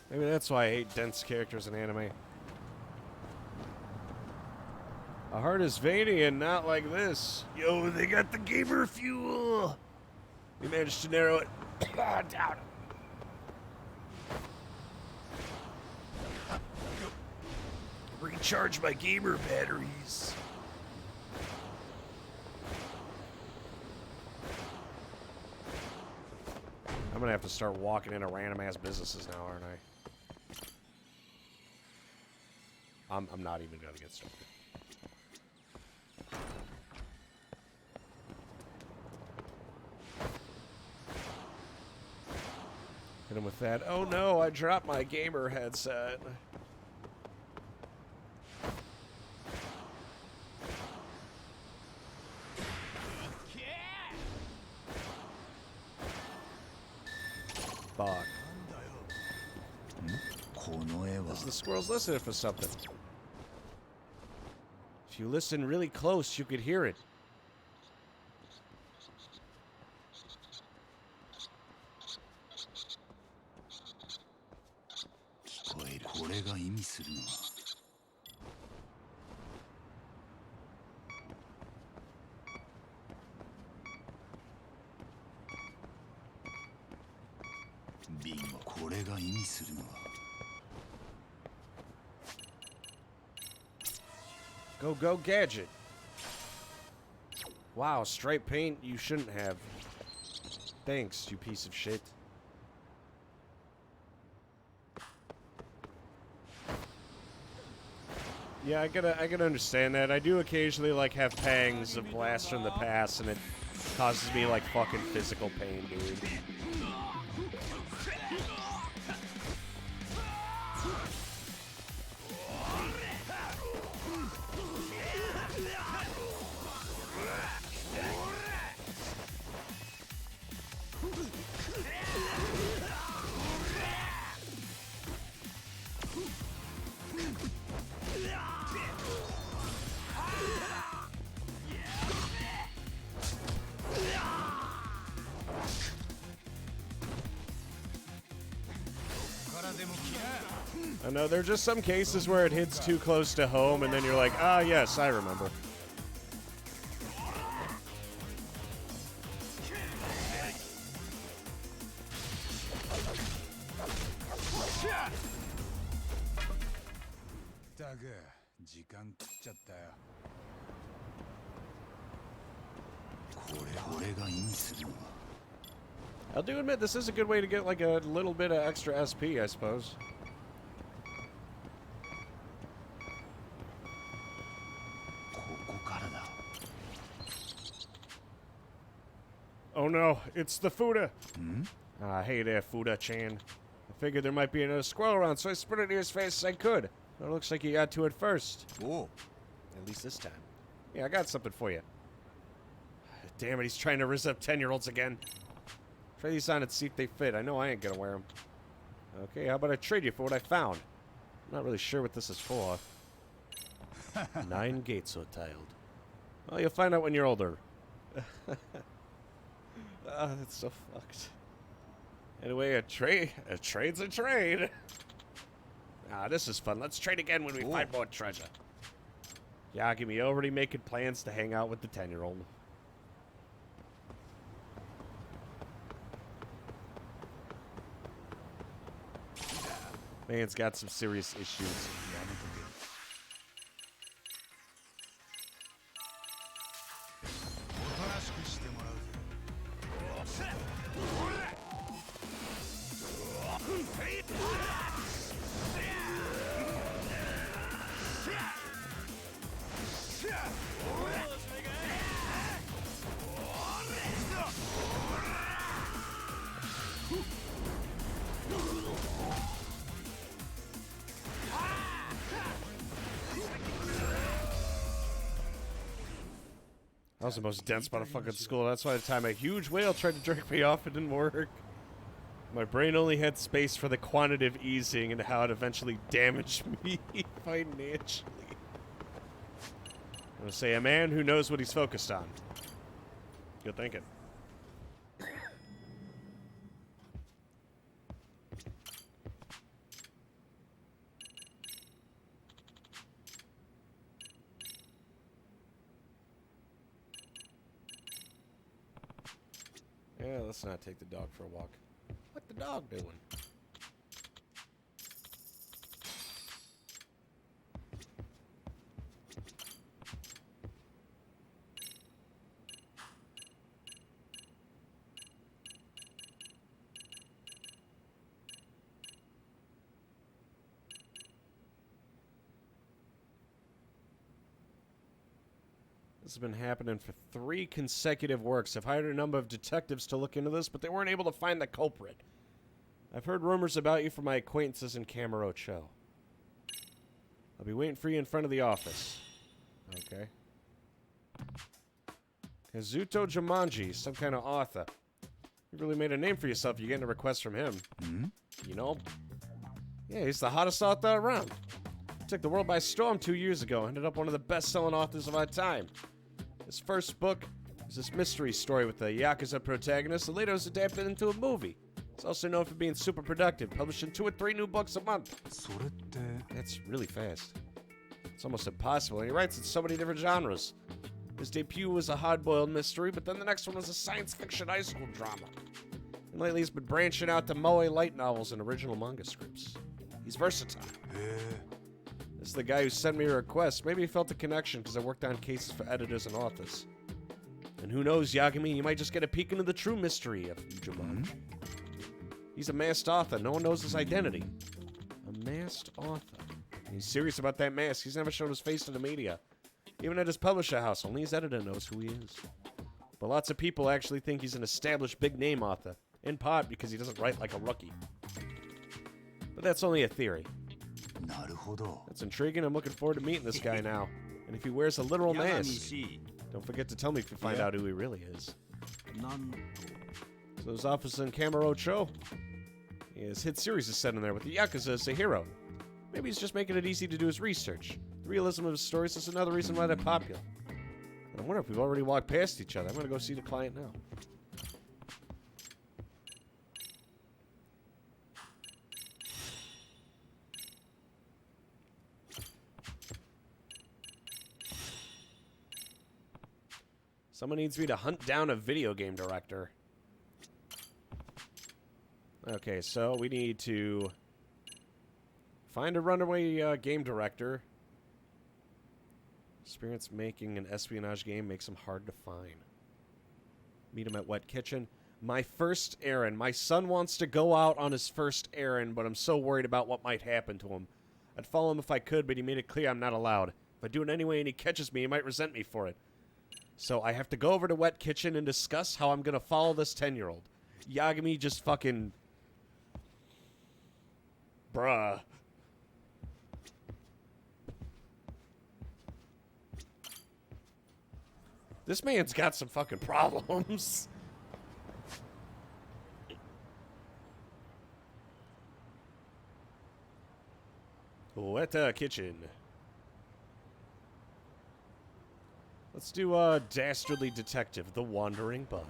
Maybe that's why I hate dense characters in anime. A heart is veiny and not like this. Yo, they got the gamer fuel. We managed to narrow it down. Recharge my gamer batteries. I'm gonna have to start walking into random ass businesses now, aren't I? I'm not even gonna get started. Hit him with that. Oh no, I dropped my gamer headset. Fuck. The squirrel's listening for something. If you listen really close, you could hear it. Go, go, gadget. Wow, stripe paint you shouldn't have. Thanks, you piece of shit. Yeah, I gotta understand that. I do occasionally like have pangs of blasts from the past, and it causes me like fucking physical pain, dude. I know, there are just some cases where it hits too close to home, and then you're like, ah, yes, I remember. I'll do admit, this is a good way to get like a little bit of extra SP, I suppose. Oh no, it's the Fuda. Hey there, Fuda-chan. I figured there might be another squirrel around, so I sprinted to his face as I could. But it looks like you got to it first. Oh. At least this time. Yeah, I got something for you. Damn it, he's trying to rizz up 10-year-olds again. Try these on and see if they fit. I know I ain't gonna wear them. Okay, how about I trade you for what I found? I'm not really sure what this is for. 9 gates are tiled. Well, you'll find out when you're older. That's so fucked. Anyway, a trade's a trade. This is fun. Let's trade again when we find more treasure. Yagami already making plans to hang out with the 10-year-old. Man's got some serious issues. That was the most dense motherfucker in school. That's why the time a huge whale tried to jerk me off, it didn't work. My brain only had space for the quantitative easing and how it eventually damaged me financially. I'm gonna say a man who knows what he's focused on. Good thinking. Yeah, let's not take the dog for a walk. What the dog doing? This has been happening for 3 consecutive works. I've hired a number of detectives to look into this, but they weren't able to find the culprit. I've heard rumors about you from my acquaintances in Kamurocho. I'll be waiting for you in front of the office. Okay. Kazuto Jumanji, some kind of author. You really made a name for yourself. You're getting a request from him. You know? Yeah, he's the hottest author around. He took the world by storm 2 years ago. Ended up one of the best-selling authors of our time. His first book is this mystery story with the Yakuza protagonist, and later was adapted into a movie. He's also known for being super productive, publishing 2 or 3 new books a month. That's really fast. It's almost impossible, and he writes in so many different genres. His debut was a hard-boiled mystery, but then the next one was a science fiction high school drama. And lately he's been branching out to moe light novels and original manga scripts. He's versatile. This is the guy who sent me a request. Maybe he felt a connection because I worked on cases for editors and authors. And who knows, Yagami, you might just get a peek into the true mystery of Jumanji. He's a masked author. No one knows his identity. A masked author. And he's serious about that mask. He's never shown his face to the media. Even at his publisher house, only his editor knows who he is. But lots of people actually think he's an established big-name author. In part because he doesn't write like a rookie. But that's only a theory. That's intriguing. I'm looking forward to meeting this guy now. And if he wears a literal mask, don't forget to tell me if you find out who he really is. So his office in Kamurocho. His hit series is set in there with the Yakuza as a hero. Maybe he's just making it easy to do his research. The realism of his stories is another reason why they're popular. And I wonder if we've already walked past each other. I'm going to go see the client now. Someone needs me to hunt down a video game director. Okay, so we need to find a runaway game director. Experience making an espionage game makes him hard to find. Meet him at Wet Kitchen. My first errand. My son wants to go out on his first errand, but I'm so worried about what might happen to him. I'd follow him if I could, but he made it clear I'm not allowed. If I do it anyway and he catches me, he might resent me for it. So I have to go over to Wet Kitchen and discuss how I'm going to follow this 10-year-old. Yagami just fucking... Bruh. This man's got some fucking problems. Wet Kitchen. Let's do Dastardly Detective, The Wandering Bug.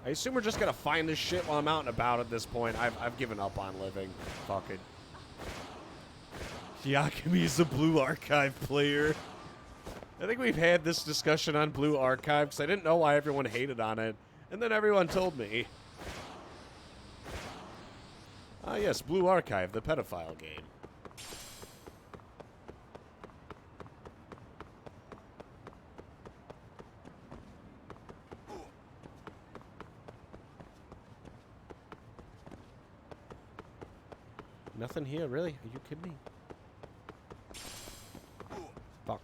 I assume we're just gonna find this shit while I'm out and about at this point. I've given up on living. Fuck it. Yakumi's a Blue Archive player. I think we've had this discussion on Blue Archive because I didn't know why everyone hated on it. And then everyone told me. Ah, yes, Blue Archive, the pedophile game. Nothing here, really? Are you kidding me? Fuck.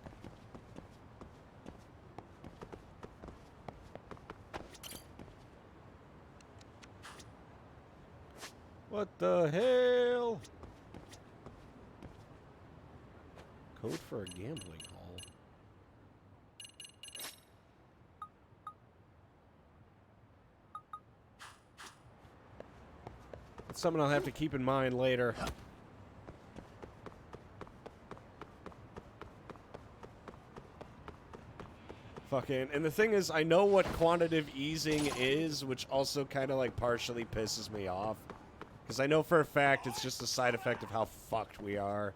What the hell? Code for a gambling hall. That's something I'll have to keep in mind later. Fucking, and the thing is, I know what quantitative easing is, which also kind of like partially pisses me off. Because I know for a fact it's just a side effect of how fucked we are.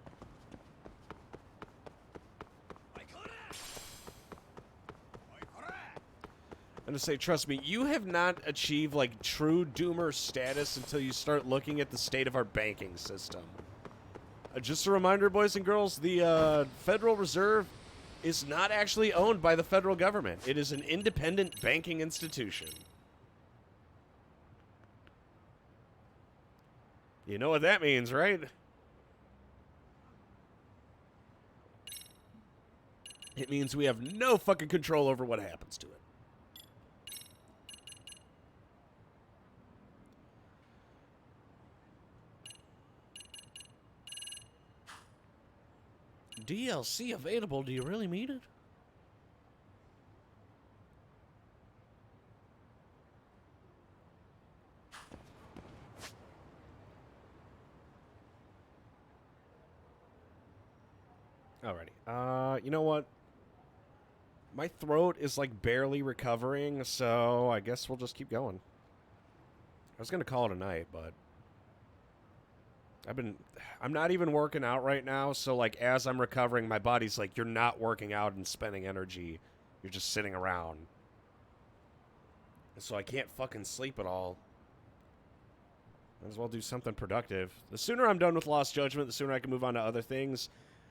I'm gonna say, trust me, you have not achieved like true doomer status until you start looking at the state of our banking system. Just a reminder, boys and girls, the Federal Reserve is not actually owned by the federal government. It is an independent banking institution. You know what that means, right? it means we have no fucking control over what happens to it. DLC available, do you really mean it? Alrighty. You know what? My throat is like barely recovering, so I guess we'll just keep going. I was gonna call it a night, but I'm not even working out right now, so like as I'm recovering, my body's like, you're not working out and spending energy. You're just sitting around. And so I can't fucking sleep at all. Might as well do something productive. The sooner I'm done with Lost Judgment, the sooner I can move on to other things.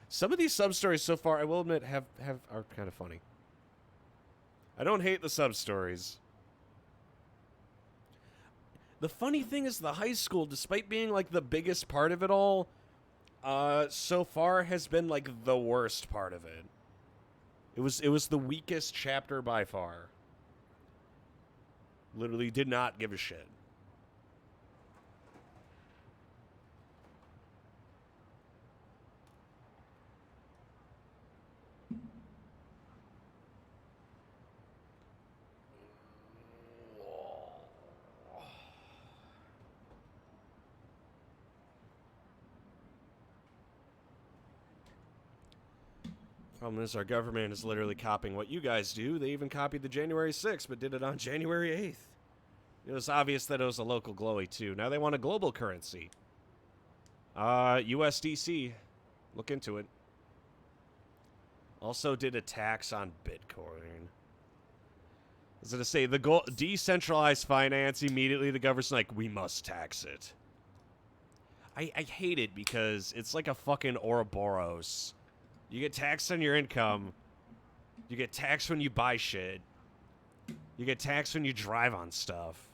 Some of these sub-stories so far, I will admit, are kind of funny. I don't hate the sub-stories. The funny thing is the high school, despite being like the biggest part of it all, so far has been like the worst part of it. It was the weakest chapter by far. Literally did not give a shit. Problem is, our government is literally copying what you guys do. They even copied the January 6th, but did it on January 8th. It was obvious that it was a local glowy, too. Now they want a global currency. USDC. Look into it. Also did a tax on Bitcoin. I was going to say, the decentralized finance, immediately the government's like, we must tax it. I hate it because it's like a fucking Ouroboros. You get taxed on your income. You get taxed when you buy shit. You get taxed when you drive on stuff.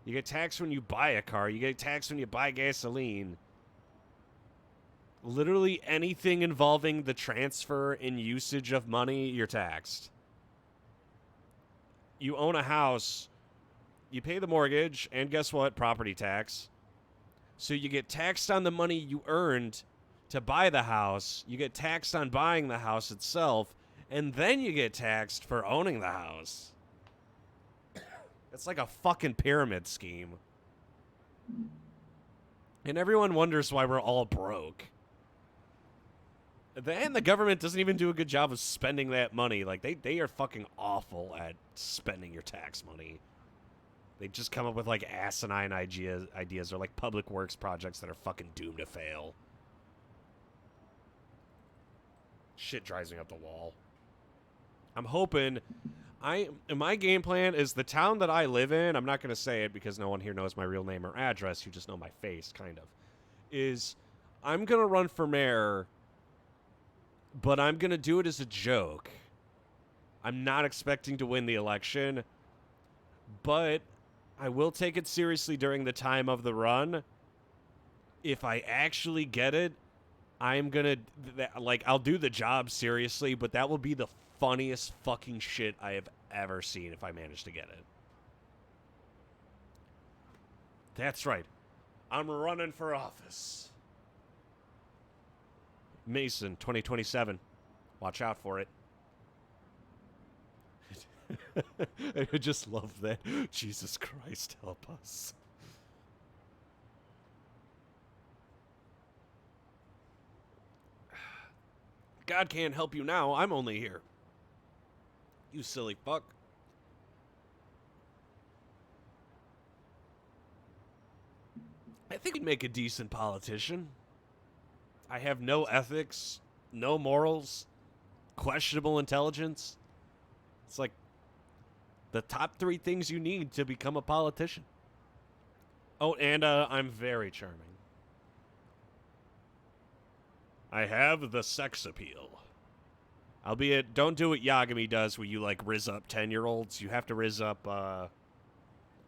You get taxed when you buy a car. You get taxed when you buy gasoline. Literally anything involving the transfer and usage of money, you're taxed. You own a house. You pay the mortgage, and guess what? Property tax. So you get taxed on the money you earned to buy the house, you get taxed on buying the house itself, and then you get taxed for owning the house. It's like a fucking pyramid scheme. And everyone wonders why we're all broke. And the government doesn't even do a good job of spending that money. Like, they are fucking awful at spending your tax money. They just come up with, like, asinine ideas or, like, public works projects that are fucking doomed to fail. Shit drives me up the wall. I'm hoping... my game plan is the town that I live in, I'm not going to say it because no one here knows my real name or address, you just know my face, kind of, is I'm going to run for mayor, but I'm going to do it as a joke. I'm not expecting to win the election, but I will take it seriously during the time of the run. If I actually get it, I'm gonna, like, I'll do the job seriously, but that will be the funniest fucking shit I have ever seen if I manage to get it. That's right. I'm running for office. Mason, 2027. Watch out for it. I just love that. Jesus Christ, help us. God can't help you now. I'm only here. You silly fuck. I think I'd make a decent politician. I have no ethics, no morals, questionable intelligence. It's like the top 3 things you need to become a politician. Oh, and I'm very charming. I have the sex appeal. Albeit, don't do what Yagami does where you, like, rizz up 10-year-olds. You have to rizz up,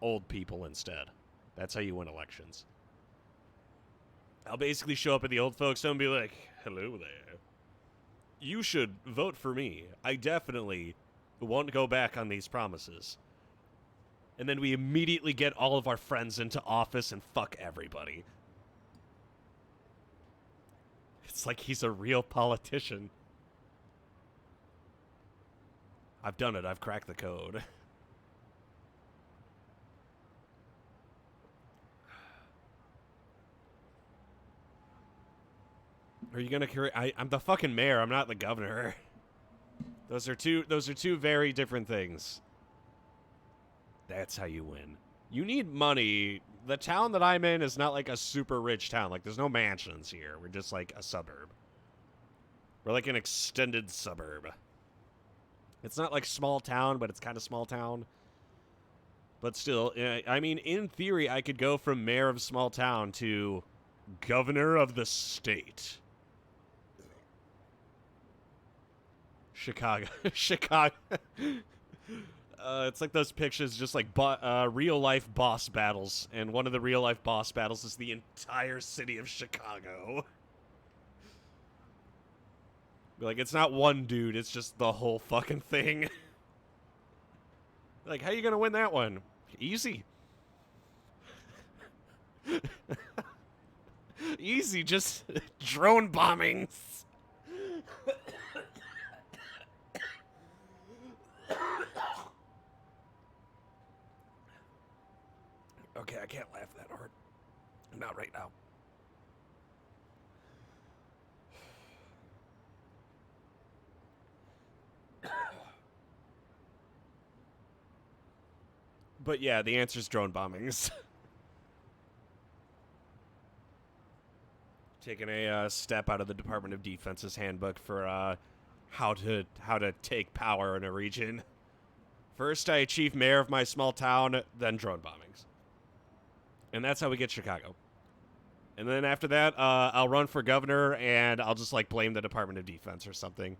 old people instead. That's how you win elections. I'll basically show up at the old folks home and be like, hello there. you should vote for me. I definitely won't go back on these promises. And then we immediately get all of our friends into office and fuck everybody. It's like he's a real politician. I've done it. I've cracked the code. Are you gonna carry? I'm the fucking mayor. I'm not the governor. Those are two very different things. That's how you win. You need money. The town that I'm in is not like a super rich town. Like, there's no mansions here. We're just like a suburb. We're like an extended suburb. It's not like small town, but it's kind of small town. But still, I mean, in theory, I could go from mayor of small town to governor of the state. Chicago. Chicago. It's like those pictures, just like real-life boss battles. And one of the real-life boss battles is the entire city of Chicago. Like, it's not one dude, it's just the whole fucking thing. Like, how you gonna win that one? Easy. Easy, just drone bombings. Okay, I can't laugh that hard. Not right now. But yeah, the answer is drone bombings. Taking a step out of the Department of Defense's handbook for how to take power in a region. First, I achieve mayor of my small town, then drone bombings. And that's how we get Chicago. And then after that, I'll run for governor, and I'll just, like, blame the Department of Defense or something.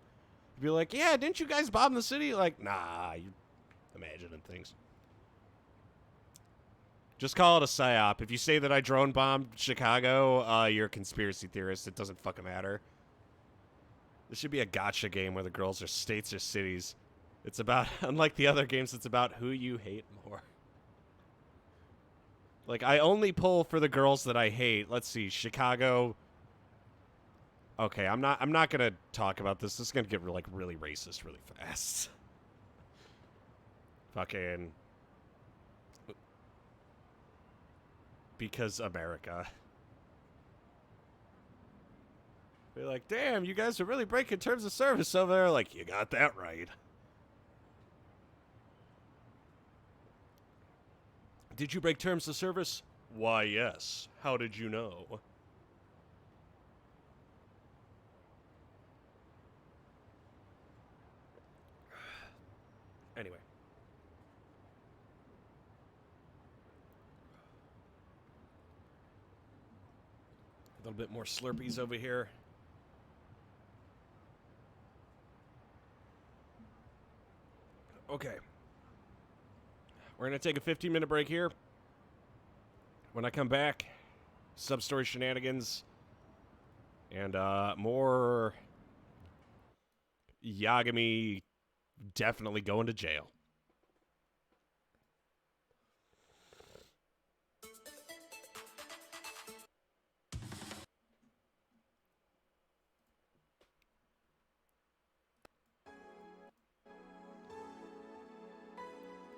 Be like, yeah, didn't you guys bomb the city? Like, nah, you're imagining things. Just call it a psyop. If you say that I drone bombed Chicago, you're a conspiracy theorist. It doesn't fucking matter. This should be a gotcha game where the girls are states or cities. It's about, unlike the other games, it's about who you hate more. Like, I only pull for the girls that I hate. Let's see, Chicago. Okay, I'm not gonna talk about this. This is gonna get like really racist really fast. Fucking. Because America. They're like, damn, you guys are really breaking terms of service over there. Like, you got that right. Did you break terms of service? Why, yes. How did you know? Anyway. A little bit more Slurpees over here. Okay. We're going to take a 15-minute break here. When I come back, sub-story shenanigans and more Yagami definitely going to jail.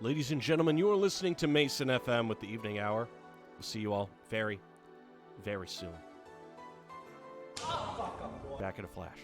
Ladies and gentlemen, you are listening to Mason FM with the Evening Hour. We'll see you all very, very soon. Back in a flash.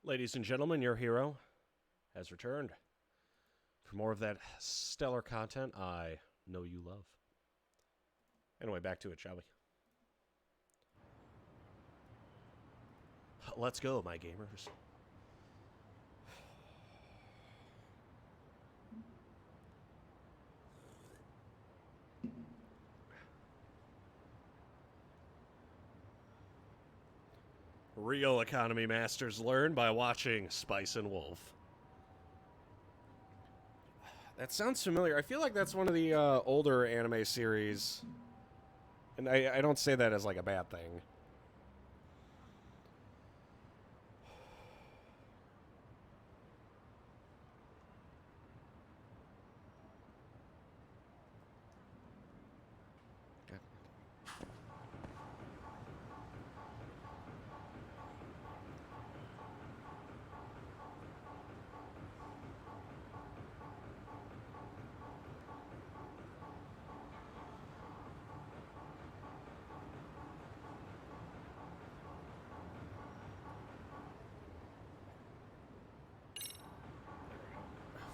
Ladies and gentlemen, your hero has returned. For more of that stellar content I know you love. Anyway, back to it, shall we? Let's go, my gamers. Real economy masters learn by watching Spice and Wolf. That sounds familiar. I feel like that's one of the older anime series. And I don't say that as like a bad thing.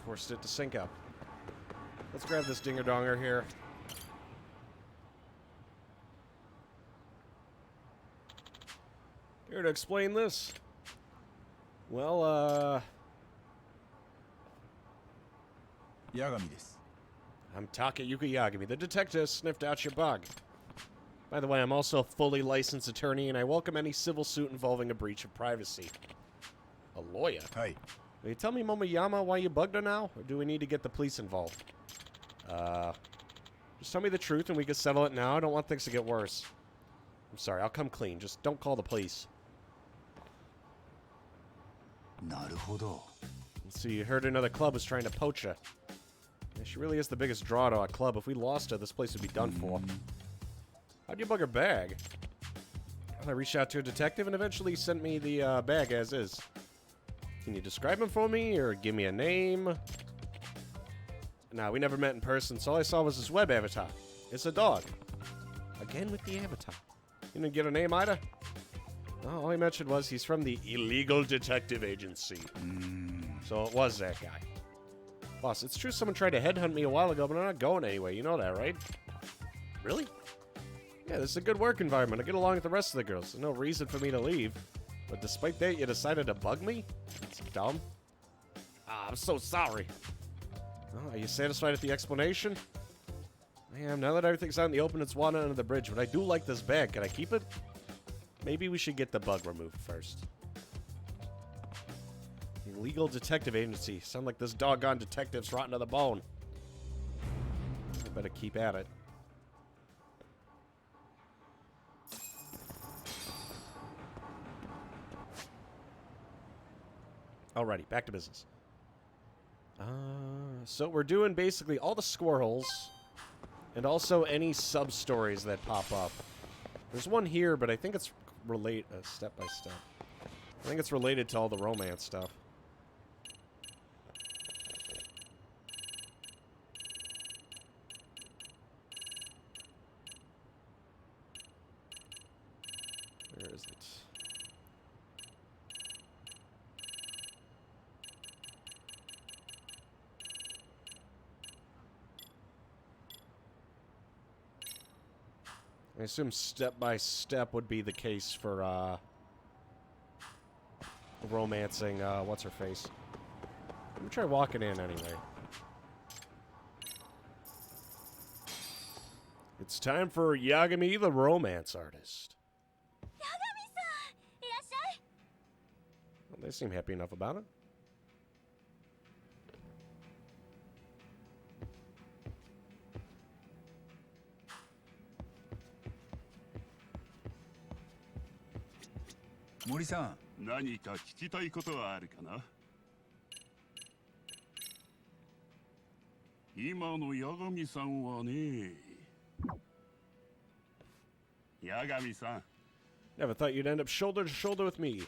Forced it to sync up. Let's grab this dinger-donger here. Here to explain this. Well, Yagami desu. I'm Takayuki Yagami. The detective sniffed out your bug. By the way, I'm also a fully licensed attorney, and I welcome any civil suit involving a breach of privacy. A lawyer? Hi. Will you tell me, Momoyama, why you bugged her now? Or do we need to get the police involved? Just tell me the truth and we can settle it now. I don't want things to get worse. I'm sorry, I'll come clean. Just don't call the police. Naruhodo. So you heard another club was trying to poach her. Yeah, she really is the biggest draw to our club. If we lost her, this place would be done for. How'd you bug her bag? Well, I reached out to a detective and eventually he sent me the bag as is. Can you describe him for me, or give me a name? Nah, we never met in person, so all I saw was his web avatar. It's a dog. Again with the avatar. You didn't get a name either? No, all he mentioned was he's from the Illegal Detective Agency. So it was that guy. Boss, it's true someone tried to headhunt me a while ago, but I'm not going anywhere. You know that, right? Really? Yeah, this is a good work environment. I get along with the rest of the girls. There's no reason for me to leave. But despite that, you decided to bug me? It's dumb. Ah, I'm so sorry. Oh, are you satisfied with the explanation? I am. Now that everything's out in the open, it's water under the bridge. But I do like this bag. Can I keep it? Maybe we should get the bug removed first. Illegal Detective Agency. Sound like this doggone detective's rotten to the bone. I better keep at it. Alrighty, back to business. So we're doing basically all the squirrels and also any sub-stories that pop up. There's one here, but I think it's step by step. I think it's related to all the romance stuff. Where is it? I assume step by step would be the case for romancing what's her face. Let me try walking in anyway. It's time for Yagami the romance artist. Yagami-san! Irashai! Well, they seem happy enough about it. Mori-san. 何か聞きたいことはあるかな。今の八神さんはね。八神さん。 Never thought you'd end up shoulder to shoulder with me.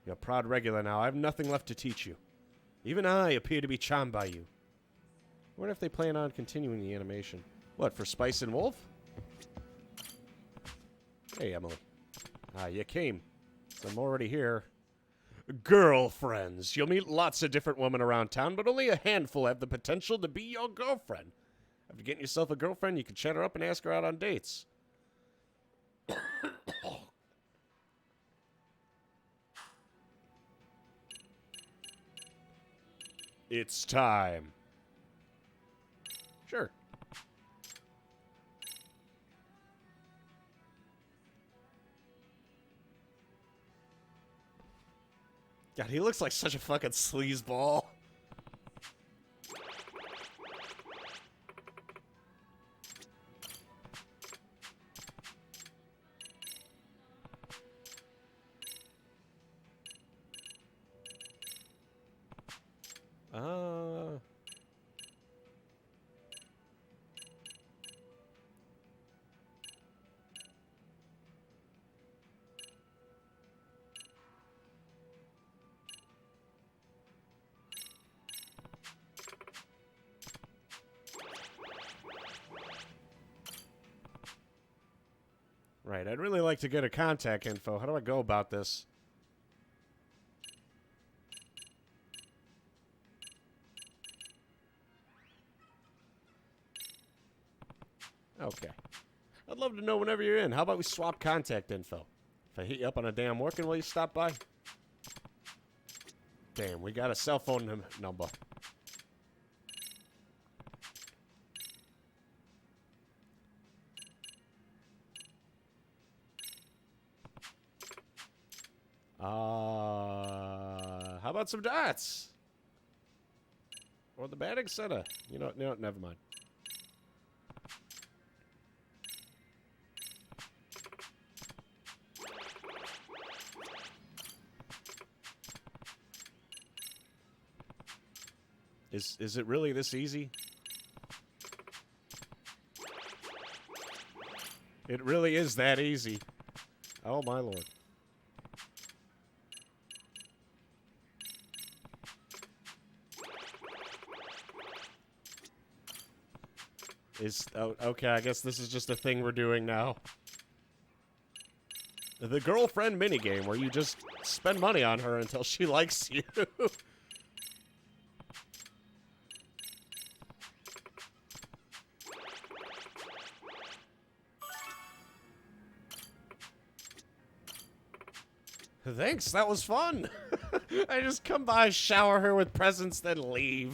You're a proud regular now. I have nothing left to teach you. Even I appear to be charmed by you. I wonder if they plan on continuing the animation. What, for Spice and Wolf? Hey, Emily. Ah, you came. So I'm already here. Girlfriends. You'll meet lots of different women around town, but only a handful have the potential to be your girlfriend. After getting yourself a girlfriend, you can chat her up and ask her out on dates. It's time. Sure. God, he looks like such a fucking sleazeball. Right, I'd really like to get a contact info. How do I go about this? Okay. I'd love to know whenever you're in. How about we swap contact info? If I hit you up on a damn working, will you stop by? Damn, we got a cell phone number. How about some dots? Or the batting center? You know, no, never mind. Is it really this easy? It really is that easy. Oh my lord. Okay, I guess this is just a thing we're doing now. The girlfriend minigame, where you just spend money on her until she likes you. Thanks, that was fun. I just come by, shower her with presents, then leave.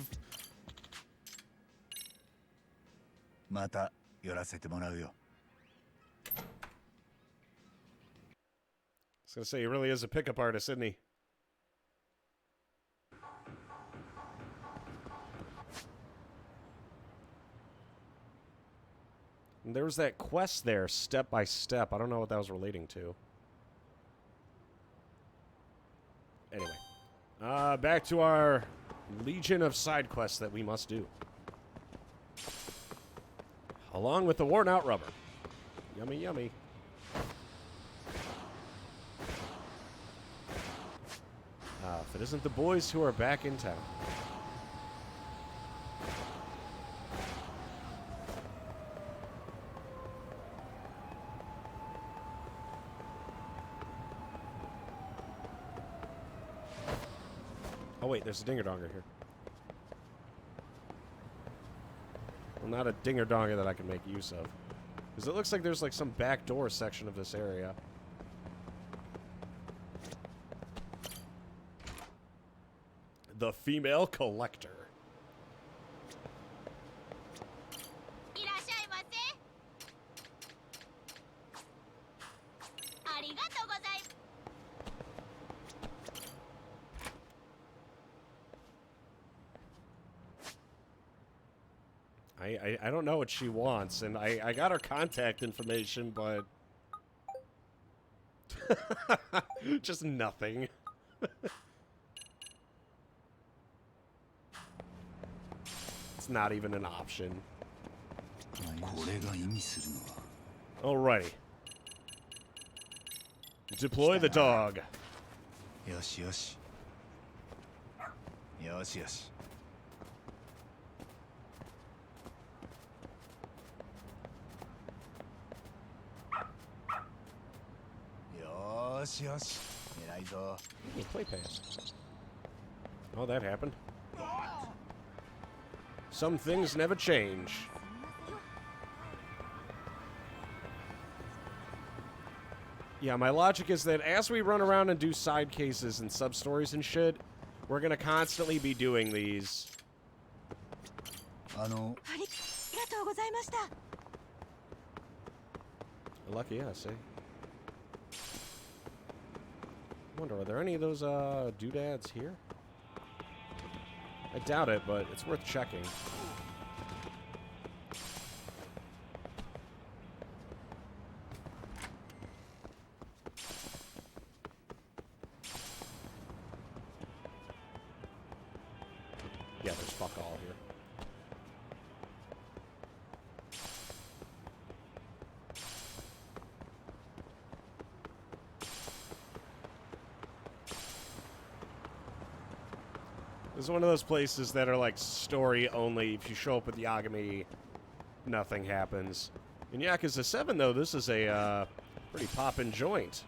また寄らせてもらうよ。 I was gonna say, he really is a pickup artist, isn't he? And there was that quest there, step by step. I don't know what that was relating to. Anyway. Back to our legion of side quests that we must do. Along with the worn out rubber. Yummy, yummy. If it isn't the boys who are back in town. Oh wait, there's a dinger-donger here. Well, not a dinger-donger that I can make use of. Because it looks like there's like some back door section of this area. The female collector. いらっしゃいませ。ありがとうございます。 I don't know what she wants, and I got her contact information, but just nothing. It's not even an option. これが意味するのは。 Alrighty. Deploy the dog. よしよし。よしよし。 よしよし偉いぞ。 Hey, play pass. Oh, that happened. Some things never change. Yeah, my logic is that as we run around and do side cases and sub-stories and shit, we're gonna constantly be doing these. ありがとうございました。 Lucky us, eh? I wonder, are there any of those doodads here? I doubt it, but it's worth checking. Yeah, there's fuck all here. This is one of those places that are like story only. If you show up with Yagami, nothing happens. In Yakuza 7, though, this is a pretty poppin' joint.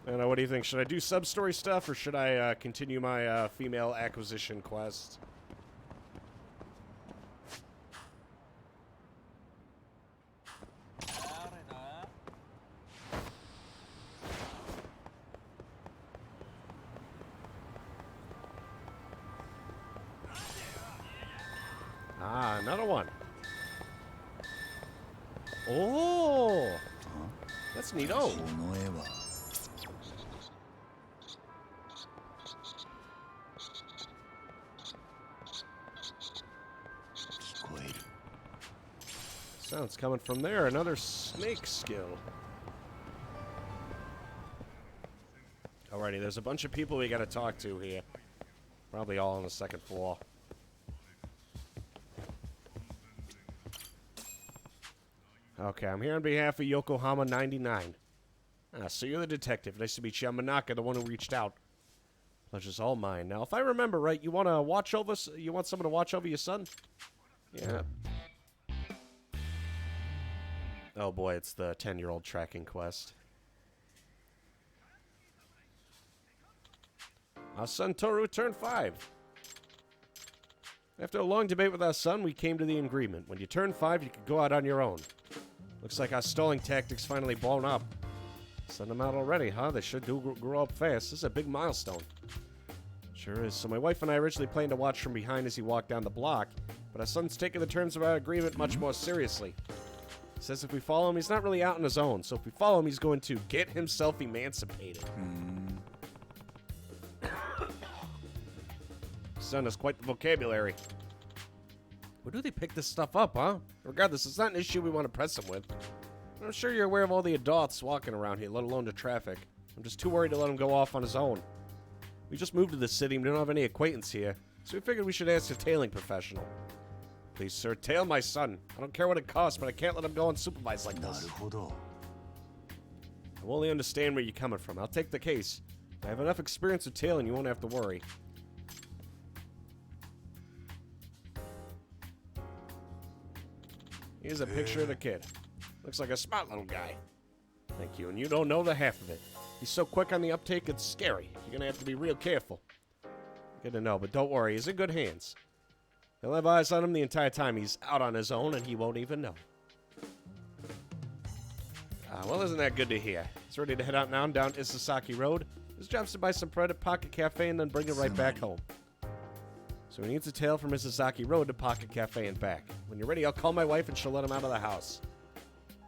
I don't know, what do you think? Should I do sub-story stuff, or should I continue my female acquisition quest? Ah, another one. Oh! That's neato. この絵は Sounds coming from there. Another snake skill. Alrighty, there's a bunch of people we gotta talk to here. Probably all on the second floor. Okay, I'm here on behalf of Yokohama 99. Ah, so you're the detective. Nice to meet you. I'm Manaka, the one who reached out. Pleasure's all mine. Now, if I remember right, you want to watch over... You want someone to watch over your son? Yeah. Oh boy, it's the 10-year-old tracking quest. Our son Toru turned 5. After a long debate with our son, we came to the agreement. When you turn 5, you can go out on your own. Looks like our stalling tactics finally blown up. Send them out already, huh? They sure do grow up fast. This is a big milestone. Sure is. So my wife and I originally planned to watch from behind as he walked down the block, but our son's taking the terms of our agreement much more seriously. Says if we follow him, he's not really out on his own. So if we follow him, he's going to get himself emancipated. Son has quite the vocabulary. Where do they pick this stuff up, huh? Regardless, it's not an issue we want to press him with. I'm sure you're aware of all the adults walking around here, let alone the traffic. I'm just too worried to let him go off on his own. We just moved to the city and we don't have any acquaintance here, so we figured we should ask a tailing professional. Please, sir, tail my son. I don't care what it costs, but I can't let him go unsupervised like this. I only understand where you're coming from. I'll take the case. I have enough experience with tailing, you won't have to worry. Here's a picture of the kid. Looks like a smart little guy. Thank you, and you don't know the half of it. He's so quick on the uptake, it's scary. You're gonna have to be real careful. Good to know, but don't worry, he's in good hands. He'll have eyes on him the entire time he's out on his own, and he won't even know. Well, isn't that good to hear? He's ready to head out now down Isesaki Road. His job's to buy some bread at Pocket Cafe and then bring it right back home. So he needs a tail from Isesaki Road to Pocket Cafe and back. When you're ready, I'll call my wife and she'll let him out of the house.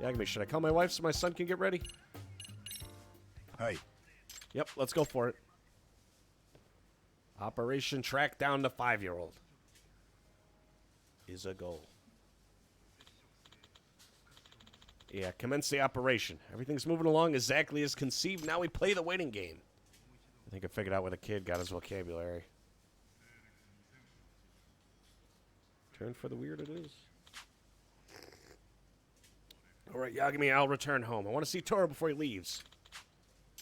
Yagami, should I call my wife so my son can get ready? Hey. Yep, let's go for it. Operation Track Down the 5-year-old is a goal. Yeah, commence the operation. Everything's moving along exactly as conceived. Now we play the waiting game. I think I figured out where the kid got his vocabulary. Turn for the weird it is. All right, Yagami, I'll return home. I want to see Toru before he leaves.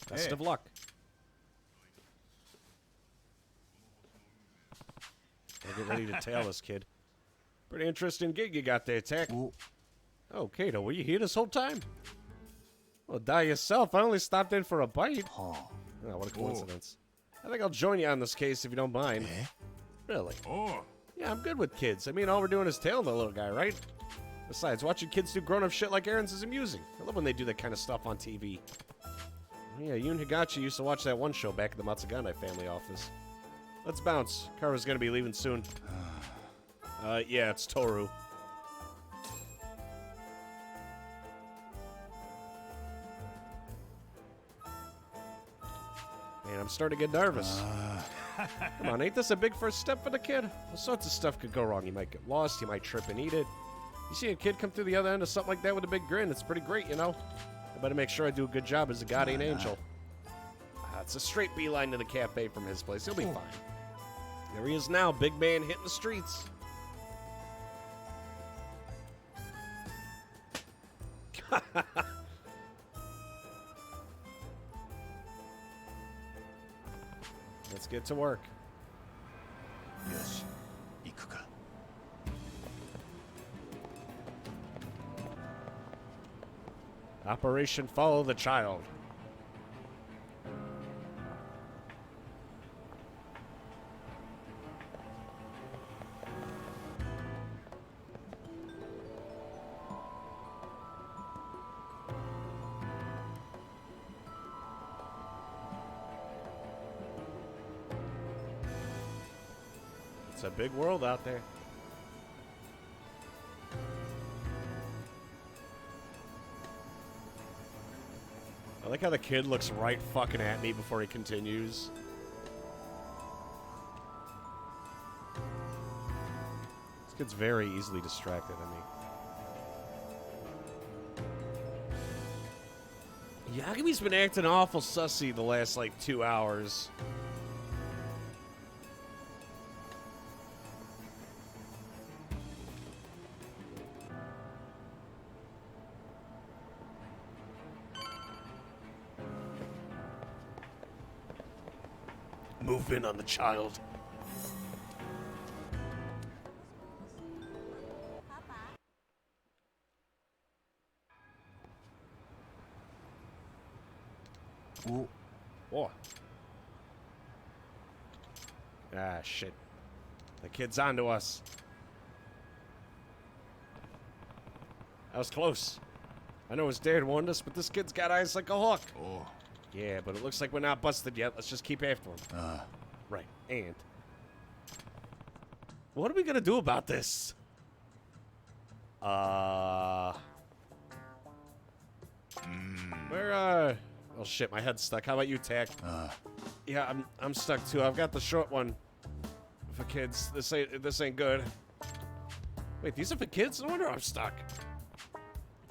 Best of luck. I'll get ready to tail this kid. Pretty interesting gig you got there, Tech. Oh, Kato, were you here this whole time? Well, die yourself. I only stopped in for a bite. Oh, what a coincidence. I think I'll join you on this case if you don't mind. Really? Oh. Yeah, I'm good with kids. I mean, all we're doing is tailing the little guy, right? Besides, watching kids do grown-up shit like errands is amusing. I love when they do that kind of stuff on TV. Yeah, you and Higachi used to watch that one show back at the Matsugane family office. Let's bounce. Kara's gonna be leaving soon. Yeah, it's Toru. Man, I'm starting to get nervous. Come on, ain't this a big first step for the kid? All sorts of stuff could go wrong. He might get lost, he might trip and eat it. You see a kid come through the other end of something like that with a big grin, it's pretty great, you know? I better make sure I do a good job as a guardian angel. It's a straight beeline to the cafe from his place. He'll be fine. There he is now, big man hitting the streets. Let's get to work. Yoshi, 行くか. Operation Follow the Child. It's a big world out there. I like how the kid looks right fucking at me before he continues. This kid's very easily distracted, Yagumi's been acting awful sussy the last, like, 2 hours. Move in on the child. Oh. Oh. Ah, shit. The kid's onto us. That was close. I know his dad warned us, but this kid's got eyes like a hawk. Oh. Yeah, but it looks like we're not busted yet. Let's just keep after him. Right, and... what are we gonna do about this? Where, oh shit, my head's stuck. How about you, Tack? Yeah, I'm stuck too. I've got the short one for kids. This ain't good. Wait, these are for kids? No wonder I'm stuck.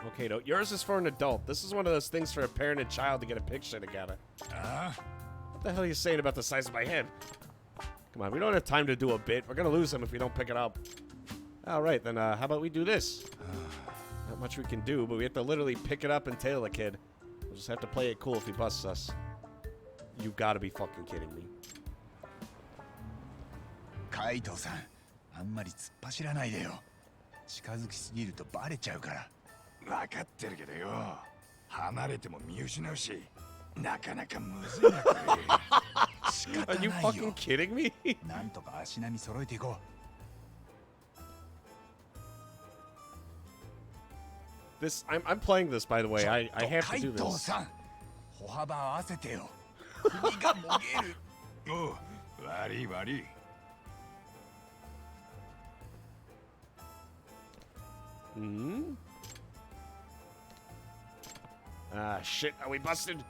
Okay, no, yours is for an adult. This is one of those things for a parent and child to get a picture together. What the hell are you saying about the size of my head? Come on, we don't have time to do a bit. We're gonna lose him if we don't pick it up. All right, then how about we do this? Not much we can do, but we have to literally pick it up and tail the kid. We'll just have to play it cool if he busts us. You've got to be fucking kidding me. カイトさん、あんまり突っ走らないでよ。近づきすぎるとバレちゃうから。分かってるけどよ。離れても見失うし、なかなかむずいなこれ。仕方ないよ。 Are you fucking kidding me? なんとか足並み揃えていこう。 This I'm playing this, by the way. I have to do this. 歩幅合わせてよ。首がもげる。おう、悪い悪い。 Hmm? Ah, shit. Are we busted?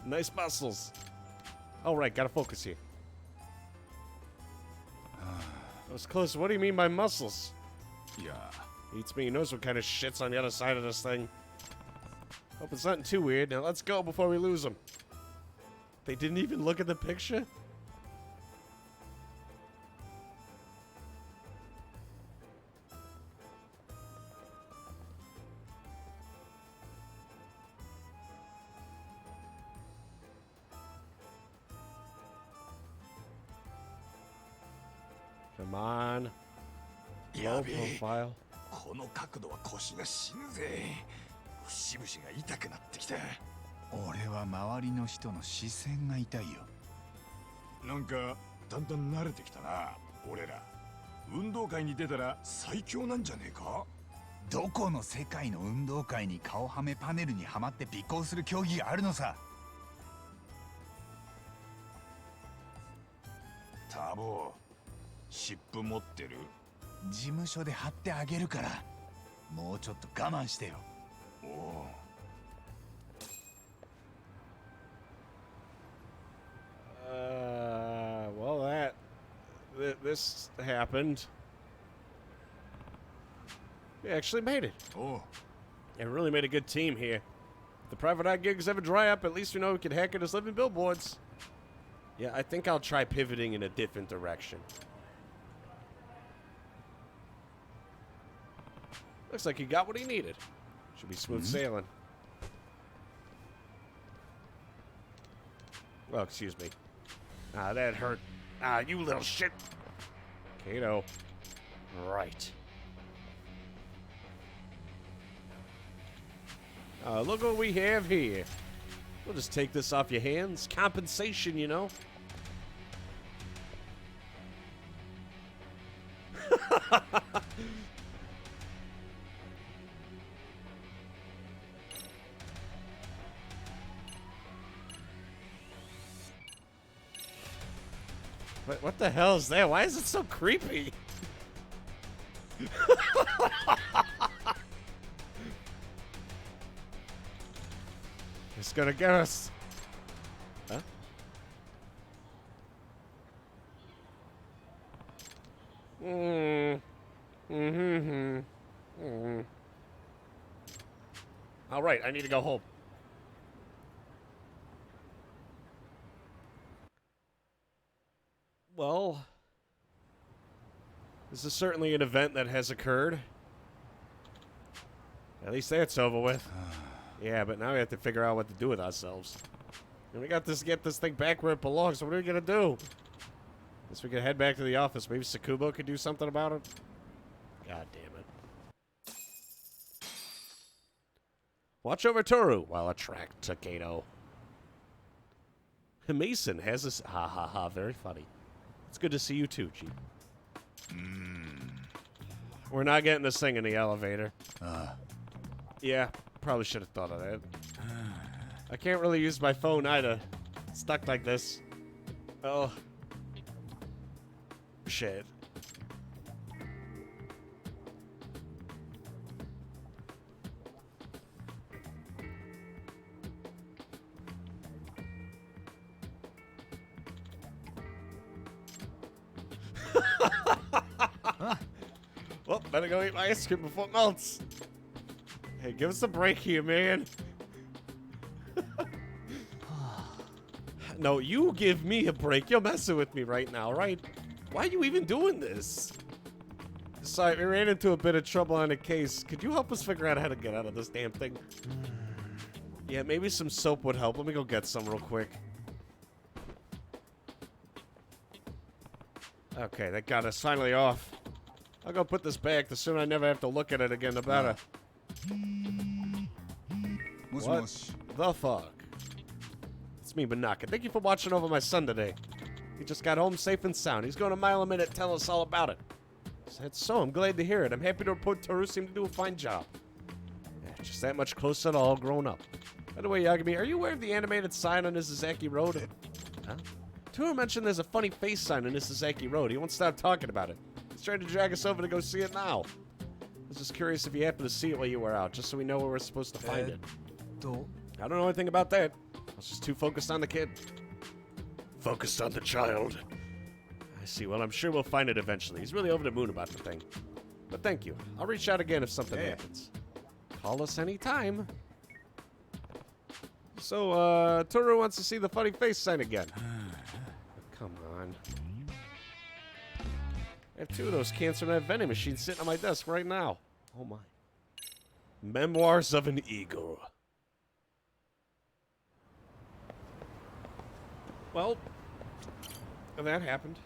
Nice muscles. All right, gotta focus here. That was close. What do you mean by muscles? Yeah. Eats me. He knows what kind of shit's on the other side of this thing. Hope it's nothing too weird. Now let's go before we lose him. They didn't even look at the picture? Come on. や Low べえ profile. この角度は腰が死ぬぜ。節々が痛くなってきた。俺は周りの人の視線が痛いよ。なんかだんだん慣れてきたな。俺ら運動会に出たら最強なんじゃねえか。どこの世界の運動会に顔はめパネルにはまって尾行する競技があるのさ。タボ湿布持ってる？事務所で貼ってあげるから、もうちょっと我慢してよ。おお。Well, this happened. We actually made it. Oh. Yeah, we really made a good team here. If the private eye gigs ever dry up, at least we know we can hack it as living billboards. Yeah, I think I'll try pivoting in a different direction. Looks like he got what he needed. Should be smooth sailing. Oh, excuse me. Ah, that hurt. Ah, you little shit. Kato. Right. Look what we have here. We'll just take this off your hands. Compensation, you know. What the hell is that? Why is it so creepy? It's gonna get us. Huh? All right, I need to go home. Well, this is certainly an event that has occurred. At least that's over with. Yeah, but now we have to figure out what to do with ourselves. And we got to get this thing back where it belongs, so what are we gonna do? Guess we could head back to the office. Maybe Sakubo could do something about it? God damn it. Watch over Toru while I track Takedo. Mason has this. Ha ha ha, very funny. It's good to see you too, Chief. We're not getting this thing in the elevator. Yeah, probably should have thought of that. I can't really use my phone either. Stuck like this. Oh. Shit. Well, better go eat my ice cream before it melts. Hey, give us a break here, man. No, you give me a break. You're messing with me right now, right? Why are you even doing this? Sorry, we ran into a bit of trouble on a case. Could you help us figure out how to get out of this damn thing? Yeah, maybe some soap would help. Let me go get some real quick. Okay, that got us finally off. I'll go put this back. The sooner I never have to look at it again, the better. What the fuck? It's me, Banaka. Thank you for watching over my son today. He just got home safe and sound. He's going a mile a minute. Tell us all about it. Said so. I'm glad to hear it. I'm happy to report Toru seemed to do a fine job. Yeah, just that much closer to all grown up. By the way, Yagami, are you aware of the animated sign on Isazaki Road? Huh? Toru mentioned there's a funny face sign on Isazaki Road. He won't stop talking about it. He's trying to drag us over to go see it now. I was just curious if you happened to see it while you were out, just so we know where we're supposed to find it. I don't know anything about that. I was just too focused on the kid. Focused on the child. I see. Well, I'm sure we'll find it eventually. He's really over the moon about the thing. But thank you. I'll reach out again if something happens. Call us anytime. So, Toru wants to see the funny face sign again. Come on. I have two of those cancer knife vending machines sitting on my desk right now. Oh my. Memoirs of an Eagle. Well, that happened.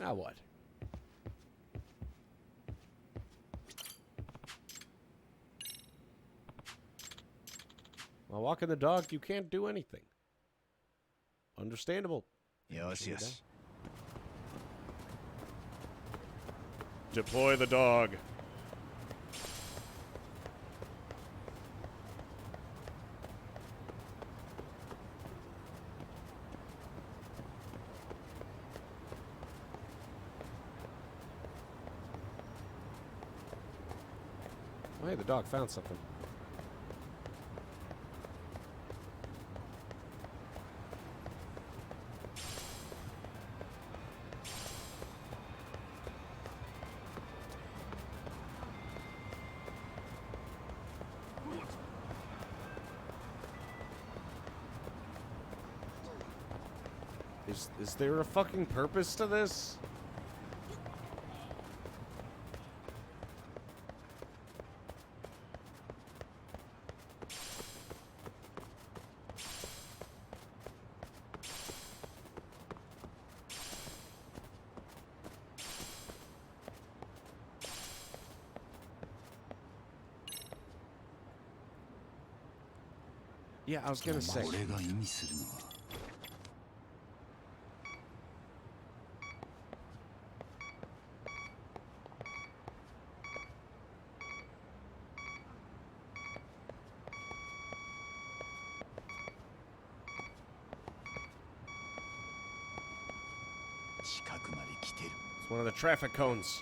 Now what? While walking the dog, you can't do anything. Understandable. Yes. Deploy the dog. Oh, hey, the dog found something. Is there a fucking purpose to this? Yeah, I was gonna say. 俺が意味するのは It's one of the traffic cones.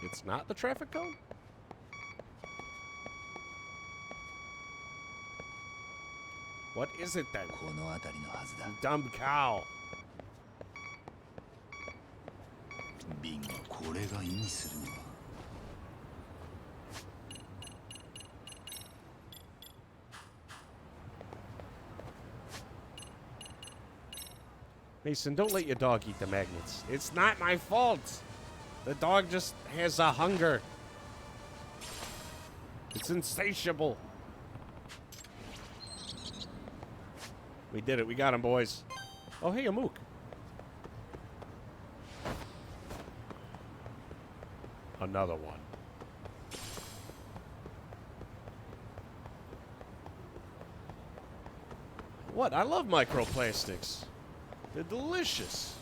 It's not the traffic cone? What is it then? この辺りのはずだ Dumb cow. ビンゴこれが意味するのは Mason, don't let your dog eat the magnets. It's not my fault. The dog just has a hunger. It's insatiable. We did it. We got him, boys. Oh, hey, a mook. Another one. What? I love microplastics. They're delicious.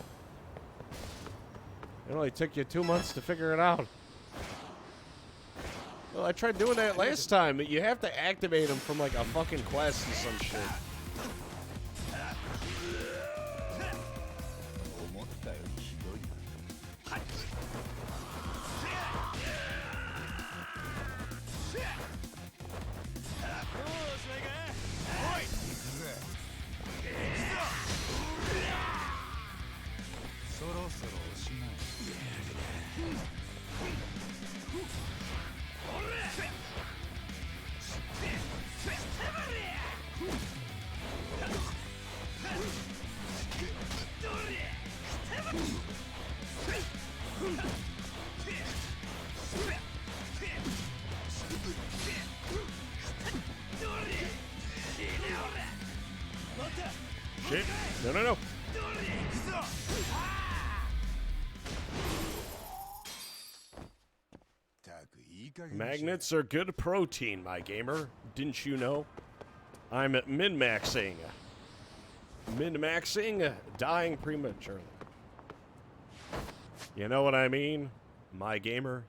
It only took you 2 months to figure it out. Well, I tried doing that last time, but you have to activate them from like a fucking quest or some shit. Shit. No, no, no. Magnets are good protein, my gamer. Didn't you know? I'm min-maxing. Min-maxing, dying prematurely. You know what I mean, my gamer?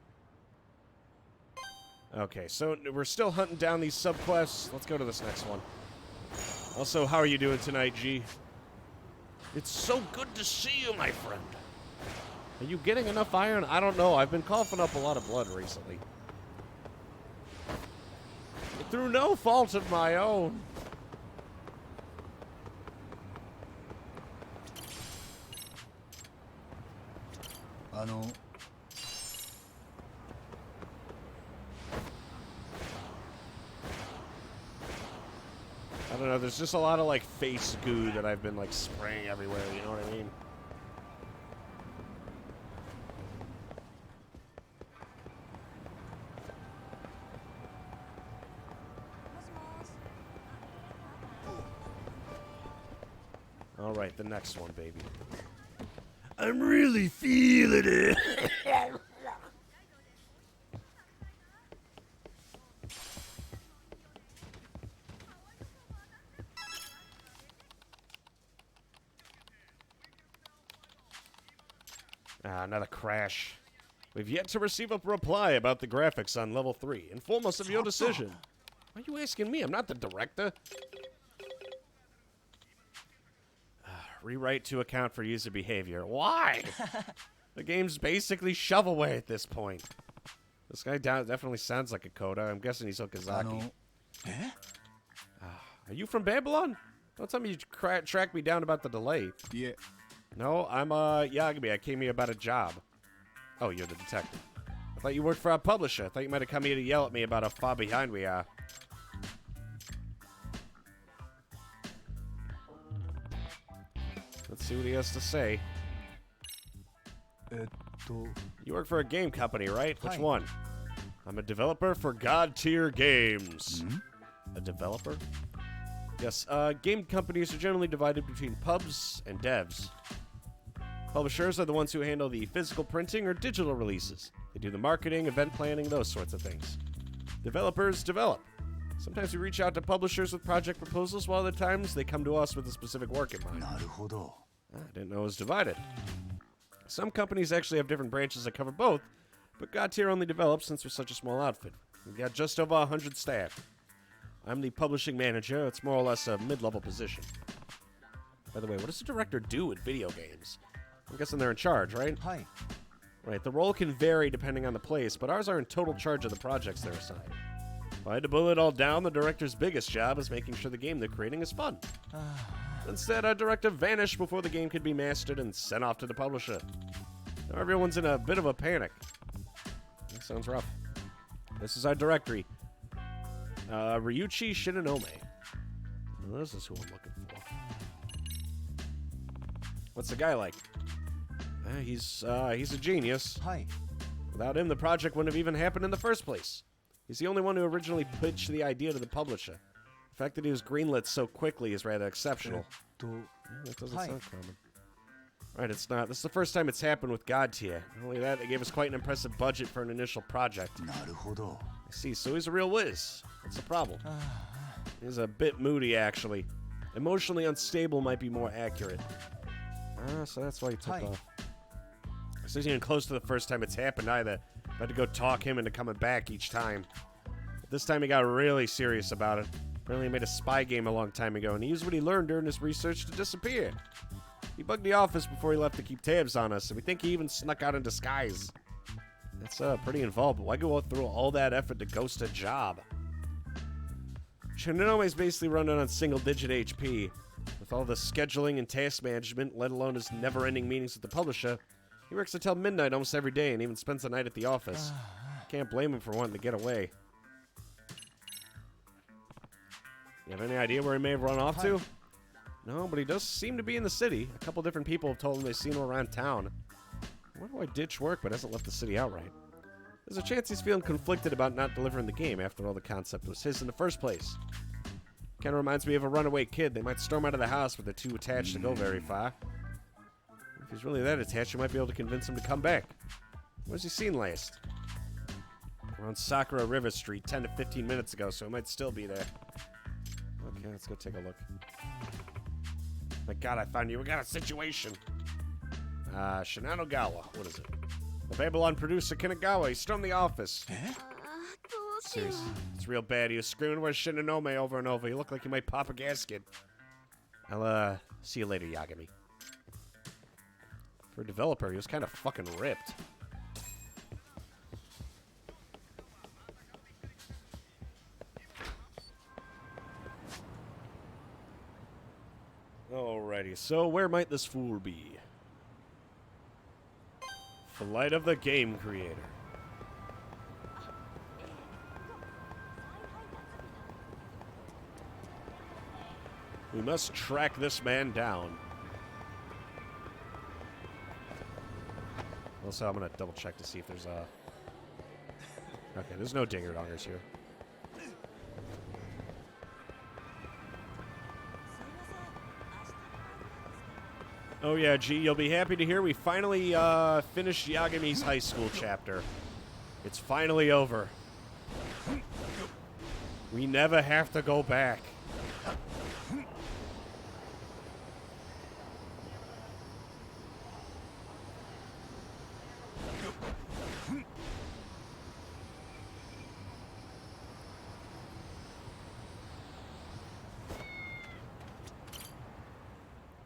Okay, so we're still hunting down these subquests. Let's go to this next one. Also, how are you doing tonight, G? It's so good to see you, my friend. Are you getting enough iron? I don't know. I've been coughing up a lot of blood recently. Through no fault of my own. I don't know, there's just a lot of like face goo that I've been like spraying everywhere, you know what I mean? All right, the next one, baby. I'm really feeling it. Another crash. We've yet to receive a reply about the graphics on level 3. Inform us of your decision. Why are you asking me? I'm not the director. Rewrite to account for user behavior. Why? The game's basically shovelware at this point. This guy definitely sounds like a Coda. I'm guessing he's Okazaki. Are you from Babylon? Don't tell me you tracked me down about the delay. Yeah. No, I'm Yagami. I came here about a job. Oh, you're the detective. I thought you worked for our publisher. I thought you might have come here to yell at me about how far behind we are. Let's see what he has to say. You work for a game company, right? Which one? I'm a developer for God Tier Games. A developer? Yes, game companies are generally divided between pubs and devs. Publishers are the ones who handle the physical printing or digital releases. They do the marketing, event planning, those sorts of things. Developers develop. Sometimes we reach out to publishers with project proposals, while other times they come to us with a specific work in mind. I didn't know it was divided. Some companies actually have different branches that cover both, but God Tier only develops since we're such a small outfit. We've got just over 100 staff. I'm the publishing manager. It's more or less a mid-level position. By the way, what does the director do with video games? I'm guessing they're in charge, right? Right, the role can vary depending on the place, but ours are in total charge of the projects they're assigned. If I had to boil it all down, the director's biggest job is making sure the game they're creating is fun. Instead, our director vanished before the game could be mastered and sent off to the publisher. Now everyone's in a bit of a panic. That sounds rough. This is our directory. Ryuichi Shinonome. Well, this is who I'm looking for. What's the guy like? He's a genius. Without him, the project wouldn't have even happened in the first place. He's the only one who originally pitched the idea to the publisher. The fact that he was greenlit so quickly is rather exceptional. That doesn't sound common. Right, it's not. This is the first time it's happened with God Tier. Not only that, they gave us quite an impressive budget for an initial project. I see, so he's a real whiz. What's the problem? He's a bit moody, actually. Emotionally unstable might be more accurate. So that's why he took off. This isn't even close to the first time it's happened either. I had to go talk him into coming back each time. But this time he got really serious about it. Apparently he made a spy game a long time ago, and he used what he learned during his research to disappear. He bugged the office before he left to keep tabs on us, and we think he even snuck out in disguise. That's pretty involved, but why go through all that effort to ghost a job? Shinonome is basically running on single-digit HP. With all the scheduling and task management, let alone his never-ending meetings with the publisher, he works until midnight almost every day and even spends the night at the office. Can't blame him for wanting to get away. You have any idea where he may have run off to? No, but he does seem to be in the city. A couple different people have told him they've seen him around town. Why do I ditch work but hasn't left the city outright? There's a chance he's feeling conflicted about not delivering the game. After all, the concept was his in the first place. Kind of reminds me of a runaway kid. They might storm out of the house, but they're too attached to go very far. If he's really that attached, you might be able to convince him to come back. Where's he seen last? Around Sakura River Street 10 to 15 minutes ago, so he might still be there. Okay, let's go take a look. My God, I found you. We got a situation. Shinanogawa. What is it? The Babylon producer, Kinagawa. He stormed the office. Seriously, it's real bad. He was screaming, "Where's Shinonome?" over and over. He looked like he might pop a gasket. I'll, see you later, Yagami. For a developer, he was kind of fucking ripped. Alrighty, so where might this fool be? Flight of the Game Creator. We must track this man down. Also, I'm gonna double check to see if there's a... Okay, there's no dinger-dongers here. Oh yeah, G, you'll be happy to hear we finally finished Yagami's high school chapter. It's finally over. We never have to go back.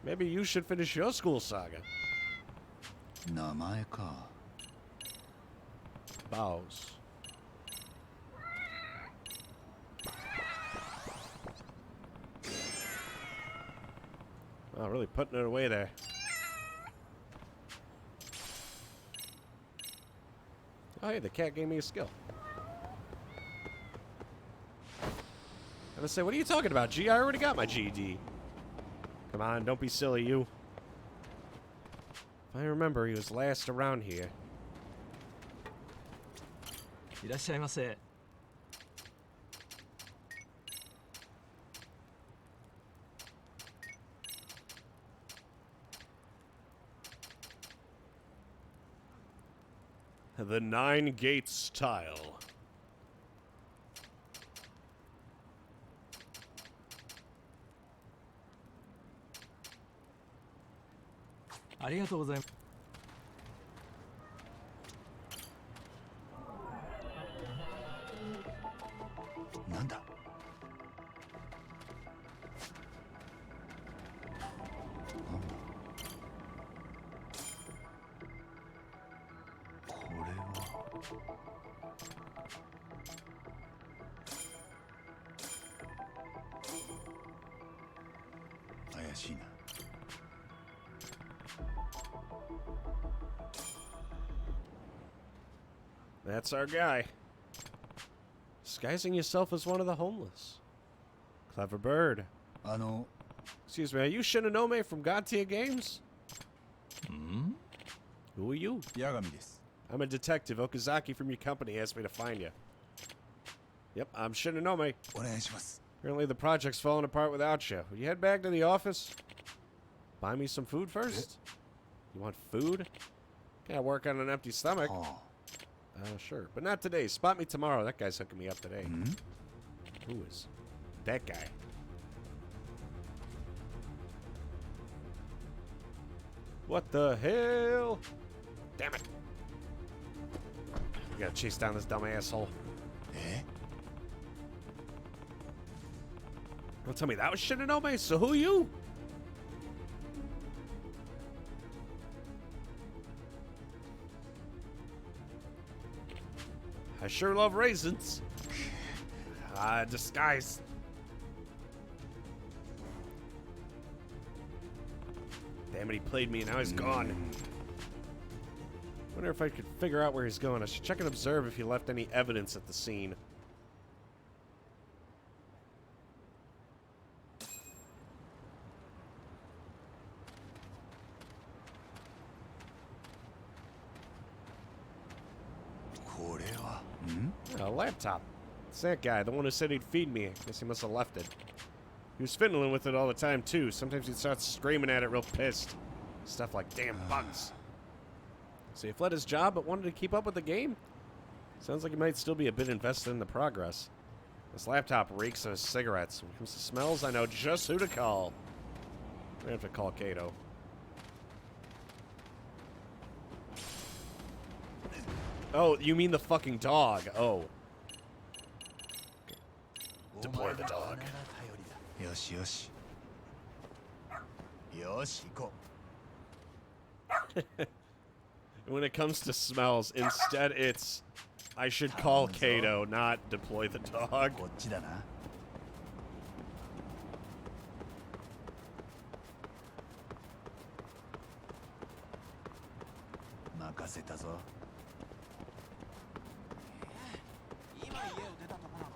Maybe you should finish your school saga. 名前か。 Bows. Oh, really putting it away there. Oh, hey, the cat gave me a skill. I was say, what are you talking about, G? I already got my GED. Come on, don't be silly, you. If I remember, he was last around here. いらっしゃいませ。 The Nine Gates style. ありがとうございます。 なんだ。これは。怪しいな。 That's our guy. Disguising yourself as one of the homeless. Clever bird. Excuse me, are you Shinonome from God Tier Games? Hmm? Who are you? Yagami desu. I'm a detective. Okazaki from your company asked me to find you. Yep, I'm Shinonome. Apparently the project's falling apart without you. Will you head back to the office? Buy me some food first? You want food? Can't work on an empty stomach. Sure. But not today. Spot me tomorrow. That guy's hooking me up today. Who is that guy? What the hell? Damn it. We gotta chase down this dumb asshole. Don't tell me that was Shinonome, so who are you? I sure love raisins. Disguise. Damn it, he played me and now he's gone. Wonder if I could figure out where he's going. I should check and observe if he left any evidence at the scene. A laptop. It's that guy, the one who said he'd feed me. Guess he must have left it. He was fiddling with it all the time, too. Sometimes he'd start screaming at it real pissed. Stuff like damn bugs. So he fled his job but wanted to keep up with the game? Sounds like he might still be a bit invested in the progress. This laptop reeks of cigarettes. When it comes to smells, I know just who to call. I have to call Kato. Oh, you mean the fucking dog. Oh. Deploy the dog. よしよし。よし、行こう。 When it comes to smells, instead it's I should call Kato, not deploy the dog. こっちだな。任せたぞ。今家を出たとこなの？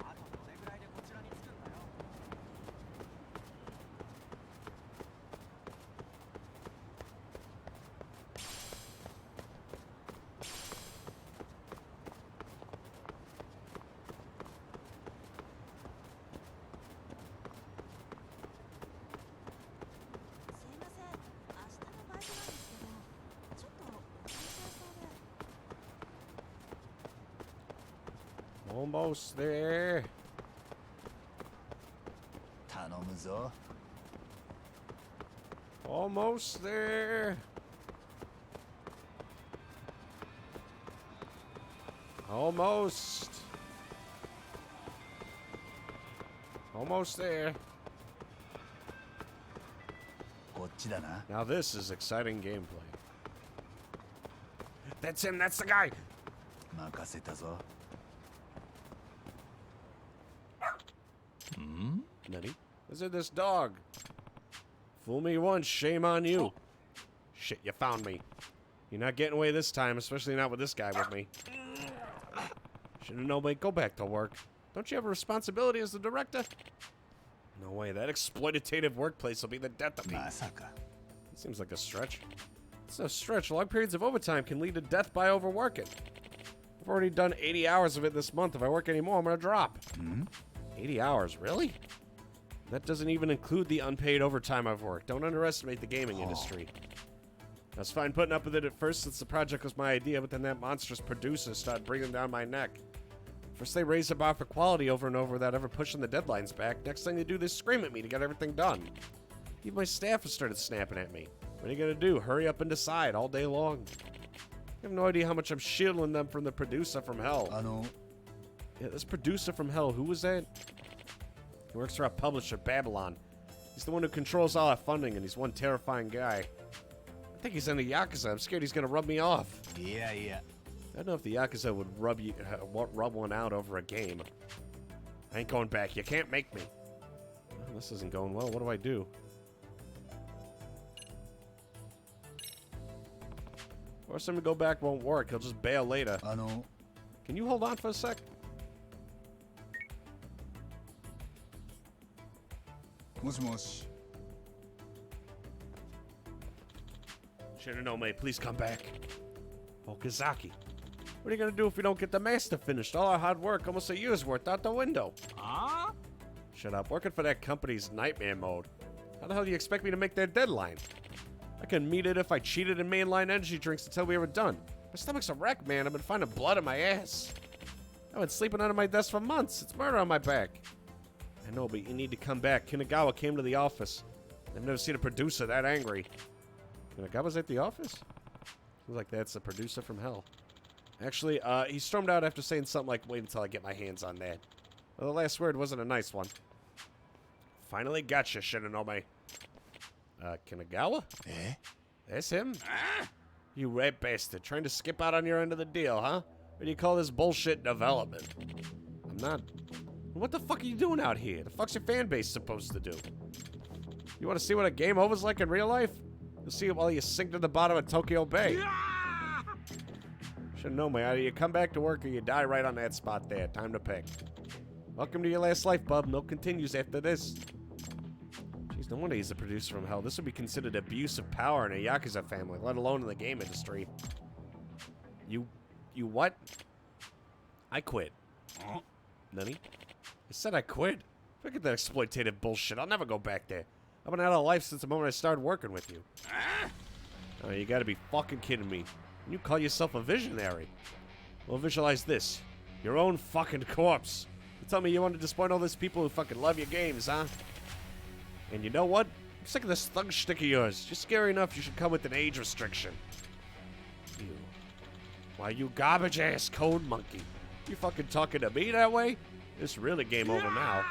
あとどれぐらいでこちらに着くんだよ。 すいません。Almost there. 頼むぞ。 Almost there. Almost. Almost there. こっちだな。 Now this is exciting gameplay. That's him, that's the guy. 任せたぞ。 Nani? Is it this dog? Fool me once, shame on you. Shit, you found me. You're not getting away this time, especially not with this guy with me. Should've known, mate. Go back to work. Don't you have a responsibility as the director? No way, that exploitative workplace will be the death of me. It seems like a stretch. It's no stretch. Long periods of overtime can lead to death by overworking. I've already done 80 hours of it this month. If I work any more, I'm gonna drop. 80 hours, really? That doesn't even include the unpaid overtime I've worked. Don't underestimate the gaming industry. I was fine putting up with it at first since the project was my idea, but then that monstrous producer started bringing down my neck. First they raised the bar for quality over and over without ever pushing the deadlines back. Next thing they do, they scream at me to get everything done. Even my staff has started snapping at me. What are you gonna do? Hurry up and decide all day long. I have no idea how much I'm shielding them from the producer from hell. Yeah, this producer from hell, who was that? He works for our publisher, Babylon. He's the one who controls all our funding, and he's one terrifying guy. I think he's in the Yakuza. I'm scared he's gonna rub me off. Yeah. I don't know if the Yakuza would rub one out over a game. I ain't going back. You can't make me. Well, this isn't going well. What do I do? Force him to go back won't work. He'll just bail later. Can you hold on for a sec? Shinonome, please come back. Okazaki. What are you gonna do if we don't get the master finished? All our hard work, almost a year's worth, out the window. Shut up. Working for that company's nightmare mode. How the hell do you expect me to make that deadline? I can meet it if I cheated in mainline energy drinks until we were done. My stomach's a wreck, man. I've been finding blood in my ass. I've been sleeping under my desk for months. It's murder on my back. I know, but you need to come back. Kinagawa came to the office. I've never seen a producer that angry. Kinagawa's at the office? Seems like that's the producer from hell. Actually, he stormed out after saying something like, wait until I get my hands on that. Well, the last word wasn't a nice one. Finally gotcha, Shinonome. Kinagawa? That's him? You rat bastard. Trying to skip out on your end of the deal, huh? What do you call this bullshit development? I'm not... What the fuck are you doing out here? The fuck's your fan base supposed to do? You want to see what a game over's like in real life? You'll see it while you sink to the bottom of Tokyo Bay. Should know me. Either you come back to work or you die right on that spot there. Time to pick. Welcome to your last life, bub. Milk continues after this. Jeez, no wonder he's a producer from hell. This would be considered abuse of power in a Yakuza family, let alone in the game industry. You what? I quit. Nani? I said I quit. Look at that exploitative bullshit. I'll never go back there. I've been out of life since the moment I started working with you. Oh, you gotta be fucking kidding me. You call yourself a visionary. Well, visualize this. Your own fucking corpse. You tell me you want to disappoint all these people who fucking love your games, huh? And you know what? I'm sick of this thug shtick of yours. You're scary enough, you should come with an age restriction. You. Why, you garbage-ass code monkey. You fucking talking to me that way? It's really game over now.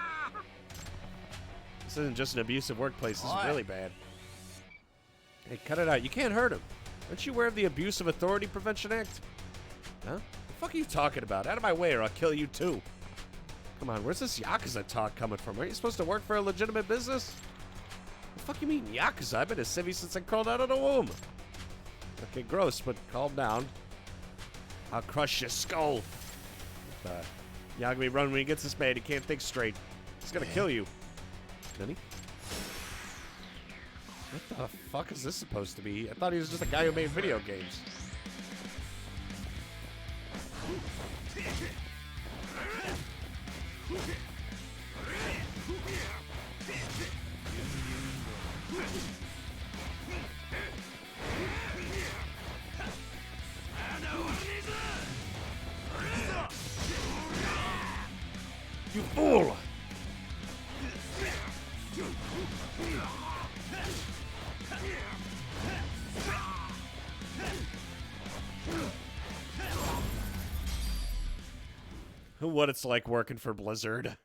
This isn't just an abusive workplace. This is really bad. Hey, cut it out. You can't hurt him. Aren't you aware of the Abuse of Authority Prevention Act? Huh? The fuck are you talking about? Out of my way or I'll kill you too. Come on, where's this Yakuza talk coming from? Aren't you supposed to work for a legitimate business? The fuck you mean Yakuza? I've been a civvy since I crawled out of the womb. Okay, gross, but calm down. I'll crush your skull. Yagami run when he gets this mad. He can't think straight. He's gonna kill you. Nani? What the fuck is this supposed to be? I thought he was just a guy who made video games. what it's like working for Blizzard.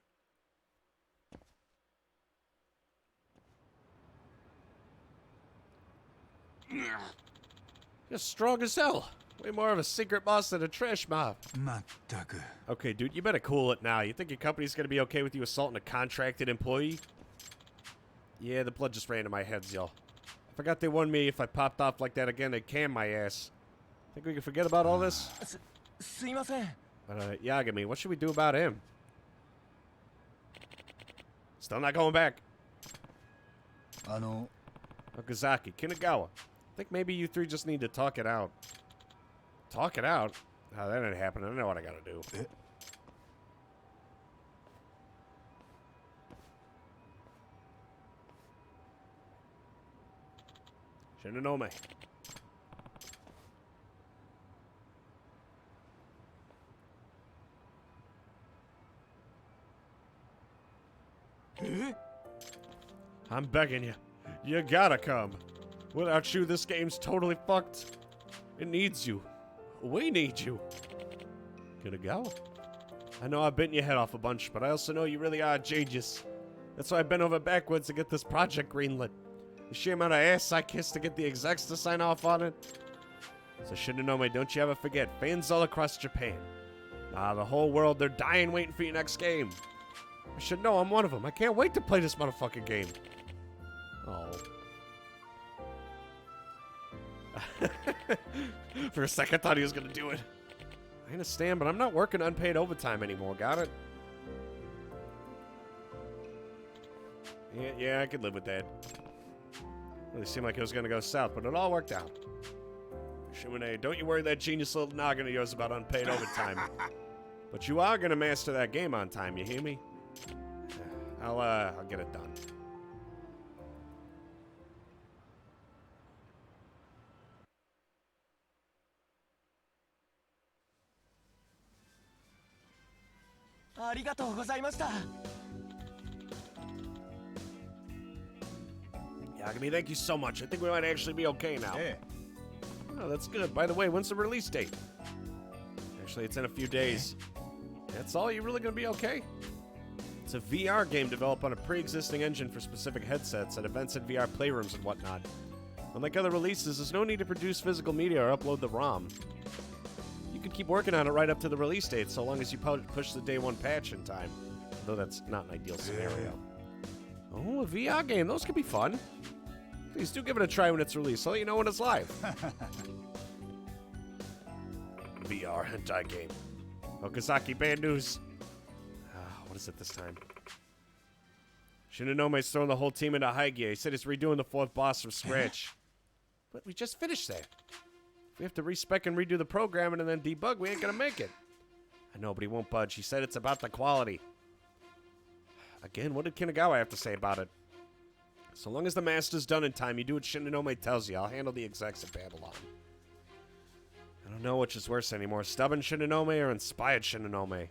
You're strong as hell. Way more of a secret boss than a trash mob. Okay, dude, you better cool it now. You think your company's gonna be okay with you assaulting a contracted employee? Yeah, the blood just ran to my head, y'all. Forgot they warned me if I popped off like that again, they'd can my ass. Think we can forget about all this? But, Yagami, what should we do about him? Still not going back. Okazaki, Kinagawa. I think maybe you three just need to talk it out. Talk it out? Oh, that ain't happening. I know what I gotta do. Shinonome. I'm begging you. You gotta come. Without you, this game's totally fucked. It needs you. We need you. Kinagawa. I know I've bitten your head off a bunch, but I also know you really are a genius. That's why I bent over backwards to get this project greenlit. The sheer amount of ass I kissed to get the execs to sign off on it. So Shinonome, don't you ever forget, fans all across Japan. The whole world, they're dying waiting for your next game. I should know I'm one of them. I can't wait to play this motherfucking game. Oh. For a second, I thought he was gonna do it. I understand, but I'm not working unpaid overtime anymore. Got it? Yeah, I could live with that. Really seemed like it was gonna go south, but it all worked out. Shimane, don't you worry that genius little noggin of yours about unpaid overtime. But you are gonna master that game on time, you hear me? I'll get it done. Yagami, thank you so much. I think we might actually be okay now. Hey. Oh, that's good. By the way, when's the release date? Actually, it's in a few days. That's all? You really gonna be okay? It's a VR game developed on a pre-existing engine for specific headsets at events and VR playrooms and whatnot. Unlike other releases, there's no need to produce physical media or upload the ROM. You can keep working on it right up to the release date, so long as you push the day one patch in time. Though that's not an ideal scenario. Oh, a VR game. Those could be fun. Please do give it a try when it's released. I'll let you know when it's live. VR hentai game. Okazaki, bad news. What is it this time? Shinanome's throwing the whole team into high gear. He said he's redoing the fourth boss from scratch. But we just finished that. If we have to respec and redo the programming and then debug, we ain't gonna make it. I know, but he won't budge. He said it's about the quality. Again, what did Kinagawa have to say about it? So long as the master's done in time, you do what Shinonome tells you. I'll handle the execs at Babylon. I don't know which is worse anymore, stubborn Shinonome or inspired Shinonome.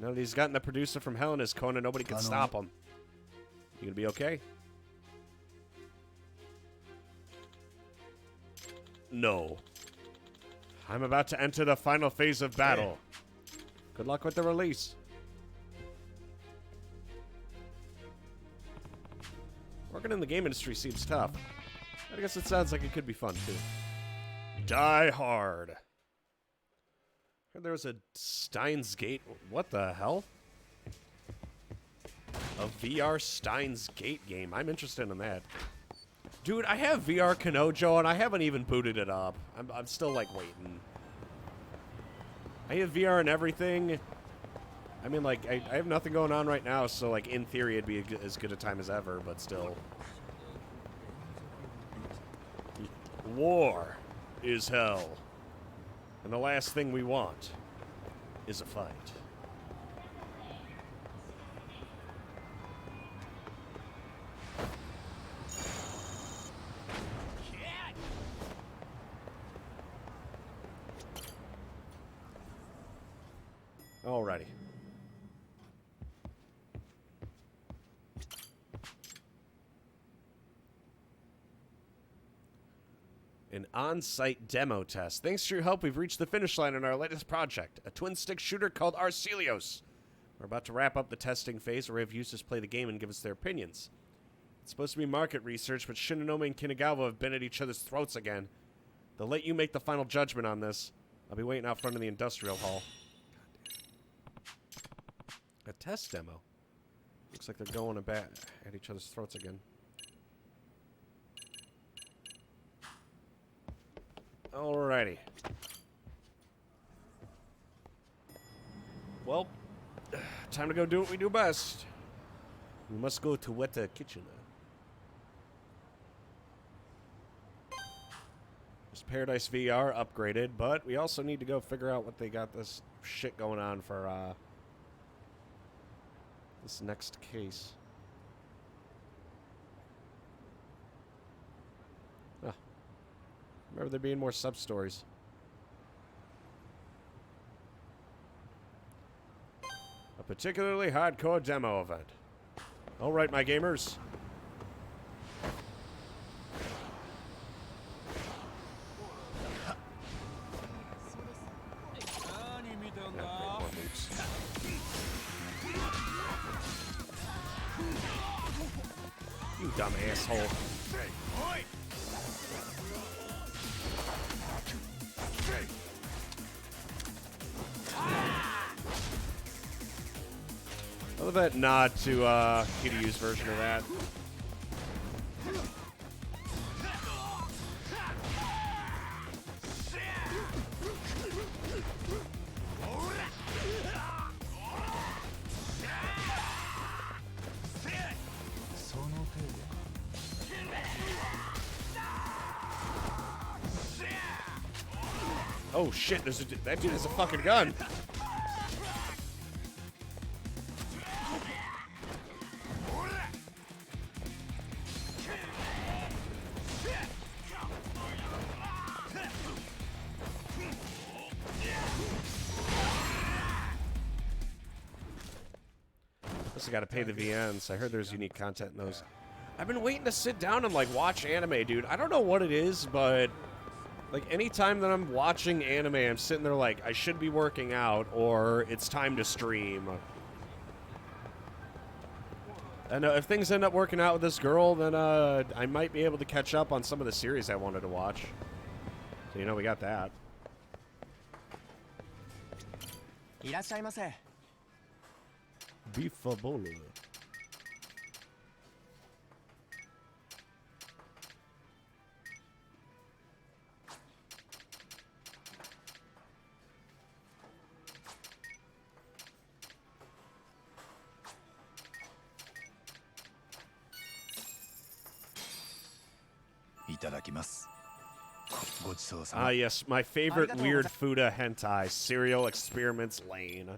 Now that he's gotten the producer from hell in his corner, nobody can stop him. You gonna be okay? No. I'm about to enter the final phase of battle. Good luck with the release. Working in the game industry seems tough. I guess it sounds like it could be fun, too. Die Hard. Heard there was a Steins Gate. What the hell? A VR Steins Gate game. I'm interested in that. Dude, I have VR Kanojo, and I haven't even booted it up. I'm still, like, waiting. I have VR and everything. I mean, like, I have nothing going on right now, so, like, in theory, it'd be as good a time as ever, but still. War is hell. And the last thing we want is a fight. Alrighty. An on-site demo test. Thanks to your help, we've reached the finish line on our latest project, a twin-stick shooter called Arcelios. We're about to wrap up the testing phase where we have users play the game and give us their opinions. It's supposed to be market research, but Shinonome and Kinagawa have been at each other's throats again. They'll let you make the final judgment on this. I'll be waiting out front of the industrial hall. A test demo. Looks like they're going at each other's throats again. Alrighty. Well, time to go do what we do best. We must go to Weta Kitchen. This Paradise VR upgraded, but we also need to go figure out what they got this shit going on for this next case. Huh. Remember there being more sub-stories. A particularly hardcore demo event. All right, my gamers. You dumb asshole. I love that nod to Kiryu's version of that. Oh shit, there's that dude has a fucking gun. Also got to pay the VNs. I heard there's unique content in those. I've been waiting to sit down and like watch anime, dude. I don't know what it is, but like anytime that I'm watching anime, I'm sitting there like I should be working out or it's time to stream. And if things end up working out with this girl, then I might be able to catch up on some of the series I wanted to watch. So you know we got that. いらっしゃいませ。 Beefabolo. Ah, yes, my favorite weird Fuda hentai, Serial Experiments Lane.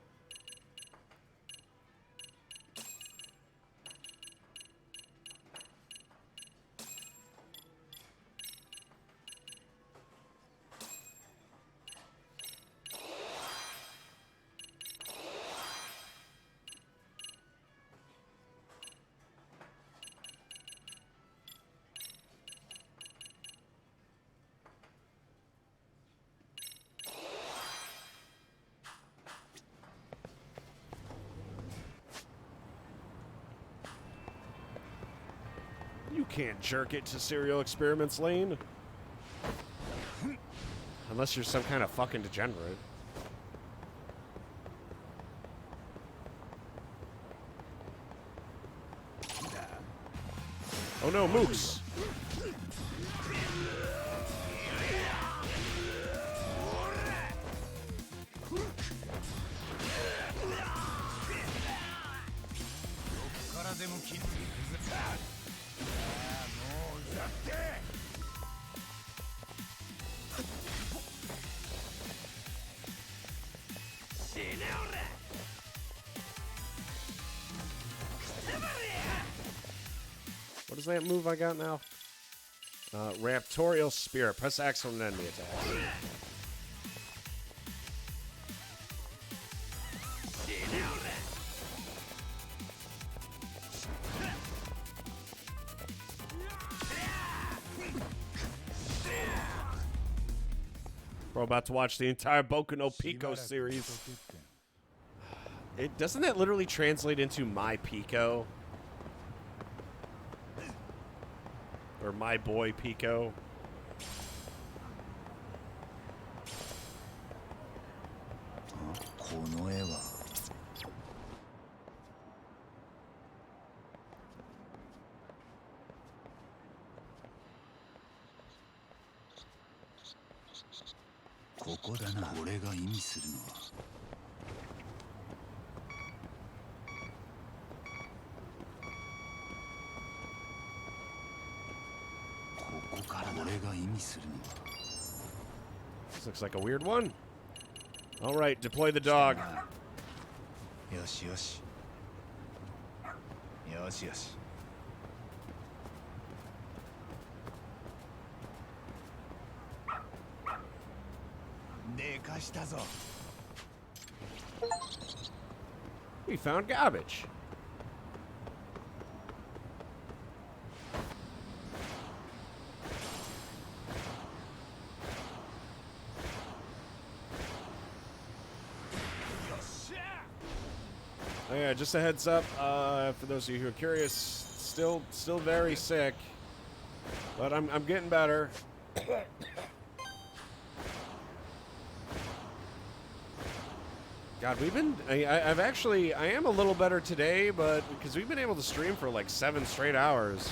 You can't jerk it to Serial Experiments Lane. Unless you're some kind of fucking degenerate. Oh no, Mooks! What is that move I got now? Raptorial Spirit. Press X on enemy attack. We're about to watch the entire Boku no Pico series. It doesn't that literally translate into my Pico? Or my boy Pico? This looks like a weird one. All right, deploy the dog. よしよしよしよしでかしたぞ We found garbage. Oh yeah, just a heads up, for those of you who are curious, still very sick, but I'm getting better. God, we've been, I am a little better today, but because we've been able to stream for like 7 straight hours.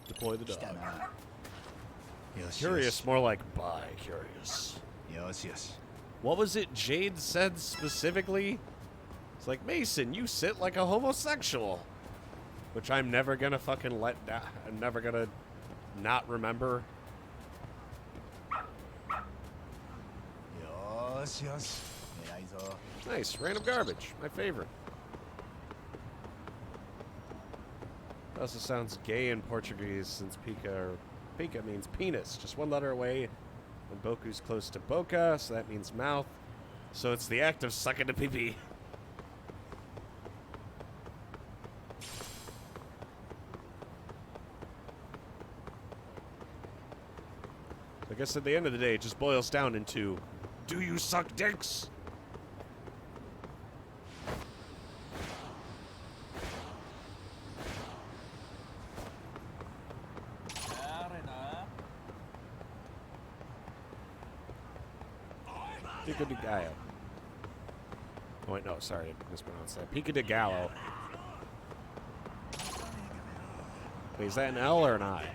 Deploy the dog. Curious, more like bi-curious. What was it Jade said specifically? It's like, Mason, you sit like a homosexual. Which I'm never gonna fucking let down. I'm never gonna not remember. Nice, random garbage. My favorite. It also sounds gay in Portuguese since Pica means penis. Just one letter away. And Boku's close to boca, so that means mouth. So it's the act of sucking a pee-pee. I guess at the end of the day, it just boils down into, do you suck dicks? Pico de Gallo. Oh, wait, no, sorry, I mispronounced that. Pico de Gallo. Wait, is that an L or an I?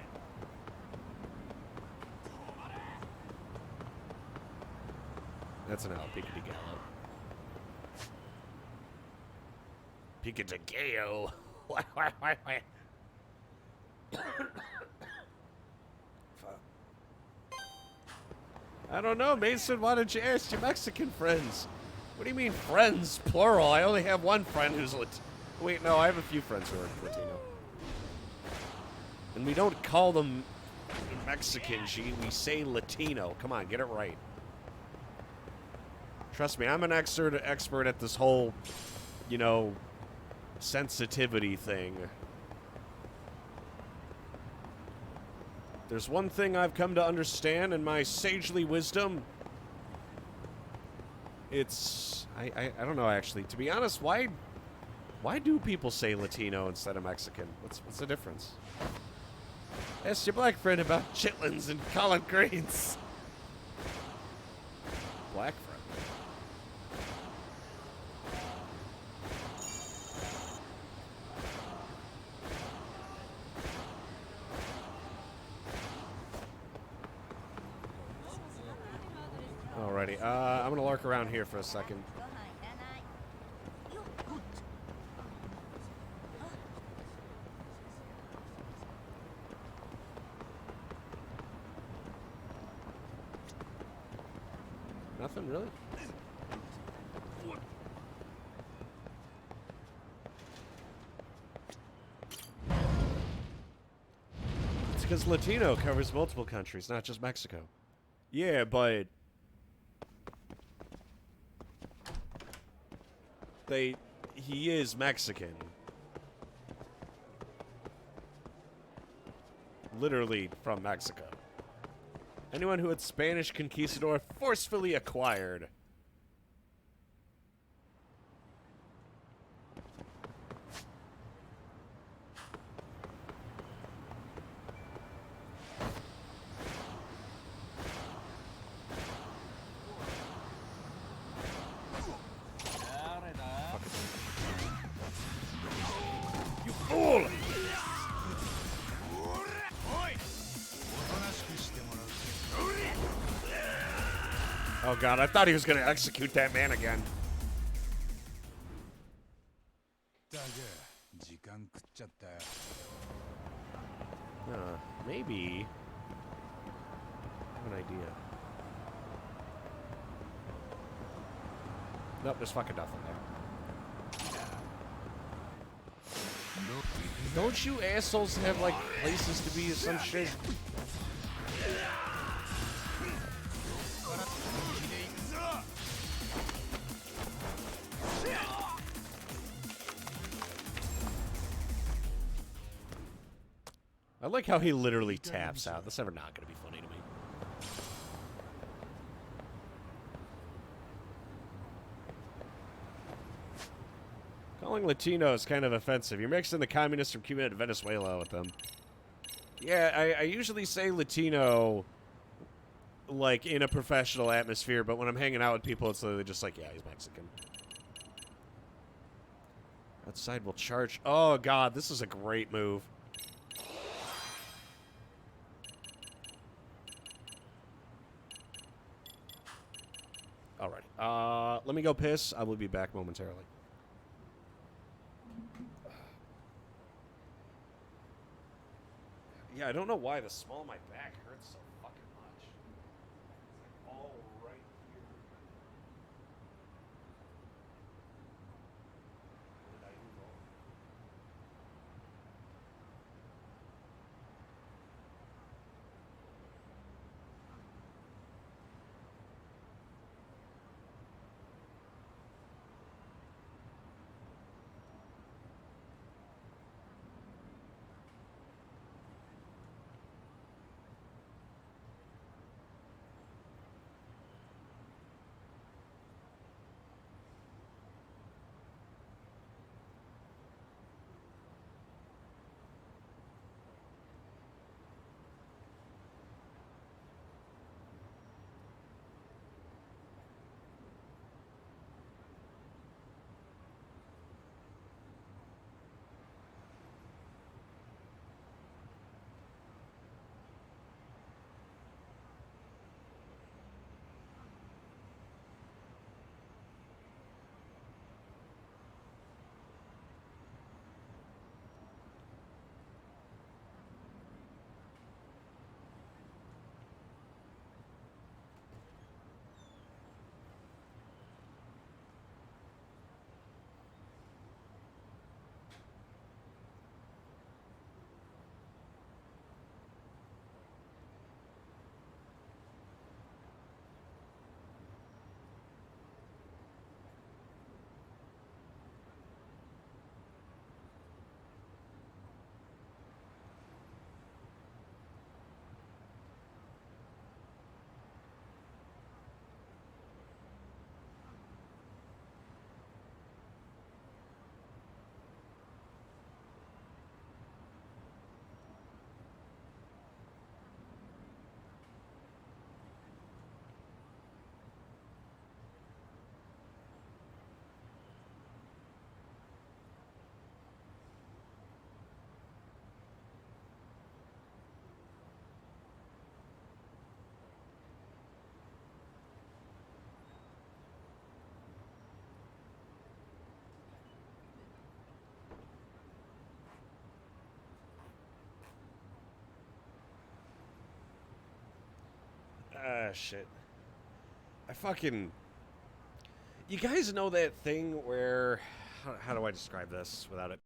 That's an L, Pico de Gallo. Pico de Gallo. I don't know, Mason. Why don't you ask your Mexican friends? What do you mean friends, plural? I only have one friend who's wait, no, I have a few friends who are Latino. And we don't call them Mexican, G. We say Latino. Come on, get it right. Trust me, I'm an expert at this whole, you know, sensitivity thing. There's one thing I've come to understand in my sagely wisdom. It's, I don't know, actually. To be honest, why do people say Latino instead of Mexican? What's the difference? Ask your black friend about chitlins and collard greens. Black friend. Alrighty, I'm gonna lurk around here for a second. Nothing really? It's because Latino covers multiple countries, not just Mexico. Yeah, but he is Mexican. Literally from Mexico. Anyone who had Spanish conquistador forcefully acquired. You fool! Oh god, I thought he was gonna execute that man again. Maybe. I have an idea. Nope, there's fucking nothing there. Don't you assholes have like places to be or some shit? I like how he literally taps out. That's never not going to be funny to me. Calling Latino is kind of offensive. You're mixing the communists from Cuba and Venezuela with them. Yeah, I usually say Latino, like, in a professional atmosphere, but when I'm hanging out with people, it's literally just like, yeah, he's Mexican. Outside will charge. Oh, God, this is a great move. Alright, let me go piss. I will be back momentarily. Yeah, I don't know why the small of my back hurts so fucking much. It's like all right here. What did I do wrong? Ah, shit. I fucking... You guys know that thing where... How do I describe this without it?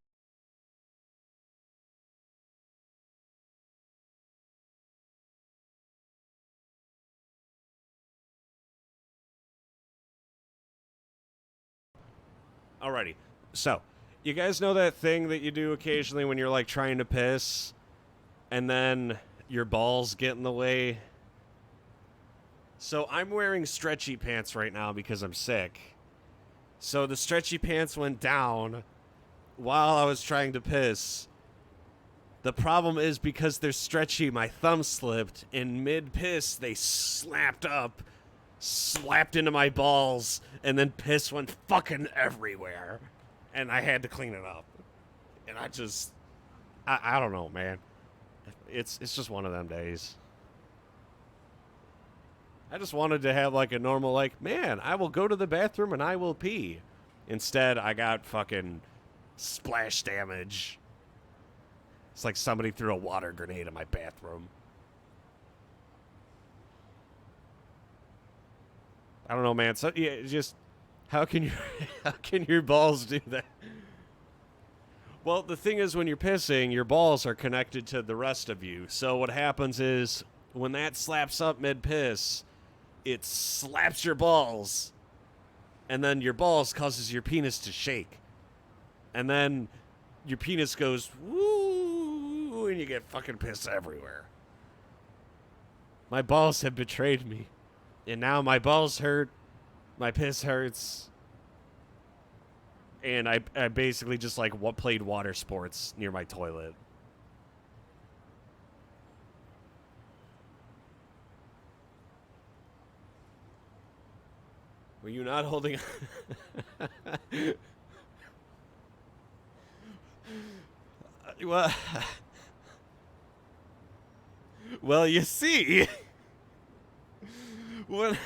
Alrighty. So, you guys know that thing that you do occasionally when you're, like, trying to piss, and then your balls get in the way? So, I'm wearing stretchy pants right now because I'm sick. So, the stretchy pants went down while I was trying to piss. The problem is because they're stretchy, my thumb slipped, and mid-piss, they slapped into my balls, and then piss went fucking everywhere. And I had to clean it up. And I don't know, man. It's just one of them days. I just wanted to have like a normal, like, man, I will go to the bathroom and I will pee. Instead, I got fucking splash damage. It's like somebody threw a water grenade in my bathroom. I don't know, man. So yeah, just how can your balls do that? Well, the thing is, when you're pissing, your balls are connected to the rest of you. So what happens is when that slaps up mid-piss, it slaps your balls, and then your balls causes your penis to shake, and then your penis goes woo, and you get fucking piss everywhere. My balls have betrayed me. And now my balls hurt, my piss hurts, and I basically just like played water sports near my toilet. Were you not holding... Well, you see... When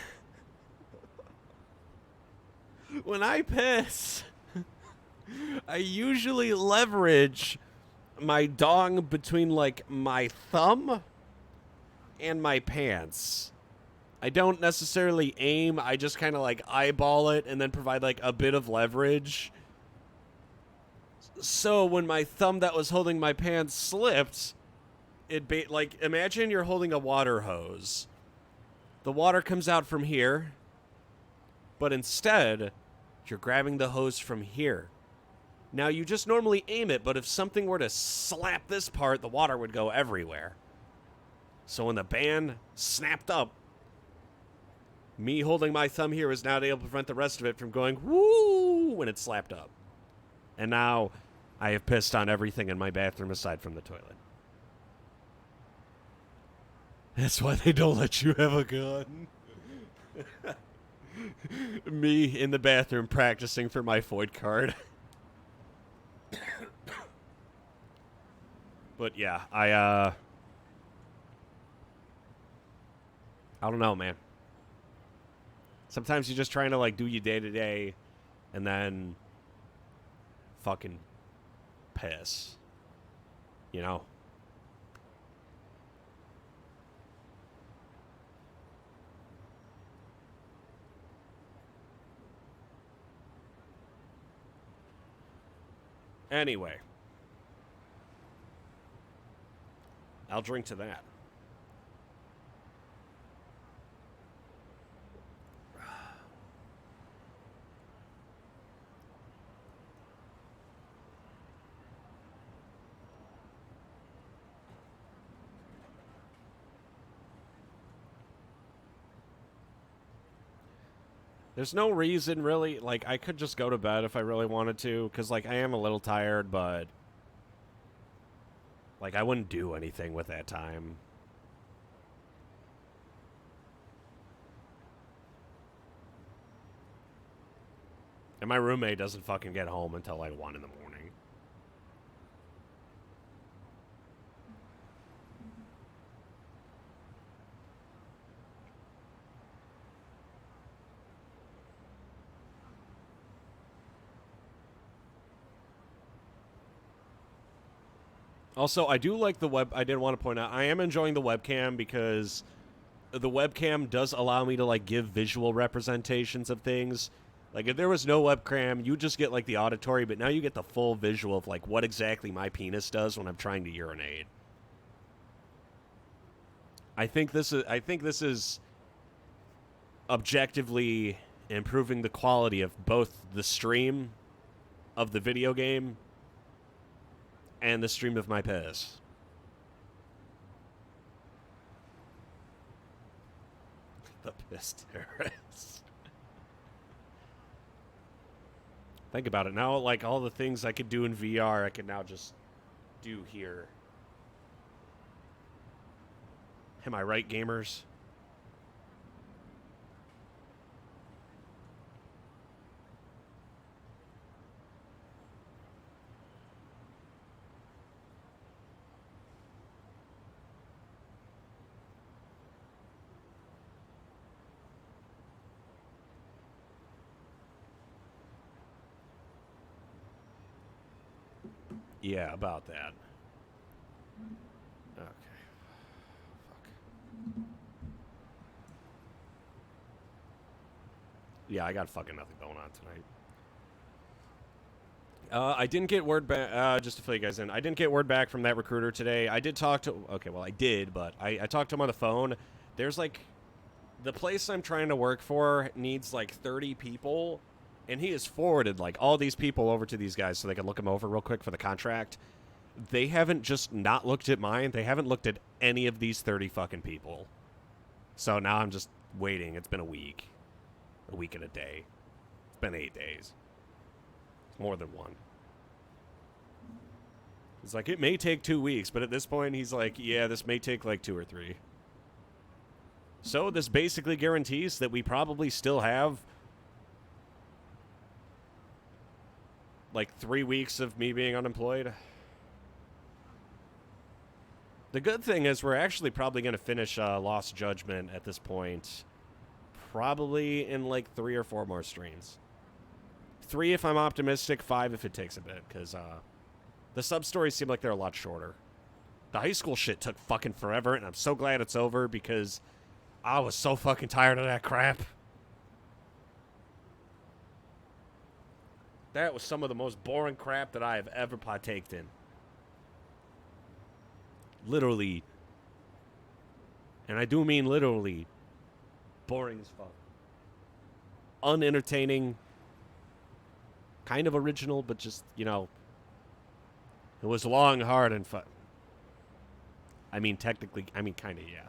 I piss, I usually leverage my dong between, like, my thumb and my pants. I don't necessarily aim, I just kind of, like, eyeball it and then provide, like, a bit of leverage. So when my thumb that was holding my pants slipped, like, imagine you're holding a water hose. The water comes out from here, but instead, you're grabbing the hose from here. Now, you just normally aim it, but if something were to slap this part, the water would go everywhere. So when the band snapped up, me holding my thumb here was now able to prevent the rest of it from going woo when it slapped up. And now, I have pissed on everything in my bathroom aside from the toilet. That's why they don't let you have a gun. Me in the bathroom practicing for my Void card. But yeah, I don't know, man. Sometimes you're just trying to like do your day-to-day and then fucking piss. You know? Anyway. I'll drink to that. There's no reason, really. Like, I could just go to bed if I really wanted to, because, like, I am a little tired, but... like, I wouldn't do anything with that time. And my roommate doesn't fucking get home until, like, 1 in the morning. Also, I do like the web... I did want to point out, I am enjoying the webcam because the webcam does allow me to like give visual representations of things. Like if there was no webcam, you just get like the auditory, but now you get the full visual of like what exactly my penis does when I'm trying to urinate. I think this is objectively improving the quality of both the stream of the video game and the stream of my piss. The piss terrorist. Think about it. Now, like, all the things I could do in VR, I can now just do here. Am I right, gamers? Yeah, about that. Okay. Fuck. Yeah, I got fucking nothing going on tonight. I didn't get word back, just to fill you guys in, I didn't get word back from that recruiter today. I did talk to, okay, well, I did, but I talked to him on the phone. There's, like, the place I'm trying to work for needs, like, 30 people, and he has forwarded, like, all these people over to these guys so they can look them over real quick for the contract. They haven't just not looked at mine. They haven't looked at any of these 30 fucking people. So now I'm just waiting. It's been a week. A week and a day. It's been 8 days. It's more than one. It's like, it may take 2 weeks, but at this point, he's like, yeah, this may take like 2 or 3. So this basically guarantees that we probably still have like 3 weeks of me being unemployed. The good thing is we're actually probably going to finish Lost Judgment at this point. Probably in like 3 or 4 more streams. 3 if I'm optimistic, 5 if it takes a bit, because the sub-stories seem like they're a lot shorter. The high school shit took fucking forever, and I'm so glad it's over because I was so fucking tired of that crap. That was some of the most boring crap that I have ever partaked in. Literally. And I do mean literally. Boring as fuck. Unentertaining. Kind of original, but just, you know. It was long, hard, and fun. I mean, technically, I mean, kind of, yeah.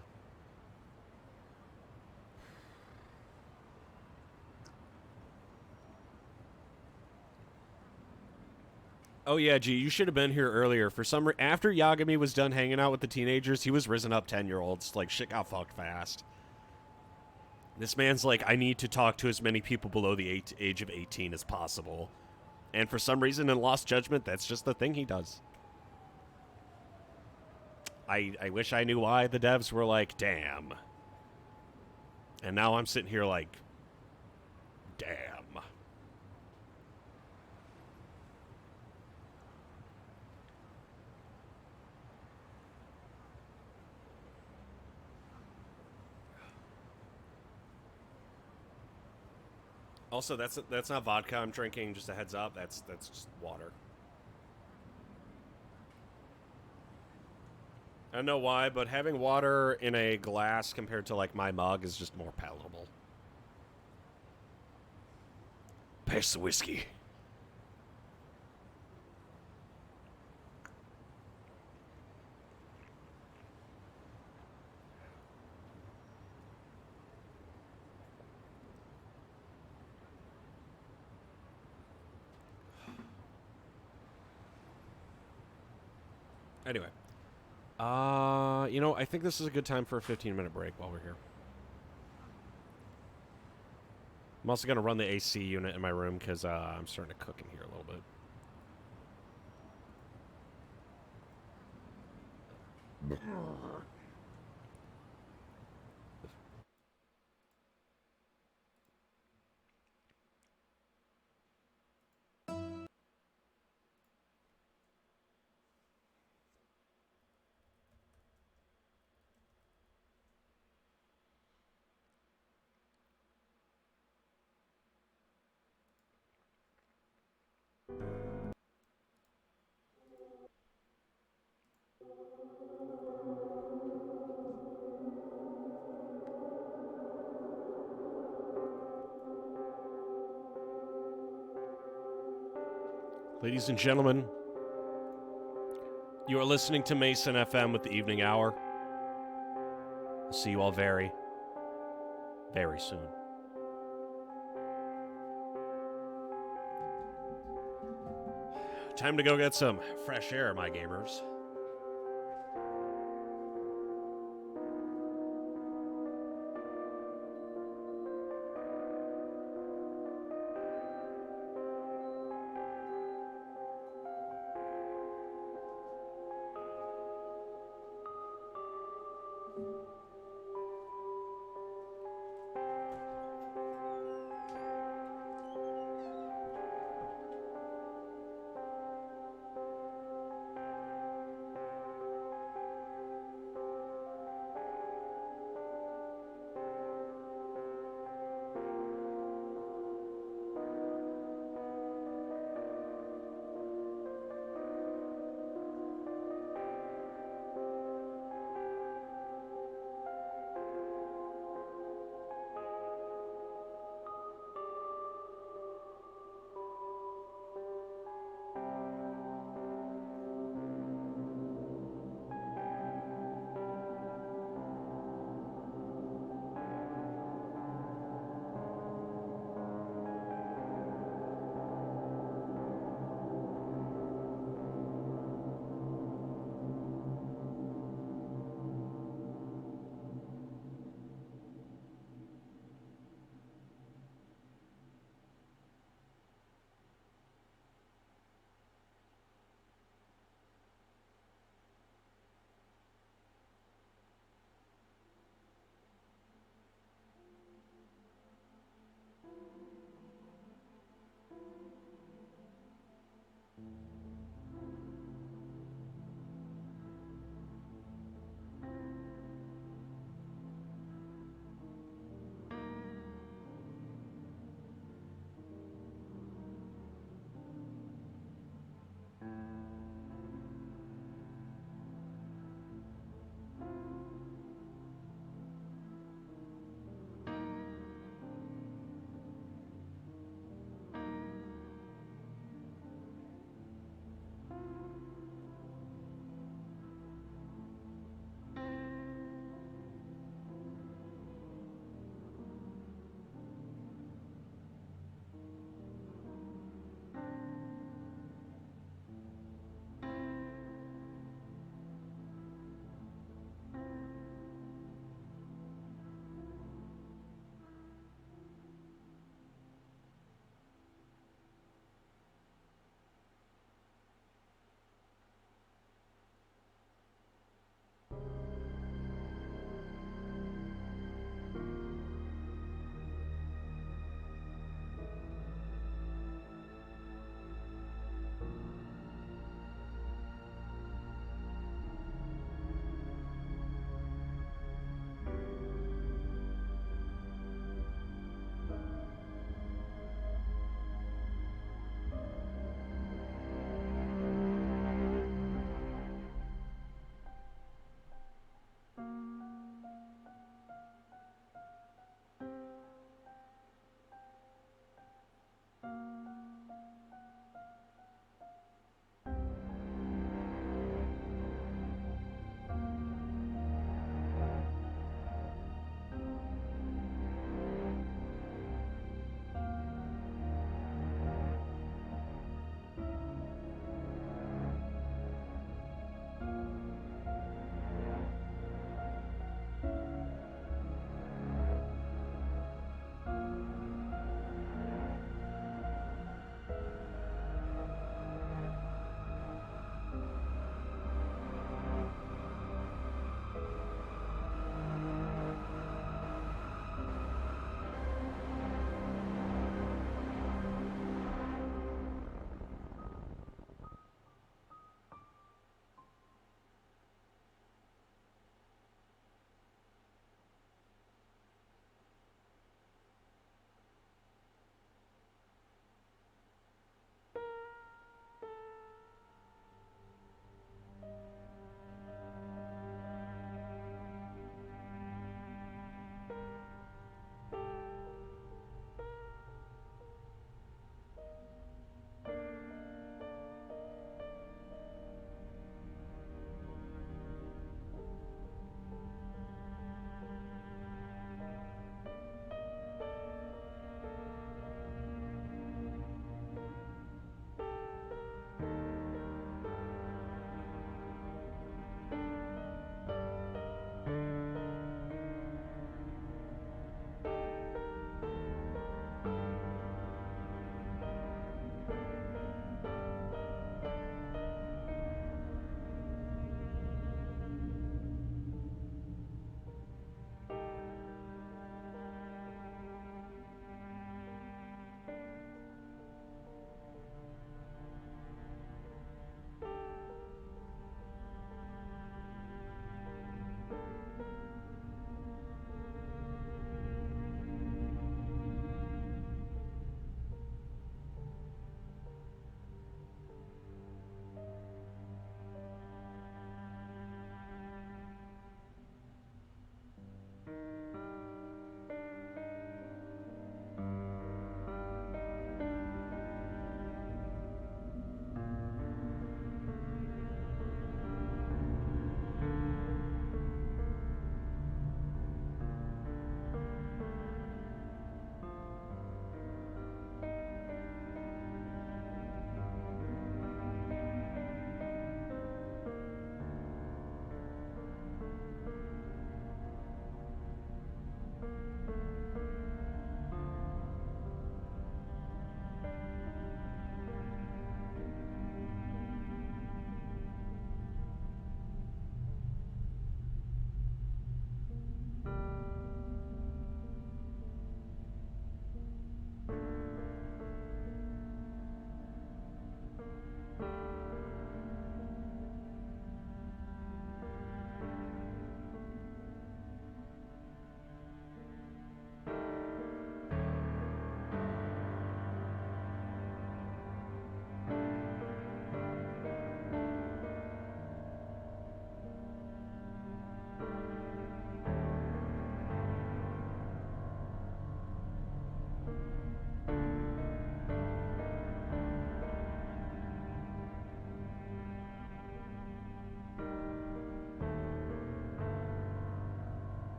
Oh yeah, gee, you should have been here earlier. For some after Yagami was done hanging out with the teenagers, he was risen up 10-year-olds. Like, shit got fucked fast. This man's like, I need to talk to as many people below the age of 18 as possible. And for some reason in Lost Judgment, that's just the thing he does. I wish I knew why the devs were like, damn. And now I'm sitting here like, damn. Also, that's not vodka I'm drinking, just a heads up. That's just water. I don't know why, but having water in a glass compared to like my mug is just more palatable. Pass the whiskey. Anyway. You know, I think this is a good time for a 15-minute break while we're here. I'm also going to run the AC unit in my room because I'm starting to cook in here a little bit. Ladies and gentlemen, you are listening to Mason FM with the Evening Hour. I'll see you all very, very soon. Time to go get some fresh air, my gamers.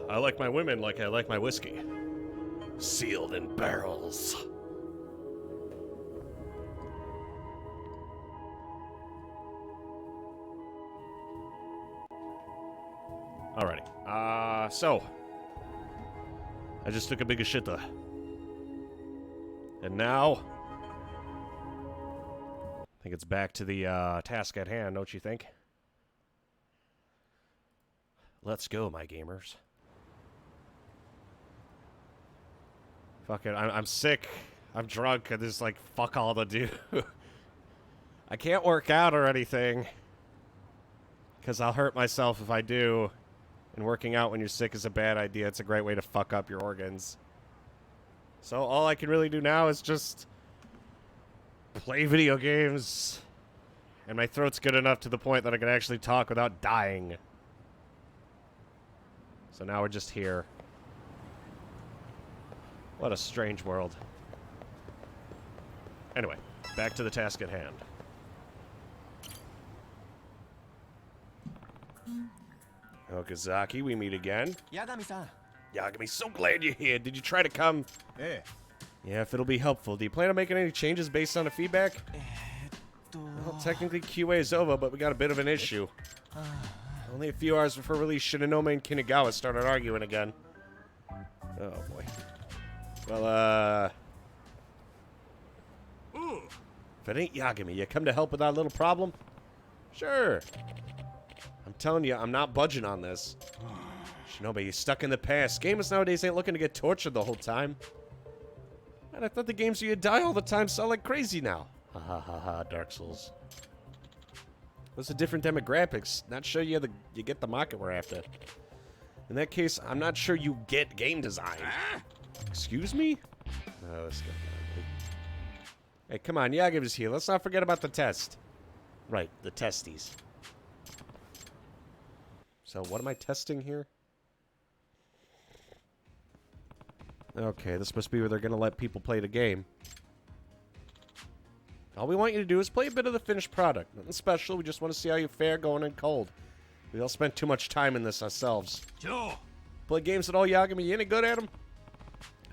I like my women like I like my whiskey. Sealed in barrels. Alrighty. So. I just took a big shitter. And now. I think it's back to the task at hand, don't you think? Let's go, my gamers. Fuck it, I'm sick. I'm drunk, and there's like fuck all to do. I can't work out or anything. Because I'll hurt myself if I do. And working out when you're sick is a bad idea. It's a great way to fuck up your organs. So all I can really do now is just play video games. And my throat's good enough to the point that I can actually talk without dying. So now we're just here. What a strange world. Anyway, back to the task at hand. Okazaki, we meet again. Yagami-san. Yagami, so glad you're here. Did you try to come? Hey. Yeah, if it'll be helpful. Do you plan on making any changes based on the feedback? Well, technically QA is over, but we got a bit of an issue. Only a few hours before release, Shinonome and Kinagawa started arguing again. Oh, boy. Well, if it ain't Yagami, you come to help with that little problem? Sure. I'm telling you, I'm not budging on this. Shinobi, you're stuck in the past. Gamers nowadays ain't looking to get tortured the whole time. Man, I thought the games where you die all the time sell like crazy now. Ha ha ha ha, Dark Souls. Those are different demographics. Not sure you get the market we're after. In that case, I'm not sure you get game design. Excuse me? Oh, this guy. Hey, come on, Yagami's here. Let's not forget about the test. Right, the testes. So, what am I testing here? Okay, this must be where they're going to let people play the game. All we want you to do is play a bit of the finished product. Nothing special, we just want to see how you fare going in cold. We all spent too much time in this ourselves. Joe! Play games at all, Yagami? You any good at them?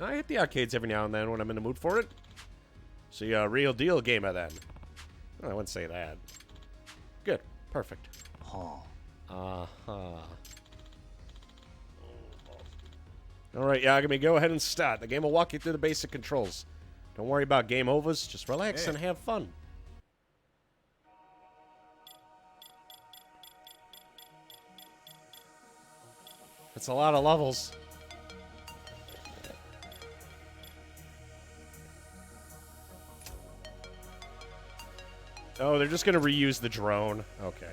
I hit the arcades every now and then when I'm in the mood for it. So you're a real deal gamer then. I wouldn't say that. Good. Perfect. Uh-huh. Alright, Yagami, go ahead and start. The game will walk you through the basic controls. Don't worry about game overs. Just relax and have fun. That's a lot of levels. Oh, they're just going to reuse the drone. Okay.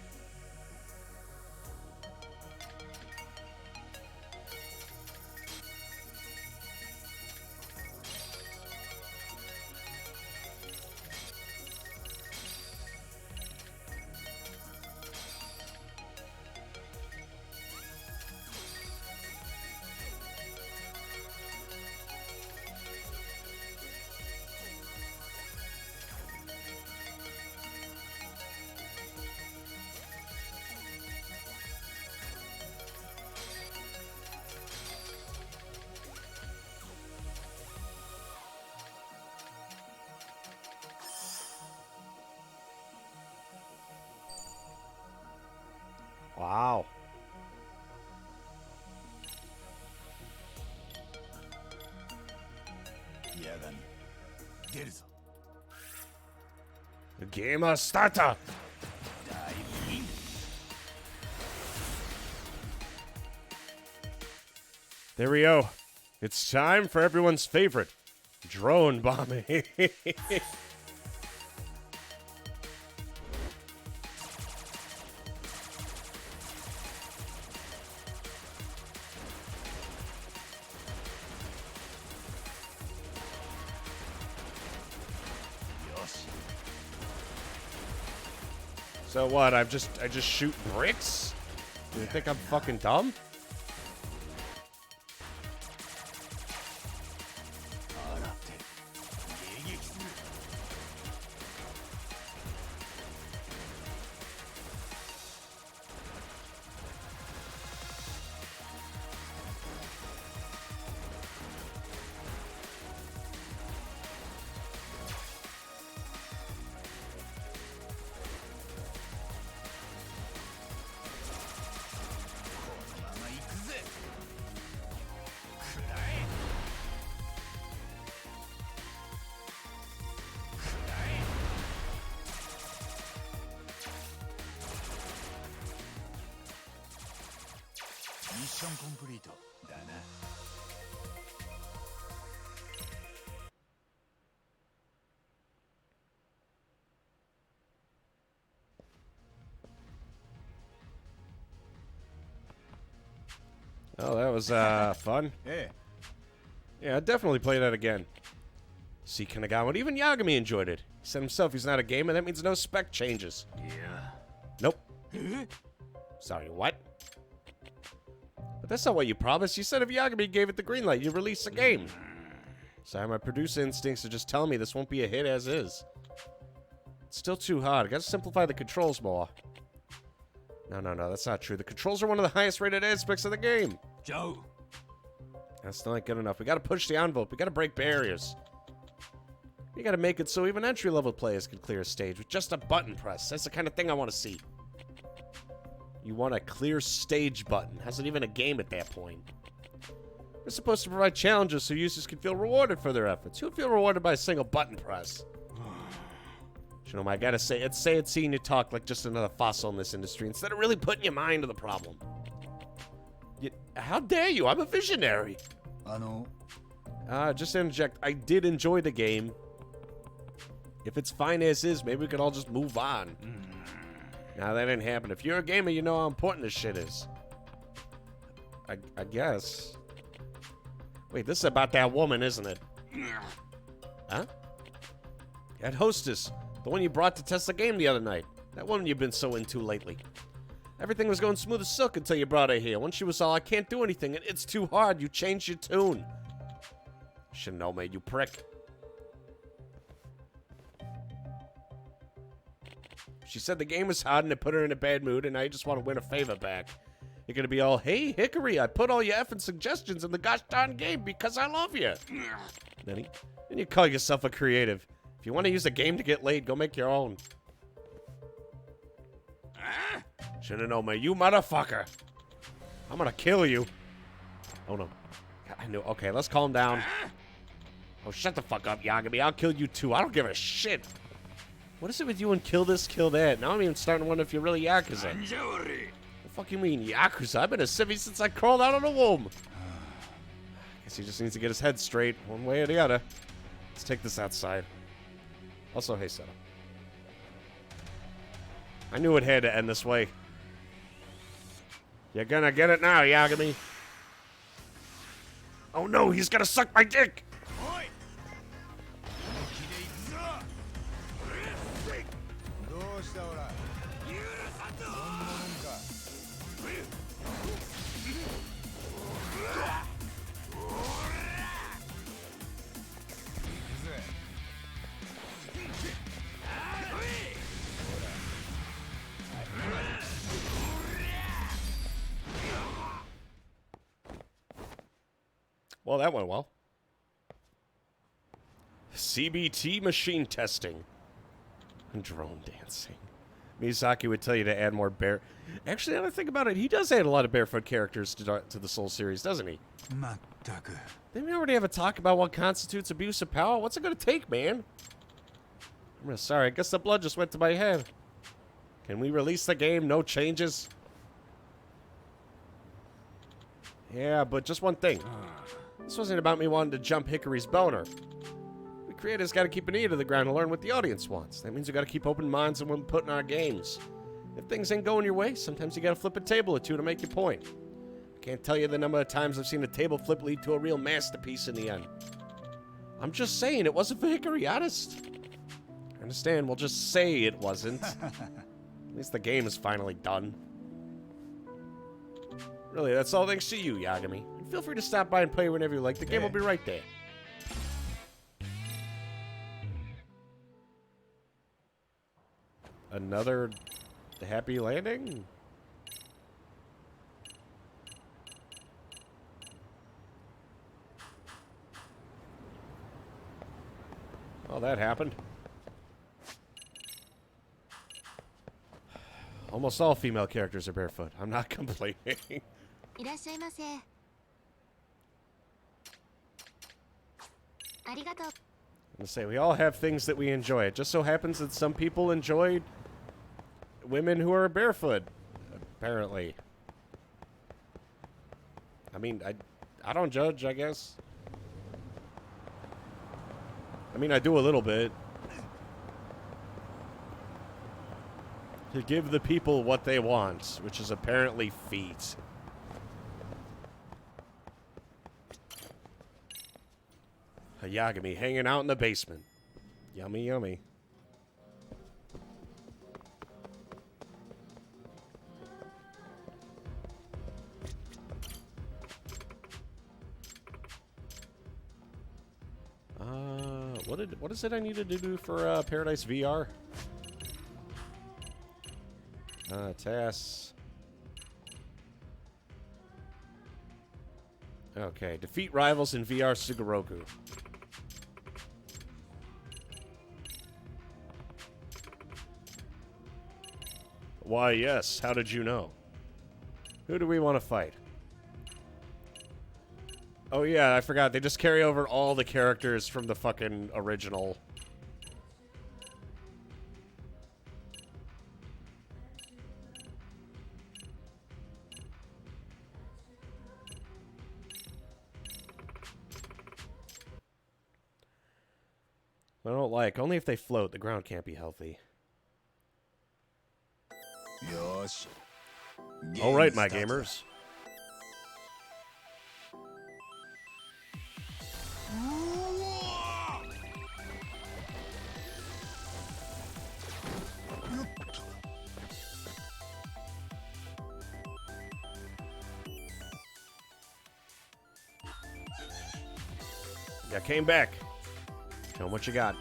Wow. The game has started. There we go. It's time for everyone's favorite drone bombing. So what? I just shoot bricks? Do you think I'm fucking dumb? ミッションコンプリートだな。Oh, that was fun. Hey. Yeah, I'd definitely play that again. See, Kanagawa, even Yagami enjoyed it. He said himself he's not a gamer, that means no spec changes. Yeah. Nope. Sorry, what? But that's not what you promised. You said if Yagami gave it the green light, you'd release the game. Sorry, my producer instincts are just telling me this won't be a hit as is. It's still too hard. I gotta simplify the controls more. No, that's not true. The controls are one of the highest rated aspects of the game. Joe. That's still not good enough. We gotta push the envelope. We gotta break barriers. We gotta make it so even entry-level players can clear a stage with just a button press. That's the kind of thing I want to see. You want a clear stage button. Hasn't even a game at that point. We're supposed to provide challenges so users can feel rewarded for their efforts. Who would feel rewarded by a single button press? You know, I gotta say it's seeing you talk like just another fossil in this industry instead of really putting your mind to the problem. How dare you? I'm a visionary. Just to interject, I did enjoy the game. If it's fine as is, maybe we could all just move on. Now that didn't happen. If you're a gamer, you know how important this shit is. I guess. Wait, this is about that woman, isn't it? Huh? That hostess. The one you brought to test the game the other night. That woman you've been so into lately. Everything was going smooth as silk until you brought her here. Once she was all, I can't do anything, and it's too hard. You changed your tune. Shinome, you prick. She said the game was hard and it put her in a bad mood, and now you just want to win a favor back. You're gonna be all, hey, Hickory, I put all your effing suggestions in the gosh darn game because I love you. Then you call yourself a creative. If you want to use a game to get laid, go make your own. Should've known, man. You motherfucker. I'm gonna kill you. Oh, no. I knew. Okay, let's calm down. Oh, shut the fuck up, Yagami. I'll kill you, too. I don't give a shit. What is it with you and kill this, kill that? Now I'm even starting to wonder if you're really Yakuza. What the fuck you mean, Yakuza? I've been a civvy since I crawled out of the womb. Guess he just needs to get his head straight, one way or the other. Let's take this outside. Also, hey, Seto. I knew it had to end this way. You're gonna get it now, Yagami. Oh no, he's gonna suck my dick! Well, that went well. CBT machine testing. And drone dancing. Miyazaki would tell you to add more bear... Actually, now that I think about it, he does add a lot of barefoot characters to the Soul series, doesn't he? Didn't we already have a talk about what constitutes abuse of power? What's it gonna take, man? I'm sorry, I guess the blood just went to my head. Can we release the game? No changes? Yeah, but just one thing. This wasn't about me wanting to jump Hickory's boner. The creators gotta keep an ear to the ground and learn what the audience wants. That means we gotta keep open minds when we put in our games. If things ain't going your way, sometimes you gotta flip a table or two to make your point. I can't tell you the number of times I've seen a table flip lead to a real masterpiece in the end. I'm just saying, it wasn't for Hickory, honest. I understand, we'll just say it wasn't. At least the game is finally done. Really, that's all thanks to you, Yagami. And feel free to stop by and play whenever you like. The game will be right there. Another happy landing? Oh, that happened. Almost all female characters are barefoot. I'm not complaining. いらっしゃいませ。ありがとう。I'm gonna say, we all have things that we enjoy. It just so happens that some people enjoy women who are barefoot, apparently. I mean, I don't judge, I guess. I mean, I do a little bit. To give the people what they want, which is apparently feet. A Yagami hanging out in the basement. Yummy, yummy. What is it I needed to do for Paradise VR? Tasks. Okay, defeat rivals in VR Sugoroku. Why, yes. How did you know? Who do we want to fight? Oh, yeah, I forgot. They just carry over all the characters from the fucking original. I don't like. Only if they float. The ground can't be healthy. All right, my gamers. I came back. Show 'em what you got.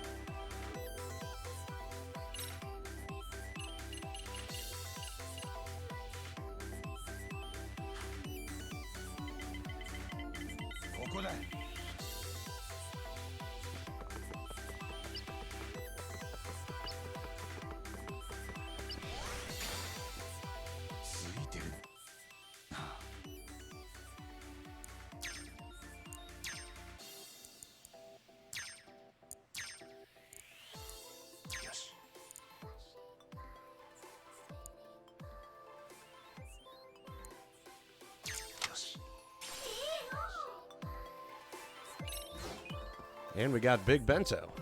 And we got Big Bento.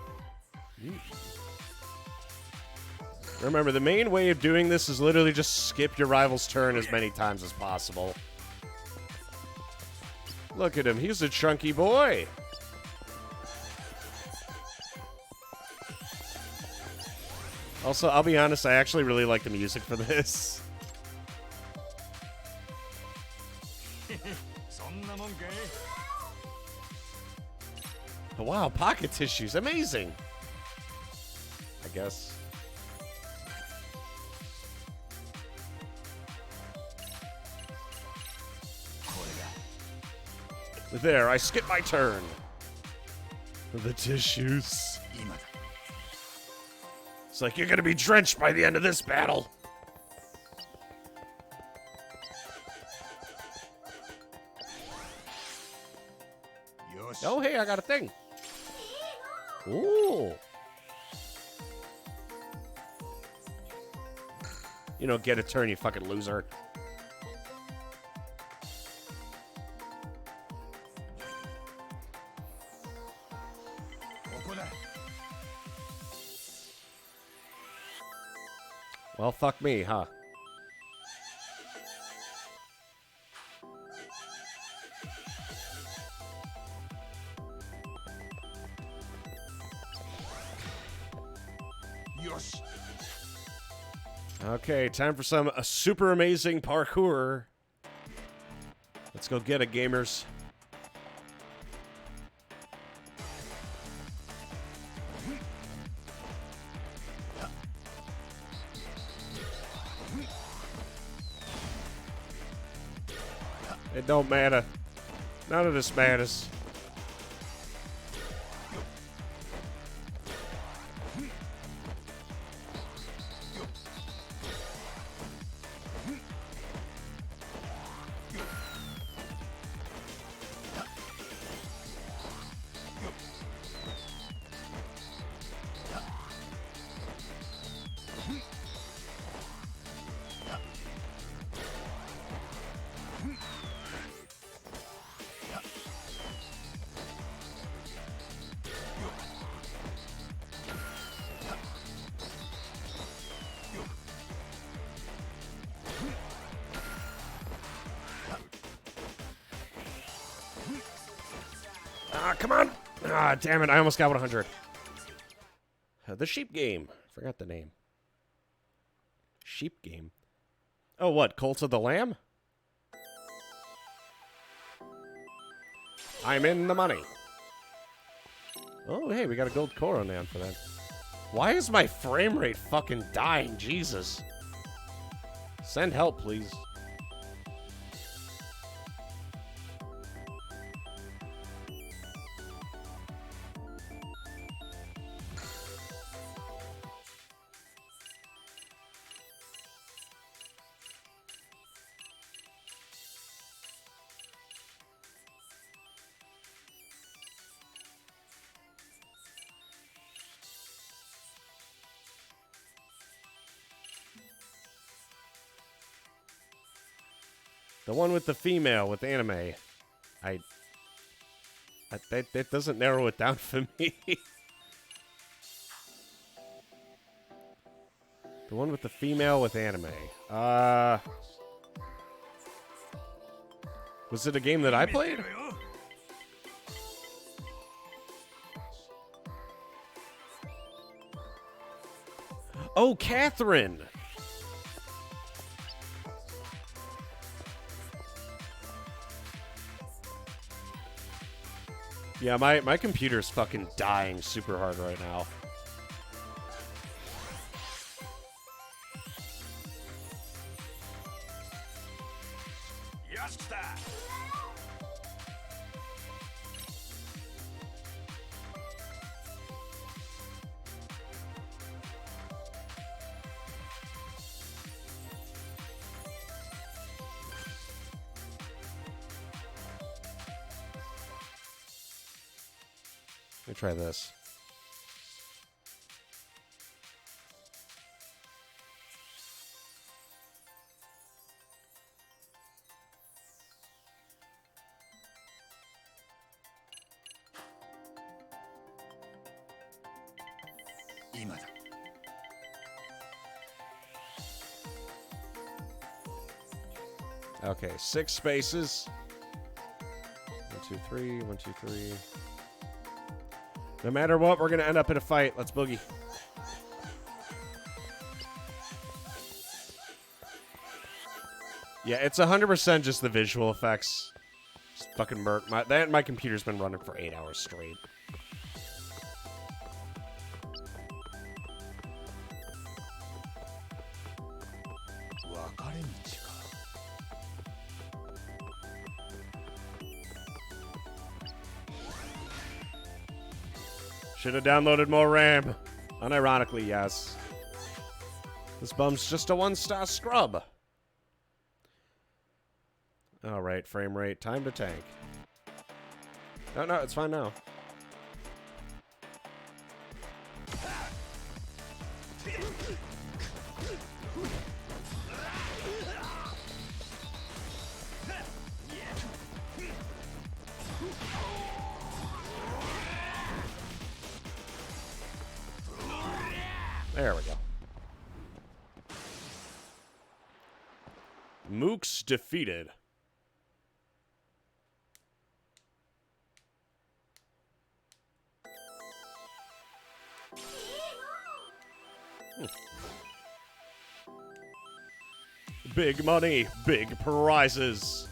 Remember, the main way of doing this is literally just skip your rival's turn as many times as possible. Look at him. He's a chunky boy. Also, I'll be honest, I actually really like the music for this. Oh, wow, pocket tissues. Amazing. I guess. There, I skipped my turn. The tissues. It's like, you're gonna be drenched by the end of this battle. Oh, hey, I got a thing. Ooh. You don't get a turn, you fucking loser. Well, fuck me, huh? Okay, time for some super amazing parkour. Let's go get it, gamers. It don't matter. None of this matters. Ah, come on. Ah, damn it. I almost got 100. The sheep game. Forgot the name. Sheep game. Oh, what? Cult of the Lamb? I'm in the money. Oh, hey, we got a gold Coronan for that. Why is my frame rate fucking dying? Jesus. Send help, please. The one with the female with anime. That doesn't narrow it down for me. The one with the female with anime. Was it a game that I played? Oh, Catherine! Yeah, my computer's fucking dying super hard right now. Let me try this. Okay, 6 spaces. 1, 2, 3. 1, 2, 3. No matter what, we're gonna end up in a fight. Let's boogie. Yeah, it's 100% just the visual effects. Just fucking murk. My computer's been running for 8 hours straight. Should have downloaded more RAM. Unironically, yes. This bum's just a 1-star scrub. Alright, frame rate. Time to tank. No, it's fine now. There we go. Mooks defeated. Big money, big prizes.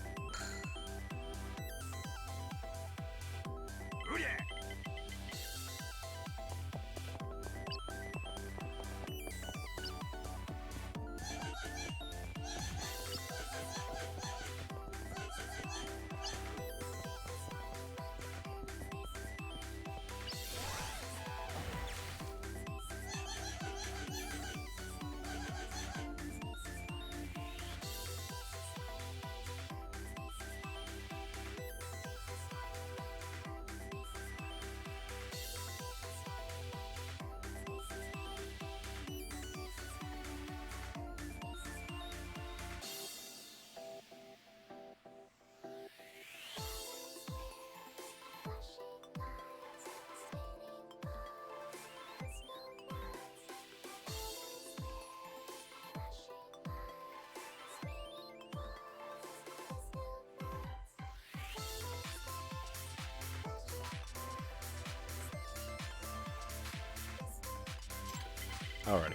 Alrighty.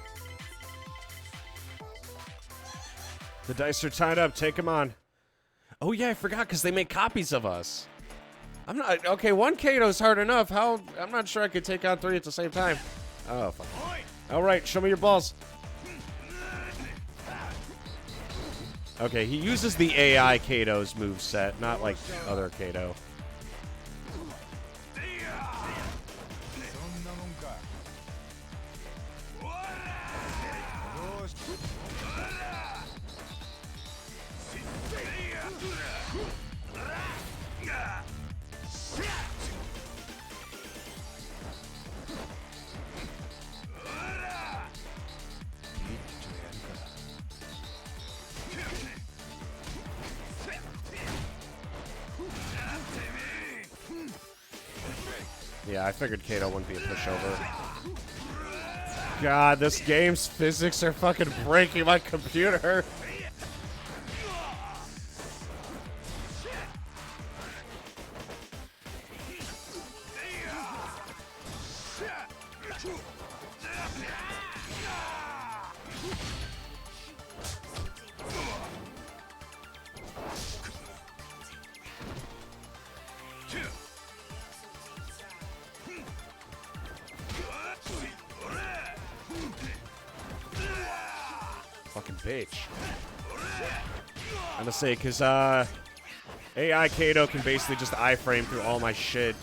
The dice are tied up. Take them on. Oh yeah, I forgot because they make copies of us. I'm not okay. One Kato's hard enough. How? I'm not sure I could take on 3 at the same time. Oh fuck. All right, show me your balls. Okay, he uses the AI Kato's moveset, not like other Kato. Yeah, I figured Kato wouldn't be a pushover. God, this game's physics are fucking breaking my computer. Fucking bitch. I'm gonna say, because AI Kato can basically just iframe through all my shit.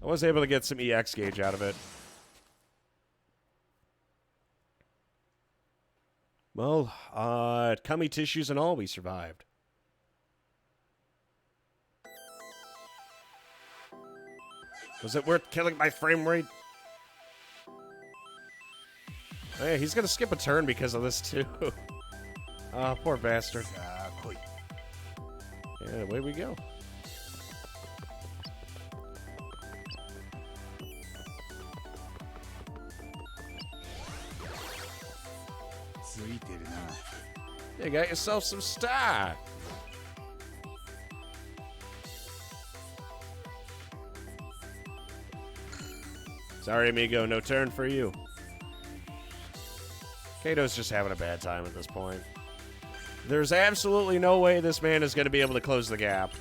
I was able to get some EX gauge out of it. Well, tummy tissues and all, we survived. Was it worth killing my frame rate? Hey, he's gonna skip a turn because of this too. Ah, poor bastard. Yeah, away we go. You got yourself some stock. Sorry, amigo, no turn for you. Kato's just having a bad time at this point. There's absolutely no way this man is going to be able to close the gap.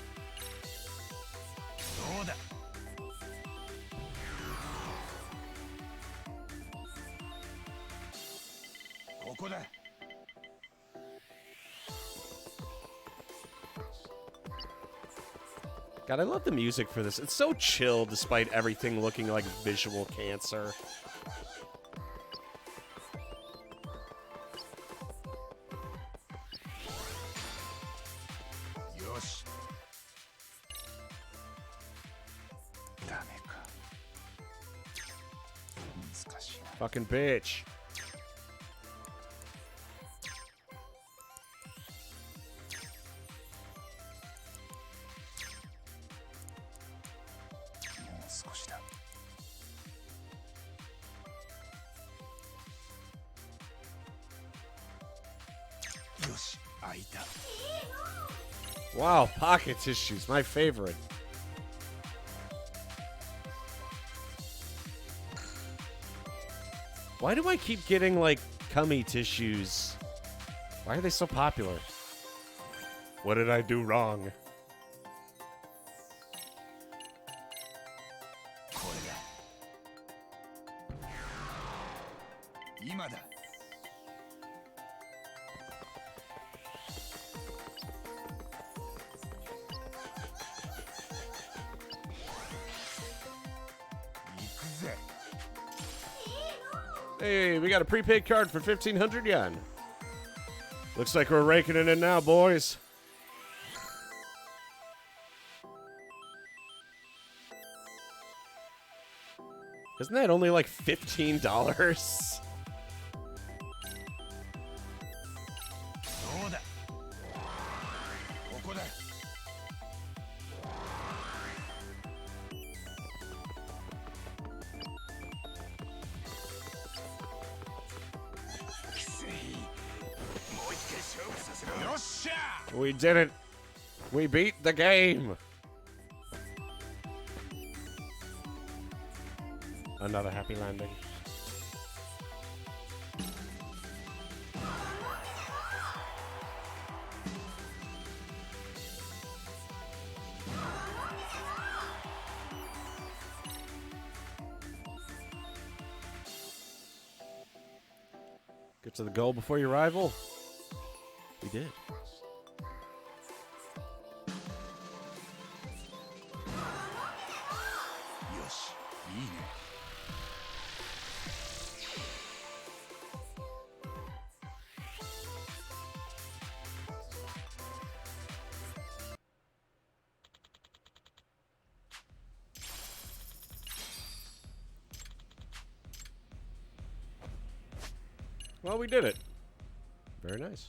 God, I love the music for this. It's so chill despite everything looking like visual cancer. Fucking bitch. Wow, pocket tissues, my favorite. Why do I keep getting, like, tummy tissues? Why are they so popular? What did I do wrong? Hey, we got a prepaid card for 1,500 yen. Looks like we're raking it in now, boys. Isn't that only like $15? We did it. We beat the game. Another happy landing. Get to the goal before your rival. We did. Yosh, いいね。Well, we did it. Very nice.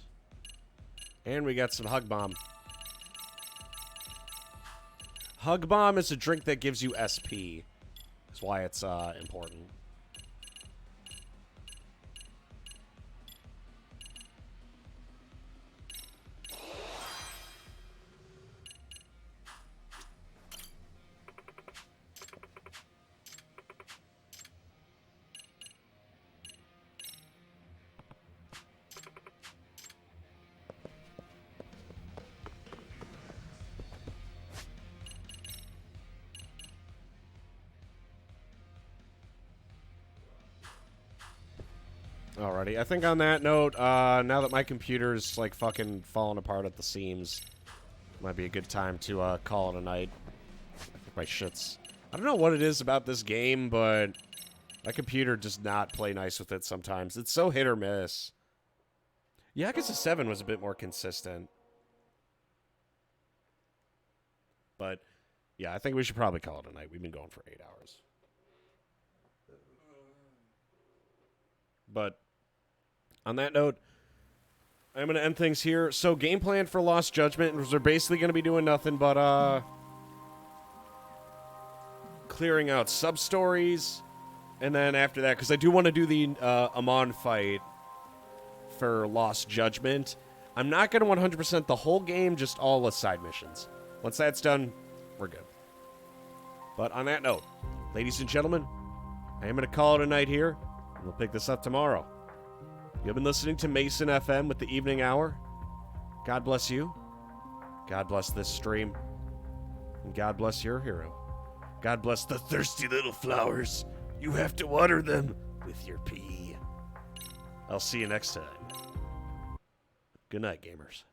And we got some Hug Bomb. Hug Bomb is a drink that gives you SP. That's why it's important. Alrighty, I think on that note, now that my computer's like fucking falling apart at the seams, might be a good time to call it a night. I think my shit's... I don't know what it is about this game, but my computer does not play nice with it sometimes. It's so hit or miss. Yakuza 7 was a bit more consistent. But, yeah, I think we should probably call it a night. We've been going for 8 hours. But on that note, I'm going to end things here. So game plan for Lost Judgment was they're basically going to be doing nothing but clearing out sub-stories. And then after that, because I do want to do the Amon fight for Lost Judgment. I'm not going to 100% the whole game, just all the side missions. Once that's done, we're good. But on that note, ladies and gentlemen, I am going to call it a night here. We'll pick this up tomorrow. You've been listening to Mason FM with the Evening Hour. God bless you. God bless this stream. And God bless your hero. God bless the thirsty little flowers. You have to water them with your pee. I'll see you next time. Good night, gamers.